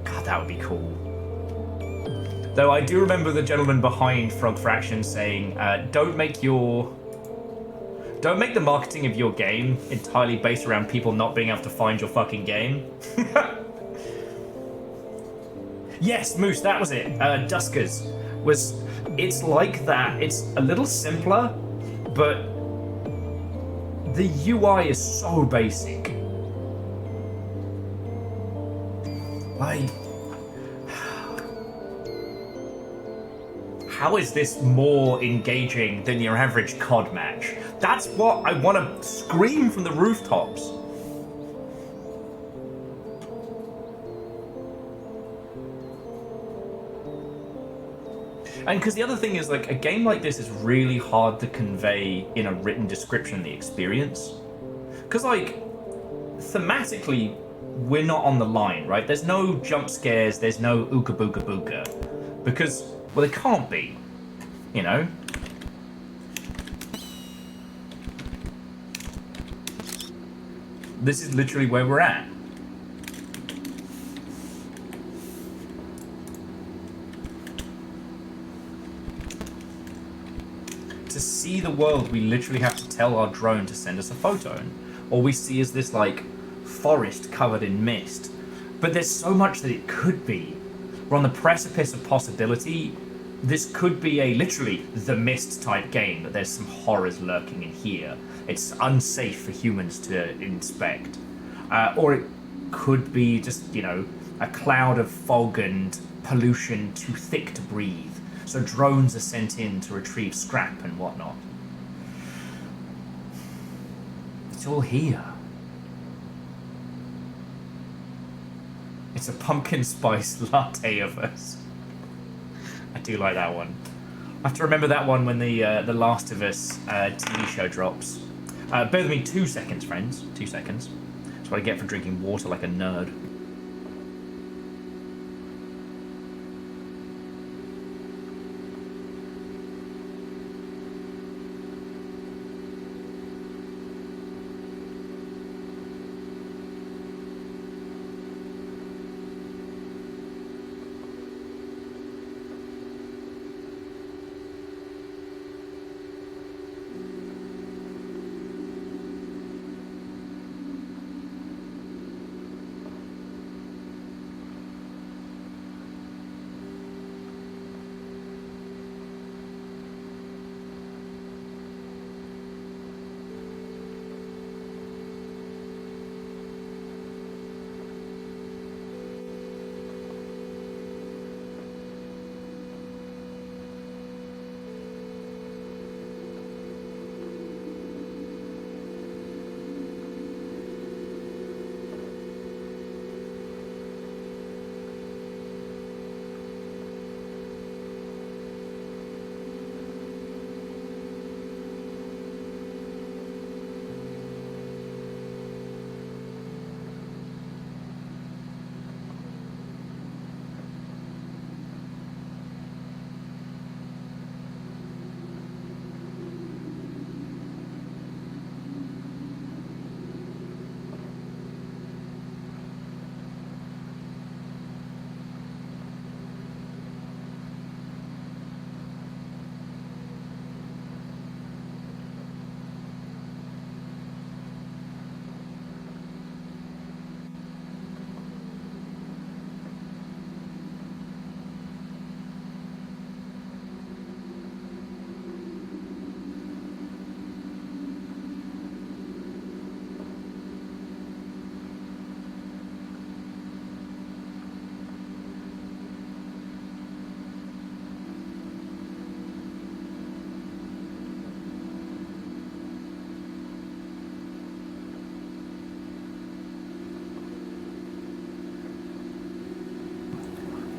God, that would be cool. Though I do remember the gentleman behind Frog Fraction saying, don't make the marketing of your game entirely based around people not being able to find your fucking game. Yes, Moose, that was it. Duskers. It's like that. It's a little simpler, but the UI is so basic. Like, how is this more engaging than your average COD match? That's what I want to scream from the rooftops. And because the other thing is, like, a game like this is really hard to convey in a written description of the experience. because like thematically we're not on the line, right? There's no jump scares, there's no ooka booka booka, because well, there can't be, you know. This is literally where we're at. To see the world, we literally have to tell our drone to send us a photo. And all we see is this, like, forest covered in mist. But there's so much that it could be. We're on the precipice of possibility. This could be a, literally, The Mist type game, but there's some horrors lurking in here. It's unsafe for humans to inspect. Or it could be just, you know, a cloud of fog and pollution too thick to breathe. So drones are sent in to retrieve scrap and whatnot. It's all here. It's a pumpkin spice latte of us. I do like that one. I have to remember that one when the Last of Us TV show drops. Bear with me 2 seconds, friends. 2 seconds. That's what I get for drinking water like a nerd.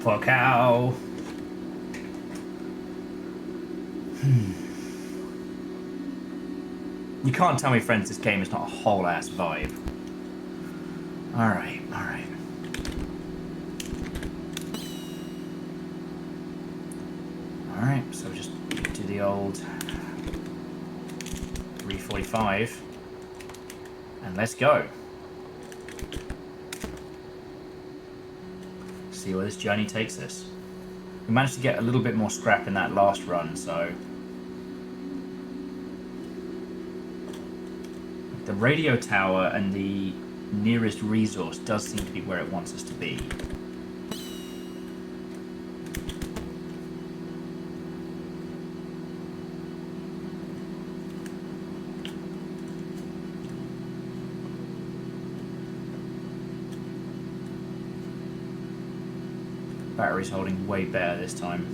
Poor cow. You can't tell me, friends, this game is not a whole ass vibe. Alright, alright. Alright, so just do the old 345 and let's go. See where this journey takes us. We managed to get a little bit more scrap in that last run, so the radio tower and the nearest resource does seem to be where it wants us to be. Battery's holding way better this time.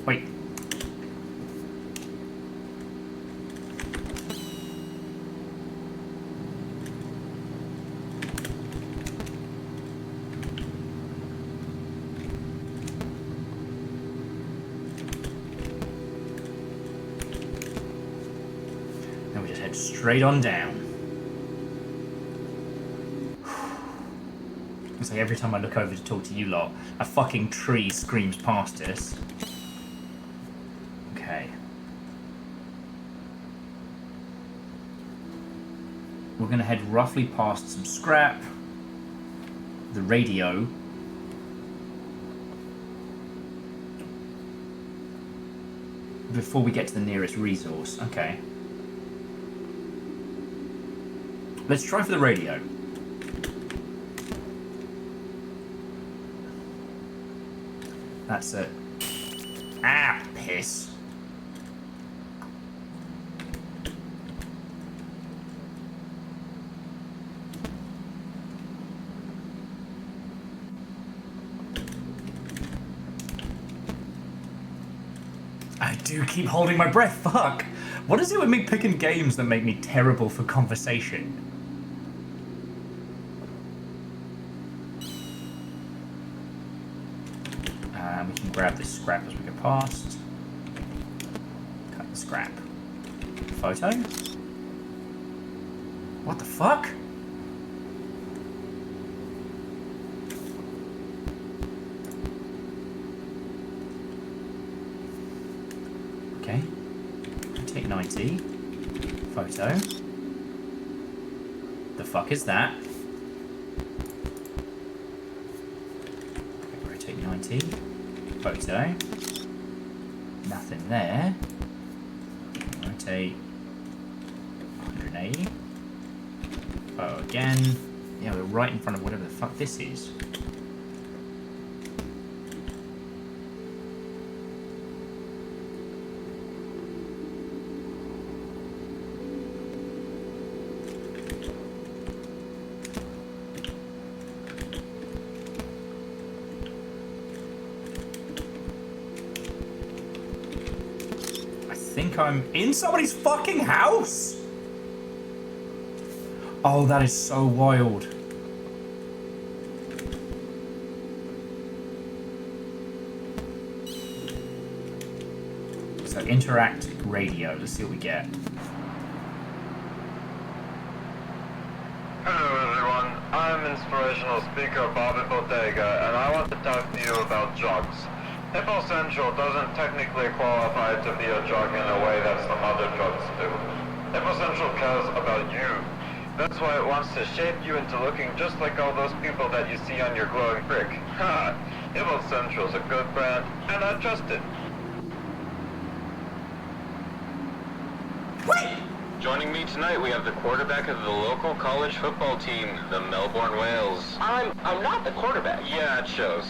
Wait. head straight on down. It's like every time I look over to talk to you lot, a fucking tree screams past us. Okay. We're gonna head roughly past some scrap, the radio, before we get to the nearest resource. Okay. Let's try for the radio. That's it. Ah, piss. I do keep holding my breath, fuck. What is it with me picking games that make me terrible for conversation? We can grab this scrap as we go past. Cut the scrap. Photo? What the fuck? Okay. Take 90. Photo. The fuck is that? Okay, rotate 90. Photo. Nothing there. Rotate 180. Photo again. Yeah, we're right in front of whatever the fuck this is. I think I'm in somebody's fucking house. Oh, that is so wild. So interact radio. Let's see what we get. Hello everyone, I'm inspirational speaker Bobby Bodega, and I want to talk to you about drugs. Hippo Central doesn't technically qualify to be a drug in a way that some other drugs do. Hippo Central cares about you. That's why it wants to shape you into looking just like all those people that you see on your glowing brick. Ha! Hippo Central's a good brand, and I trust it. Wait! Joining me tonight, we have the quarterback of the local college football team, the Melbourne Whales. I'm not the quarterback. Yeah, it shows.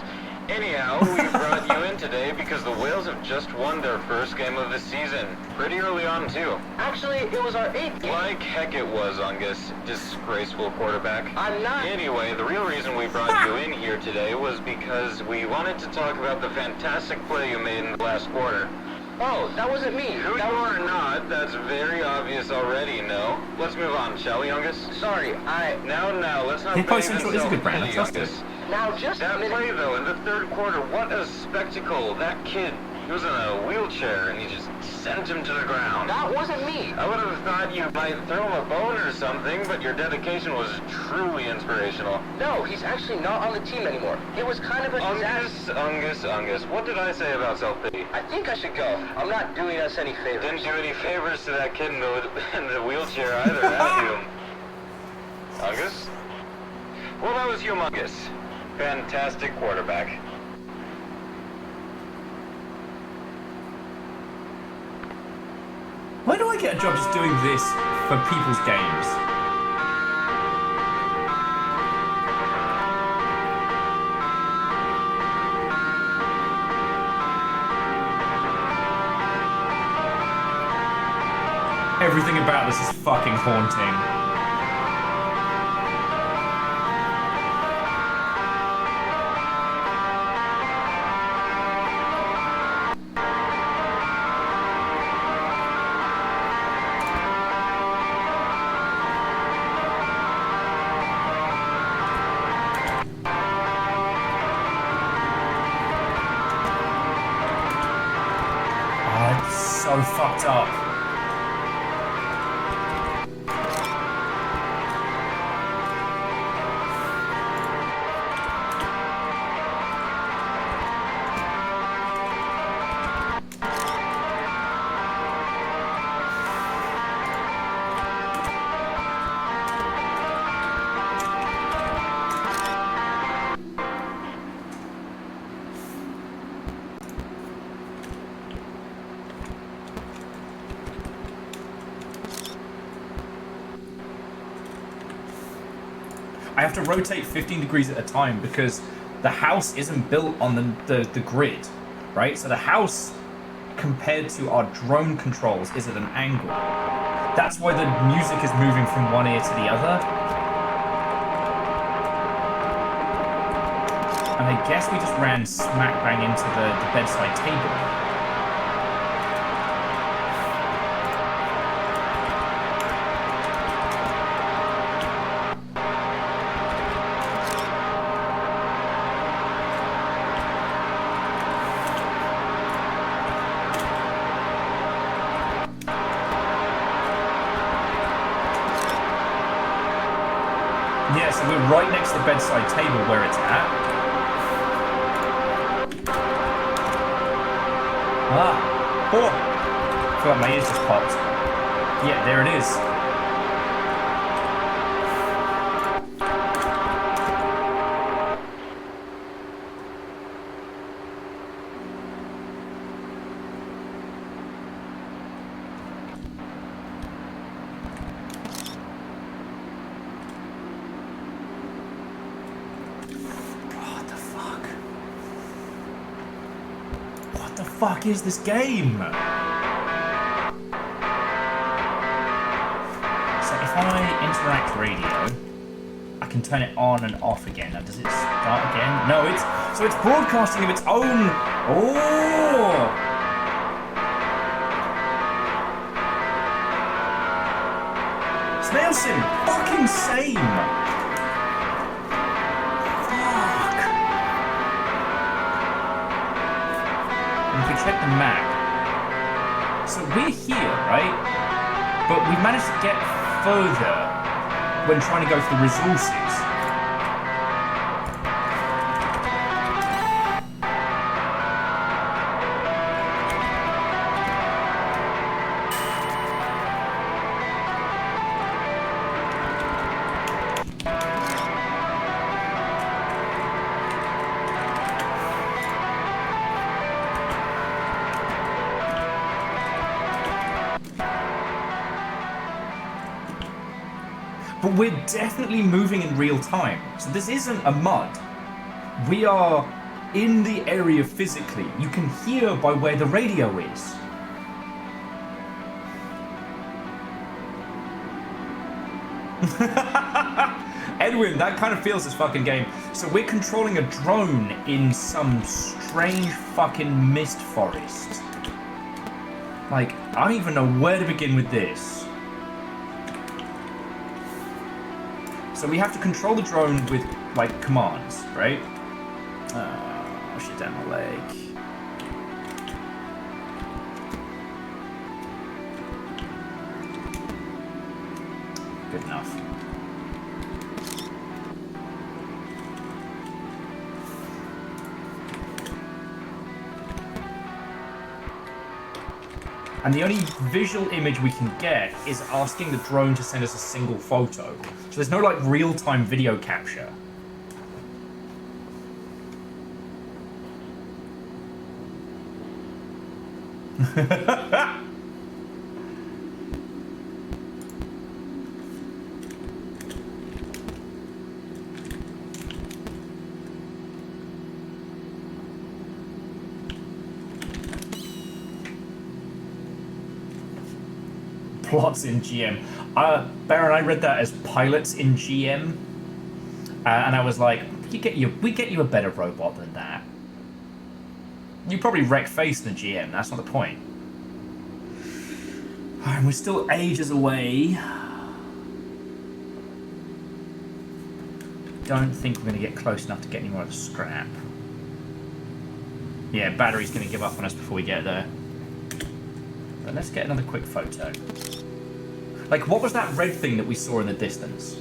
Anyhow, we brought you in today because the Whales have just won their first game of the season. Pretty early on, too. Actually, it was our 8th game. Like heck it was, Ungus. Disgraceful quarterback. I'm not. Anyway, the real reason we brought you in here today was because we wanted to talk about the fantastic play you made in the last quarter. Oh, that wasn't me. Who you are not, that's very obvious already, no? Let's move on, shall we, Youngus? Sorry, Now, let's not Hippo Central is a good brand, I trust it. Now, just that play, though, in the third quarter, what a spectacle. That kid, he was in a wheelchair, and he just sent him to the ground. That wasn't me. I would have thought you might throw him a bone or something, but your dedication was truly inspirational. No, he's actually not on the team anymore. It was kind of a disaster. Ungus, what did I say about self-pity? I think I should go. I'm not doing us any favors. Didn't do any favors to that kid in the wheelchair either, have you? Ungus? Well, that was humongous. Fantastic quarterback. Why do I get a job just doing this for people's games? Everything about this is fucking haunting. So fucked up. I have to rotate 15 degrees at a time because the house isn't built on the grid, right? So the house, compared to our drone controls, is at an angle. That's why the music is moving from one ear to the other. And I guess we just ran smack bang into the bedside table. Yeah, so we're right next to the bedside table where it's at. Ah. Oh. I feel like my ears just popped. Yeah, there it is. What the fuck is this game? So if I interact radio, I can turn it on and off again. Now, does it start again? No, it's broadcasting of its own. Oh! Snail sim, fucking same. Check the map. So we're here, right? But we managed to get further when trying to go for the resources. But we're definitely moving in real time. So this isn't a mud. We are in the area physically. You can hear by where the radio is. Edwin, that kind of feels this fucking game. So we're controlling a drone in some strange fucking mist forest. Like, I don't even know where to begin with this. So we have to control the drone with, like, commands, right? Oh, shit down my leg. Good enough. And the only visual image we can get is asking the drone to send us a single photo. So there's no, like, real-time video capture. Plots in GM. Baron, I read that as pilots in GM. And I we get you a better robot than that. You probably wreck face in the GM, that's not the point. And we're still ages away. Don't think we're going to get close enough to get any more of the scrap. Yeah, battery's going to give up on us before we get there. But let's get another quick photo. Like, what was that red thing that we saw in the distance?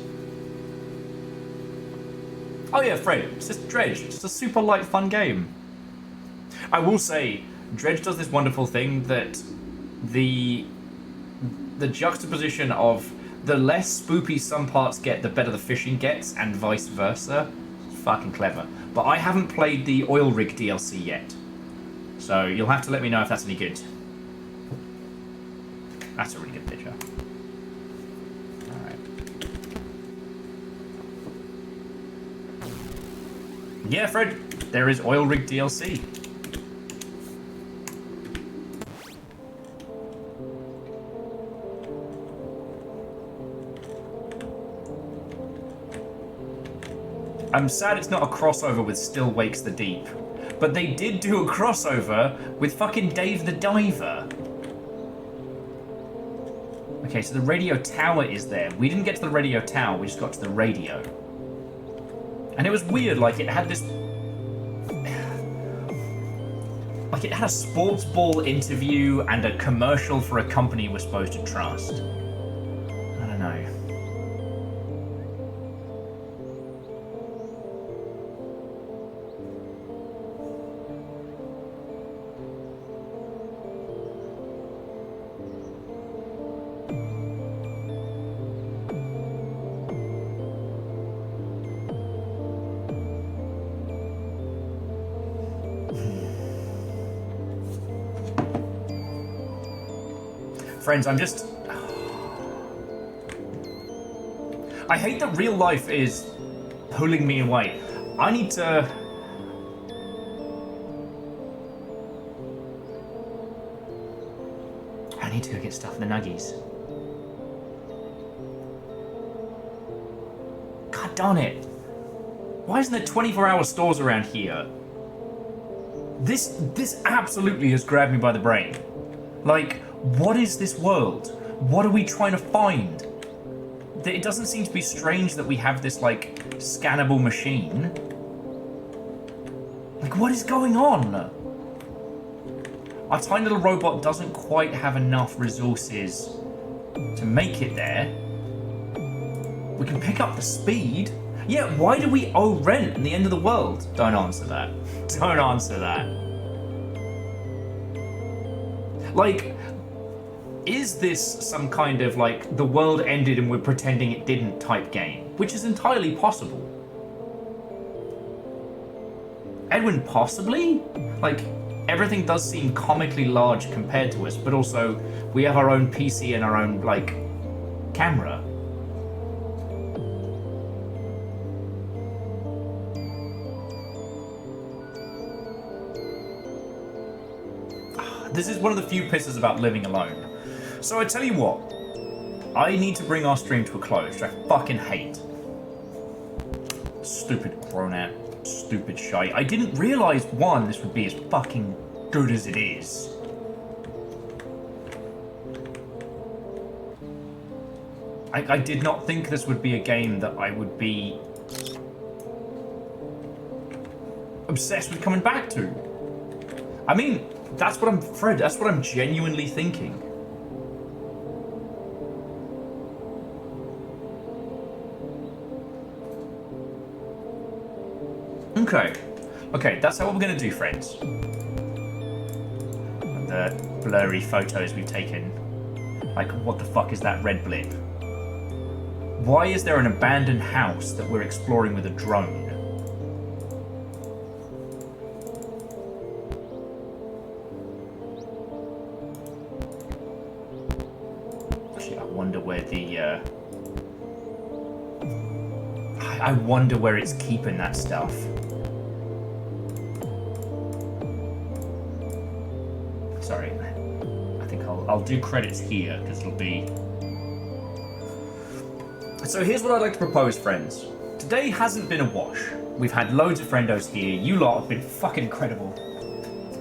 Oh yeah, Fred, it's just Dredge. It's just a super light, fun game. I will say, Dredge does this wonderful thing that the juxtaposition of the less spoopy some parts get, the better the fishing gets, and vice versa. It's fucking clever. But I haven't played the oil rig DLC yet. So you'll have to let me know if that's any good. That's a really good picture. Alright. Yeah, Fred, there is Oil Rig DLC. I'm sad it's not a crossover with Still Wakes the Deep, but they did do a crossover with fucking Dave the Diver. Okay, so the radio tower is there. We didn't get to the radio tower, we just got to the radio. And it was weird, like it had this... Like it had a sports ball interview and a commercial for a company we're supposed to trust. I don't know. Friends, I'm just... I hate that real life is pulling me away. I need to... I need to go get stuff in the nuggies. God darn it. Why isn't there 24-hour stores around here? This absolutely has grabbed me by the brain. Like... What is this world? What are we trying to find? It doesn't seem to be strange that we have this, like, scannable machine. Like, what is going on? Our tiny little robot doesn't quite have enough resources to make it there. We can pick up the speed. Yeah, why do we owe rent in the end of the world? Don't answer that. Don't answer that. Like... Is this some kind of, like, the world ended and we're pretending it didn't type game? Which is entirely possible. Edwin, possibly? Like, everything does seem comically large compared to us, but also, we have our own PC and our own, like, camera. This is one of the few pisses about living alone. So I tell you what, I need to bring our stream to a close, which I fucking hate. Stupid grown-out, stupid shite. I didn't realise, one, this would be as fucking good as it is. I did not think this would be a game that I would be obsessed with coming back to. I mean, that's what I'm, Fred, that's what I'm genuinely thinking. Okay, that's how we're gonna do, friends. The blurry photos we've taken. Like, what the fuck is that red blip? Why is there an abandoned house that we're exploring with a drone? Actually, I wonder where the, I wonder where it's keeping that stuff. Sorry, I think I'll do credits here, because it'll be... So here's what I'd like to propose, friends. Today hasn't been a wash. We've had loads of friendos here. You lot have been fucking incredible.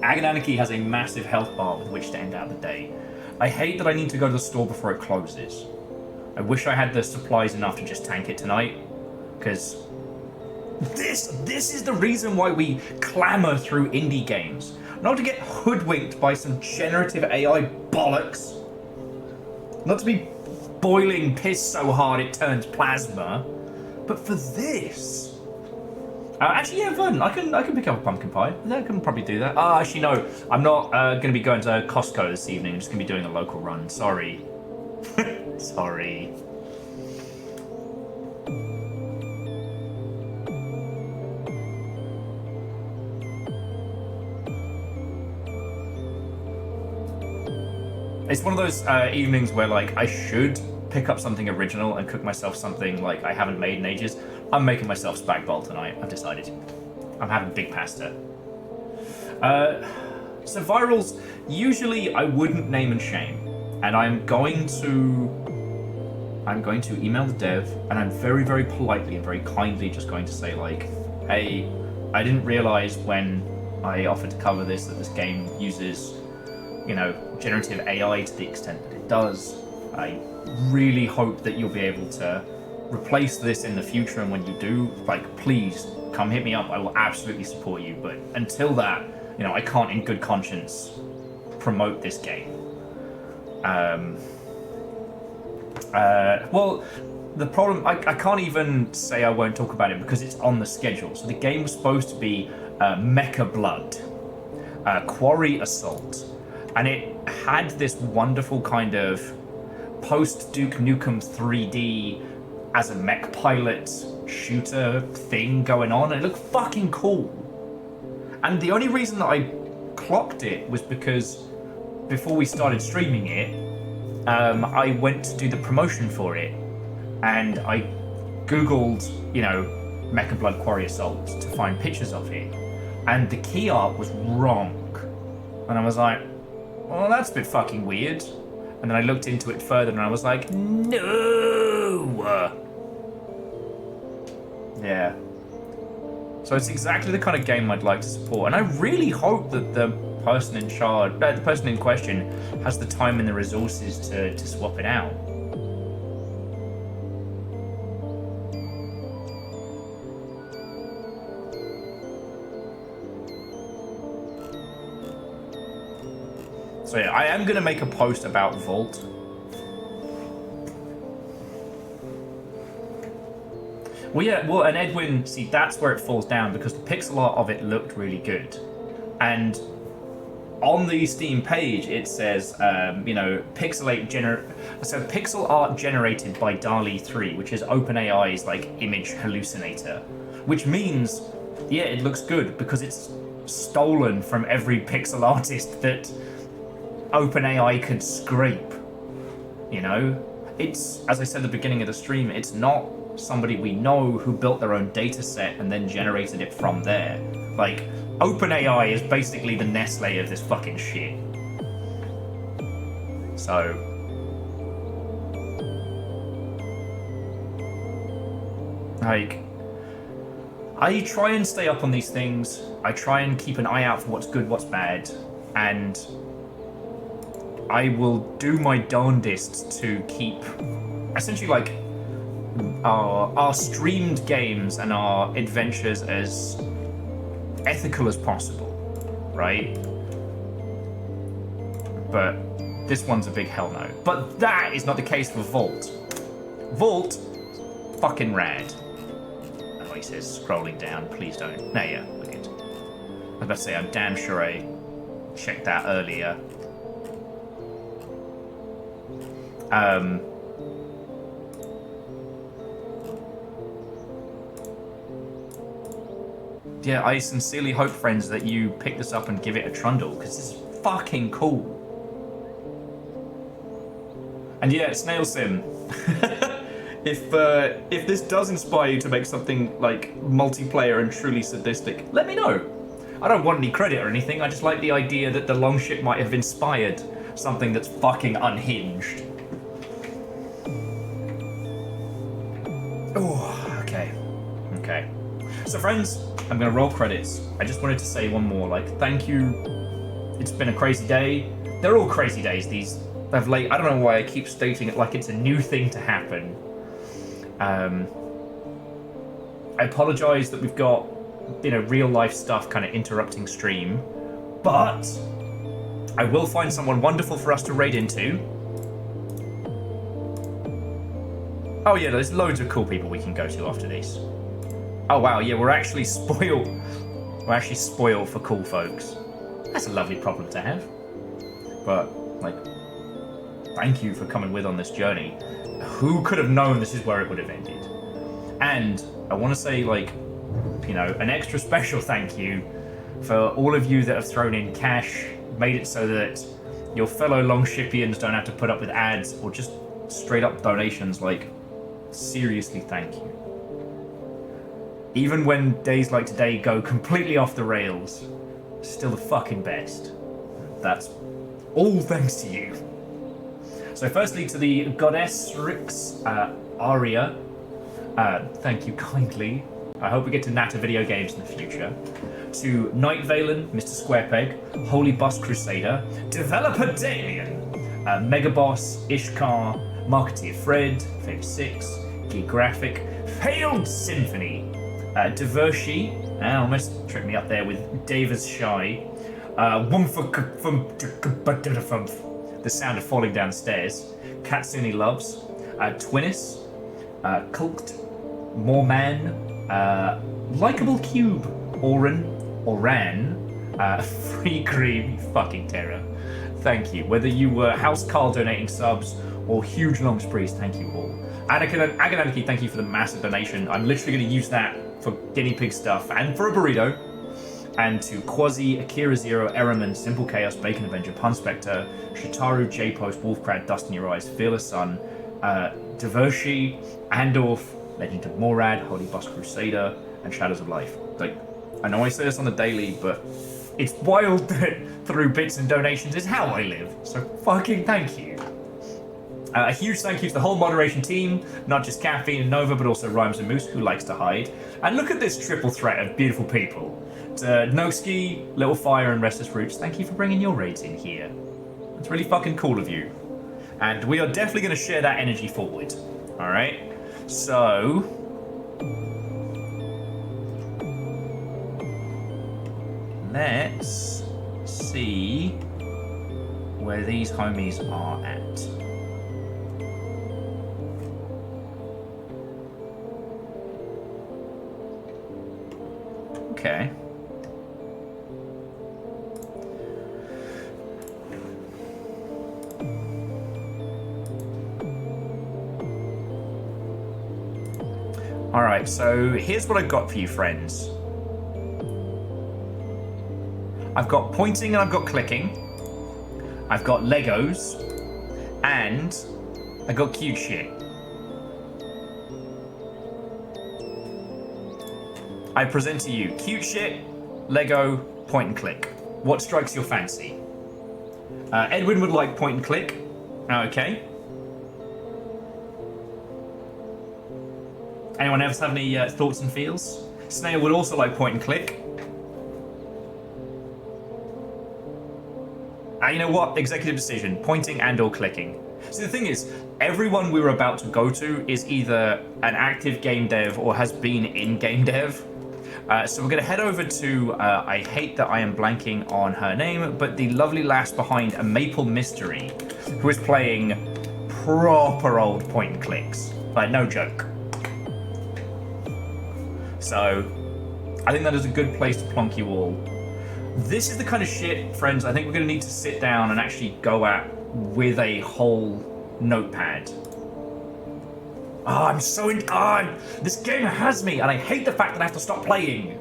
Agananarchy has a massive health bar with which to end out the day. I hate that I need to go to the store before it closes. I wish I had the supplies enough to just tank it tonight, because this is the reason why we clamor through indie games. Not to get hoodwinked by some generative AI bollocks. Not to be boiling piss so hard it turns plasma. But for this... actually, yeah, Vernon, I can pick up a pumpkin pie. I can probably do that. Actually, no. I'm not going to be going to Costco this evening. I'm just going to be doing a local run. Sorry. Sorry. It's one of those evenings where, like, I should pick up something original and cook myself something, like, I haven't made in ages. I'm making myself spag bol tonight, I've decided. I'm having big pasta. So virals, usually I wouldn't name and shame, and I'm going to email the dev, and I'm very, very politely and very kindly just going to say like, hey, I didn't realize when I offered to cover this that this game uses, generative AI to the extent that it does. I really hope that you'll be able to replace this in the future, and when you do, like, please come hit me up. I will absolutely support you, but until that, I can't in good conscience promote this game. Well, the problem, I can't even say I won't talk about it because it's on the schedule. So the game was supposed to be Mecha Blood, Quarry Assault, and it had this wonderful kind of post-Duke Nukem 3D as a mech pilot shooter thing going on, and it looked fucking cool. And the only reason that I clocked it was because before we started streaming it, I went to do the promotion for it, and I googled, Mecha Blood Quarry Assault to find pictures of it, and the key art was wrong. And I was like, well, that's a bit fucking weird. And then I looked into it further, and I was like, no! Yeah. So it's exactly the kind of game I'd like to support, and I really hope that the person in charge, the person in question, has the time and the resources to swap it out. So yeah, I am going to make a post about Vault. Well, and Edwin, see, that's where it falls down, because the pixel art of it looked really good. And on the Steam page, it says, pixel art generated by DALL-E 3, which is OpenAI's, image hallucinator. Which means, yeah, it looks good, because it's stolen from every pixel artist that OpenAI could scrape. It's, as I said at the beginning of the stream, it's not somebody we know who built their own data set and then generated it from there. OpenAI is basically the Nestle of this fucking shit. So, I try and stay up on these things. I try and keep an eye out for what's good, what's bad, and I will do my darndest to keep essentially our streamed games and our adventures as ethical as possible, right? But this one's a big hell no. But that is not the case for Vault. Vault, fucking rad. Oh, he says scrolling down, please don't. No, yeah, look it. I was about to say, I'm damn sure I checked that earlier. Yeah, I sincerely hope, friends, that you pick this up and give it a trundle, because this is fucking cool. And yeah, Snail Sim. If this does inspire you to make something multiplayer and truly sadistic, let me know. I don't want any credit or anything, I just like the idea that the Longship might have inspired something that's fucking unhinged. Oh, okay. So friends, I'm gonna roll credits. I just wanted to say one more, thank you. It's been a crazy day. They're all crazy days, these of late. I don't know why I keep stating it like it's a new thing to happen. I apologize that we've got, real life stuff kind of interrupting stream, but I will find someone wonderful for us to raid into. Oh yeah, there's loads of cool people we can go to after this. Oh wow, yeah, we're actually spoiled. We're actually spoiled for cool folks. That's a lovely problem to have. But, thank you for coming with on this journey. Who could have known this is where it would have ended? And I want to say, an extra special thank you for all of you that have thrown in cash, made it so that your fellow Longshipians don't have to put up with ads or just straight up donations. Seriously, thank you. Even when days like today go completely off the rails, still the fucking best. That's all thanks to you. So firstly to the Goddess Rix Aria, thank you kindly. I hope we get to natter video games in the future. To Night Valen, Mr. Squarepeg, Holy Bus Crusader, Developer Damien, Megaboss, Ishkar, Marketeer Fred, Fave6, Gear Graphic, Failed Symphony, Divershi, almost tripped me up there with Davis Shy, the sound of falling downstairs, Katsuni Loves, Twinnis, Kulkt, Moreman, Likeable Cube, Oran, Free Cream, fucking terror. Thank you. Whether you were House Carl donating subs or huge long sprees, thank you all. Agananiki, thank you for the massive donation. I'm literally going to use that for guinea pig stuff and for a burrito. And to Quasi, Akira Zero, Eraman, Simple Chaos, Bacon Avenger, Pun Spectre, Shitaru, J-Post, Wolfcrad, Dust in Your Eyes, Fearless Sun, Devershi, Andorf, Legend of Morad, Holy Bus Crusader, and Shadows of Life. Like, I know I say this on the daily, but it's wild that through bits and donations is how I live. So fucking thank you. A huge thank you to the whole moderation team, not just Caffeine and Nova, but also Rhymes and Moose, who likes to hide. And look at this triple threat of beautiful people. To Noski, Little Fire, and Restless Roots, thank you for bringing your raids in here. It's really fucking cool of you. And we are definitely going to share that energy forward. Alright? So... let's see where these homies are at. Okay. Alright, so here's what I've got for you, friends. I've got pointing and I've got clicking. I've got Legos. And I got cute shit. I present to you cute shit, Lego, point and click. What strikes your fancy? Edwin would like point and click. Okay. Anyone else have any thoughts and feels? Snail would also like point and click. You know what? Executive decision. Pointing and or clicking. So the thing is, everyone we were about to go to is either an active game dev or has been in game dev. So we're going to head over to, I hate that I am blanking on her name, but the lovely lass behind A Maple Mystery, who is playing proper old point and clicks. Like, no joke. So, I think that is a good place to plonk you all. This is the kind of shit, friends, I think we're going to need to sit down and actually go at with a whole notepad. Oh, I'm so in. Oh, this game has me, and I hate the fact that I have to stop playing.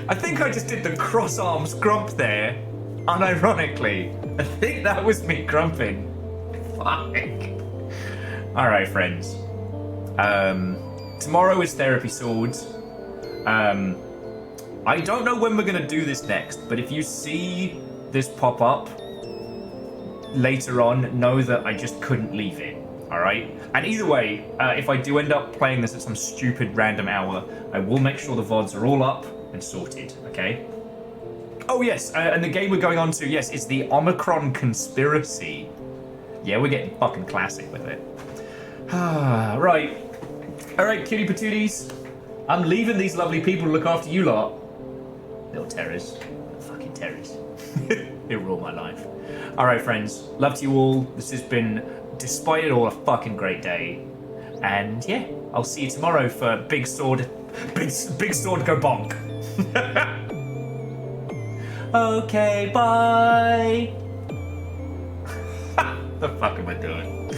I think I just did the cross arms grump there, unironically. I think that was me grumping. Fuck. Alright, friends. Tomorrow is Therapy Swords. I don't know when we're going to do this next, but if you see this pop up later on, know that I just couldn't leave it, alright? And either way, if I do end up playing this at some stupid random hour, I will make sure the VODs are all up and sorted, okay? Oh yes, and the game we're going on to, yes, it's the Omicron Conspiracy. Yeah, we're getting fucking classic with it. Right. Alright, cutie patooties. I'm leaving these lovely people to look after you lot. Little terrors. Fucking terrors. They rule my life. Alright, friends. Love to you all. This has been, despite it all, a fucking great day. And yeah, I'll see you tomorrow for Big Sword. Big Sword go bonk. Okay, bye. The fuck am I doing?